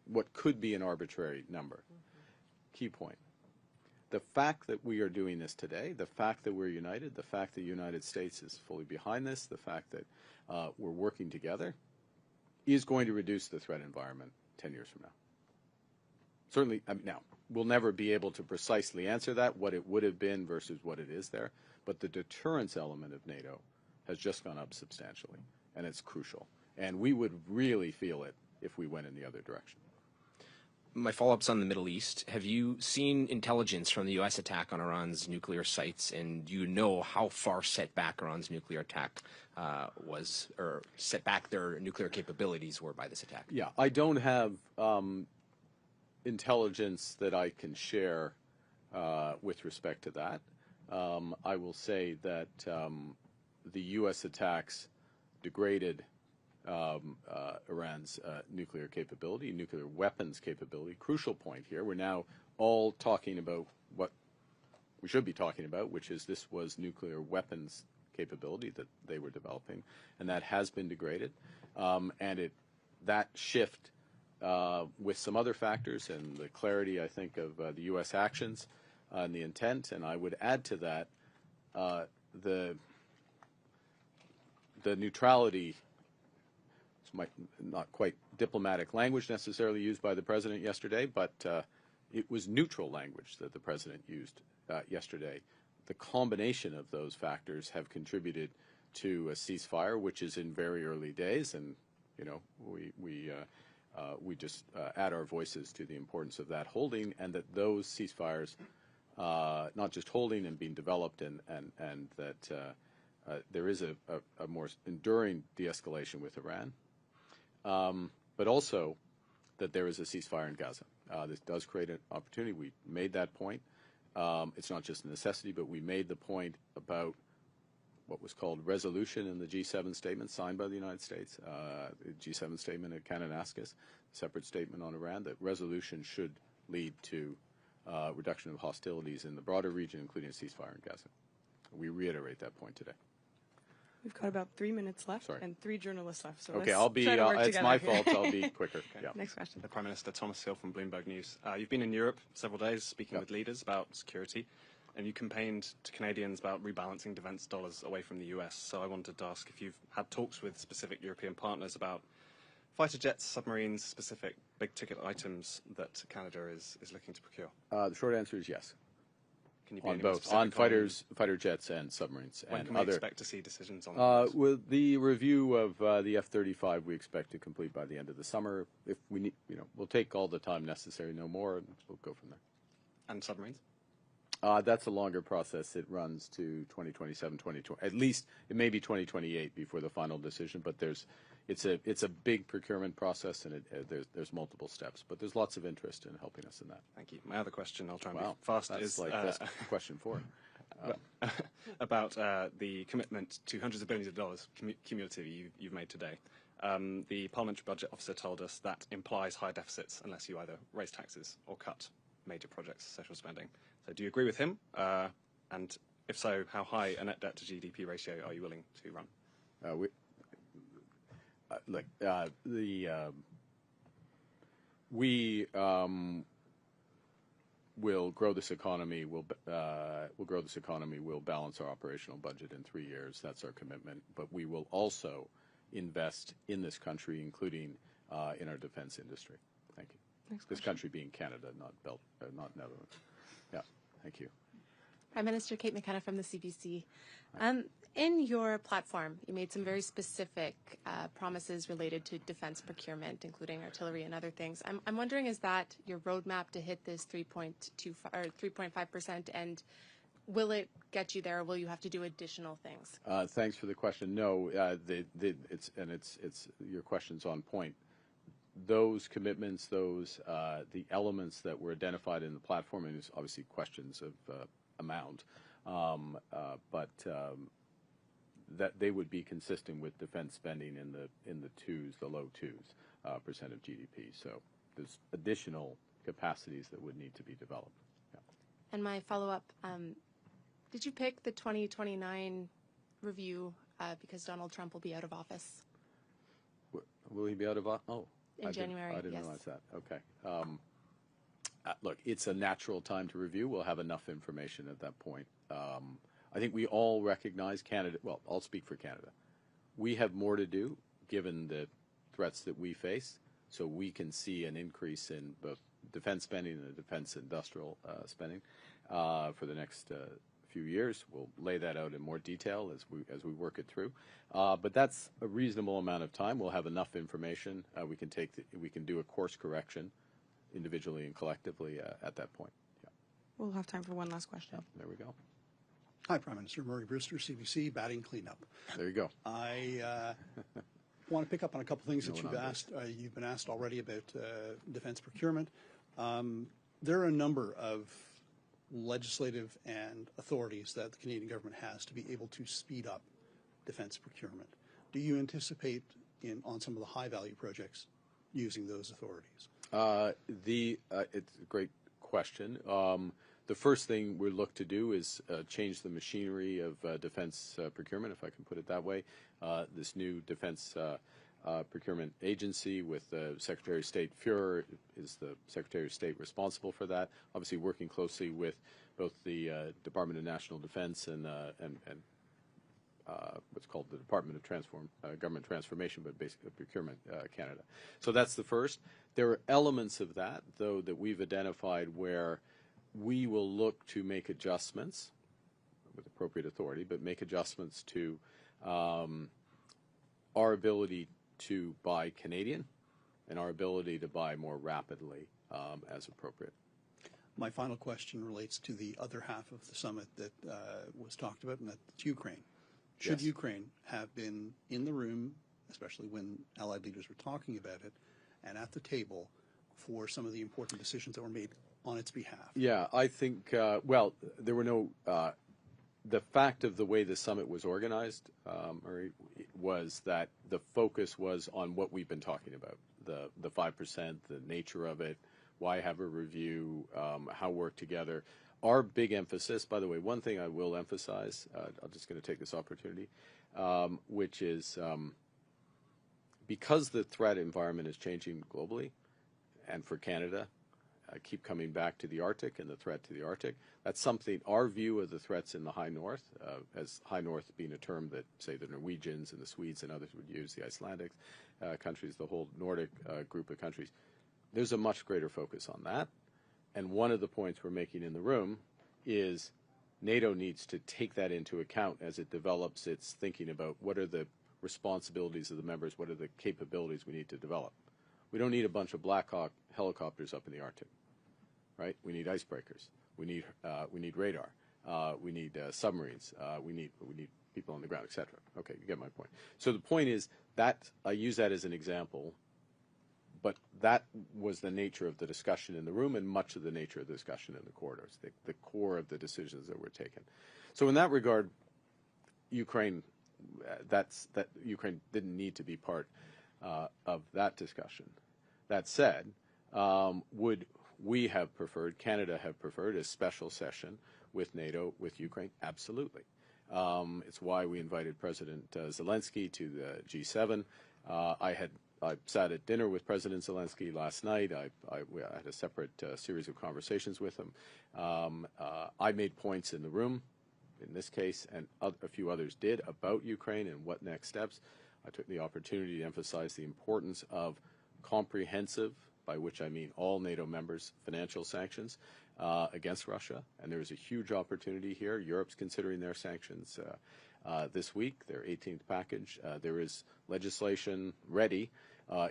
what could be an arbitrary number. Key point. The fact that we are doing this today, the fact that we're united, the fact that the United States is fully behind this, the fact that we're working together, is going to reduce the threat environment 10 years from now. Certainly, now, we'll never be able to precisely answer that, what it would have been versus what it is there, but the deterrence element of NATO has just gone up substantially, and it's crucial. And we would really feel it if we went in the other direction. My follow-up's on the Middle East. Have you seen intelligence from the U.S. attack on Iran's nuclear sites, and do you know how far set back Iran's nuclear attack was, or set back their nuclear capabilities were by this attack? Yeah, I don't have intelligence that I can share with respect to that. I will say that the U.S. attacks degraded Iran's nuclear capability, nuclear weapons capability. Crucial point here. We're now all talking about what we should be talking about, which is this was nuclear weapons capability that they were developing, and that has been degraded. And that shift, with some other factors and the clarity, I think, of the U.S. actions and the intent, and I would add to that the neutrality, not quite diplomatic language necessarily used by the president yesterday, but it was neutral language that the president used yesterday. The combination of those factors have contributed to a ceasefire, which is in very early days, and we just add our voices to the importance of that holding, and that those ceasefires, not just holding and being developed, and that there is a more enduring de-escalation with Iran. But also that there is a ceasefire in Gaza. This does create an opportunity. We made that point. It's not just a necessity, but we made the point about what was called resolution in the G7 statement signed by the United States, the G7 statement at Kananaskis, separate statement on Iran, that resolution should lead to reduction of hostilities in the broader region, including a ceasefire in Gaza. We reiterate that point today. We've got about 3 minutes left and 3 journalists left. So okay, I'll be. It's my fault. I'll be quicker. Okay. Yeah. Next question. The Prime Minister Thomas Hill from Bloomberg News. You've been in Europe several days speaking with leaders about security, and you campaigned to Canadians about rebalancing defence dollars away from the US. So I wanted to ask if you've had talks with specific European partners about fighter jets, submarines, specific big-ticket items that Canada is looking to procure. The short answer is yes. Can you be on both, on fighter jets and submarines. When and can we expect to see decisions on that? With the review of the F-35, we expect to complete by the end of the summer. If we need, we'll take all the time necessary, no more, and we'll go from there. And submarines? That's a longer process. It runs to 2027, 2020. At least it may be 2028 before the final decision. But it's a big procurement process, and there's multiple steps. But there's lots of interest in helping us in that. Thank you. My other question, I'll try and be fast. That's question 4. About the commitment to hundreds of billions of dollars cumulatively you've made today. The Parliamentary Budget Officer told us that implies higher deficits unless you either raise taxes or cut major projects, social spending. So do you agree with him? And if so, how high a net debt to GDP ratio are you willing to run? We will grow this economy. We'll grow this economy. We'll balance our operational budget in 3 years. That's our commitment. But we will also invest in this country, including in our defense industry. Thank you. This country being Canada, not Netherlands. Yeah, thank you. Prime Minister Kate McKenna from the CBC. In your platform, you made some very specific promises related to defense procurement, including artillery and other things. I'm wondering, is that your roadmap to hit this 3.5%, and will it get you there, or will you have to do additional things? Thanks for the question. No, it's your question's on point. Those commitments, the elements that were identified in the platform, and it's obviously questions of amount, but that they would be consistent with defense spending in the low twos percent of GDP. So there's additional capacities that would need to be developed. Yeah. And my follow-up, did you pick the 2029 review because Donald Trump will be out of office? Will he be out of office? Oh. In January, I didn't yes. realize that. Okay. Look, it's a natural time to review. We'll have enough information at that point. I think we all recognize Canada. Well, I'll speak for Canada. We have more to do given the threats that we face, so we can see an increase in both defense spending and defense industrial spending for the next few years. We'll lay that out in more detail as we work it through. But that's a reasonable amount of time. We'll have enough information. We can do a course correction individually and collectively at that point. Yeah. We'll have time for one last question. There we go. Hi, Prime Minister. Murray Brewster, CBC, batting cleanup. There you go. I want to pick up on a couple things that you've been asked already about defense procurement. There are a number of legislative and authorities that the Canadian government has to be able to speed up defense procurement. Do you anticipate on some of the high-value projects using those authorities? It's a great question. The first thing we look to do is change the machinery of defense procurement, if I can put it that way. This new defense procurement agency with Secretary of State Fuhrer is the Secretary of State responsible for that, obviously working closely with both the Department of National Defense and what's called the Department of Government Transformation, but basically Procurement Canada. So that's the first. There are elements of that, though, that we've identified where we will look to make adjustments with appropriate authority, but make adjustments to our ability to buy Canadian and our ability to buy more rapidly as appropriate. My final question relates to the other half of the summit that was talked about, and that's Ukraine. Should Ukraine have been in the room, especially when allied leaders were talking about it, and at the table for some of the important decisions that were made on its behalf? Yeah, I think, well, there were no, the fact of the way the summit was organized, Murray, was that the focus was on what we've been talking about, the 5%, the nature of it, why have a review, how work together. Our big emphasis, by the way, one thing I will emphasize, I'm just going to take this opportunity, which is because the threat environment is changing globally, and for Canada, I keep coming back to the Arctic and the threat to the Arctic. That's something, our view of the threats in the High North, as High North being a term that, say, the Norwegians and the Swedes and others would use, the Icelandic countries, the whole Nordic group of countries. There's a much greater focus on that. And one of the points we're making in the room is NATO needs to take that into account as it develops its thinking about what are the responsibilities of the members, what are the capabilities we need to develop. We don't need a bunch of Black Hawk helicopters up in the Arctic, right? We need icebreakers. We need radar. We need submarines. We need people on the ground, etc. Okay, you get my point. So the point is that I use that as an example, but that was the nature of the discussion in the room and much of the nature of the discussion in the corridors, the core of the decisions that were taken. So in that regard, Ukraine, Ukraine didn't need to be part of that discussion. That said, would we have preferred, Canada have preferred, a special session with NATO, with Ukraine? Absolutely. It's why we invited President Zelensky to the G7. I sat at dinner with President Zelensky last night. I had a separate series of conversations with him. I made points in the room, in this case, and a few others did, about Ukraine and what next steps. I took the opportunity to emphasize the importance of comprehensive by which I mean all NATO members, financial sanctions against Russia. And there is a huge opportunity here. Europe's considering their sanctions this week, their 18th package. There is legislation ready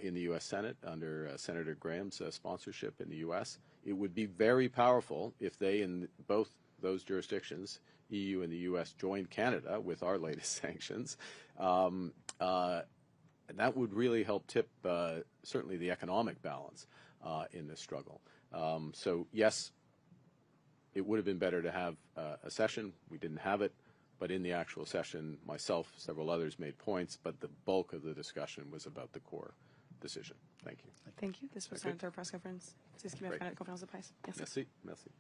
in the U.S. Senate under Senator Graham's sponsorship in the U.S. It would be very powerful if they, in both those jurisdictions, EU and the U.S., joined Canada with our latest sanctions. And that would really help tip certainly the economic balance in this struggle. So yes, it would have been better to have a session. We didn't have it, but in the actual session, myself, several others made points, but the bulk of the discussion was about the core decision. Thank you. Thank you. This was our third press conference. C'est ce qui va faire la conférence de presse. Merci. Merci.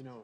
No.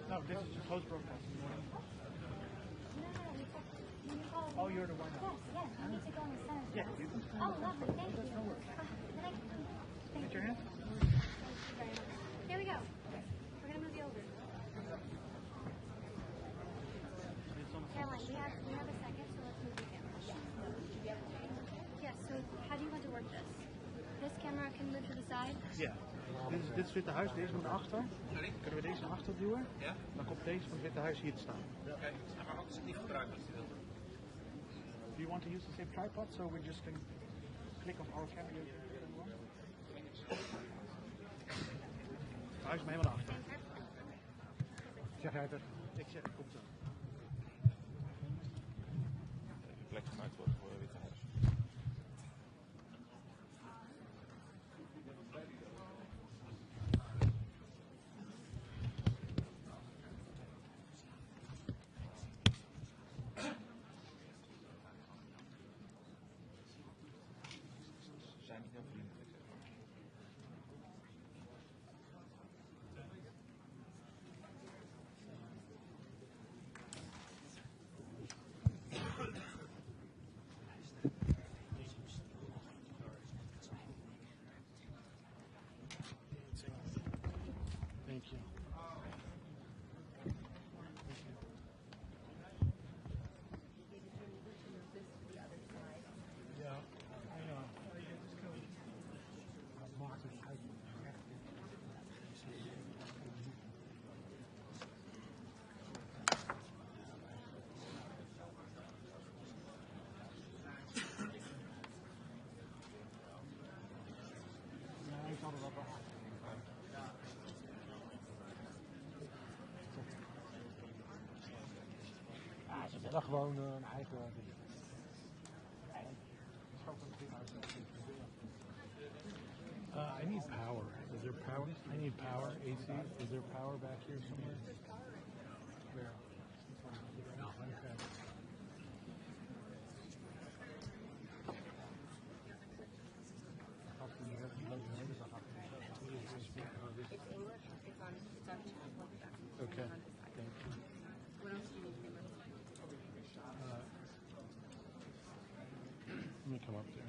No, this is just post broadcast. Oh, you're the one. Yes, I need to go in the center. Yeah, you can stand. Oh, lovely, thank you. Get your hand. Here we go. We're going to move you over. Caroline, we have a second, so let's move the camera. Yes, so how do you want to work this? This camera can move to the side? Ja. Dit is het Witte Huis, deze moet naar achter. Sorry? Kunnen we deze naar achter duwen? Ja. Dan komt deze van het Witte Huis hier te staan. Oké, maar anders is het niet gebruikt als je wilt. Do you want to use the same tripod so we just can click on our camera? Huis maar helemaal naar achter. Zeg jij het er? Ik zeg het komt zo. Plek gemaakt wordt voor het Witte Huis. Zijn niet heel vriendelijk, zeg maar. dan gewoon een eigen ding. I need power. Is there power? I need power. AC. Is there power back here somewhere? Where? No. Okay. It's English. It's on. Okay. Thank you. What else do you need? Let me come up there.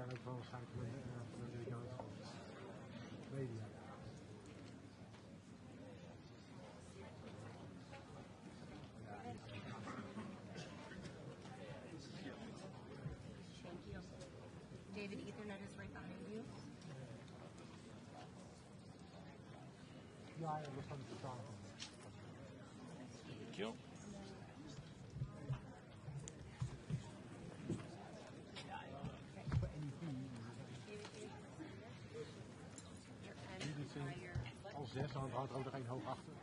zijn ook wel waarschijnlijk voor de Amerikaanse media. David, Ethernet is right behind you. Ja, dat kan ik verstaan. Thank you. Al 6, dan houdt er ook nog één hoog achter.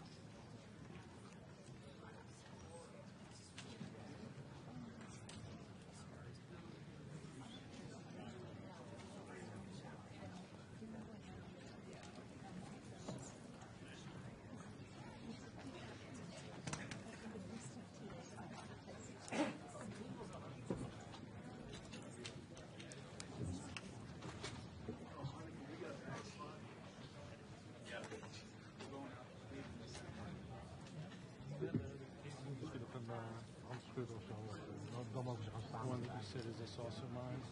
Of zo, dan mogen ze gaan staan. One of the is this also mine?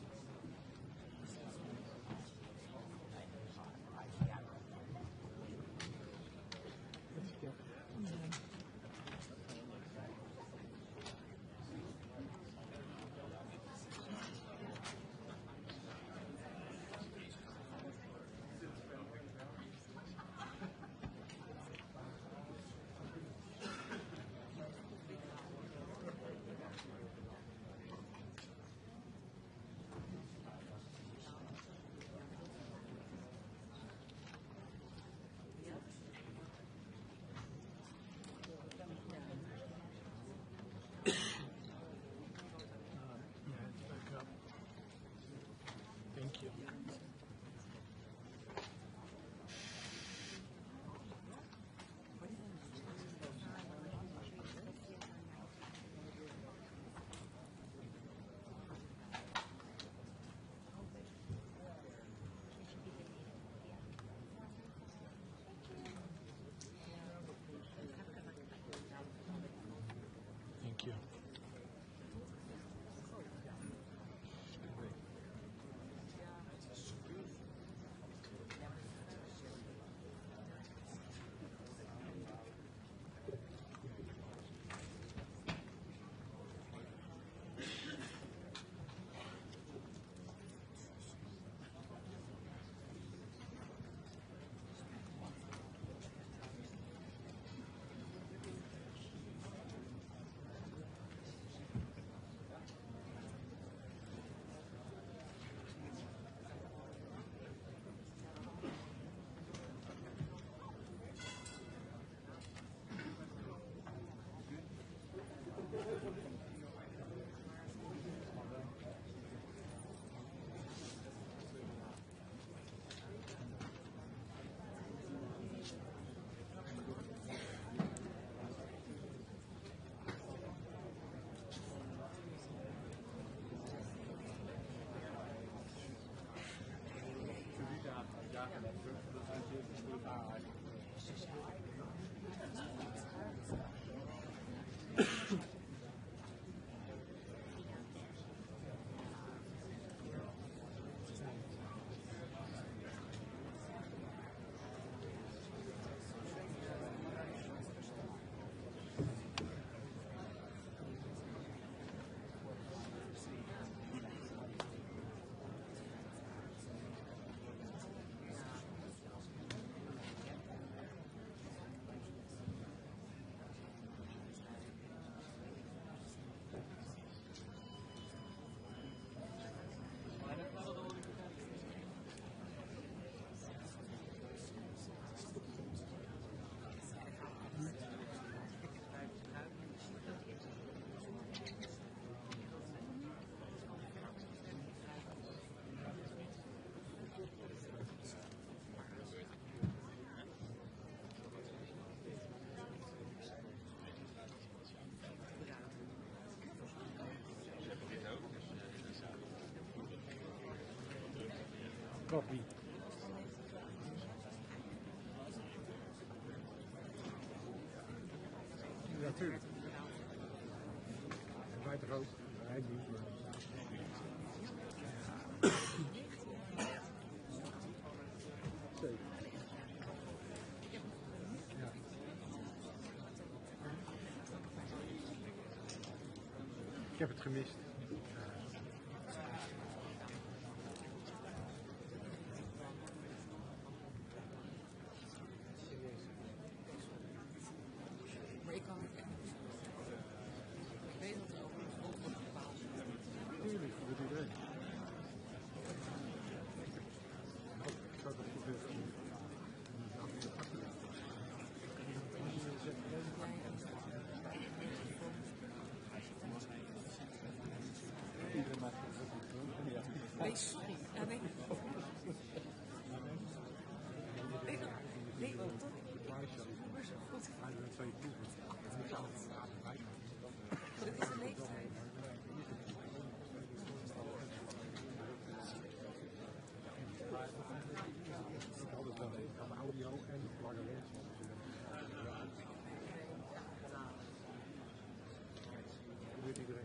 Copy. Natuurlijk. Weiter rood. Hij niet. Zeker. Ja. Ik heb het gemist. Tuurlijk, dat iedereen. Ik zou dat goed weten. Iedereen maakt het goed. Nee, sorry. Nee. Nee, tot. Dit is de leeftijd. Ik had het wel even aan audio en lange lens. Dat weet iedereen.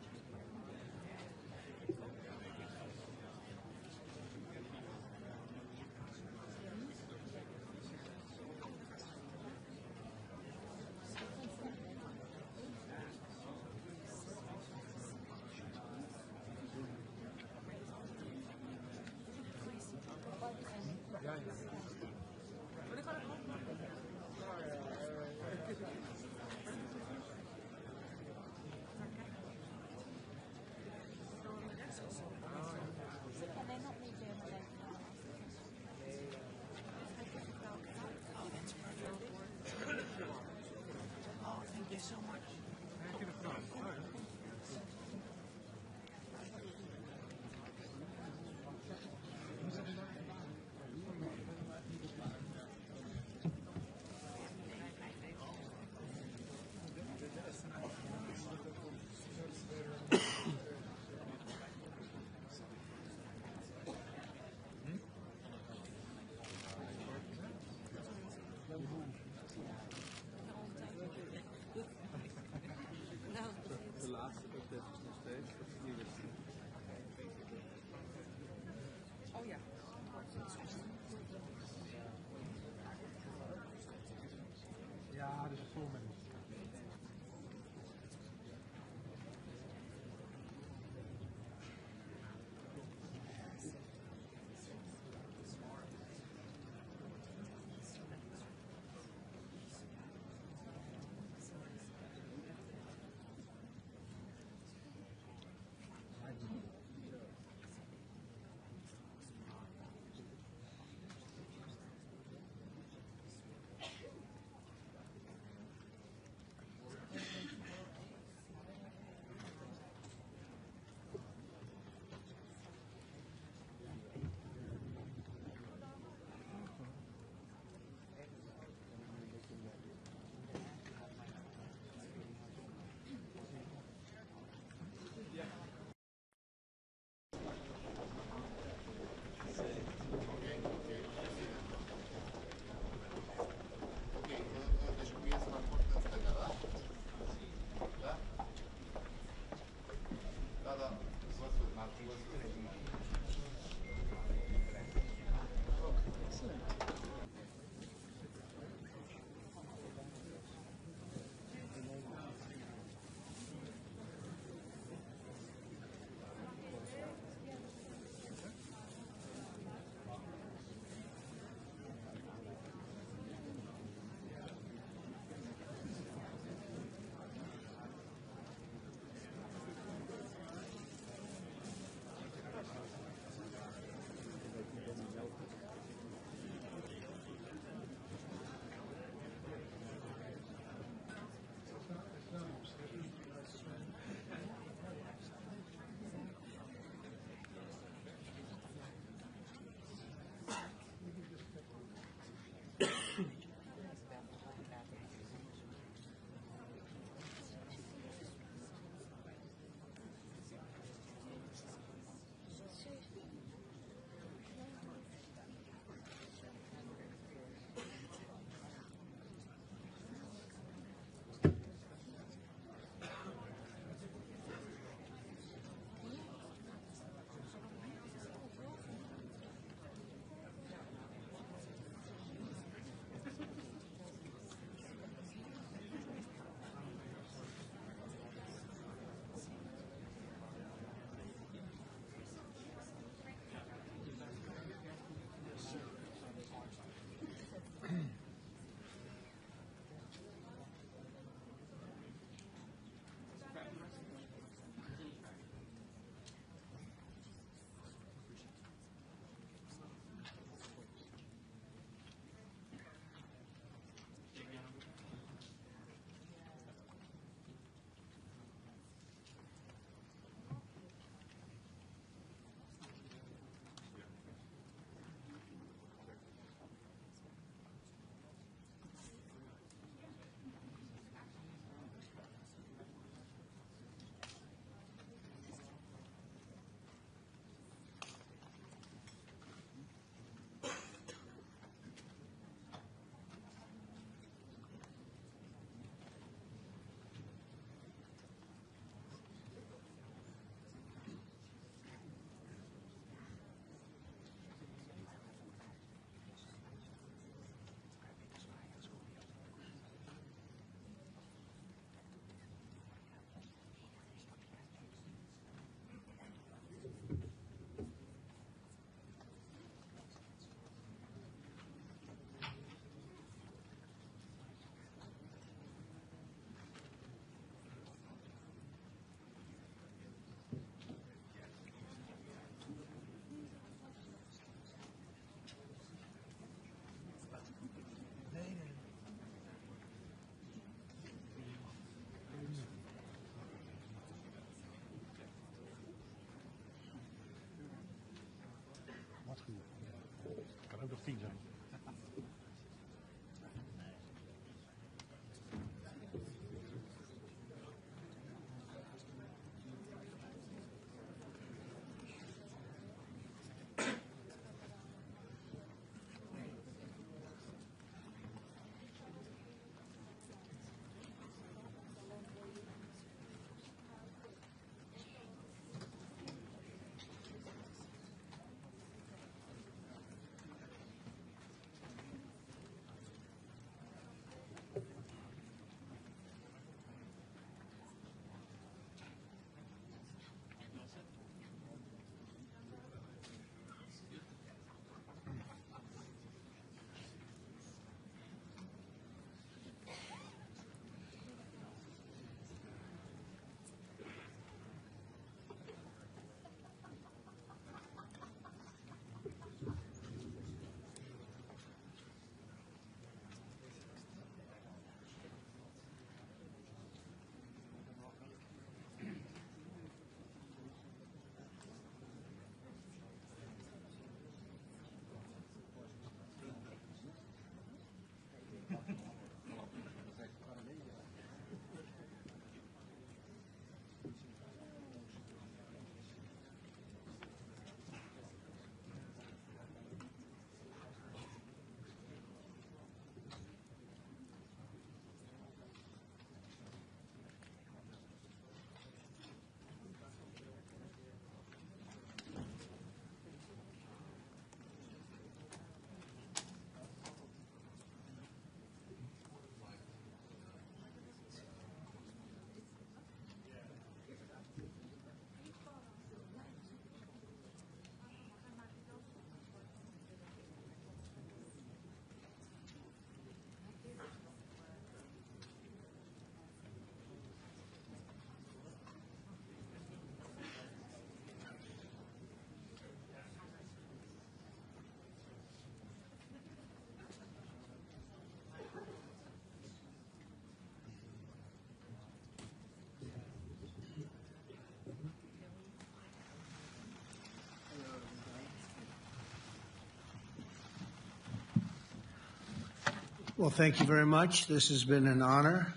Well, thank you very much. This has been an honor.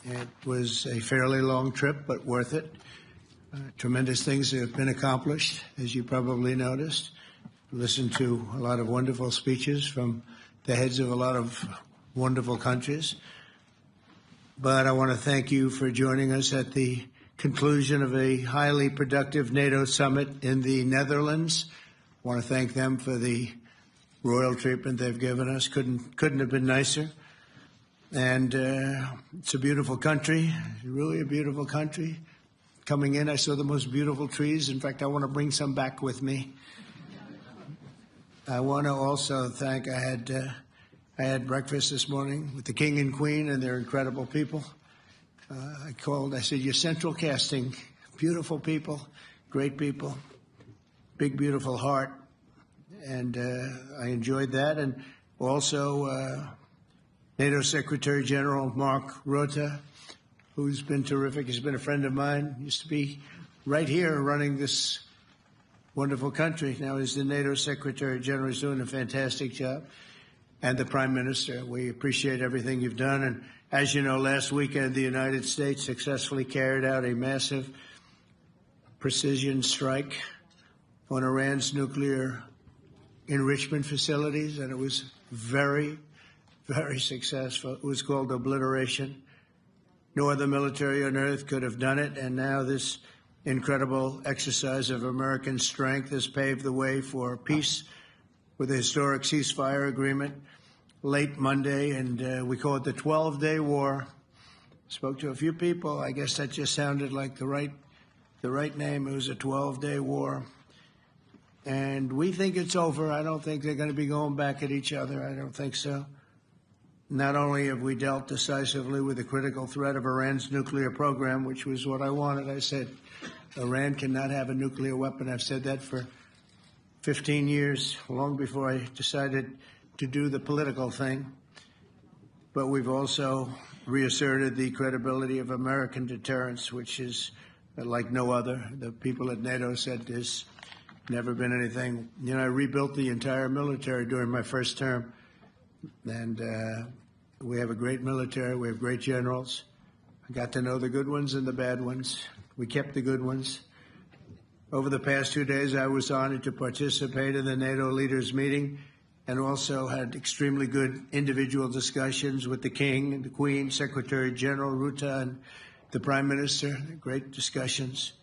It was a fairly long trip, but worth it. Tremendous things have been accomplished, as you probably noticed. Listened to a lot of wonderful speeches from the heads of a lot of wonderful countries. But I want to thank you for joining us at the conclusion of a highly productive NATO summit in the Netherlands. I want to thank them for the royal treatment they've given us. Couldn't have been nicer. And it's a beautiful country, really a beautiful country. Coming in, I saw the most beautiful trees. In fact, I want to bring some back with me. I want to also thank, I had breakfast this morning with the King and Queen, and they're incredible people. I said, you're central casting, beautiful people, great people, big, beautiful heart. And I enjoyed that. And also NATO Secretary General Mark Rutte, who's been terrific. He's been a friend of mine. Used to be right here running this wonderful country. Now he's the NATO Secretary General. He's doing a fantastic job. And the Prime Minister. We appreciate everything you've done. And as you know, last weekend, the United States successfully carried out a massive precision strike on Iran's nuclear enrichment facilities, and it was very, very successful. It was called obliteration. No other military on earth could have done it, and now this incredible exercise of American strength has paved the way for peace with a historic ceasefire agreement late Monday, and we call it the 12-day war. Spoke to a few people. I guess that just sounded like the right name. It was a 12-day war. And we think it's over. I don't think they're going to be going back at each other. I don't think so. Not only have we dealt decisively with the critical threat of Iran's nuclear program, which was what I wanted. I said, Iran cannot have a nuclear weapon. I've said that for 15 years, long before I decided to do the political thing. But we've also reasserted the credibility of American deterrence, which is like no other. The people at NATO said there's never been anything. You know, I rebuilt the entire military during my first term. And we have a great military. We have great generals. I got to know the good ones and the bad ones. We kept the good ones. Over the past 2 days, I was honored to participate in the NATO leaders meeting and also had extremely good individual discussions with the King and the Queen, Secretary General Rutte, and the Prime Minister. Great discussions.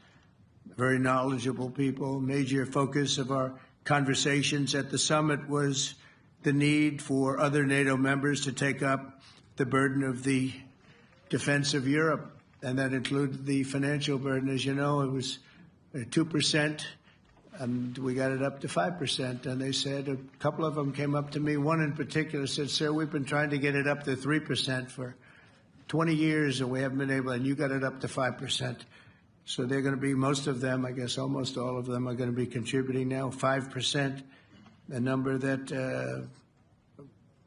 Very knowledgeable people. Major focus of our conversations at the summit was the need for other NATO members to take up the burden of the defense of Europe, and that included the financial burden. As you know, it was 2%, and we got it up to 5%. And they said, a couple of them came up to me. One in particular said, sir, we've been trying to get it up to 3% for 20 years, and we haven't been able, and you got it up to 5%. So they're going to be, most of them, I guess almost all of them, are going to be contributing now 5%, a number that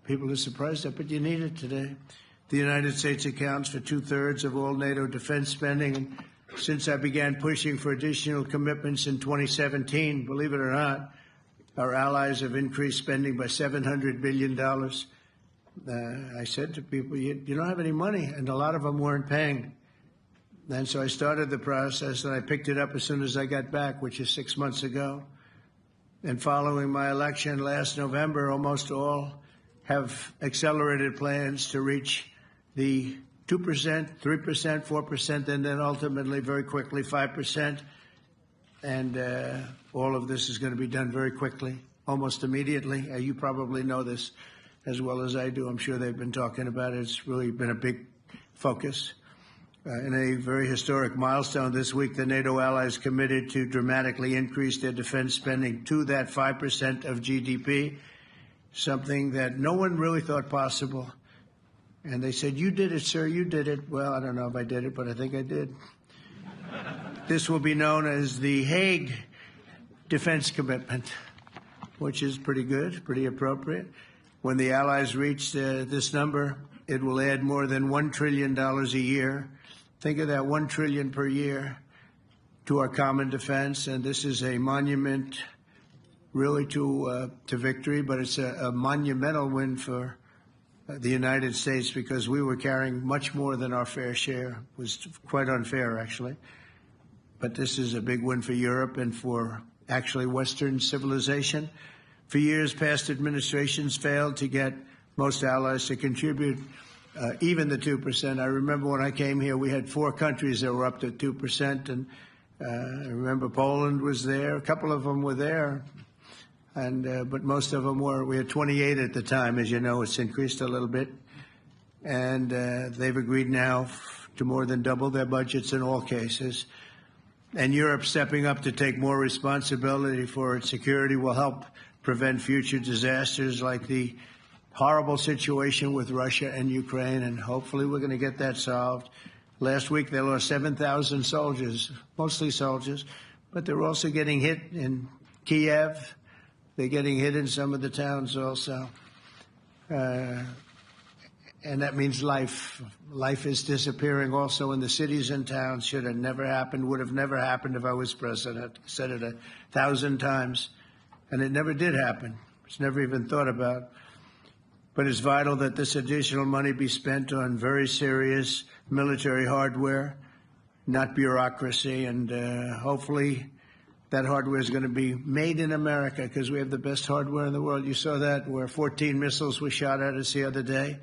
people are surprised at, but you need it today. The United States accounts for 2/3 of all NATO defense spending. And since I began pushing for additional commitments in 2017, believe it or not, our allies have increased spending by $700 billion. I said to people, you don't have any money, and a lot of them weren't paying. And so I started the process, and I picked it up as soon as I got back, which is 6 months ago. And following my election last November, almost all have accelerated plans to reach the 2%, 3%, 4%, and then ultimately, very quickly, 5%. And all of this is going to be done very quickly, almost immediately. You probably know this as well as I do. I'm sure they've been talking about it. It's really been a big focus. In a very historic milestone this week, the NATO allies committed to dramatically increase their defense spending to that 5% of GDP, something that no one really thought possible. And they said, you did it, sir, you did it. Well, I don't know if I did it, but I think I did. This will be known as the Hague Defense Commitment, which is pretty good, pretty appropriate. When the allies reach this number, it will add more than $1 trillion a year. Think of that, $1 trillion per year to our common defense. And this is a monument really to victory, but it's a monumental win for the United States, because we were carrying much more than our fair share. It was quite unfair, actually. But this is a big win for Europe and for actually Western civilization. For years, past administrations failed to get most allies to contribute even the 2%. I remember when I came here, we had 4 countries that were up to 2%, and I remember Poland was there. A couple of them were there, and but most of them were. We had 28 at the time. As you know, it's increased a little bit, and they've agreed now to more than double their budgets in all cases. And Europe stepping up to take more responsibility for its security will help prevent future disasters like the horrible situation with Russia and Ukraine, and hopefully we're going to get that solved. Last week they lost 7,000 soldiers, mostly soldiers, but they're also getting hit in Kiev. They're getting hit in some of the towns also. And that means life. Life is disappearing also in the cities and towns. Should have never happened, would have never happened if I was president. I said it 1,000 times, and it never did happen. It's never even thought about. But it's vital that this additional money be spent on very serious military hardware, not bureaucracy, and hopefully that hardware is going to be made in America because we have the best hardware in the world. You saw that where 14 missiles were shot at us the other day.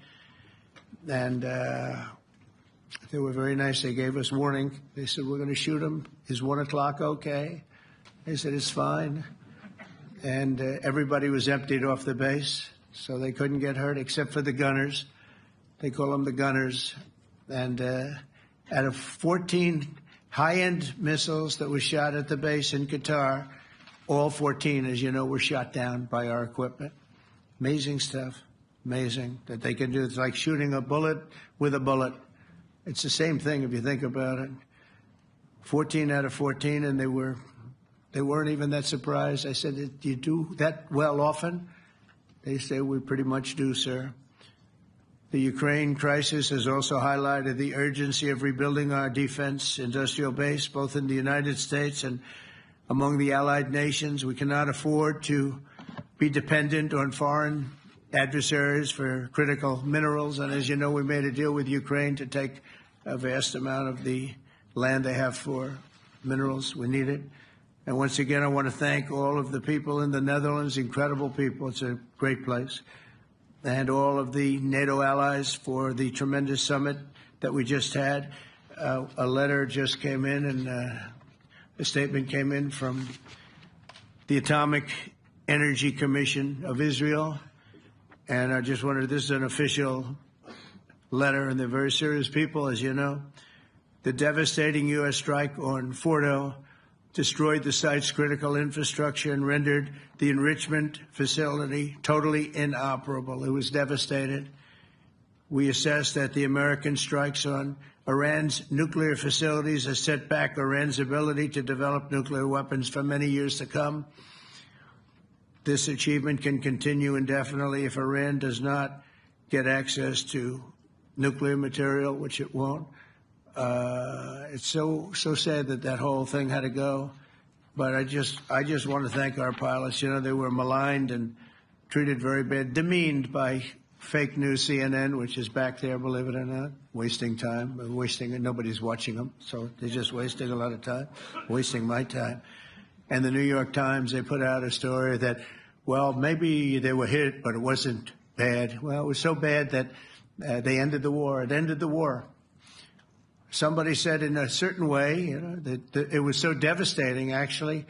And they were very nice. They gave us warning. They said, we're going to shoot them. Is 1 o'clock okay? They said, it's fine. And everybody was emptied off the base, so they couldn't get hurt except for the gunners. They call them the gunners. And out of 14 high-end missiles that were shot at the base in Qatar, all 14, as you know, were shot down by our equipment. Amazing stuff. Amazing that they can do. It's like shooting a bullet with a bullet. It's the same thing if you think about it. 14 out of 14, and they weren't even that surprised. I said, do you do that well often? They say, we pretty much do, sir. The Ukraine crisis has also highlighted the urgency of rebuilding our defense industrial base, both in the United States and among the allied nations. We cannot afford to be dependent on foreign adversaries for critical minerals. And as you know, we made a deal with Ukraine to take a vast amount of the land they have for minerals. We need it. And once again, I want to thank all of the people in the Netherlands, incredible people. It's a great place. And all of the NATO allies for the tremendous summit that we just had. A letter just came in, and a statement came in from the Atomic Energy Commission of Israel. And I just wanted, this is an official letter, and they're very serious people, as you know. The devastating U.S. strike on Fordo destroyed the site's critical infrastructure and rendered the enrichment facility totally inoperable. It was devastated. We assess that the American strikes on Iran's nuclear facilities has set back Iran's ability to develop nuclear weapons for many years to come. This achievement can continue indefinitely if Iran does not get access to nuclear material, which it won't. It's so sad that that whole thing had to go. But I just want to thank our pilots. You know, they were maligned and treated very bad, demeaned by fake news CNN, which is back there, believe it or not, wasting time, nobody's watching them, so they're just wasting a lot of time, wasting my time. And the New York Times, they put out a story that, well, maybe they were hit, but it wasn't bad. Well, it was so bad that they ended the war. It ended the war. Somebody said in a certain way, you know, that it was so devastating, actually.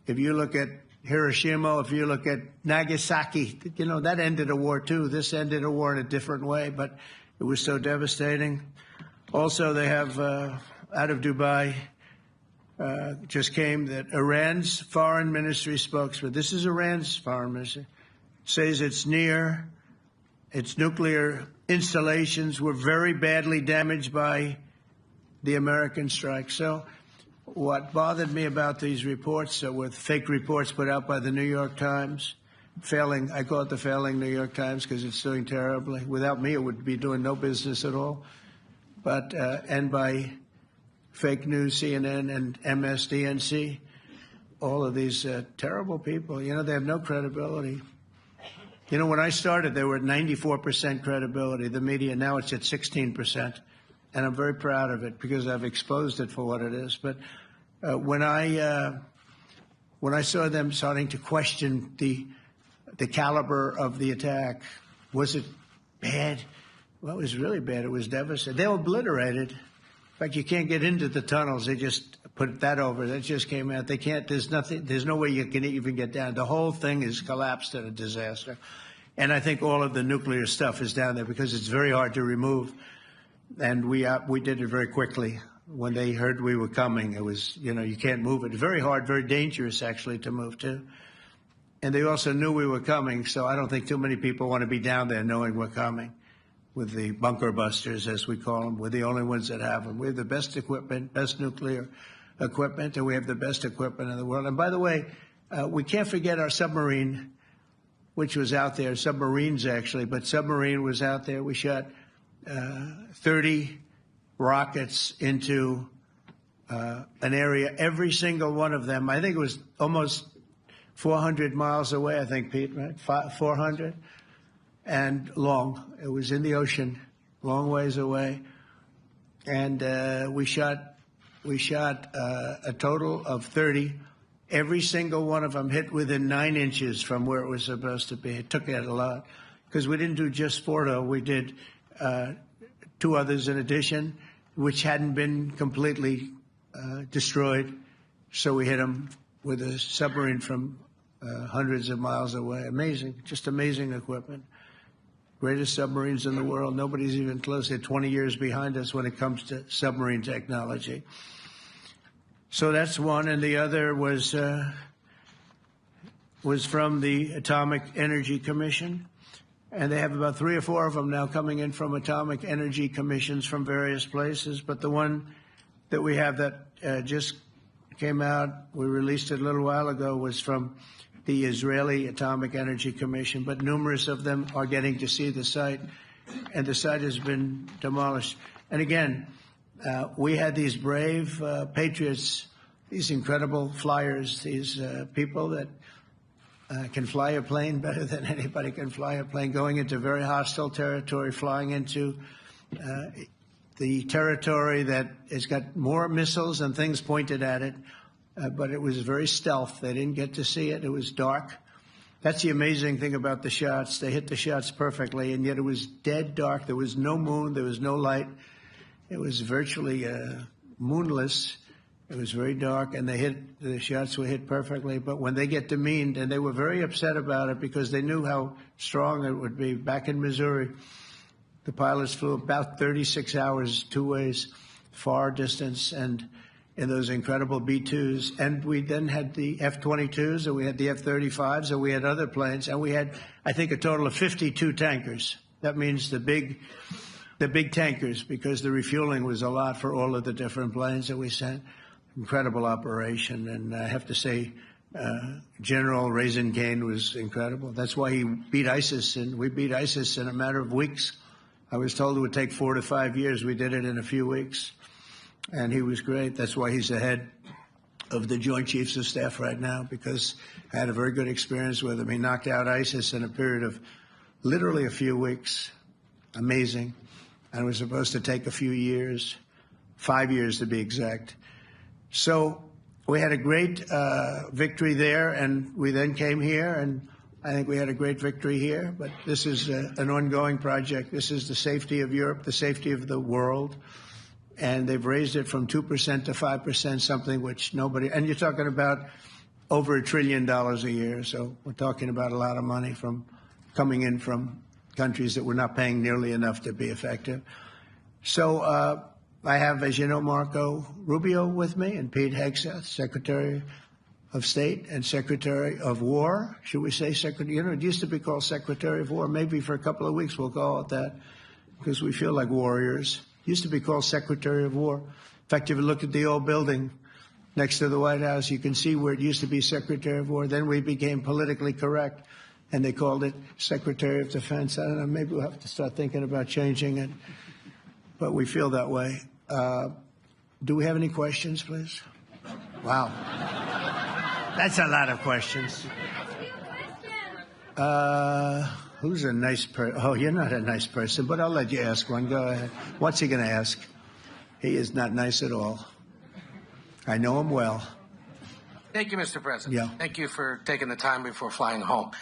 If you look at Hiroshima, if you look at Nagasaki, you know, that ended a war too. This ended a war in a different way, but it was so devastating. Also, they have, out of Dubai, just came that Iran's foreign ministry spokesman, this is Iran's foreign ministry, says its nuclear installations were very badly damaged by the American strike. So what bothered me about these reports with fake reports put out by the New York Times, I call it the failing New York Times because it's doing terribly. Without me, it would be doing no business at all. But, and by fake news, CNN and MSDNC, all of these terrible people, you know, they have no credibility. You know, when I started, they were at 94% credibility, the media. Now it's at 16%. And I'm very proud of it because I've exposed it for what it is. But when I saw them starting to question the caliber of the attack, was it bad? Well, it was really bad. It was devastating. They obliterated. In fact, you can't get into the tunnels. They just put that over. That just came out. They can't. There's nothing. There's no way you can even get down. The whole thing is collapsed in a disaster. And I think all of the nuclear stuff is down there because it's very hard to remove. And we did it very quickly. When they heard we were coming, it was, you know, you can't move it. Very hard, very dangerous, actually, to move to. And they also knew we were coming, so I don't think too many people want to be down there knowing we're coming. With the bunker busters, as we call them, we're the only ones that have them. We have the best equipment, best nuclear equipment, and we have the best equipment in the world. And by the way, we can't forget our submarine, which was out there, submarines actually, but submarine was out there. We shot 30 rockets into an area, every single one of them. I think it was almost 400 miles away, I think, Pete, right? 400? And long. It was in the ocean, long ways away. And we shot a total of 30. Every single one of them hit within 9 inches from where it was supposed to be. It took that a lot because we didn't do just Fordo. We did 2 others in addition, which hadn't been completely destroyed. So we hit them with a submarine from hundreds of miles away. Amazing, just amazing equipment. Greatest submarines in the world. Nobody's even close. They're 20 years behind us when it comes to submarine technology. So that's one, and the other was from the Atomic Energy Commission, and they have about 3 or 4 of them now coming in from atomic energy commissions from various places. But the one that we have that just came out, we released it a little while ago, was from the Israeli Atomic Energy Commission, but numerous of them are getting to see the site, and the site has been demolished. And again, we had these brave patriots, these incredible flyers, these people that can fly a plane better than anybody can fly a plane, going into very hostile territory, flying into the territory that has got more missiles and things pointed at it. But it was very stealth. They didn't get to see it. It was dark. That's the amazing thing about the shots. They hit the shots perfectly, and yet it was dead dark. There was no moon. There was no light. It was virtually moonless. It was very dark, and the shots were hit perfectly. But when they get demeaned, and they were very upset about it because they knew how strong it would be. Back in Missouri, the pilots flew about 36 hours, 2 ways, far distance, and in those incredible B-2s. And we then had the F-22s, and we had the F-35s, and we had other planes, and we had, I think, a total of 52 tankers. That means the big tankers, because the refueling was a lot for all of the different planes that we sent. Incredible operation, and I have to say, General Raisin Cain was incredible. That's why he beat ISIS, and we beat ISIS in a matter of weeks. I was told it would take 4 to 5 years. We did it in a few weeks. And he was great. That's why he's the head of the Joint Chiefs of Staff right now, because I had a very good experience with him. He knocked out ISIS in a period of literally a few weeks. Amazing. And it was supposed to take a few years, 5 years to be exact. So we had a great victory there, and we then came here, and I think we had a great victory here. But this is an ongoing project. This is the safety of Europe, the safety of the world. And they've raised it from 2% to 5%, something which nobody, and you're talking about over $1 trillion a year. So we're talking about a lot of money coming in from countries that we're not paying nearly enough to be effective. So I have, as you know, Marco Rubio with me, and Pete Hegseth, Secretary of State and Secretary of War. Should we say Secretary? You know, it used to be called Secretary of War. Maybe for a couple of weeks we'll call it that because we feel like warriors. Used to be called Secretary of War. In fact, if you look at the old building next to the White House, you can see where it used to be Secretary of War. Then we became politically correct, and they called it Secretary of Defense. I don't know, maybe we'll have to start thinking about changing it, but we feel that way. Do we have any questions, please? Wow. That's a lot of questions. Who's a nice person? Oh, you're not a nice person, but I'll let you ask one. Go ahead. What's he going to ask? He is not nice at all. I know him well. Thank you, Mr. President. Yeah. Thank you for taking the time before flying home.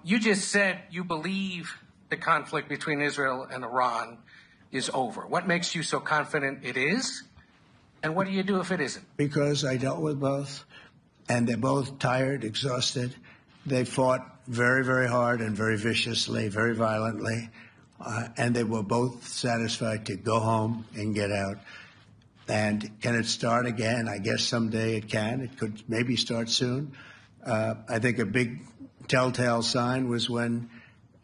You just said you believe the conflict between Israel and Iran is over. What makes you so confident it is? And what do you do if it isn't? Because I dealt with both, and they're both tired, exhausted. They fought very, very hard and very viciously, very violently, and they were both satisfied to go home and get out. And can it start again? I guess someday it can. It could maybe start soon. I think a big telltale sign was when,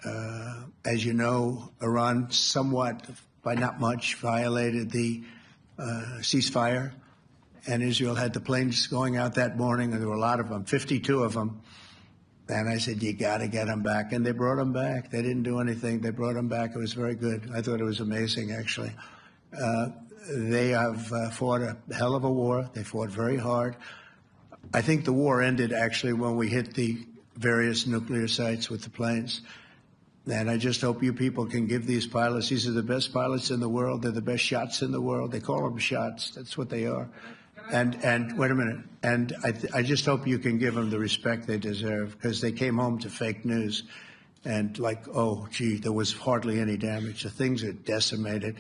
as you know, Iran somewhat, by not much, violated the ceasefire, and Israel had the planes going out that morning, and there were a lot of them, 52 of them. And I said, you got to get them back. And they brought them back. They didn't do anything. They brought them back. It was very good. I thought it was amazing, actually. They have fought a hell of a war. They fought very hard. I think the war ended, actually, when we hit the various nuclear sites with the planes. And I just hope you people can give these pilots, these are the best pilots in the world. They're the best shots in the world. They call them shots. That's what they are. And wait a minute. And I just hope you can give them the respect they deserve, because they came home to fake news. And like, oh, gee, there was hardly any damage. The things are decimated.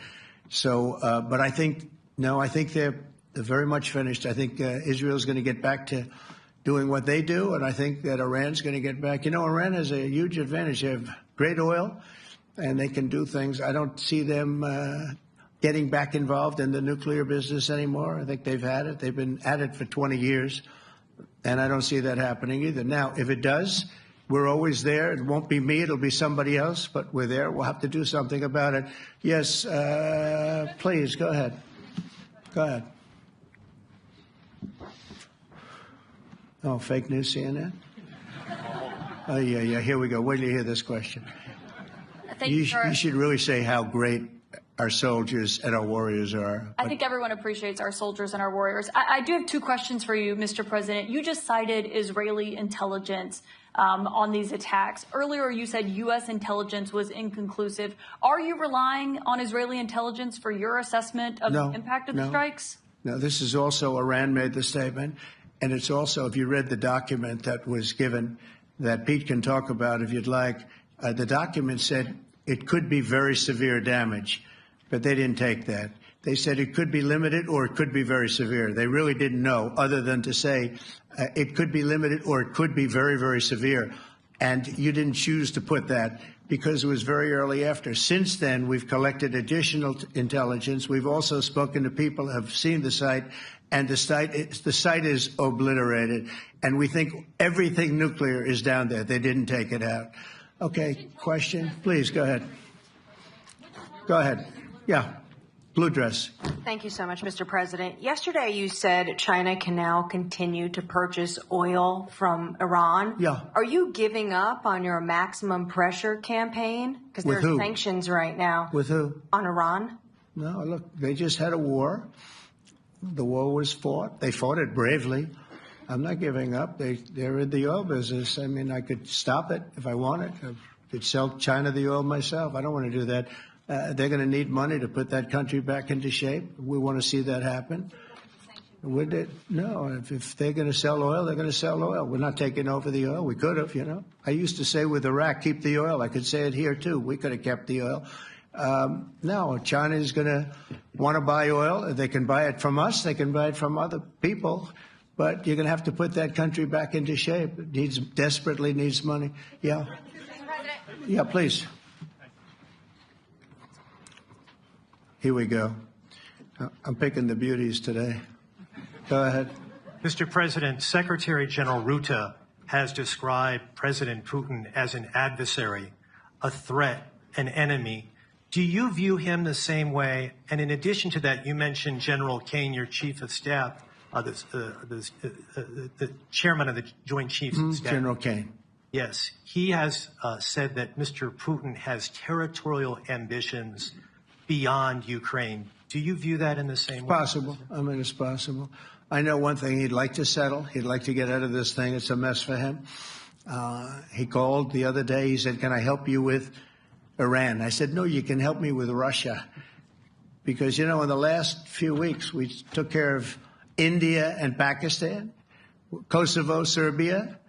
So, but I think, no, I think they're very much finished. I think Israel's going to get back to doing what they do. And I think that Iran's going to get back. You know, Iran has a huge advantage. They have great oil, and they can do things. I don't see them getting back involved in the nuclear business anymore. I think they've had it. They've been at it for 20 years, and I don't see that happening either. Now, if it does, we're always there. It won't be me. It'll be somebody else, but we're there. We'll have to do something about it. Yes, please, go ahead. Go ahead. Oh, fake news, CNN? Oh, yeah, here we go. Wait till you hear this question. You should really say how great our soldiers and our warriors are. I think everyone appreciates our soldiers and our warriors. I do have two questions for you, Mr. President. You just cited Israeli intelligence on these attacks. Earlier, you said U.S. intelligence was inconclusive. Are you relying on Israeli intelligence for your assessment of the impact of the strikes? No, this is also Iran made the statement. And it's also, if you read the document that was given, that Pete can talk about if you'd like, the document said it could be very severe damage, but they didn't take that. They said it could be limited or it could be very severe. They really didn't know, other than to say it could be limited or it could be very, very severe. And you didn't choose to put that because it was very early after. Since then, we've collected additional intelligence. We've also spoken to people who have seen the site, and the site is obliterated. And we think everything nuclear is down there. They didn't take it out. Okay, question? Please, go ahead. Go ahead. Yeah, blue dress. Thank you so much, Mr. President. Yesterday you said China can now continue to purchase oil from Iran. Yeah. Are you giving up on your maximum pressure campaign? Because there are sanctions right now. With who? On Iran. No, look, they just had a war. The war was fought. They fought it bravely. I'm not giving up. They're in the oil business. I mean, I could stop it if I wanted. I could sell China the oil myself. I don't want to do that. They're going to need money to put that country back into shape. We want to see that happen. Would it? No. If they're going to sell oil, they're going to sell oil. We're not taking over the oil. We could have, you know. I used to say with Iraq, keep the oil. I could say it here, too. We could have kept the oil. No, China is going to want to buy oil. They can buy it from us. They can buy it from other people. But you're going to have to put that country back into shape. It desperately needs money. Yeah. Yeah, please. Here we go. I'm picking the beauties today. Go ahead. Mr. President, Secretary General Rutte has described President Putin as an adversary, a threat, an enemy. Do you view him the same way? And in addition to that, you mentioned General Kane, your chief of staff, the chairman of the Joint Chiefs of Staff. General Kane. Yes. He has said that Mr. Putin has territorial ambitions beyond Ukraine. Do you view that in the same way? It's possible. I mean, it's possible. I know one thing. He'd like to settle. He'd like to get out of this thing. It's a mess for him. He called the other day. He said, can I help you with Iran? I said, no, you can help me with Russia. Because, in the last few weeks, we took care of India and Pakistan, Kosovo, Serbia.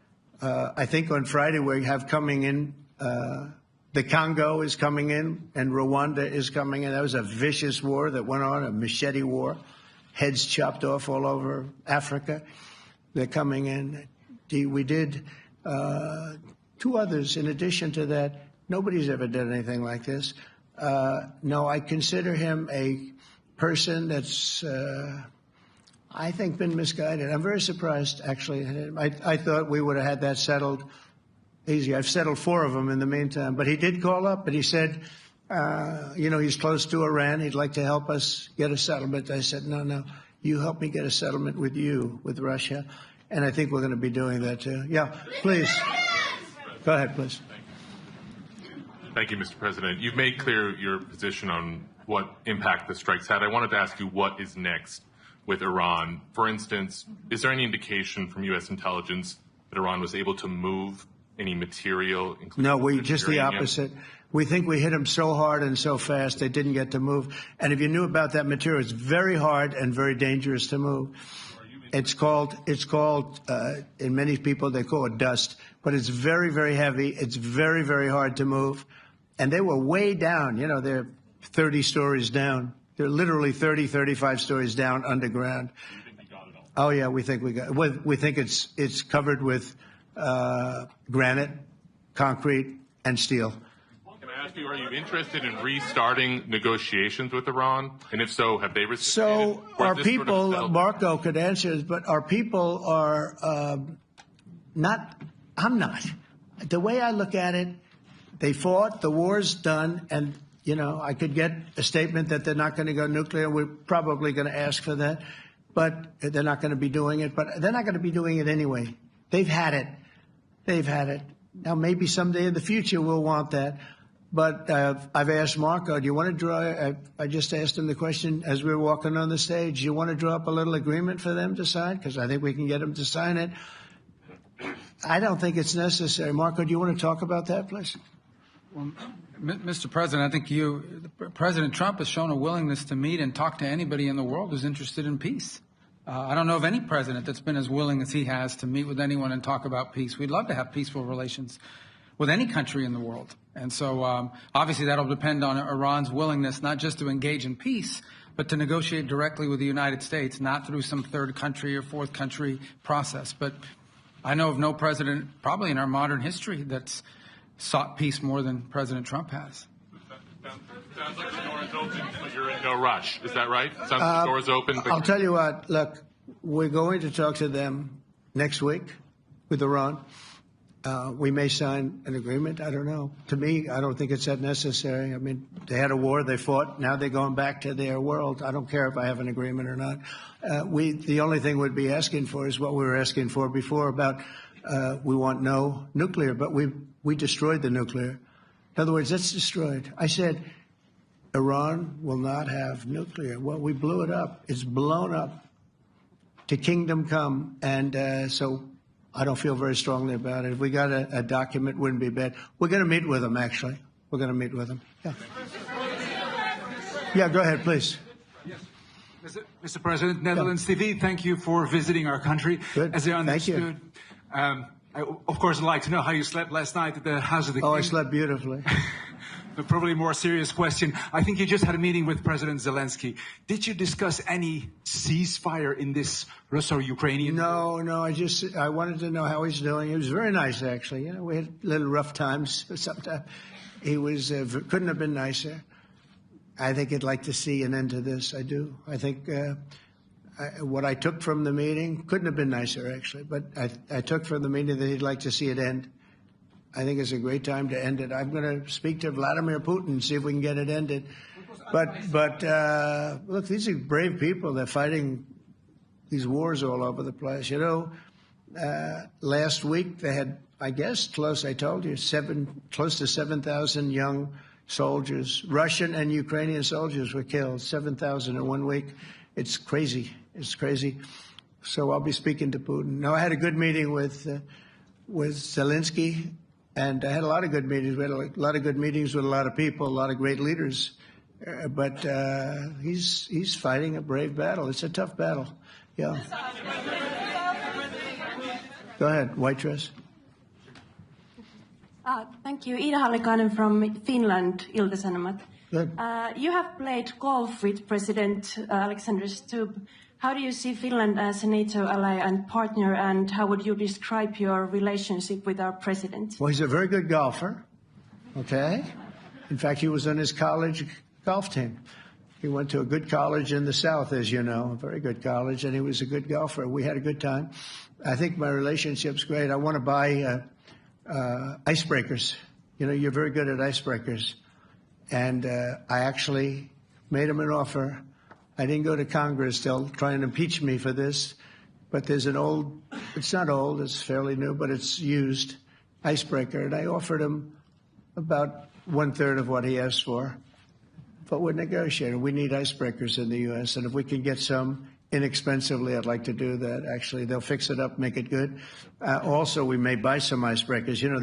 I think on Friday we have coming in, the Congo is coming in, and Rwanda is coming in. That was a vicious war that went on, a machete war, heads chopped off all over Africa. They're coming in. We did 2 others in addition to that. Nobody's ever done anything like this. No, I consider him a person that's, I think, been misguided. I'm very surprised, actually. I thought we would have had that settled easy. I've settled 4 of them in the meantime. But he did call up, and he said, he's close to Iran. He'd like to help us get a settlement. I said, no, you help me get a settlement with Russia. And I think we're going to be doing that, too. Yeah, please. Go ahead, please. Thank you, Mr. President. You've made clear your position on what impact the strikes had. I wanted to ask you what is next with Iran. For instance, is there any indication from U.S. intelligence that Iran was able to move any material? No, just the opposite. We think we hit them so hard and so fast they didn't get to move. And if you knew about that material, it's very hard and very dangerous to move. It's called, in many people, they call it dust, but it's very, very heavy. It's very, very hard to move. And they were way down. They're 30 stories down. They're literally 30, 35 stories down underground. Oh, yeah, we think we got it. We think it's covered with granite, concrete, and steel. Can I ask you, are you interested in restarting negotiations with Iran? And if so, have they reciprocated? So our people, Marco could answer this, but our people are not, I'm not. The way I look at it, they fought, the war's done, and, I could get a statement that they're not going to go nuclear. We're probably going to ask for that, but they're not going to be doing it. But they're not going to be doing it anyway. They've had it. They've had it. Now, maybe someday in the future we'll want that. But I've asked Marco, do you want to draw, I just asked him the question as we were walking on the stage, do you want to draw up a little agreement for them to sign? Because I think we can get them to sign it. I don't think it's necessary. Marco, do you want to talk about that, please? Well, Mr. President, I think President Trump has shown a willingness to meet and talk to anybody in the world who's interested in peace. I don't know of any president that's been as willing as he has to meet with anyone and talk about peace. We'd love to have peaceful relations with any country in the world. And so obviously that'll depend on Iran's willingness not just to engage in peace, but to negotiate directly with the United States, not through some third country or fourth country process. But I know of no president, probably in our modern history, that's sought peace more than President Trump has. Sounds like the door is open, but you're in no rush. Is that right? Sounds like the door is open. But I'll tell you what, look, we're going to talk to them next week with Iran. We may sign an agreement. I don't know. To me, I don't think it's that necessary. I mean, they had a war, they fought. Now they're going back to their world. I don't care if I have an agreement or not. The only thing we'd be asking for is what we were asking for before about we want no nuclear, but we destroyed the nuclear. In other words, it's destroyed. I said Iran will not have nuclear. Well, we blew it up. It's blown up to kingdom come. And so I don't feel very strongly about it. If we got a document, wouldn't be bad. We're going to meet with them, actually. We're going to meet with them. Yeah. Yeah, go ahead, please. Yes. Mr. President, Netherlands TV, thank you for visiting our country. Good. As I understood, Thank you. I, of course, I'd like to know how you slept last night at the House of the King. Oh, I slept beautifully. But probably a more serious question. I think you just had a meeting with President Zelensky. Did you discuss any ceasefire in this Russo-Ukrainian? No. I wanted to know how he's doing. He was very nice, actually. You know, we had little rough times sometimes. He was couldn't have been nicer. I think he'd like to see an end to this. I do. I think what I took from the meeting couldn't have been nicer, actually. But I took from the meeting that he'd like to see it end. I think it's a great time to end it. I'm going to speak to Vladimir Putin and see if we can get it ended. But look, these are brave people. They're fighting these wars all over the place. You know, last week they had, I guess, close, I told you, close to 7,000 young soldiers, Russian and Ukrainian soldiers were killed, 7,000 in 1 week. It's crazy. It's crazy. So I'll be speaking to Putin. No, I had a good meeting with with Zelensky, and I had a lot of good meetings. We had a lot of good meetings with a lot of people, a lot of great leaders. But he's fighting a brave battle. It's a tough battle. Yeah. Go ahead, white dress. Thank you. Ida Hallikainen from Finland, Ilta-Sanomat. Good. You have played golf with President Alexander Stubb. How do you see Finland as a NATO ally and partner, and how would you describe your relationship with our president? Well, he's a very good golfer, okay? In fact, he was on his college golf team. He went to a good college in the South, as you know, a very good college, and he was a good golfer. We had a good time. I think my relationship's great. I want to buy icebreakers. You know, you're very good at icebreakers. And I actually made him an offer. I didn't go to Congress. They'll try and impeach me for this. But there's an old, it's not old, it's fairly new, but it's used icebreaker. And I offered him about 1/3 of what he asked for. But we're negotiating. We need icebreakers in the U.S. And if we can get some inexpensively, I'd like to do that. Actually, they'll fix it up, make it good. Also, we may buy some icebreakers. You know,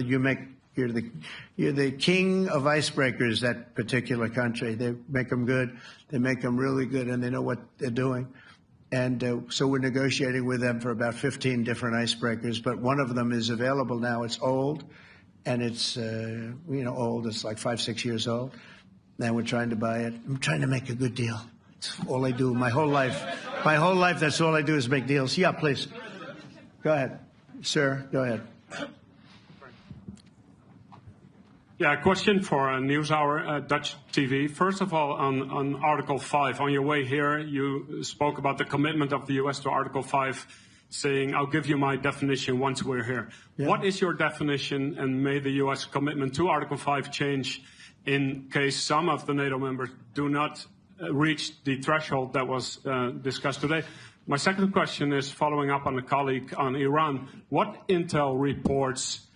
you're the king of icebreakers, that particular country. They make them good. They make them really good, and they know what they're doing. And so we're negotiating with them for about 15 different icebreakers. But one of them is available now. It's old, and it's, old. It's like 5-6 years old. And we're trying to buy it. I'm trying to make a good deal. It's all I do my whole life. My whole life, that's all I do is make deals. Yeah, please. Go ahead. Sir, go ahead. Yeah, a question for NewsHour, Dutch TV. First of all, on Article 5, on your way here, you spoke about the commitment of the U.S. to Article 5, saying, I'll give you my definition once we're here. Yeah. What is your definition, and may the U.S. commitment to Article 5 change in case some of the NATO members do not reach the threshold that was discussed today? My second question is following up on a colleague on Iran. What intel reports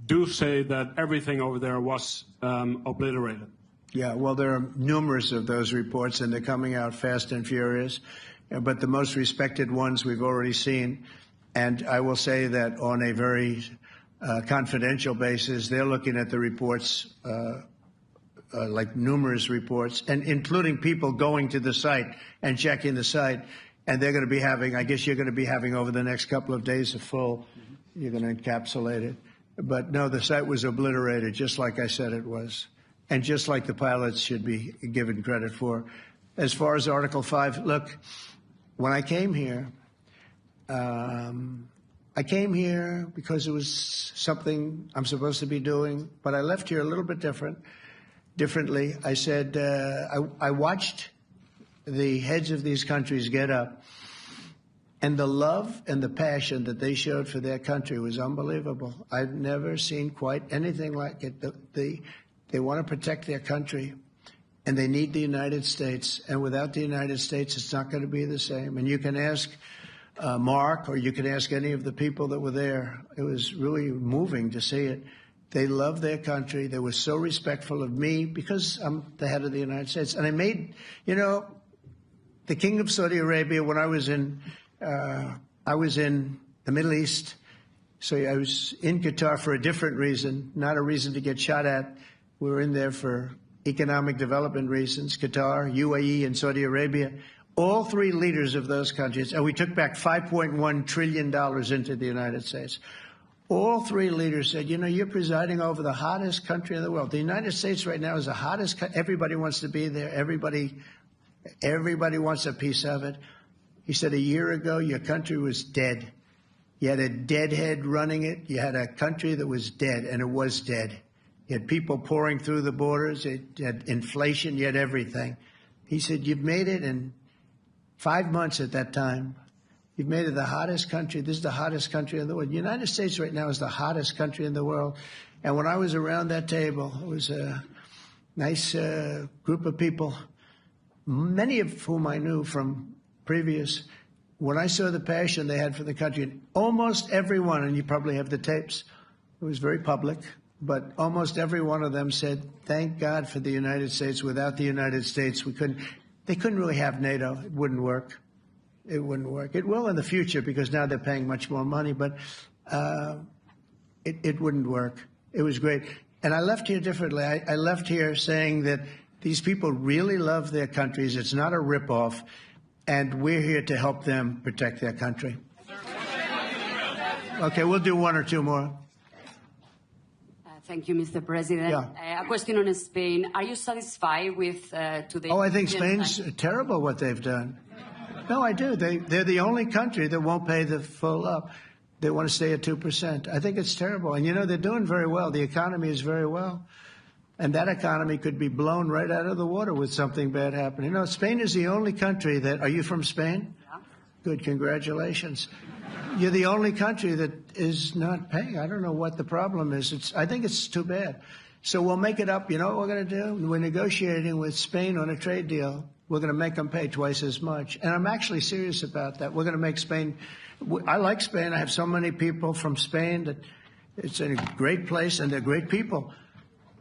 do say that everything over there was obliterated? Yeah, well, there are numerous of those reports, and they're coming out fast and furious. But the most respected ones we've already seen. And I will say that on a very confidential basis, they're looking at the reports, like numerous reports, and including people going to the site and checking the site. And they're going to be having, I guess you're going to be having over the next couple of days a full, you're going to encapsulate it. But no, the site was obliterated, just like I said it was, and just like the pilots should be given credit for. As far as Article 5, look, when I came here because it was something I'm supposed to be doing, but I left here a little bit differently. I said, I watched the heads of these countries get up, and the love and the passion that they showed for their country was unbelievable. I've never seen quite anything like it. They want to protect their country, and they need the United States. And without the United States, it's not going to be the same. And you can ask Mark, or you can ask any of the people that were there. It was really moving to see it. They love their country. They were so respectful of me because I'm the head of the United States. And I made, the King of Saudi Arabia, when I was in the Middle East, so I was in Qatar for a different reason, not a reason to get shot at. We were in there for economic development reasons, Qatar, UAE, and Saudi Arabia. All three leaders of those countries, and we took back $5.1 trillion into the United States. All three leaders said, you're presiding over the hottest country in the world. The United States right now is the hottest. Everybody wants to be there. Everybody wants a piece of it. He said, a year ago, your country was dead. You had a deadhead running it. You had a country that was dead, and it was dead. You had people pouring through the borders. You had inflation. You had everything. He said, you've made it in 5 months at that time. You've made it the hottest country. This is the hottest country in the world. The United States right now is the hottest country in the world. And when I was around that table, it was a nice group of people, many of whom I knew from previous. When I saw the passion they had for the country, almost everyone, and you probably have the tapes, it was very public, but almost every one of them said, thank God for the United States. Without the United States, they couldn't really have NATO. It wouldn't work. It wouldn't work. It will in the future because now they're paying much more money. But it wouldn't work. It was great. And I left here differently. I left here saying that these people really love their countries. It's not a ripoff. And we're here to help them protect their country. Okay, we'll do one or two more. Thank you, Mr. President. Yeah. A question on Spain. Are you satisfied with today? Oh, I think Spain's terrible what they've done. No, I do. They're the only country that won't pay the full up. They want to stay at 2%. I think it's terrible. And, you know, they're doing very well. The economy is very well. And that economy could be blown right out of the water with something bad happening. You know, Spain is the only country that... Are you from Spain? Yeah. Good, congratulations. You're the only country that is not paying. I don't know what the problem is. I think it's too bad. So we'll make it up. You know what we're going to do? We're negotiating with Spain on a trade deal. We're going to make them pay twice as much. And I'm actually serious about that. We're going to make Spain... I like Spain. I have so many people from Spain that it's a great place and they're great people.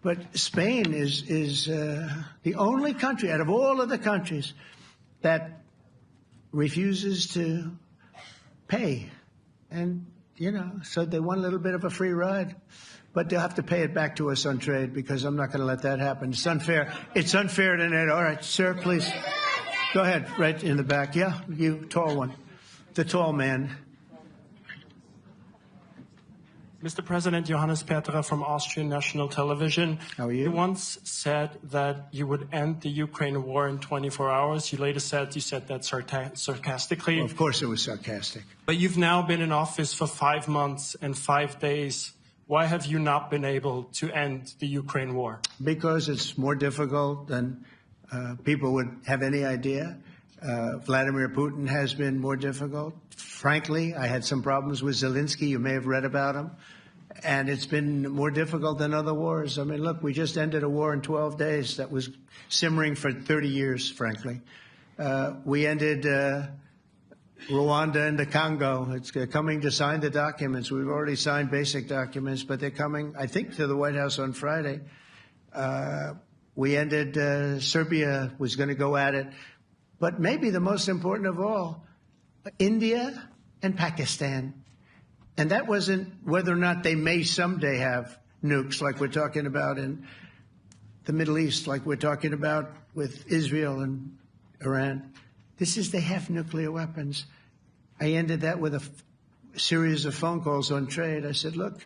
But Spain is the only country out of all of the countries that refuses to pay. And, you know, so they want a little bit of a free ride. But they'll have to pay it back to us on trade because I'm not going to let that happen. It's unfair. It's unfair to net. All right, sir, please. Go ahead, right in the back. Yeah, you, tall one. The tall man. Mr. President, Johannes Petra from Austrian National Television. How are you? You once said that you would end the Ukraine war in 24 hours. You later said you said that sarcastically. Well, of course it was sarcastic. But you've now been in office for 5 months and 5 days. Why have you not been able to end the Ukraine war? Because it's more difficult than people would have any idea. Vladimir Putin has been more difficult. Frankly, I had some problems with Zelensky. You may have read about him. And it's been more difficult than other wars. I mean, look, we just ended a war in 12 days that was simmering for 30 years, frankly. We ended Rwanda and the Congo. It's coming to sign the documents. We've already signed basic documents, but they're coming, I think, to the White House on Friday. We ended Serbia was going to go at it. But maybe the most important of all, India and Pakistan. And that wasn't whether or not they may someday have nukes like we're talking about in the Middle East, like we're talking about with Israel and Iran. This is they have nuclear weapons. I ended that with a series of phone calls on trade. I said, look,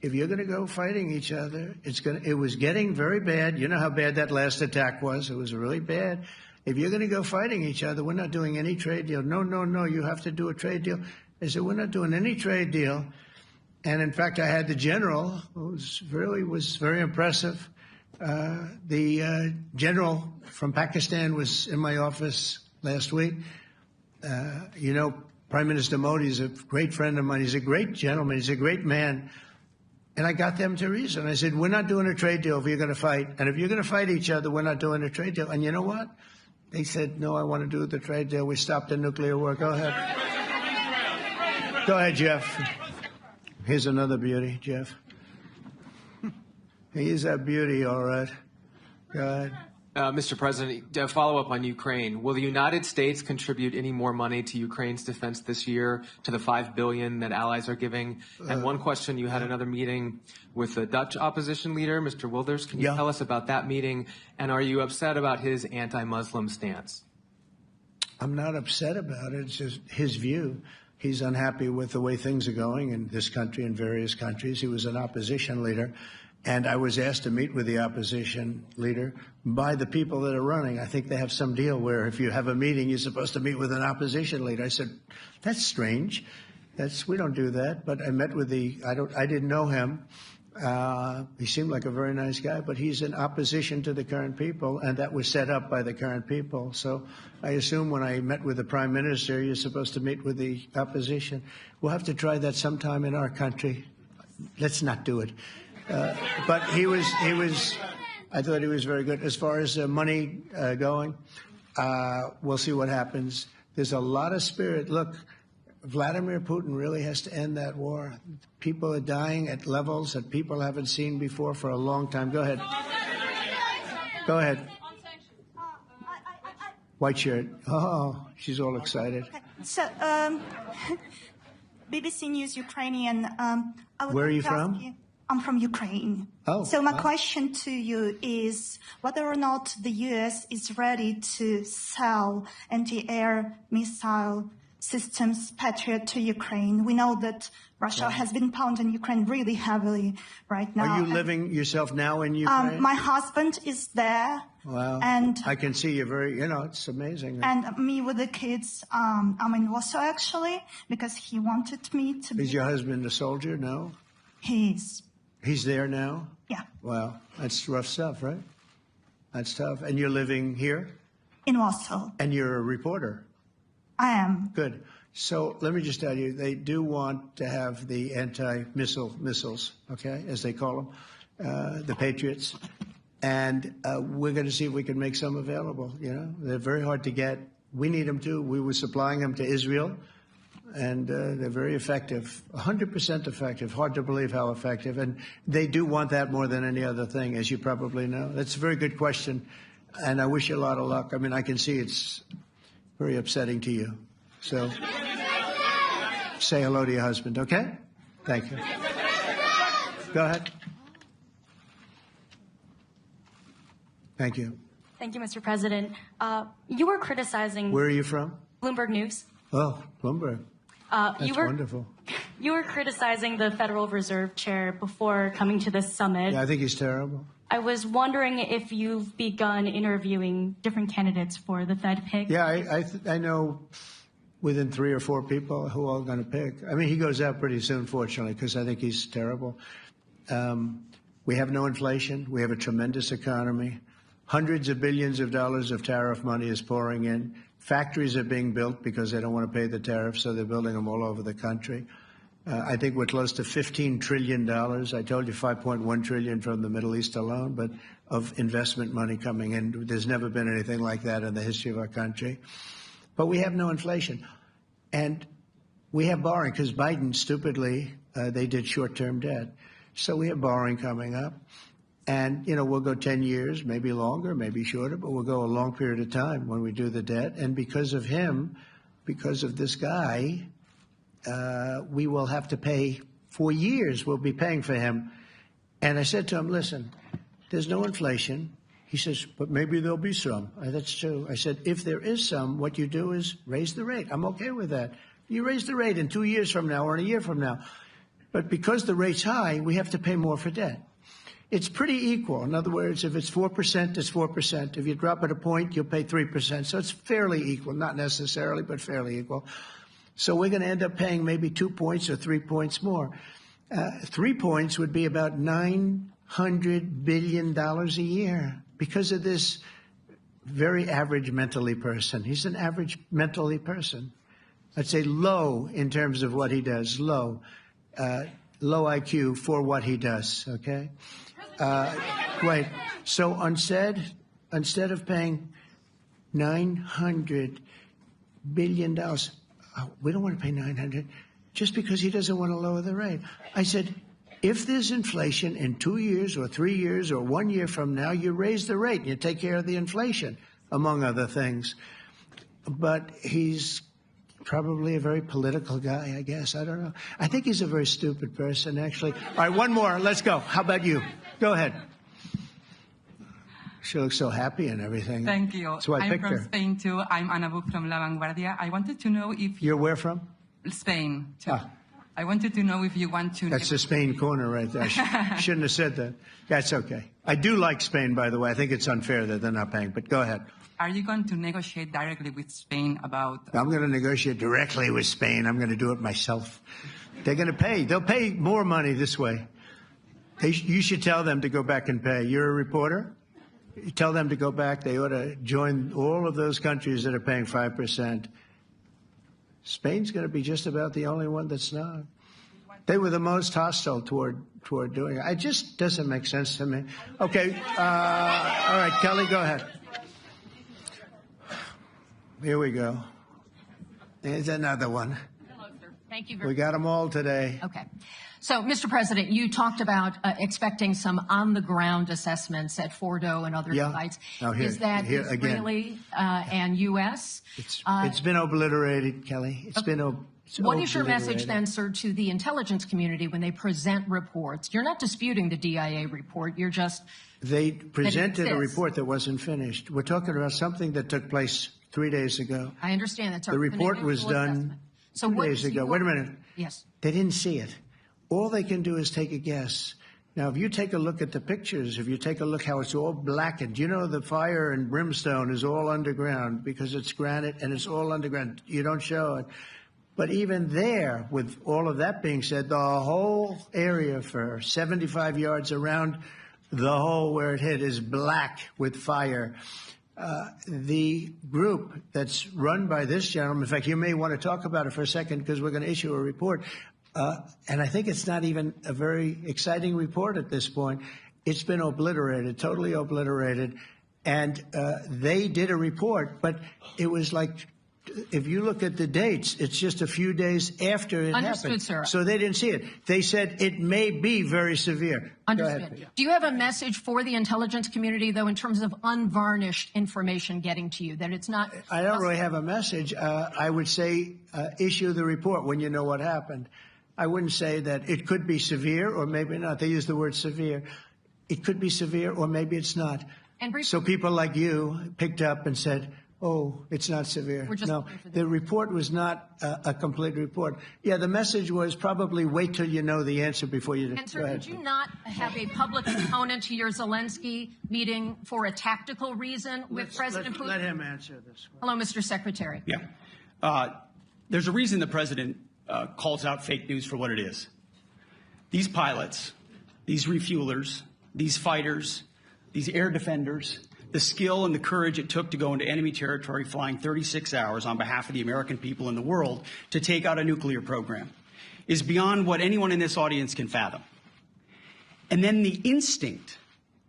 if you're going to go fighting each other, it was getting very bad. You know how bad that last attack was. It was really bad. If you're going to go fighting each other, we're not doing any trade deal. No, you have to do a trade deal. I said, we're not doing any trade deal. And in fact, I had the general, who was very impressive. The general from Pakistan was in my office last week. You know, Prime Minister Modi is a great friend of mine. He's a great gentleman. He's a great man. And I got them to reason. I said, we're not doing a trade deal if you're going to fight. And if you're going to fight each other, we're not doing a trade deal. And you know what? They said, no, I want to do the trade deal. We stopped the nuclear war. Go ahead. Go ahead, Jeff. Here's another beauty, Jeff. He's a beauty, all right. Go ahead. Mr. President, to follow up on Ukraine, will the United States contribute any more money to Ukraine's defense this year to the $5 billion that allies are giving? And one question, you had another meeting with the Dutch opposition leader, Mr. Wilders. Can you tell us about that meeting? And are you upset about his anti-Muslim stance? I'm not upset about it. It's just his view. He's unhappy with the way things are going in this country and various countries. He was an opposition leader. And I was asked to meet with the opposition leader by the people that are running. I think they have some deal where if you have a meeting, you're supposed to meet with an opposition leader. I said, that's strange. We don't do that. But I met with I didn't know him. He seemed like a very nice guy, but he's in opposition to the current people, and that was set up by the current people. So I assume when I met with the Prime Minister, you're supposed to meet with the opposition. We'll have to try that sometime in our country. Let's not do it. But I thought he was very good. As far as money going, we'll see what happens. There's a lot of spirit. Look, Vladimir Putin really has to end that war. People are dying at levels that people haven't seen before for a long time. Go ahead. Go ahead. White shirt. Oh, she's all excited. So, BBC News Ukrainian. Where are you from? I'm from Ukraine. Oh. So my question to you is whether or not the U.S. is ready to sell anti-air missile systems Patriot to Ukraine. We know that Russia has been pounding Ukraine really heavily right now. Are you living yourself now in Ukraine? My husband is there. Wow. And I can see you're very, it's amazing. And me with the kids, I'm in Warsaw actually, because he wanted me to be. Is your husband a soldier? No? He is. He's there now? Yeah. Wow. That's rough stuff, right? That's tough. And you're living here? In Warsaw. And you're a reporter? I am. Good. So let me just tell you, they do want to have the missiles, okay, as they call them, the Patriots. And we're going to see if we can make some available, They're very hard to get. We need them too. We were supplying them to Israel. And they're very effective, 100% effective. Hard to believe how effective. And they do want that more than any other thing, as you probably know. That's a very good question, and I wish you a lot of luck. I mean, I can see it's very upsetting to you. So say hello to your husband, okay? Thank you. Go ahead. Thank you. Thank you, Mr. President. You were criticizing... Where are you from? Bloomberg News. Oh, Bloomberg. That's wonderful. You were criticizing the Federal Reserve Chair before coming to this summit. Yeah, I think he's terrible. I was wondering if you've begun interviewing different candidates for the Fed pick. Yeah, I know within 3 or 4 people who are going to pick. I mean, he goes out pretty soon, fortunately, because I think he's terrible. We have no inflation. We have a tremendous economy. Hundreds of billions of dollars of tariff money is pouring in. Factories are being built because they don't want to pay the tariffs, so they're building them all over the country. I think we're close to $15 trillion. I told you $5.1 trillion from the Middle East alone, but of investment money coming in. There's never been anything like that in the history of our country. But we have no inflation. And we have borrowing because Biden, stupidly, they did short-term debt. So we have borrowing coming up. And, we'll go 10 years, maybe longer, maybe shorter, but we'll go a long period of time when we do the debt. And because of him, because of this guy, we will have to pay for years. We'll be paying for him. And I said to him, listen, there's no inflation. He says, but maybe there'll be some. That's true. I said, if there is some, what you do is raise the rate. I'm okay with that. You raise the rate in 2 years from now or in a year from now. But because the rate's high, we have to pay more for debt. It's pretty equal. In other words, if it's 4%, it's 4%. If you drop it a point, you'll pay 3%. So it's fairly equal, not necessarily, but fairly equal. So we're going to end up paying maybe 2 points or 3 points more. 3 points would be about $900 billion a year because of this very average mentally person. He's an average mentally person. I'd say low in terms of what he does, low IQ for what he does, okay? Wait, so instead of paying $900 billion, we don't want to pay 900 just because he doesn't want to lower the rate. I said, if there's inflation in 2 years or 3 years or 1 year from now, you raise the rate and you take care of the inflation, among other things. But he's probably a very political guy, I guess. I don't know. I think he's a very stupid person, actually. All right, one more. Let's go. How about you? Go ahead. She looks so happy and everything. Thank you. That's why I picked her. I'm from Spain, too. I'm Ana Buc from La Vanguardia. I wanted to know if... You're where from? Spain, too. I wanted to know if you want to... That's the Spain corner right there. Shouldn't have said that. That's okay. I do like Spain, by the way. I think it's unfair that they're not paying, but go ahead. Are you going to negotiate directly with Spain about... I'm going to negotiate directly with Spain. I'm going to do it myself. They're going to pay. They'll pay more money this way. You should tell them to go back and pay. You're a reporter? You tell them to go back. They ought to join all of those countries that are paying 5%. Spain's going to be just about the only one that's not. They were the most hostile toward doing it. It just doesn't make sense to me. Okay. All right, Kelly, go ahead. Here we go. There's another one. Hello, sir. Thank you We got them all today. Okay. So, Mr. President, you talked about expecting some on-the-ground assessments at Fordo and other sites. Now Is that Israeli and U.S.? It's been obliterated, Kelly. It's been What is your message then, sir, to the intelligence community when they present reports? You're not disputing the DIA report. You're just... They presented a report that wasn't finished. We're talking about something that took place 3 days ago. I understand that. The report was done 2 days ago. Wait a minute. Yes. They didn't see it. All they can do is take a guess. Now, if you take a look at the pictures, if you take a look how it's all blackened, you know the fire and brimstone is all underground because it's granite and it's all underground. You don't show it. But even there, with all of that being said, the whole area for 75 yards around the hole where it hit is black with fire. The group that's run by this gentleman, in fact, you may want to talk about it for a second because we're going to issue a report. And I think it's not even a very exciting report at this point. It's been obliterated, totally obliterated. And they did a report, but it was like, if you look at the dates, it's just a few days after it happened. Sir. So they didn't see it. They said it may be very severe. Understood. Do you have a message for the intelligence community, though, in terms of unvarnished information getting to you, that it's not... I don't really have a message. I would say issue the report when you know what happened. I wouldn't say that it could be severe or maybe not. They use the word severe. It could be severe or maybe it's not. And so people like you picked up and said, oh, it's not severe. No, the report was not a complete report. Yeah, the message was probably wait till you know the answer before you... And sir, did you not have a public component to your Zelensky meeting for a tactical reason with President Putin? Let him answer this one. Hello, Mr. Secretary. Yeah. There's a reason the president calls out fake news for what it is. These pilots, these refuelers, these fighters, these air defenders, the skill and the courage it took to go into enemy territory flying 36 hours on behalf of the American people and the world to take out a nuclear program is beyond what anyone in this audience can fathom. And then the instinct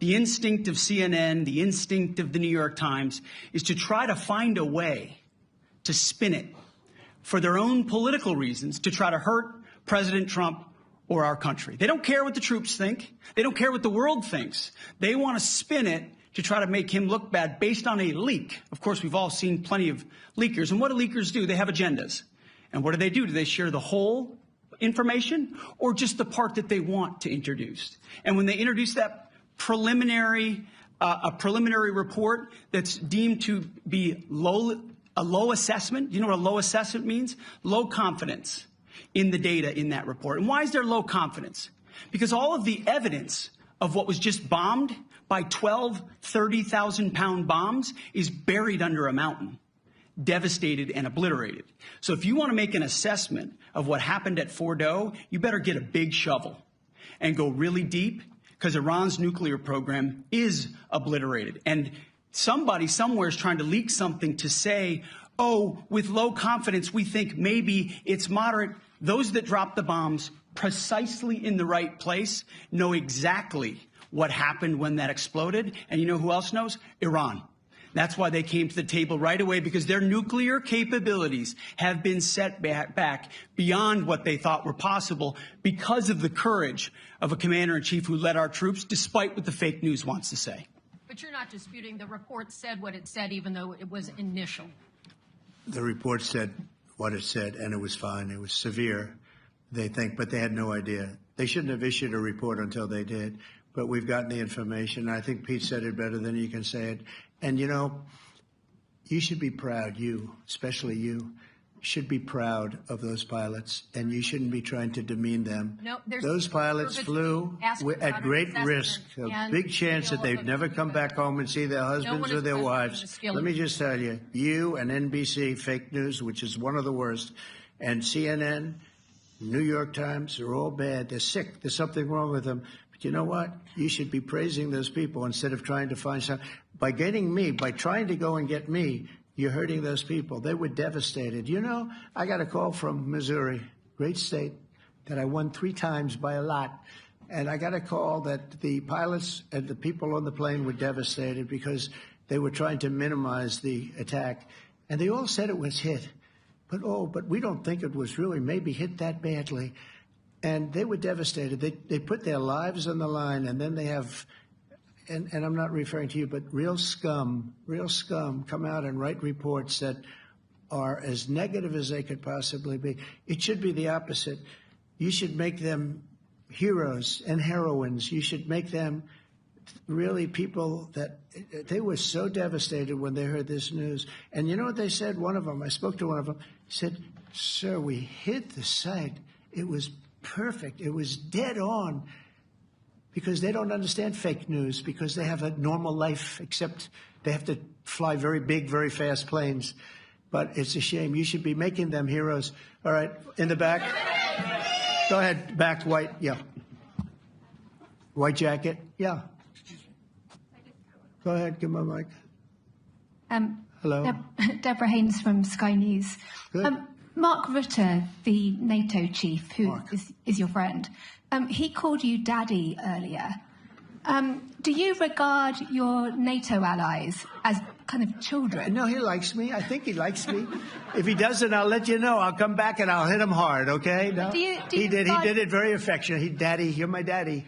of CNN, the instinct of the New York Times is to try to find a way to spin it for their own political reasons to try to hurt President Trump or our country. They don't care what the troops think. They don't care what the world thinks. They want to spin it to try to make him look bad based on a leak. Of course, we've all seen plenty of leakers. And what do leakers do? They have agendas. And what do? Do they share the whole information or just the part that they want to introduce? And when they introduce that preliminary report that's deemed to be a low assessment, you know what a low assessment means? Low confidence in the data in that report. And why is there low confidence? Because all of the evidence of what was just bombed by 12 30,000-pound bombs is buried under a mountain, devastated and obliterated. So if you want to make an assessment of what happened at Fordo, you better get a big shovel and go really deep because Iran's nuclear program is obliterated. And somebody somewhere is trying to leak something to say, oh, with low confidence, we think maybe it's moderate. Those that dropped the bombs precisely in the right place know exactly what happened when that exploded. And you know who else knows? Iran. That's why they came to the table right away, because their nuclear capabilities have been set back beyond what they thought were possible because of the courage of a commander-in-chief who led our troops, despite what the fake news wants to say. But you're not disputing the report said what it said, even though it was initial. The report said what it said, and it was fine. It was severe, they think, but they had no idea. They shouldn't have issued a report until they did. But we've gotten the information. I think Pete said it better than you can say it. And, you know, you should be proud, you, especially you, should be proud of those pilots, and you shouldn't be trying to demean them. No, those pilots flew at great risk, a big chance that they'd never come back home and see their husbands or their wives. Let me just tell you, you and NBC, fake news, which is one of the worst, and CNN, New York Times, they're all bad. They're sick. There's something wrong with them. You know what? You should be praising those people instead of trying to find some. By getting me, by trying to go and get me, you're hurting those people. They were devastated. You know, I got a call from Missouri, great state, that I won 3 times by a lot. And I got a call that the pilots and the people on the plane were devastated because they were trying to minimize the attack. And they all said it was hit. But we don't think it was really maybe hit that badly. And they were devastated. They put their lives on the line, and then they have, and I'm not referring to you, but real scum come out and write reports that are as negative as they could possibly be. It should be the opposite. You should make them heroes and heroines. You should make them really people that they were so devastated when they heard this news. And you know what they said? One of them, I spoke to one of them, said, "Sir, we hit the site. It was perfect. It was dead on." Because they don't understand fake news, because they have a normal life, except they have to fly very big, very fast planes. But it's a shame. You should be making them heroes. All right, in the back. Go ahead, back, white, yeah. White jacket, yeah. Go ahead, give my mic. Hello. Deborah Haynes from Sky News. Mark Rutte, the NATO chief, who is your friend, he called you daddy earlier. Do you regard your NATO allies as kind of children? No, he likes me. I think he likes me. If he doesn't, I'll let you know. I'll come back and I'll hit him hard, okay? No? He did it very affectionate. Daddy, you're my daddy.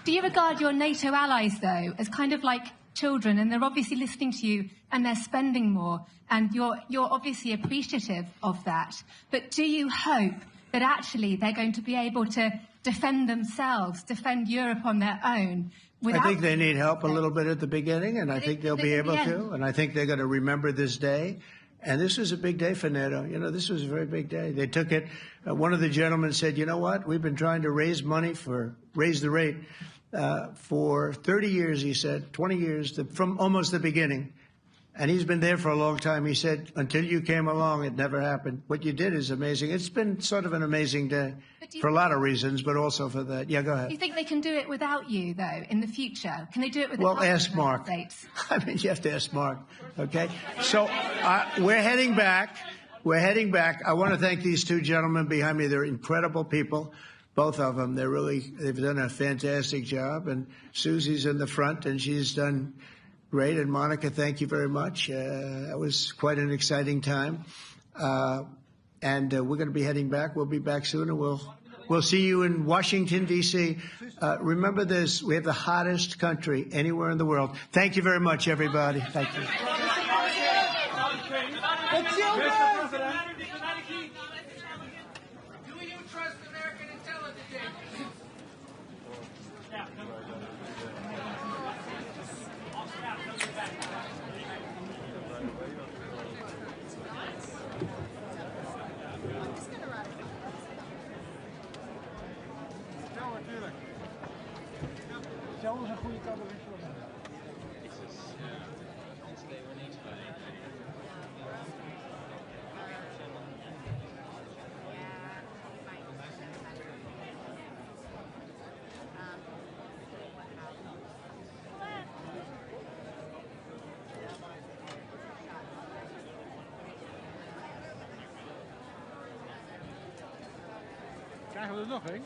Do you regard your NATO allies, though, as kind of like children, and they're obviously listening to you and they're spending more, and you're obviously appreciative of that, but do you hope that actually they're going to be able to defend themselves, defend Europe on their own? I think they need help a little bit at the beginning, and I think they'll be able to, and I think they're going to remember this day. And this was a big day for NATO. You know, this was a very big day. They took it. One of the gentlemen said, "You know what? We've been trying to raise money raise the rate for 30 years," he said, 20 years, from almost the beginning. And he's been there for a long time. He said, "Until you came along, it never happened. What you did is amazing." It's been sort of an amazing day for a lot of reasons, but also for that. Yeah, go ahead. Do you think they can do it without you, though, in the future? Can they do it without? Well, ask Mark. I mean, you have to ask Mark. Okay. So we're heading back. I want to thank these two gentlemen behind me. They're incredible people, both of them. They've done a fantastic job. And Susie's in the front, and she's done great. And Monica, thank you very much. That was quite an exciting time. And we're going to be heading back. We'll be back soon, and we'll see you in Washington, D.C. Remember this, we have the hottest country anywhere in the world. Thank you very much, everybody. Thank you. Zelfs een goede cabaret. Krijgen we er nog een?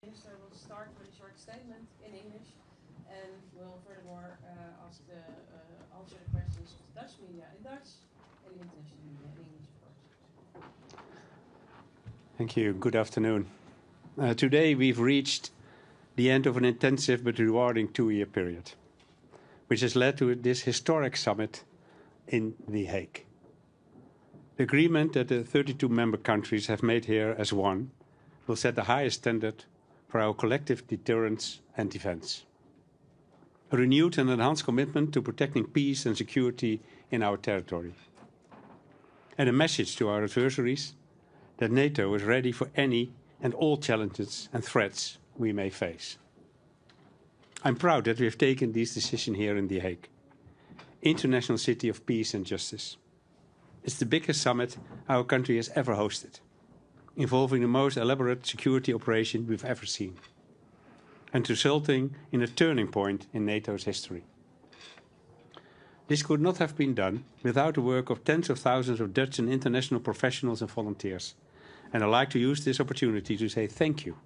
Minister will start with a short statement in English and will furthermore answer the questions of the Dutch media in Dutch and the international media in English, of course. Thank you. Good afternoon. Today we've reached the end of an intensive but rewarding 2-year period, which has led to this historic summit in The Hague. The agreement that the 32 member countries have made here as one will set the highest standard for our collective deterrence and defense. A renewed and enhanced commitment to protecting peace and security in our territory. And a message to our adversaries that NATO is ready for any and all challenges and threats we may face. I'm proud that we have taken this decision here in The Hague, international city of peace and justice. It's the biggest summit our country has ever hosted, involving the most elaborate security operation we've ever seen, and resulting in a turning point in NATO's history. This could not have been done without the work of tens of thousands of Dutch and international professionals and volunteers, and I'd like to use this opportunity to say thank you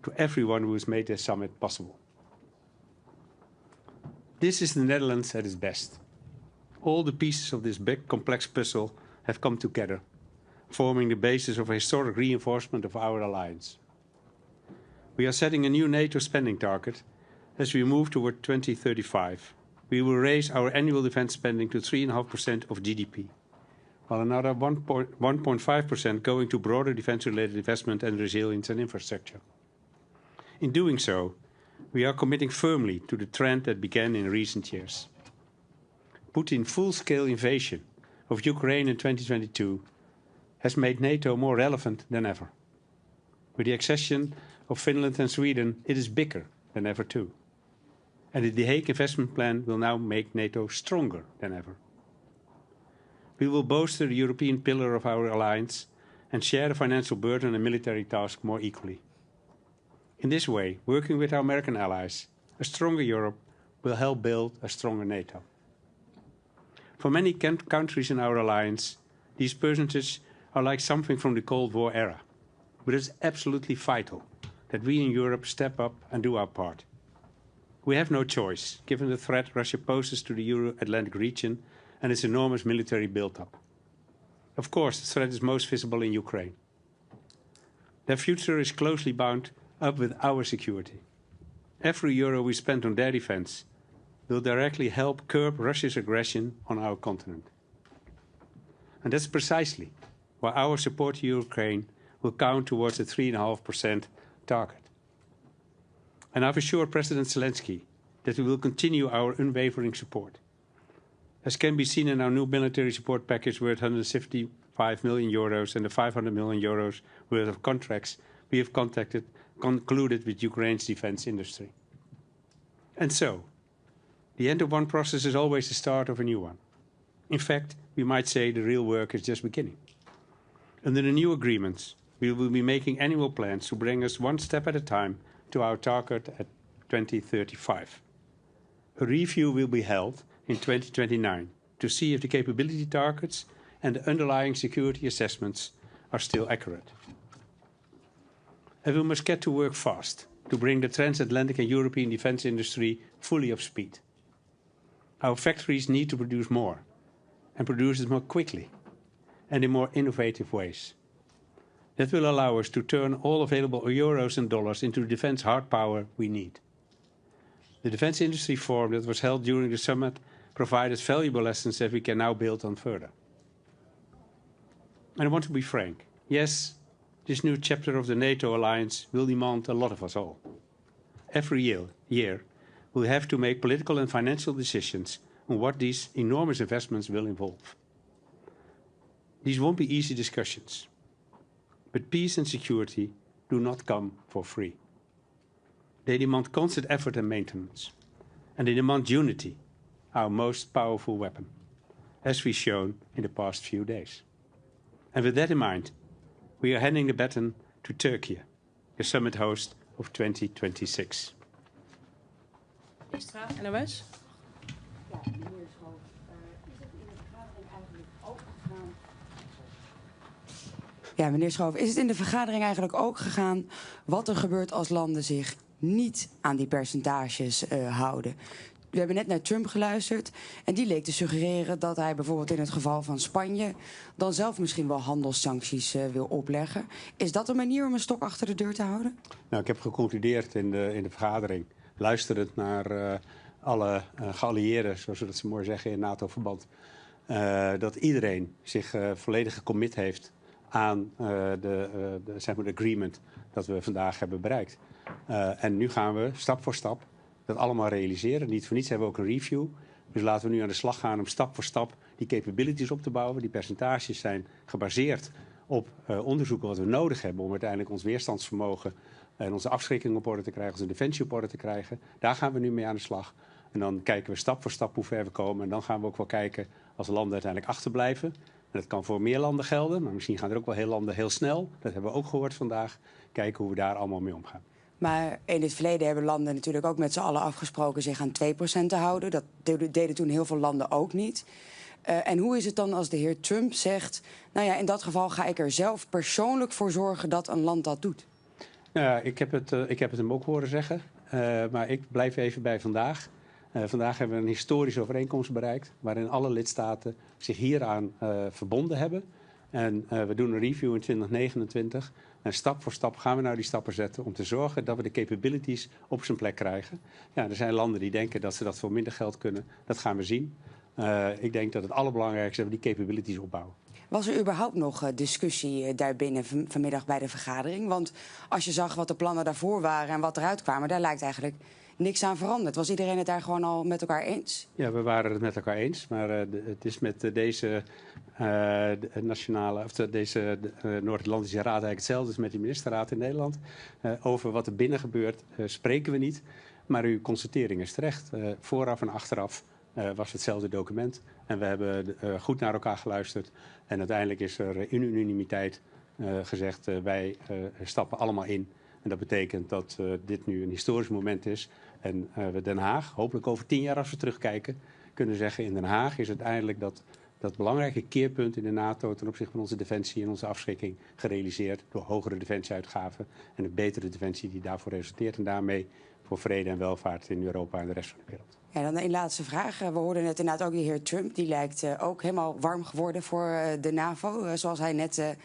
to everyone who has made this summit possible. This is the Netherlands at its best. All the pieces of this big, complex puzzle have come together, forming the basis of a historic reinforcement of our alliance. We are setting a new NATO spending target as we move toward 2035. We will raise our annual defense spending to 3.5% of GDP, while another 1.5% going to broader defense-related investment and resilience and infrastructure. In doing so, we are committing firmly to the trend that began in recent years. Putin's full-scale invasion of Ukraine in 2022 has made NATO more relevant than ever. With the accession of Finland and Sweden, it is bigger than ever too. And the Hague Investment Plan will now make NATO stronger than ever. We will bolster the European pillar of our alliance and share the financial burden and military task more equally. In this way, working with our American allies, a stronger Europe will help build a stronger NATO. For many countries in our alliance, these percentages are like something from the Cold War era, but it's absolutely vital that we in Europe step up and do our part. We have no choice, given the threat Russia poses to the Euro-Atlantic region and its enormous military build-up. Of course, the threat is most visible in Ukraine. Their future is closely bound up with our security. Every euro we spend on their defense will directly help curb Russia's aggression on our continent. And that's precisely why our support to Ukraine will count towards the 3.5% target. And I've assured President Zelensky that we will continue our unwavering support. As can be seen in our new military support package worth 155 million euros and the 500 million euros worth of contracts we have concluded with Ukraine's defense industry. And so, the end of one process is always the start of a new one. In fact, we might say the real work is just beginning. Under the new agreements, we will be making annual plans to bring us one step at a time to our target at 2035. A review will be held in 2029 to see if the capability targets and the underlying security assessments are still accurate. And we must get to work fast to bring the transatlantic and European defense industry fully up to speed. Our factories need to produce more, and produce it more quickly and in more innovative ways. That will allow us to turn all available euros and dollars into the defense hard power we need. The Defense Industry Forum that was held during the summit provided valuable lessons that we can now build on further. And I want to be frank. Yes, this new chapter of the NATO alliance will demand a lot of us all. Every year we'll have to make political and financial decisions on what these enormous investments will involve. These won't be easy discussions, but peace and security do not come for free. They demand constant effort and maintenance, and they demand unity, our most powerful weapon, as we've shown in the past few days. And with that in mind, we are handing the baton to Turkey, the summit host of 2026. Istra, NOS. Ja, meneer Schoof, is het in de vergadering eigenlijk opengegaan? Ja, meneer Schoof, is het in de vergadering eigenlijk ook gegaan wat er gebeurt als landen zich niet aan die percentages houden? We hebben net naar Trump geluisterd en die leek te suggereren dat hij bijvoorbeeld in het geval van Spanje dan zelf misschien wel handelssancties wil opleggen. Is dat een manier om een stok achter de deur te houden? Nou, ik heb geconcludeerd in de vergadering, luisterend naar alle geallieerden, zoals we dat zo mooi zeggen in NATO-verband, dat iedereen zich volledig gecommit heeft aan zeg maar de agreement dat we vandaag hebben bereikt. En nu gaan we stap voor stap dat allemaal realiseren. Niet voor niets hebben we ook een review. Dus laten we nu aan de slag gaan om stap voor stap die capabilities op te bouwen. Die percentages zijn gebaseerd op onderzoeken wat we nodig hebben om uiteindelijk ons weerstandsvermogen en onze afschrikking op orde te krijgen, onze defensie op orde te krijgen. Daar gaan we nu mee aan de slag. En dan kijken we stap voor stap hoe ver we komen. En dan gaan we ook wel kijken als landen uiteindelijk achterblijven. En dat kan voor meer landen gelden, maar misschien gaan er ook wel heel landen heel snel. Dat hebben we ook gehoord vandaag. Kijken hoe we daar allemaal mee omgaan. Maar in het verleden hebben landen natuurlijk ook met z'n allen afgesproken zich aan 2% te houden. Dat deden toen heel veel landen ook niet. En hoe is het dan als de heer Trump zegt, nou ja, in dat geval ga ik er zelf persoonlijk voor zorgen dat een land dat doet? Nou ja, ik heb het hem ook horen zeggen, maar ik blijf even bij vandaag. Vandaag hebben we een historische overeenkomst bereikt waarin alle lidstaten zich hieraan verbonden hebben. En we doen een review in 2029. En stap voor stap gaan we nou die stappen zetten om te zorgen dat we de capabilities op zijn plek krijgen. Ja, er zijn landen die denken dat ze dat voor minder geld kunnen. Dat gaan we zien. Ik denk dat het allerbelangrijkste is dat we die capabilities opbouwen. Was er überhaupt nog discussie daarbinnen vanmiddag bij de vergadering? Want als je zag wat de plannen daarvoor waren en wat eruit kwamen, daar lijkt eigenlijk niks aan veranderd. Was iedereen het daar gewoon al met elkaar eens? Ja, we waren het met elkaar eens. Maar het is met deze nationale, of deze Noord-Atlantische Raad eigenlijk hetzelfde als met die ministerraad in Nederland. Over wat er binnen gebeurt spreken we niet. Maar uw constatering is terecht. Vooraf en achteraf was hetzelfde document. En we hebben goed naar elkaar geluisterd. En uiteindelijk is er in unanimiteit gezegd, wij stappen allemaal in. En dat betekent dat dit nu een historisch moment is. En we Den Haag, hopelijk over 10 jaar als we terugkijken, kunnen zeggen in Den Haag is uiteindelijk dat belangrijke keerpunt in de NATO ten opzichte van onze defensie en onze afschrikking gerealiseerd door hogere defensieuitgaven en een betere defensie die daarvoor resulteert. En daarmee voor vrede en welvaart in Europa en de rest van de wereld. Ja, dan een laatste vraag. We hoorden net inderdaad ook de heer Trump. Die lijkt ook helemaal warm geworden voor de NAVO, zoals hij net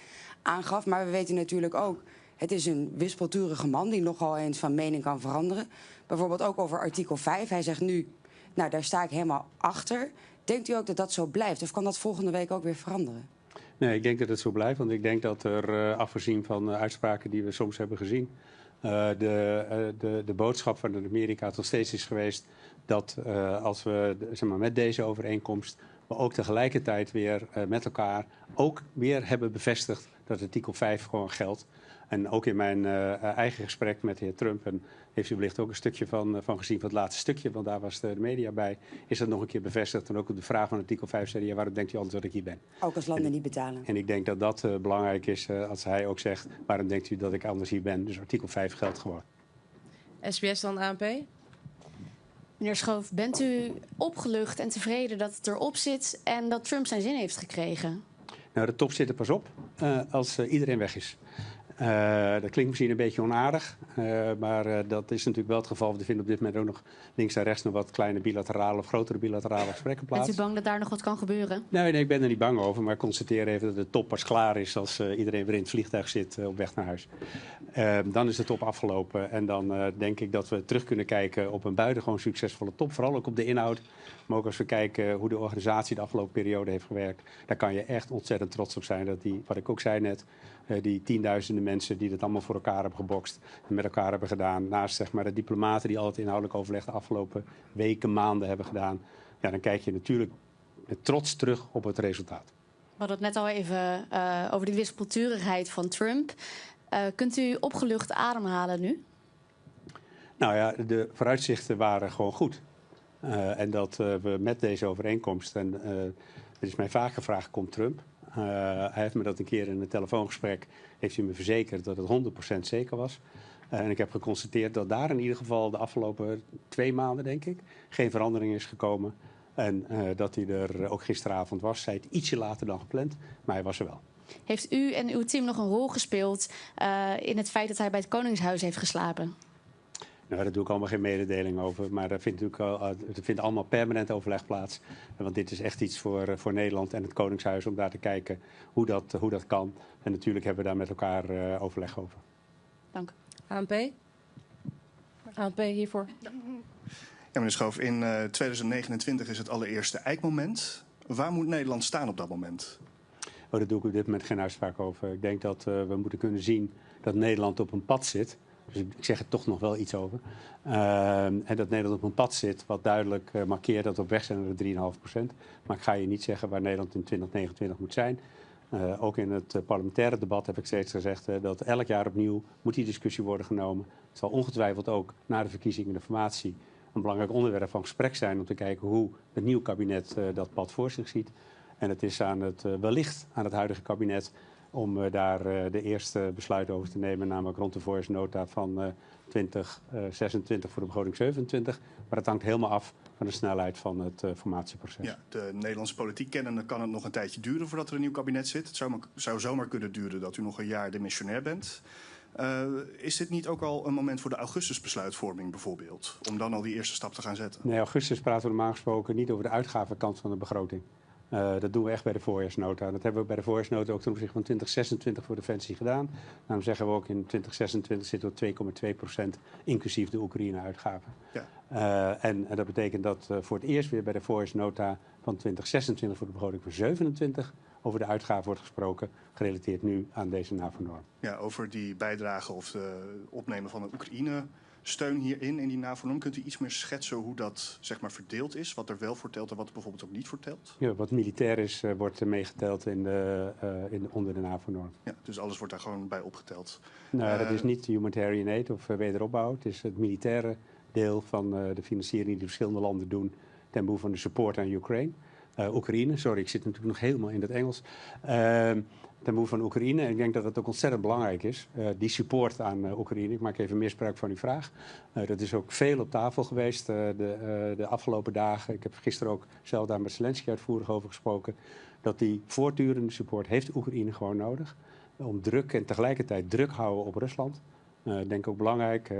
aangaf. Maar we weten natuurlijk ook, het is een wispelturige man die nogal eens van mening kan veranderen. Bijvoorbeeld ook over artikel 5. Hij zegt nu, nou daar sta ik helemaal achter. Denkt u ook dat dat zo blijft? Of kan dat volgende week ook weer veranderen? Nee, ik denk dat het zo blijft. Want ik denk dat er, afgezien van uitspraken die we soms hebben gezien, de boodschap van Amerika nog steeds is geweest dat als we zeg maar, met deze overeenkomst, maar ook tegelijkertijd weer met elkaar ook weer hebben bevestigd dat artikel 5 gewoon geldt. En ook in mijn eigen gesprek met de heer Trump, en heeft u wellicht ook een stukje van gezien van het laatste stukje, want daar was de media bij, is dat nog een keer bevestigd. En ook op de vraag van artikel 5 zei hij, ja, waarom denkt u altijd dat ik hier ben? Ook als landen niet betalen. En ik denk dat dat belangrijk is als hij ook zegt, waarom denkt u dat ik anders hier ben? Dus artikel 5 geldt gewoon. SBS dan ANP. Meneer Schoof, bent u opgelucht en tevreden dat het erop zit en dat Trump zijn zin heeft gekregen? Nou, de top zit er pas op als iedereen weg is. Dat klinkt misschien een beetje onaardig, maar dat is natuurlijk wel het geval. Er vinden op dit moment ook nog links en rechts nog wat kleine bilaterale of grotere bilaterale gesprekken plaats. Bent u bang dat daar nog wat kan gebeuren? Nee, ik ben er niet bang over, maar ik constateer even dat de top pas klaar is als iedereen weer in het vliegtuig zit op weg naar huis. Dan is de top afgelopen en dan denk ik dat we terug kunnen kijken op een buitengewoon succesvolle top. Vooral ook op de inhoud, maar ook als we kijken hoe de organisatie de afgelopen periode heeft gewerkt. Daar kan je echt ontzettend trots op zijn dat die, wat ik ook zei net, die tienduizenden mensen die dat allemaal voor elkaar hebben gebokst en met elkaar hebben gedaan. Naast zeg maar, de diplomaten die al het inhoudelijk overleg de afgelopen weken, maanden hebben gedaan. Ja, dan kijk je natuurlijk met trots terug op het resultaat. We hadden het net al even over die wispelturigheid van Trump. Kunt u opgelucht ademhalen nu? Nou ja, de vooruitzichten waren gewoon goed. En dat we met deze overeenkomst, en er is mij vaak gevraagd, komt Trump? Hij heeft me dat een keer in een telefoongesprek, heeft hij me verzekerd dat het 100% zeker was. En ik heb geconstateerd dat daar in ieder geval de afgelopen 2 maanden, denk ik, geen verandering is gekomen. En dat hij er ook gisteravond was. Zij het ietsje later dan gepland, maar hij was er wel. Heeft u en uw team nog een rol gespeeld in het feit dat hij bij het Koningshuis heeft geslapen? Nou, daar doe ik allemaal geen mededeling over. Maar er vindt allemaal permanent overleg plaats. Want dit is echt iets voor Nederland en het Koningshuis om daar te kijken hoe dat kan. En natuurlijk hebben we daar met elkaar overleg over. Dank. ANP? ANP hiervoor. Ja, meneer Schoof, in 2029 is het allereerste eikmoment. Waar moet Nederland staan op dat moment? Oh, daar doe ik op dit moment geen uitspraak over. Ik denk dat we moeten kunnen zien dat Nederland op een pad zit. Dus ik zeg er toch nog wel iets over. En dat Nederland op een pad zit wat duidelijk markeert dat we op weg zijn naar de 3,5%. Maar ik ga je niet zeggen waar Nederland in 2029 moet zijn. Ook in het parlementaire debat heb ik steeds gezegd dat elk jaar opnieuw moet die discussie worden genomen. Het zal ongetwijfeld ook na de verkiezingen de formatie een belangrijk onderwerp van gesprek zijn om te kijken hoe het nieuwe kabinet dat pad voor zich ziet. En het is wellicht aan het huidige kabinet om daar de eerste besluit over te nemen, namelijk rond de voorjaarsnota van 2026 voor de begroting 27. Maar dat hangt helemaal af van de snelheid van het formatieproces. Ja, de Nederlandse politiek kennende kan het nog een tijdje duren voordat er een nieuw kabinet zit. Het zou zomaar kunnen duren dat u nog een jaar demissionair bent. Is dit niet ook al een moment voor de augustusbesluitvorming bijvoorbeeld? Om dan al die eerste stap te gaan zetten? Nee, augustus praten we normaal gesproken niet over de uitgavenkant van de begroting. Dat doen we echt bij de voorjaarsnota. Dat hebben we bij de voorjaarsnota ook ten opzichte van 2026 voor defensie gedaan. Daarom zeggen we ook in 2026 zitten we 2,2% inclusief de Oekraïne-uitgaven. Ja. En dat betekent dat voor het eerst weer bij de voorjaarsnota van 2026 voor de begroting van 27 over de uitgaven wordt gesproken, gerelateerd nu aan deze NAVO-norm. Ja, over die bijdrage of de opnemen van de Oekraïne-steun hierin, in die NAVO-norm. Kunt u iets meer schetsen hoe dat zeg maar verdeeld is? Wat er wel voor telt en wat er bijvoorbeeld ook niet voor telt? Ja, wat militair is, wordt meegeteld onder de NAVO-norm. Ja, dus alles wordt daar gewoon bij opgeteld? Nou, dat is niet humanitarian aid of wederopbouw. Het is het militaire deel van de financiering die de verschillende landen doen ten behoeve van de support aan Oekraïne. Sorry, ik zit natuurlijk nog helemaal in het Engels. Ten behoeve van Oekraïne. En ik denk dat het ook ontzettend belangrijk is. Die support aan Oekraïne. Ik maak even misbruik van uw vraag. Dat is ook veel op tafel geweest de afgelopen dagen. Ik heb gisteren ook zelf daar met Zelensky uitvoerig over gesproken. Dat die voortdurende support heeft Oekraïne gewoon nodig. Om druk en tegelijkertijd druk houden op Rusland. Ik denk ook belangrijk.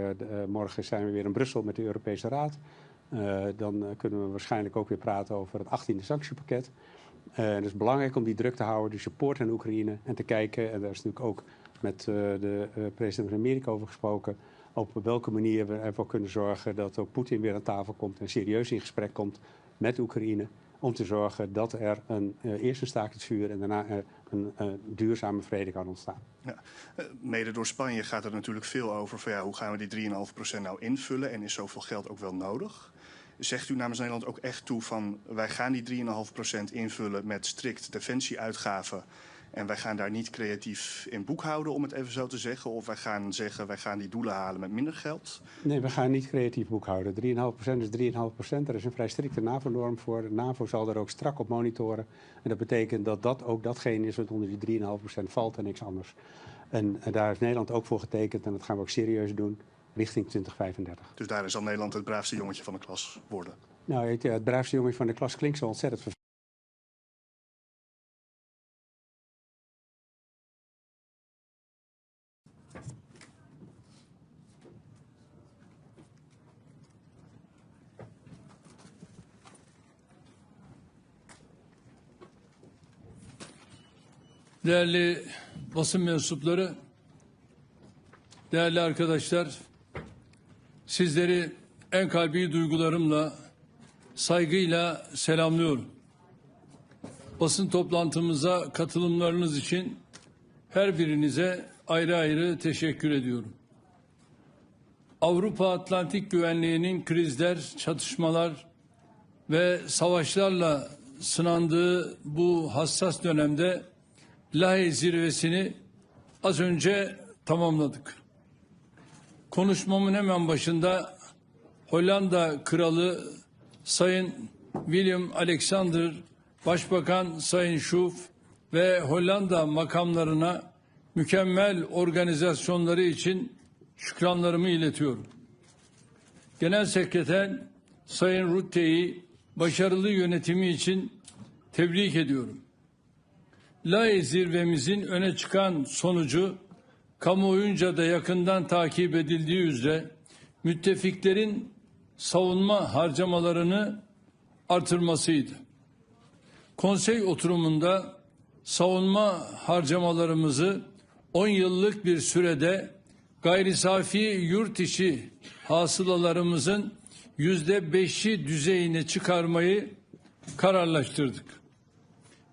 Morgen zijn we weer in Brussel met de Europese Raad. Dan kunnen we waarschijnlijk ook weer praten over het 18e sanctiepakket. Het is belangrijk om die druk te houden, de support aan Oekraïne en te kijken. En daar is natuurlijk ook met de president van Amerika over gesproken. Op welke manier we ervoor kunnen zorgen dat ook Poetin weer aan tafel komt en serieus in gesprek komt met Oekraïne. Om te zorgen dat er eerst een staakt het vuur en daarna een duurzame vrede kan ontstaan. Ja. Mede door Spanje gaat er natuurlijk veel over van hoe gaan we die 3,5% nou invullen en is zoveel geld ook wel nodig? Zegt u namens Nederland ook echt toe van wij gaan die 3,5% invullen met strikt defensieuitgaven en wij gaan daar niet creatief in boekhouden om het even zo te zeggen? Of wij gaan zeggen wij gaan die doelen halen met minder geld? Nee, we gaan niet creatief boekhouden. 3,5% is 3,5%. Er is een vrij strikte NAVO-norm voor. De NAVO zal er ook strak op monitoren. En dat betekent dat dat ook datgene is wat onder die 3,5% valt en niks anders. En daar heeft Nederland ook voor getekend en dat gaan we ook serieus doen richting 2035. Dus daarin zal Nederland het braafste jongetje van de klas worden? Nou, het braafste jongetje van de klas klinkt zo ontzettend vervelend. Değerli basın mensupları, değerli arkadaşlar, sizleri en kalbi duygularımla, saygıyla selamlıyorum. Basın toplantımıza katılımlarınız için her birinize ayrı ayrı teşekkür ediyorum. Avrupa Atlantik güvenliğinin krizler, çatışmalar ve savaşlarla sınandığı bu hassas dönemde Lahey zirvesini az önce tamamladık. Konuşmamın hemen başında Hollanda Kralı Sayın Willem Alexander, Başbakan Sayın Schoof ve Hollanda makamlarına mükemmel organizasyonları için şükranlarımı iletiyorum. Genel Sekreter Sayın Rutte'yi başarılı yönetimi için tebrik ediyorum. Lahey zirvemizin öne çıkan sonucu, kamuoyunca da yakından takip edildiği üzere müttefiklerin savunma harcamalarını artırmasıydı. Konsey oturumunda savunma harcamalarımızı 10 yıllık bir sürede gayri safi yurt içi hasılalarımızın %5'i düzeyine çıkarmayı kararlaştırdık.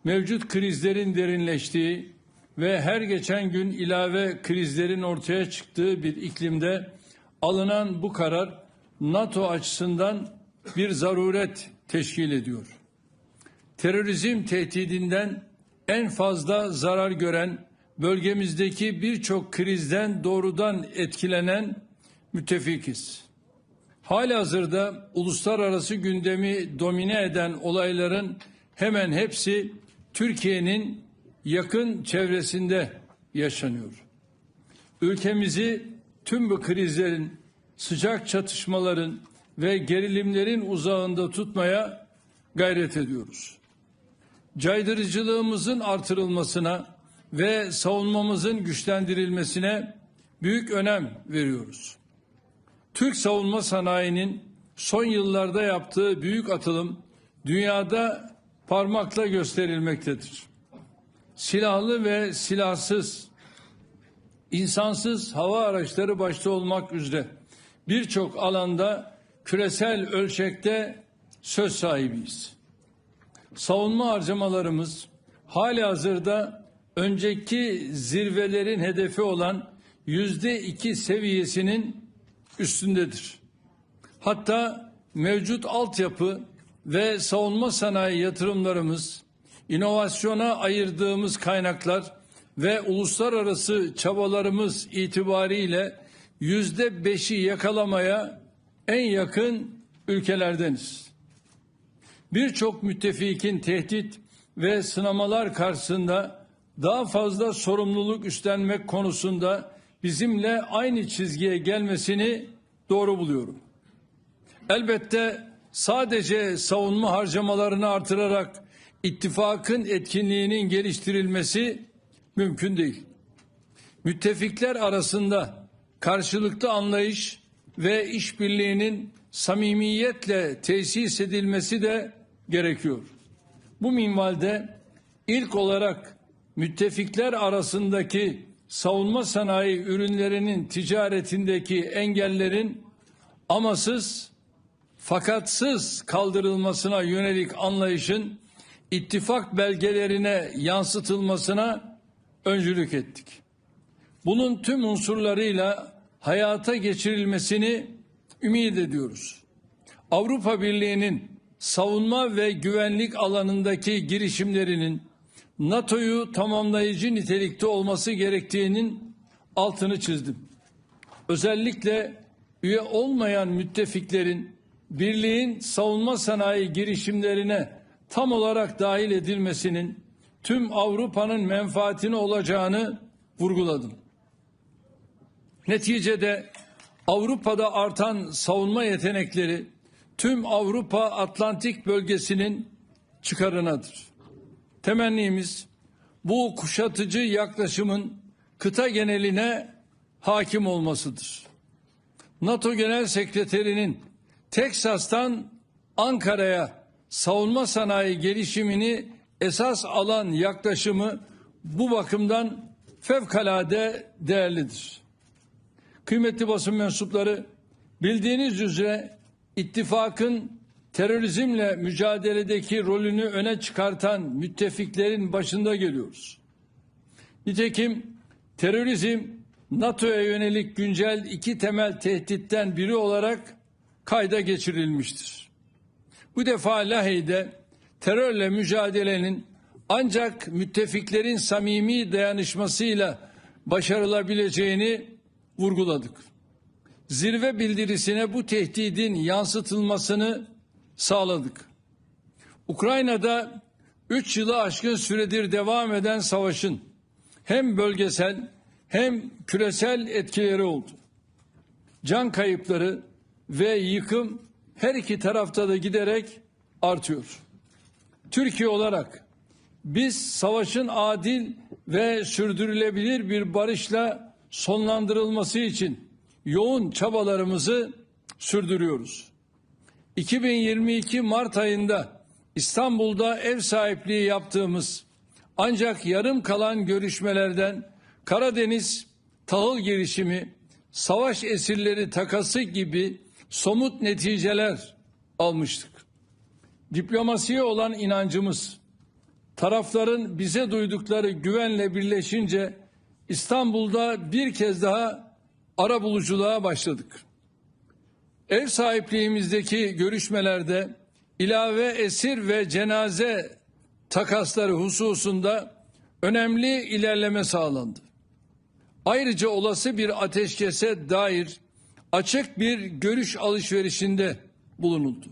Mevcut krizlerin derinleştiği ve her geçen gün ilave krizlerin ortaya çıktığı bir iklimde alınan bu karar NATO açısından bir zaruret teşkil ediyor. Terörizm tehdidinden en fazla zarar gören, bölgemizdeki birçok krizden doğrudan etkilenen müttefikiz. Halihazırda uluslararası gündemi domine eden olayların hemen hepsi Türkiye'nin yakın çevresinde yaşanıyor. Ülkemizi tüm bu krizlerin, sıcak çatışmaların ve gerilimlerin uzağında tutmaya gayret ediyoruz. Caydırıcılığımızın artırılmasına ve savunmamızın güçlendirilmesine büyük önem veriyoruz. Türk savunma sanayinin son yıllarda yaptığı büyük atılım dünyada parmakla gösterilmektedir. Silahlı ve silahsız, insansız hava araçları başta olmak üzere birçok alanda küresel ölçekte söz sahibiyiz. Savunma harcamalarımız halihazırda önceki zirvelerin hedefi olan %2 seviyesinin üstündedir. Hatta mevcut altyapı ve savunma sanayi yatırımlarımız, inovasyona ayırdığımız kaynaklar ve uluslararası çabalarımız itibariyle %5'i yakalamaya en yakın ülkelerdeniz. Birçok müttefikin tehdit ve sınamalar karşısında daha fazla sorumluluk üstlenmek konusunda bizimle aynı çizgiye gelmesini doğru buluyorum. Elbette sadece savunma harcamalarını artırarak ittifakın etkinliğinin geliştirilmesi mümkün değil. Müttefikler arasında karşılıklı anlayış ve işbirliğinin samimiyetle tesis edilmesi de gerekiyor. Bu minvalde ilk olarak müttefikler arasındaki savunma sanayi ürünlerinin ticaretindeki engellerin amasız fakatsız kaldırılmasına yönelik anlayışın ittifak belgelerine yansıtılmasına öncülük ettik. Bunun tüm unsurlarıyla hayata geçirilmesini ümit ediyoruz. Avrupa Birliği'nin savunma ve güvenlik alanındaki girişimlerinin NATO'yu tamamlayıcı nitelikte olması gerektiğinin altını çizdim. Özellikle üye olmayan müttefiklerin birliğin savunma sanayi girişimlerine tam olarak dahil edilmesinin tüm Avrupa'nın menfaatine olacağını vurguladım. Neticede Avrupa'da artan savunma yetenekleri tüm Avrupa Atlantik bölgesinin çıkarınadır. Temennimiz bu kuşatıcı yaklaşımın kıta geneline hakim olmasıdır. NATO Genel Sekreterinin Teksas'tan Ankara'ya savunma sanayi gelişimini esas alan yaklaşımı bu bakımdan fevkalade değerlidir. Kıymetli basın mensupları, bildiğiniz üzere ittifakın terörizmle mücadeledeki rolünü öne çıkartan müttefiklerin başında geliyoruz. Nitekim terörizm NATO'ya yönelik güncel iki temel tehditten biri olarak kayda geçirilmiştir. Bu defa Lahey'de terörle mücadelenin ancak müttefiklerin samimi dayanışmasıyla başarılabileceğini vurguladık. Zirve bildirisine bu tehdidin yansıtılmasını sağladık. Ukrayna'da 3 yılı aşkın süredir devam eden savaşın hem bölgesel hem küresel etkileri oldu. Can kayıpları ve yıkım her iki tarafta da giderek artıyor. Türkiye olarak biz savaşın adil ve sürdürülebilir bir barışla sonlandırılması için yoğun çabalarımızı sürdürüyoruz. 2022 Mart ayında İstanbul'da ev sahipliği yaptığımız ancak yarım kalan görüşmelerden Karadeniz tahıl girişimi, savaş esirleri takası gibi somut neticeler almıştık. Diplomasiye olan inancımız, tarafların bize duydukları güvenle birleşince İstanbul'da bir kez daha arabuluculuğa başladık. Ev sahipliğimizdeki görüşmelerde ilave esir ve cenaze takasları hususunda önemli ilerleme sağlandı. Ayrıca olası bir ateşkese dair açık bir görüş alışverişinde bulunuldu.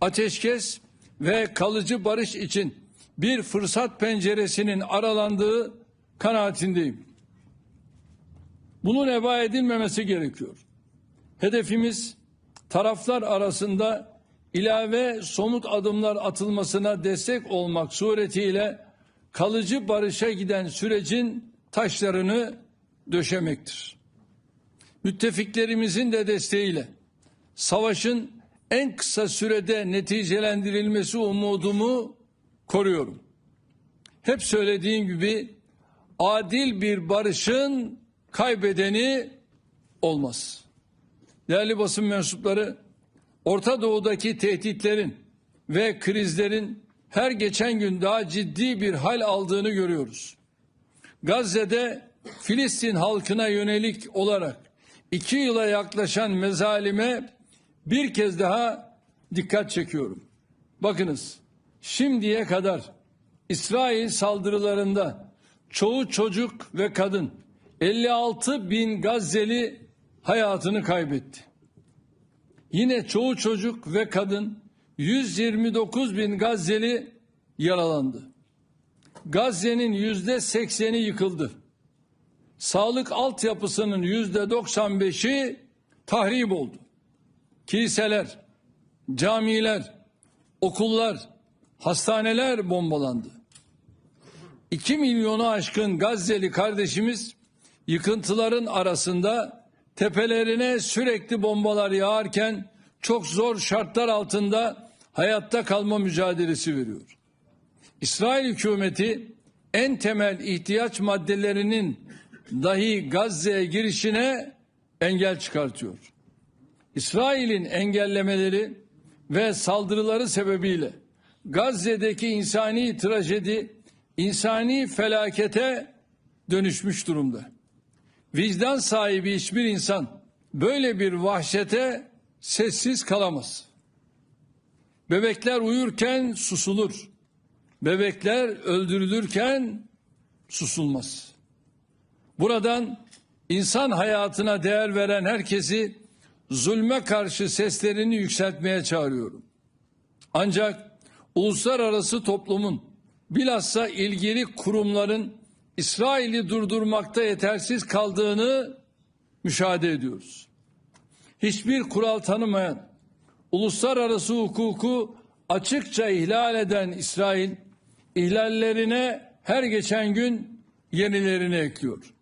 Ateşkes ve kalıcı barış için bir fırsat penceresinin aralandığı kanaatindeyim. Bunun heba edilmemesi gerekiyor. Hedefimiz taraflar arasında ilave somut adımlar atılmasına destek olmak suretiyle kalıcı barışa giden sürecin taşlarını döşemektir. Müttefiklerimizin de desteğiyle savaşın en kısa sürede neticelendirilmesi umudumu koruyorum. Hep söylediğim gibi adil bir barışın kaybedeni olmaz. Değerli basın mensupları, Orta Doğu'daki tehditlerin ve krizlerin her geçen gün daha ciddi bir hal aldığını görüyoruz. Gazze'de Filistin halkına yönelik olarak 2 yıla yaklaşan mezalime bir kez daha dikkat çekiyorum. Bakınız, şimdiye kadar İsrail saldırılarında çoğu çocuk ve kadın 56 bin Gazze'li hayatını kaybetti. Yine çoğu çocuk ve kadın 129 bin Gazze'li yaralandı. Gazze'nin %80'i yıkıldı. Sağlık altyapısının %95'i tahrip oldu. Kiliseler, camiler, okullar, hastaneler bombalandı. 2 milyonu aşkın Gazze'li kardeşimiz yıkıntıların arasında tepelerine sürekli bombalar yağarken çok zor şartlar altında hayatta kalma mücadelesi veriyor. İsrail hükümeti en temel ihtiyaç maddelerinin dahi Gazze'ye girişine engel çıkartıyor. İsrail'in engellemeleri ve saldırıları sebebiyle Gazze'deki insani trajedi, insani felakete dönüşmüş durumda. Vicdan sahibi hiçbir insan böyle bir vahşete sessiz kalamaz. Bebekler uyurken susulur. Bebekler öldürülürken susulmaz. Buradan insan hayatına değer veren herkesi zulme karşı seslerini yükseltmeye çağırıyorum. Ancak uluslararası toplumun bilhassa ilgili kurumların İsrail'i durdurmakta yetersiz kaldığını müşahede ediyoruz. Hiçbir kural tanımayan, uluslararası hukuku açıkça ihlal eden İsrail, ihlallerine her geçen gün yenilerini ekliyor.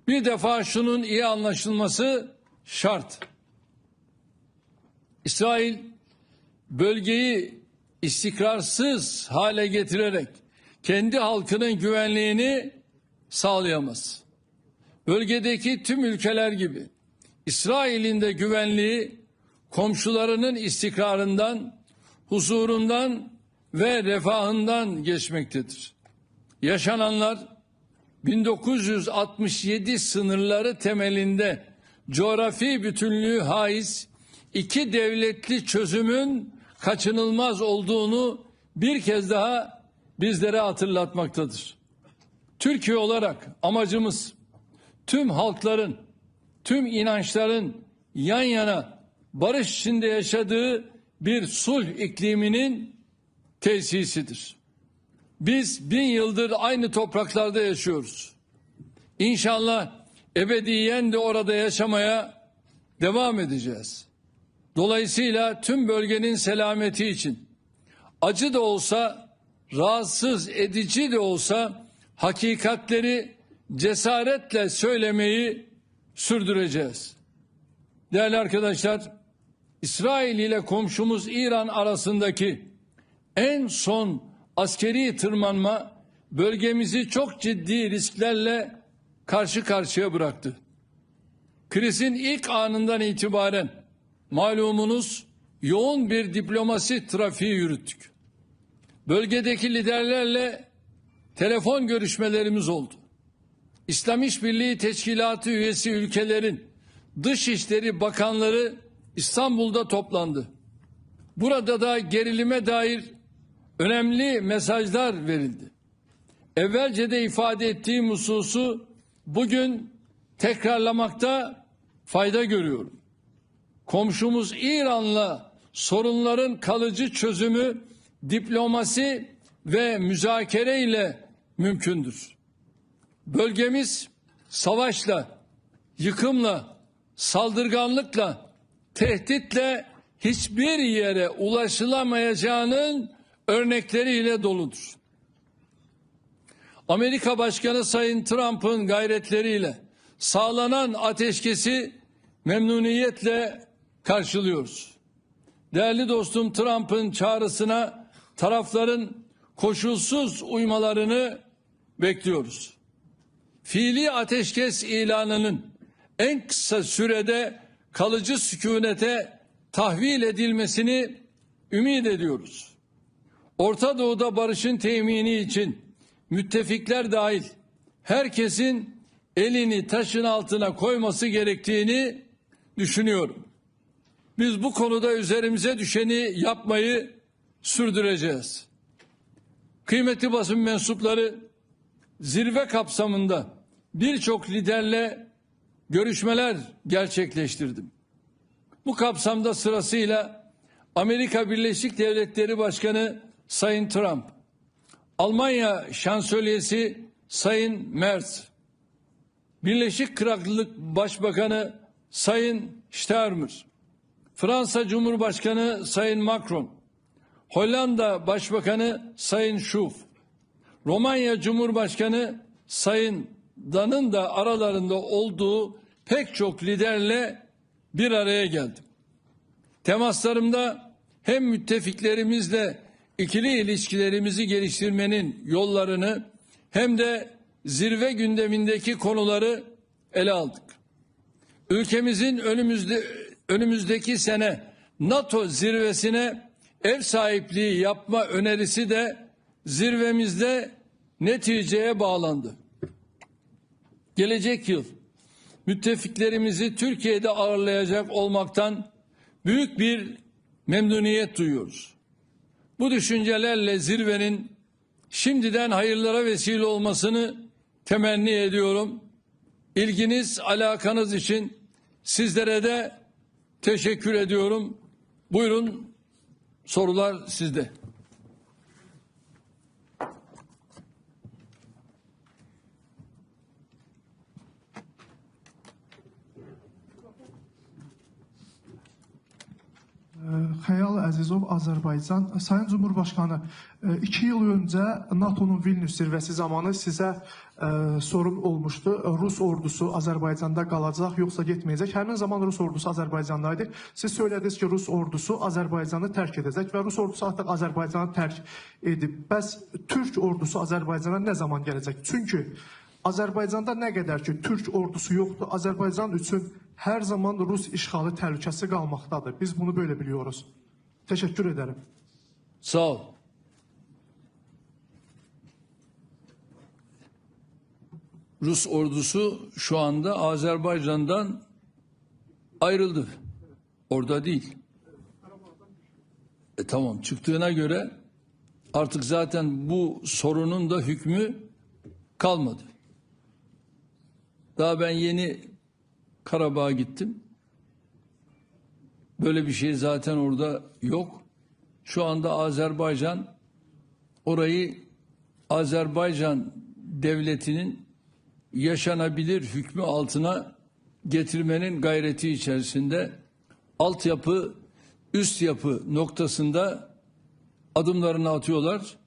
Bir defa şunun iyi anlaşılması şart. İsrail bölgeyi istikrarsız hale getirerek kendi halkının güvenliğini sağlayamaz. Bölgedeki tüm ülkeler gibi İsrail'in de güvenliği komşularının istikrarından, huzurundan ve refahından geçmektedir. Yaşananlar 1967 sınırları temelinde coğrafi bütünlüğü haiz iki devletli çözümün kaçınılmaz olduğunu bir kez daha bizlere hatırlatmaktadır. Türkiye olarak amacımız tüm halkların, tüm inançların yan yana barış içinde yaşadığı bir sulh ikliminin tesisidir. Biz 1000 yıldır aynı topraklarda yaşıyoruz. İnşallah ebediyen de orada yaşamaya devam edeceğiz. Dolayısıyla tüm bölgenin selameti için acı da olsa rahatsız edici de olsa hakikatleri cesaretle söylemeyi sürdüreceğiz. Değerli arkadaşlar, İsrail ile komşumuz İran arasındaki en son askeri tırmanma bölgemizi çok ciddi risklerle karşı karşıya bıraktı. Krizin ilk anından itibaren malumunuz yoğun bir diplomasi trafiği yürüttük. Bölgedeki liderlerle telefon görüşmelerimiz oldu. İslam İşbirliği Teşkilatı üyesi ülkelerin Dışişleri Bakanları İstanbul'da toplandı. Burada da gerilime dair önemli mesajlar verildi. Evvelce de ifade ettiğim hususu bugün tekrarlamakta fayda görüyorum. Komşumuz İran'la sorunların kalıcı çözümü diplomasi ve müzakere ile mümkündür. Bölgemiz savaşla, yıkımla, saldırganlıkla, tehditle hiçbir yere ulaşılamayacağının örnekleriyle doludur. Amerika Başkanı Sayın Trump'ın gayretleriyle sağlanan ateşkesi memnuniyetle karşılıyoruz. Değerli dostum, Trump'ın çağrısına tarafların koşulsuz uymalarını bekliyoruz. Fiili ateşkes ilanının en kısa sürede kalıcı sükunete tahvil edilmesini ümit ediyoruz. Orta Doğu'da barışın temini için müttefikler dahil herkesin elini taşın altına koyması gerektiğini düşünüyorum. Biz bu konuda üzerimize düşeni yapmayı sürdüreceğiz. Kıymetli basın mensupları, zirve kapsamında birçok liderle görüşmeler gerçekleştirdim. Bu kapsamda sırasıyla Amerika Birleşik Devletleri Başkanı Sayın Trump, Almanya Şansölyesi Sayın Merz, Birleşik Krallık Başbakanı Sayın Starmer, Fransa Cumhurbaşkanı Sayın Macron, Hollanda Başbakanı Sayın Schoof, Romanya Cumhurbaşkanı Sayın Dan'ın da aralarında olduğu pek çok liderle bir araya geldim. Temaslarımda hem müttefiklerimizle ikili ilişkilerimizi geliştirmenin yollarını hem de zirve gündemindeki konuları ele aldık. Ülkemizin önümüzdeki sene NATO zirvesine ev sahipliği yapma önerisi de zirvemizde neticeye bağlandı. Gelecek yıl müttefiklerimizi Türkiye'de ağırlayacak olmaktan büyük bir memnuniyet duyuyoruz. Bu düşüncelerle zirvenin şimdiden hayırlara vesile olmasını temenni ediyorum. İlginiz, alakanız için sizlere de teşekkür ediyorum. Buyurun, sorular sizde. Xəyal Əzizov, Azərbaycan. Sayın Cumhurbaşkanı, 2 yıl önce NATO'nun Vilnius zirvəsi zamanı sizə sorun olmuştu. Rus ordusu Azərbaycanda qalacaq, yoxsa getməyəcək? Həmin zaman Rus ordusu Azərbaycandaydı. Siz söylədiniz ki, Rus ordusu Azərbaycanı tərk edəcək və Rus ordusu artıq Azərbaycanı tərk edib. Bəs Türk ordusu Azərbaycana nə zaman gələcək? Çünki Azərbaycanda nə qədər ki Türk ordusu yoxdur, Azərbaycan üçün her zaman Rus işğalı təhlükəsi qalmaqdadır. Biz bunu böyle biliyoruz. Teşekkür ederim. Sağ ol. Rus ordusu şu anda Azerbaycan'dan ayrıldı. Orada değil. Tamam, çıktığına göre artık zaten bu sorunun da hükmü kalmadı. Daha ben yeni Karabağ'a gittim. Böyle bir şey zaten orada yok. Şu anda Azerbaycan orayı Azerbaycan devletinin yaşanabilir hükmü altına getirmenin gayreti içerisinde altyapı, üst yapı noktasında adımlarını atıyorlar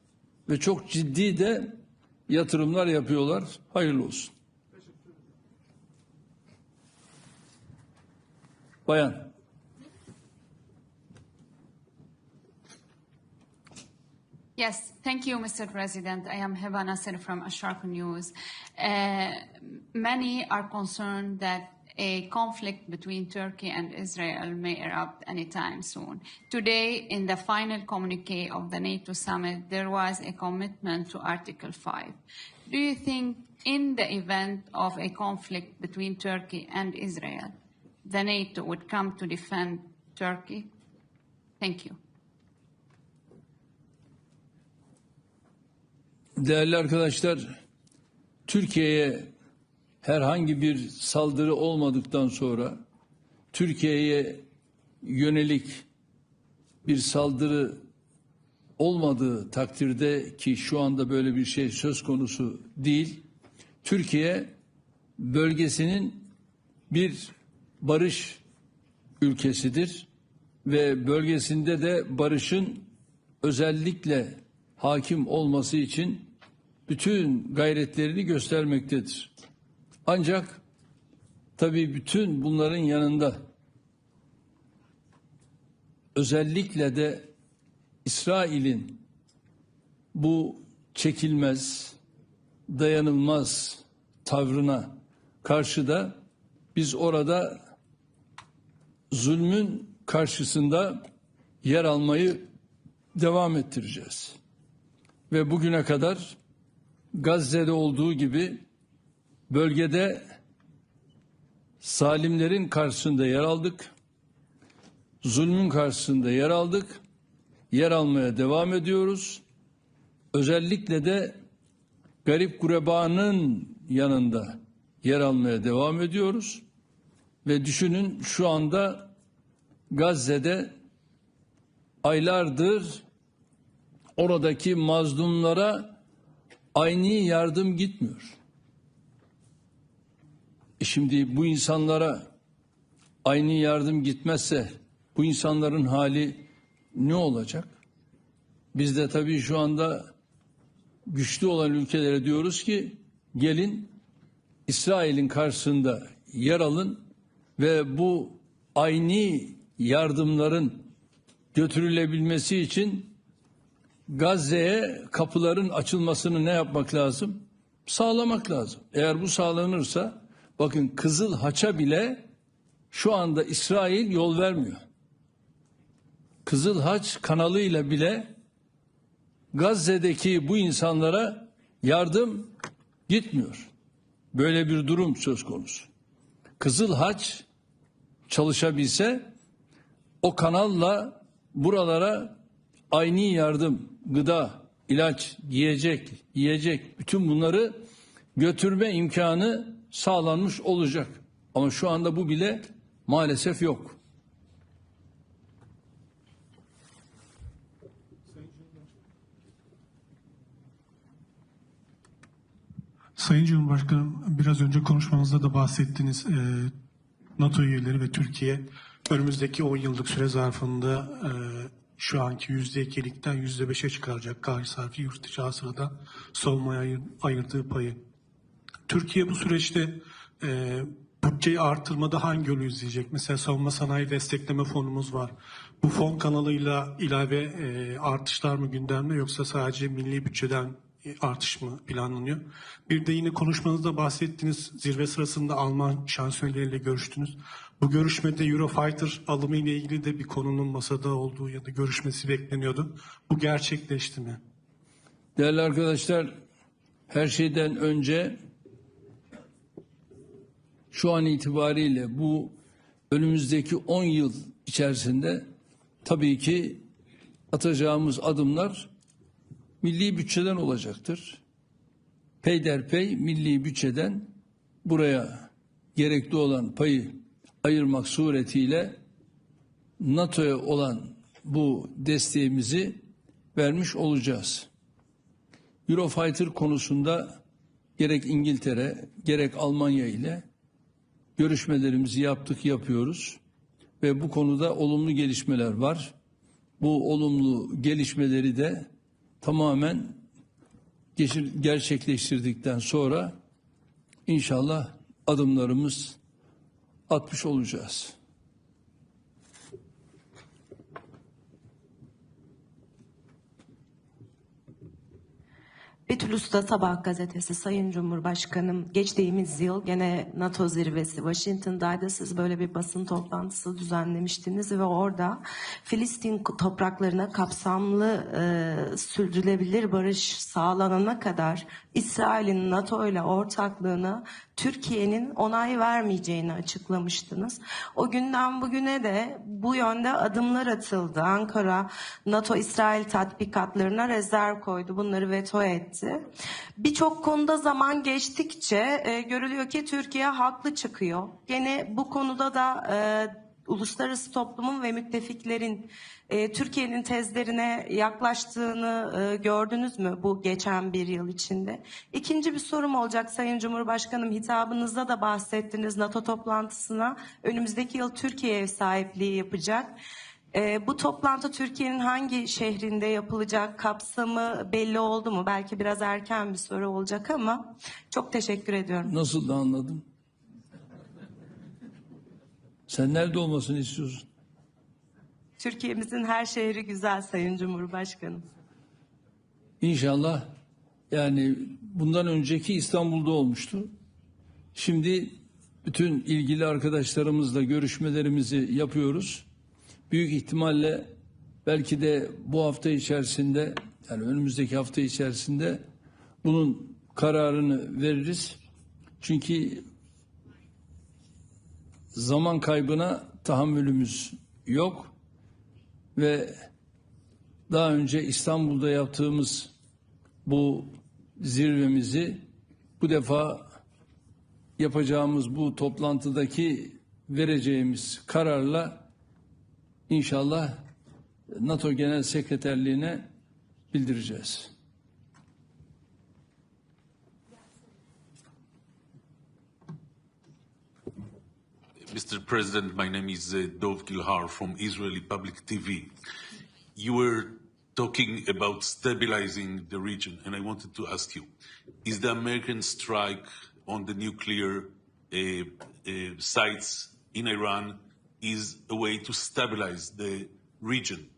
ve çok ciddi de yatırımlar yapıyorlar. Hayırlı olsun. Bayan. Yes, thank you, Mr. President. I am Heba Nasser from Asharq News. Many are concerned that a conflict between Turkey and Israel may erupt anytime soon. Today, in the final communique of the NATO summit, there was a commitment to Article 5. Do you think in the event of a conflict between Turkey and Israel, the NATO would come to defend Turkey? Thank you. Değerli arkadaşlar, Türkiye'ye herhangi bir saldırı olmadıktan sonra Türkiye'ye yönelik bir saldırı olmadığı takdirde, ki şu anda böyle bir şey söz konusu değil, Türkiye bölgesinin bir barış ülkesidir ve bölgesinde de barışın özellikle hakim olması için bütün gayretlerini göstermektedir. Ancak tabii bütün bunların yanında özellikle de İsrail'in bu çekilmez, dayanılmaz tavrına karşı da biz orada zulmün karşısında yer almayı devam ettireceğiz. Ve bugüne kadar Gazze'de olduğu gibi bölgede zalimlerin karşısında yer aldık, zulmün karşısında yer aldık, yer almaya devam ediyoruz. Özellikle de garip gurebanın yanında yer almaya devam ediyoruz. Ve düşünün, şu anda Gazze'de aylardır oradaki mazlumlara aynı yardım gitmiyor. Şimdi bu insanlara aynı yardım gitmezse bu insanların hali ne olacak? Biz de tabii şu anda güçlü olan ülkelere diyoruz ki gelin İsrail'in karşısında yer alın ve bu aynı yardımların götürülebilmesi için Gazze'ye kapıların açılmasını ne yapmak lazım? Sağlamak lazım. Eğer bu sağlanırsa, bakın, Kızıl Haç'a bile şu anda İsrail yol vermiyor. Kızıl Haç kanalıyla bile Gazze'deki bu insanlara yardım gitmiyor. Böyle bir durum söz konusu. Kızıl Haç çalışabilse o kanalla buralara aynı yardım, gıda, ilaç, yiyecek bütün bunları götürme imkanı sağlanmış olacak. Ama şu anda bu bile maalesef yok. Sayın Cumhurbaşkanım, biraz önce konuşmanızda da bahsettiniz. NATO üyeleri ve Türkiye önümüzdeki 10 yıllık süre zarfında şu anki %2'likten %5'e çıkaracak gayri safi yurt içi hasılada savunmaya ayırdığı payı. Türkiye bu süreçte bütçeyi artırmada hangi yolu izleyecek? Mesela savunma sanayi destekleme fonumuz var. Bu fon kanalıyla ilave artışlar mı gündemde, yoksa sadece milli bütçeden artış mı planlanıyor? Bir de yine konuşmanızda bahsettiğiniz zirve sırasında Alman şansölyeriyle görüştünüz. Bu görüşmede Eurofighter alımı ile ilgili de bir konunun masada olduğu ya da görüşmesi bekleniyordu. Bu gerçekleşti mi? Değerli arkadaşlar, her şeyden önce şu an itibariyle bu önümüzdeki 10 yıl içerisinde tabii ki atacağımız adımlar milli bütçeden olacaktır. Peyderpey milli bütçeden buraya gerekli olan payı ayırmak suretiyle NATO'ya olan bu desteğimizi vermiş olacağız. Eurofighter konusunda gerek İngiltere gerek Almanya ile görüşmelerimizi yapıyoruz ve bu konuda olumlu gelişmeler var. Bu olumlu gelişmeleri de tamamen gerçekleştirdikten sonra inşallah adımlarımız atmış olacağız. Betül Usta Sabah gazetesi. Sayın Cumhurbaşkanım, geçtiğimiz yıl gene NATO zirvesi Washington'daydı. Siz böyle bir basın toplantısı düzenlemiştiniz ve orada Filistin topraklarına kapsamlı sürdürülebilir barış sağlanana kadar İsrail'in NATO ile ortaklığına Türkiye'nin onay vermeyeceğini açıklamıştınız. O günden bugüne de bu yönde adımlar atıldı. Ankara NATO-İsrail tatbikatlarına rezerv koydu. Bunları veto etti. Birçok konuda zaman geçtikçe görülüyor ki Türkiye haklı çıkıyor. Gene bu konuda da uluslararası toplumun ve müttefiklerin Türkiye'nin tezlerine yaklaştığını gördünüz mü bu geçen bir yıl içinde? İkinci bir sorum olacak Sayın Cumhurbaşkanım, hitabınızda da bahsettiniz. NATO toplantısına önümüzdeki yıl Türkiye ev sahipliği yapacak. Bu toplantı Türkiye'nin hangi şehrinde yapılacak, kapsamı belli oldu mu? Belki biraz erken bir soru olacak ama çok teşekkür ediyorum. Nasıl da anladın? Sen nerede olmasını istiyorsun? Türkiye'mizin her şehri güzel Sayın Cumhurbaşkanım. İnşallah, yani bundan önceki İstanbul'da olmuştu. Şimdi bütün ilgili arkadaşlarımızla görüşmelerimizi yapıyoruz. Büyük ihtimalle belki de bu hafta içerisinde, yani önümüzdeki hafta içerisinde bunun kararını veririz. Çünkü zaman kaybına tahammülümüz yok ve daha önce İstanbul'da yaptığımız bu zirvemizi bu defa yapacağımız bu toplantıdaki vereceğimiz kararla İnşallah NATO Genel Sekreterliğine bildireceğiz. Mr. President, my name is Dov Gilhar from Israeli Public TV. You were talking about stabilizing the region, and I wanted to ask you, is the American strike on the nuclear sites in Iran is a way to stabilize the region?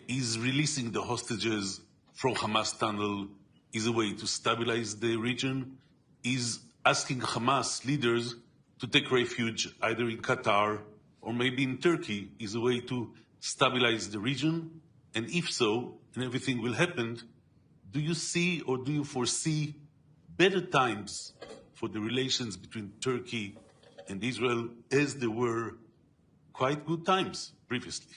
Is releasing the hostages from Hamas tunnel is a way to stabilize the region? Is asking Hamas leaders to take refuge either in Qatar or maybe in Turkey is a way to stabilize the region? And if so, and everything will happen, do you see or do you foresee better times for the relations between Turkey and Israel as there were quite good times previously?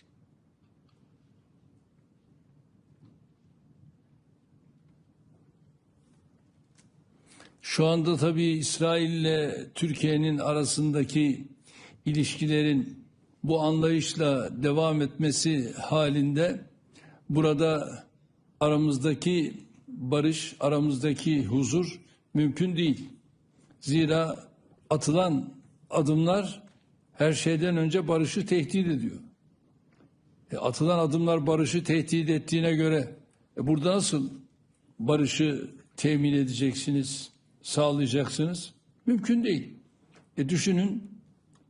Şu anda tabii İsrail ile Türkiye'nin arasındaki ilişkilerin bu anlayışla devam etmesi halinde burada aramızdaki barış, aramızdaki huzur mümkün değil. Zira atılan adımlar her şeyden önce barışı tehdit ediyor. Atılan adımlar barışı tehdit ettiğine göre burada nasıl barışı temin edeceksiniz, sağlayacaksınız? Mümkün değil. Düşünün,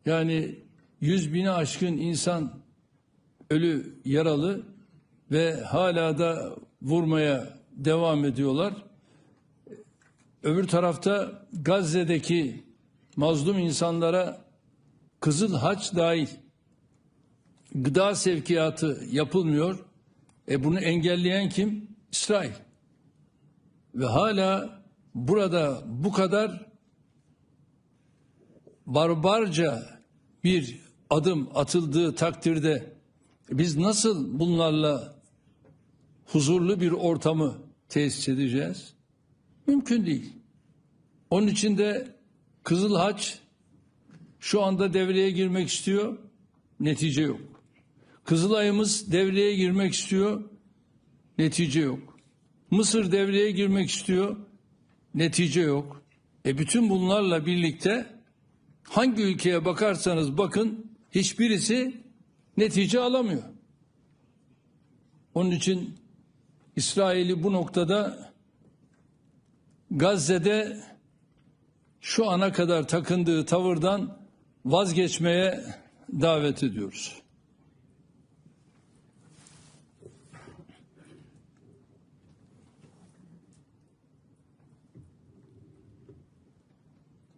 yani 100.000'i aşkın insan ölü, yaralı ve hala da vurmaya devam ediyorlar. Öbür tarafta Gazze'deki mazlum insanlara Kızıl Haç dahil gıda sevkiyatı yapılmıyor. Bunu engelleyen kim? İsrail. Ve hala burada bu kadar barbarca bir adım atıldığı takdirde biz nasıl bunlarla huzurlu bir ortamı tesis edeceğiz? Mümkün değil. Onun için de Kızıl Haç şu anda devreye girmek istiyor, netice yok. Kızılay'ımız devreye girmek istiyor, netice yok. Mısır devreye girmek istiyor, netice yok. Bütün bunlarla birlikte hangi ülkeye bakarsanız bakın hiçbirisi netice alamıyor. Onun için İsrail'i bu noktada Gazze'de şu ana kadar takındığı tavırdan vazgeçmeye davet ediyoruz.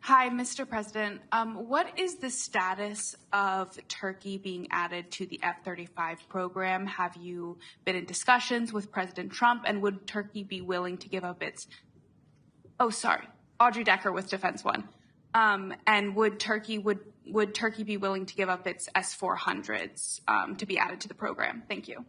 Hi, Mr. President. What is the status of Turkey being added to the F-35 program? Have you been in discussions with President Trump, and would Turkey be willing to give up its... Oh, sorry, Audrey Decker with Defense One. And would Turkey be willing to give up its S-400s to be added to the program? Thank you.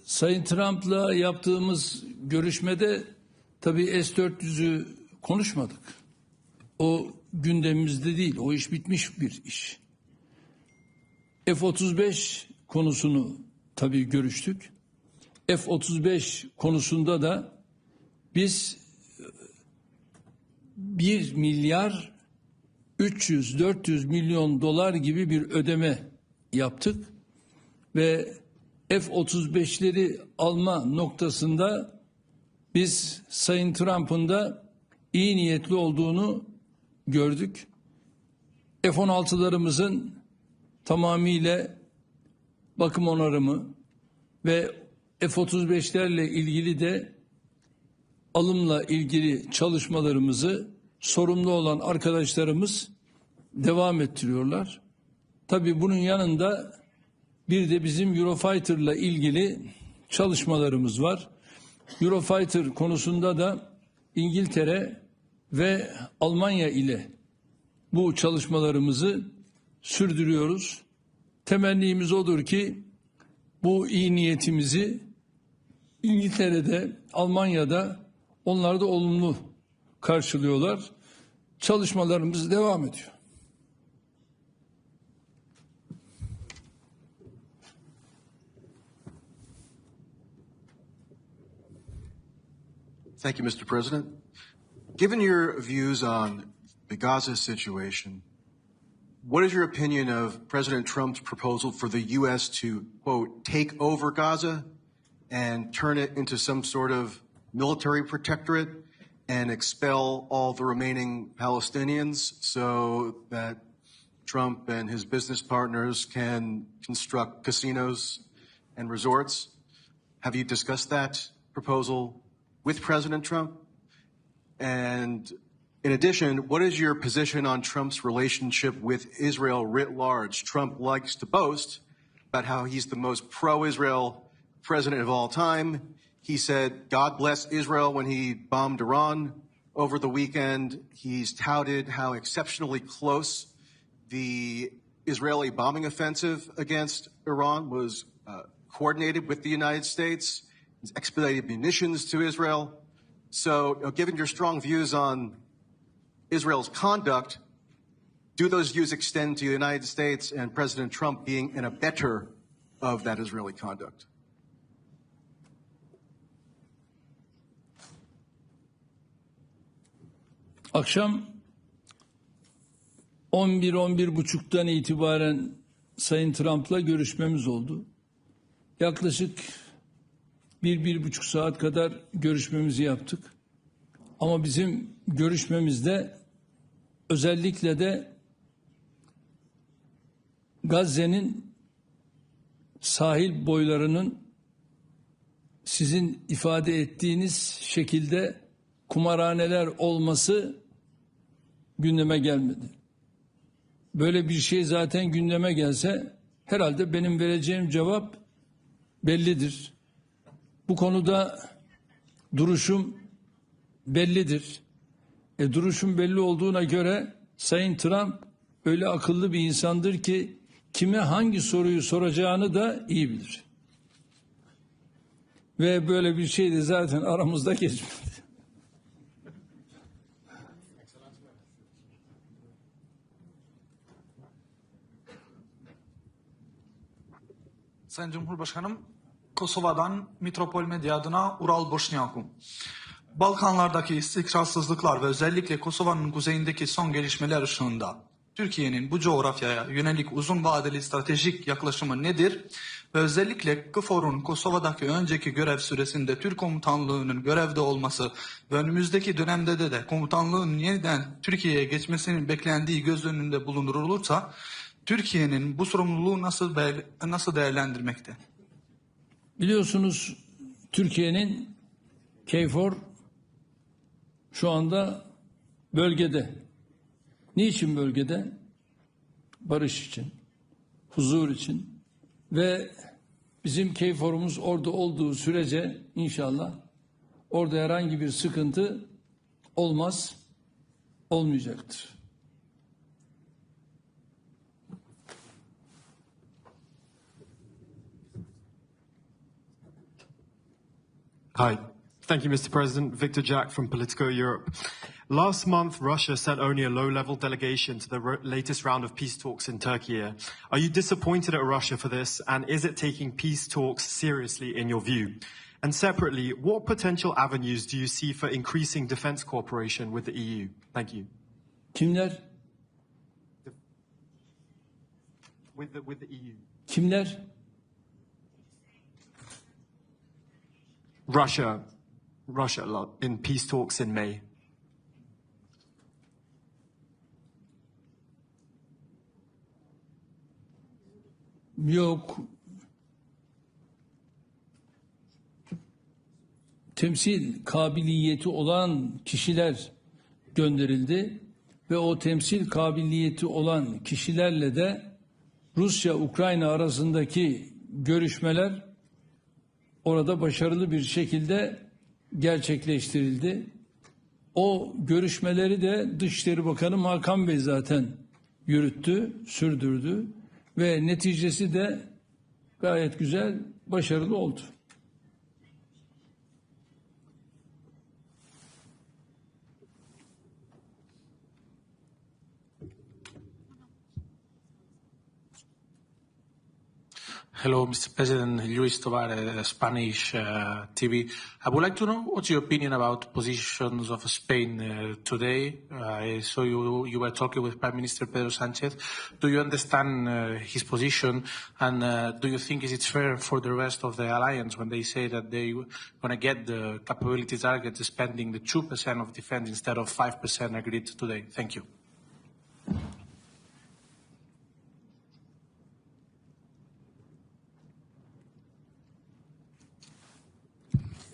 Sayın Trump'la yaptığımız görüşmede tabii S-400'ü konuşmadık. O gündemimizde değil. O iş bitmiş bir iş. F-35 konusunu tabii görüştük. F-35 konusunda da biz 1 milyar 300-400 milyon dolar gibi bir ödeme yaptık ve F-35'leri alma noktasında biz Sayın Trump'ın da iyi niyetli olduğunu gördük. F-16'larımızın tamamıyla bakım onarımı ve F-35'lerle ilgili de alımla ilgili çalışmalarımızı sorumlu olan arkadaşlarımız devam ettiriyorlar. Tabii bunun yanında bir de bizim Eurofighter'la ilgili çalışmalarımız var. Eurofighter konusunda da İngiltere ve Almanya ile bu çalışmalarımızı sürdürüyoruz. Temennimiz odur ki bu iyi niyetimizi İngiltere'de, Almanya'da onlar da olumlu karşılıyorlar. Çalışmalarımız devam ediyor. Thank you, Mr. President. Given your views on the Gaza situation, what is your opinion of President Trump's proposal for the U.S. to, quote, take over Gaza and turn it into some sort of military protectorate and expel all the remaining Palestinians so that Trump and his business partners can construct casinos and resorts? Have you discussed that proposal with President Trump? And in addition, what is your position on Trump's relationship with Israel writ large? Trump likes to boast about how he's the most pro-Israel president of all time. He said, God bless Israel when he bombed Iran over the weekend. He's touted how exceptionally close the Israeli bombing offensive against Iran was coordinated with the United States. He's expedited munitions to Israel. So, given your strong views on Israel's conduct, do those views extend to the United States and President Trump being an abettor of that Israeli conduct? Akşam 11-11.30'dan itibaren Sayın Trump'la görüşmemiz oldu. Yaklaşık 1-1,5 saat kadar görüşmemizi yaptık. Ama bizim görüşmemizde özellikle de Gazze'nin sahil boylarının sizin ifade ettiğiniz şekilde kumarhaneler olması gündeme gelmedi. Böyle bir şey zaten gündeme gelse herhalde benim vereceğim cevap bellidir. Bu konuda duruşum bellidir. Duruşum belli olduğuna göre Sayın Trump öyle akıllı bir insandır ki kime hangi soruyu soracağını da iyi bilir. Ve böyle bir şey de zaten aramızda geçmedi. Sayın Cumhurbaşkanım, Kosova'dan Metropol Medya adına Ural Boşniakum. Balkanlardaki istikrarsızlıklar ve özellikle Kosova'nın kuzeyindeki son gelişmeler ışığında Türkiye'nin bu coğrafyaya yönelik uzun vadeli stratejik yaklaşımı nedir? Ve özellikle KFOR'un Kosova'daki önceki görev süresinde Türk komutanlığının görevde olması ve önümüzdeki dönemde de komutanlığın yeniden Türkiye'ye geçmesinin beklendiği göz önünde bulundurulursa Türkiye'nin bu sorumluluğu nasıl değerlendirmekte? Biliyorsunuz Türkiye'nin KFOR şu anda bölgede. Niçin bölgede? Barış için, huzur için ve bizim KFOR'umuz orada olduğu sürece inşallah orada herhangi bir sıkıntı olmaz, olmayacaktır. Hi. Thank you, Mr. President. Victor Jack from Politico Europe. Last month, Russia sent only a low-level delegation to the latest round of peace talks in Turkey. Are you disappointed at Russia for this, and is it taking peace talks seriously in your view? And separately, what potential avenues do you see for increasing defense cooperation with the EU? Thank you. Kimler? With the EU. Kimler? Russia in peace talks in May. Yok. Temsil kabiliyeti olan kişiler gönderildi ve o temsil kabiliyeti olan kişilerle de Rusya-Ukrayna arasındaki görüşmeler orada başarılı bir şekilde gerçekleştirildi. O görüşmeleri de Dışişleri Bakanı Hakan Bey zaten yürüttü, sürdürdü ve neticesi de gayet güzel, başarılı oldu. Hello, Mr. President. Luis Tovar, Spanish TV. I would like to know what's your opinion about positions of Spain today. I saw you were talking with Prime Minister Pedro Sánchez. Do you understand his position, and do you think is it fair for the rest of the alliance when they say that they're going to get the capability target spending the 2% of defense instead of 5% agreed today? Thank you.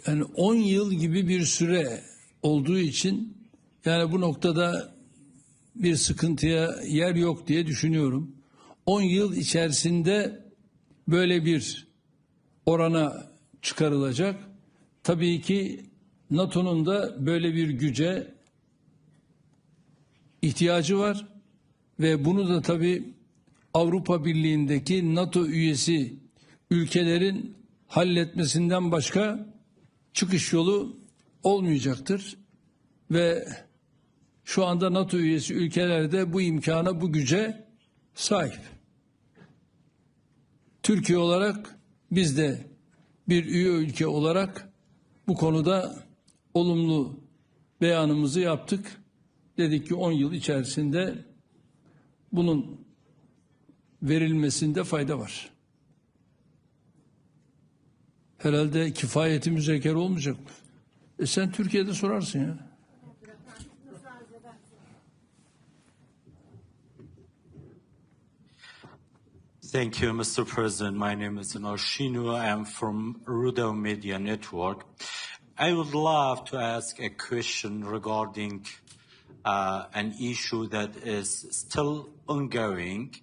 Yani 10 yıl gibi bir süre olduğu için yani bu noktada bir sıkıntıya yer yok diye düşünüyorum. 10 yıl içerisinde böyle bir orana çıkarılacak. Tabii ki NATO'nun da böyle bir güce ihtiyacı var ve bunu da tabii Avrupa Birliği'ndeki NATO üyesi ülkelerin halletmesinden başka çıkış yolu olmayacaktır ve şu anda NATO üyesi ülkelerde bu imkana, bu güce sahip. Türkiye olarak biz de bir üye ülke olarak bu konuda olumlu beyanımızı yaptık. Dedik ki 10 yıl içerisinde bunun verilmesinde fayda var. Herhalde kifayeti müzekere olmayacak mı? Sen Türkiye'de sorarsın ya. Thank you, Mr. President. My name is Noshinu. I am from Rutte Media Network. I would love to ask a question regarding an issue that is still ongoing.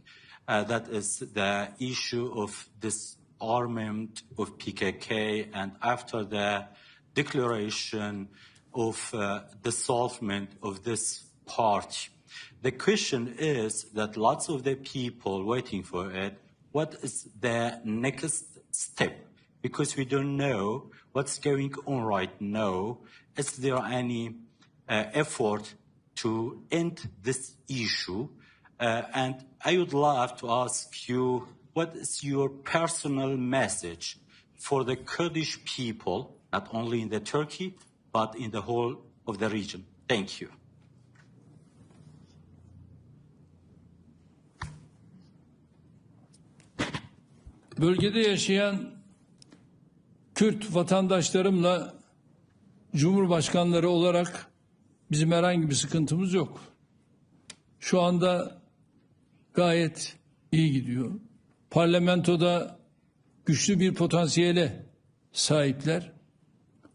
That is the issue of disarmament of PKK, and after the declaration of dissolvement of this party. The question is that lots of the people waiting for it, what is the next step? Because we don't know what's going on right now. Is there any effort to end this issue? And I would love to ask you, what is your personal message for the Kurdish people, not only in the Turkey, but in the whole of the region? Thank you. bölgede yaşayan Kürt vatandaşlarımla Cumhurbaşkanları olarak bizim herhangi bir sıkıntımız yok. Şu anda gayet iyi gidiyor. Parlamentoda güçlü bir potansiyele sahipler.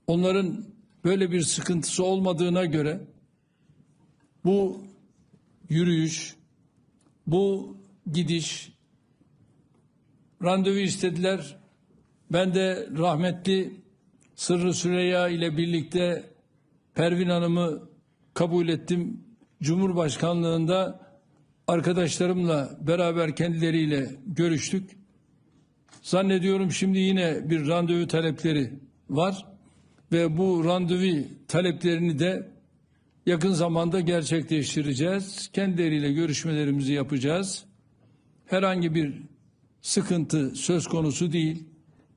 Onların böyle bir sıkıntısı olmadığına göre bu yürüyüş, bu gidiş, randevu istediler. Ben de rahmetli Sırrı Süreyya ile birlikte Pervin Hanım'ı kabul ettim. Cumhurbaşkanlığında arkadaşlarımla beraber kendileriyle görüştük. Zannediyorum şimdi yine bir randevu talepleri var ve bu randevu taleplerini de yakın zamanda gerçekleştireceğiz. Kendileriyle görüşmelerimizi yapacağız. Herhangi bir sıkıntı söz konusu değil.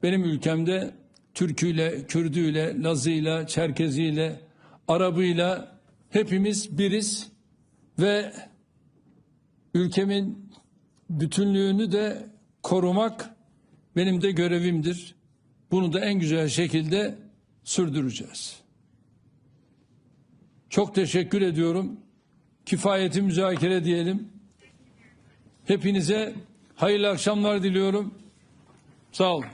Benim ülkemde Türküyle, Kürdüyle, Lazıyla, Çerkeziyle, Arabıyla hepimiz biriz ve ülkemin bütünlüğünü de korumak benim de görevimdir. Bunu da en güzel şekilde sürdüreceğiz. Çok teşekkür ediyorum. Kifayeti müzakere diyelim. Hepinize hayırlı akşamlar diliyorum. Sağ olun.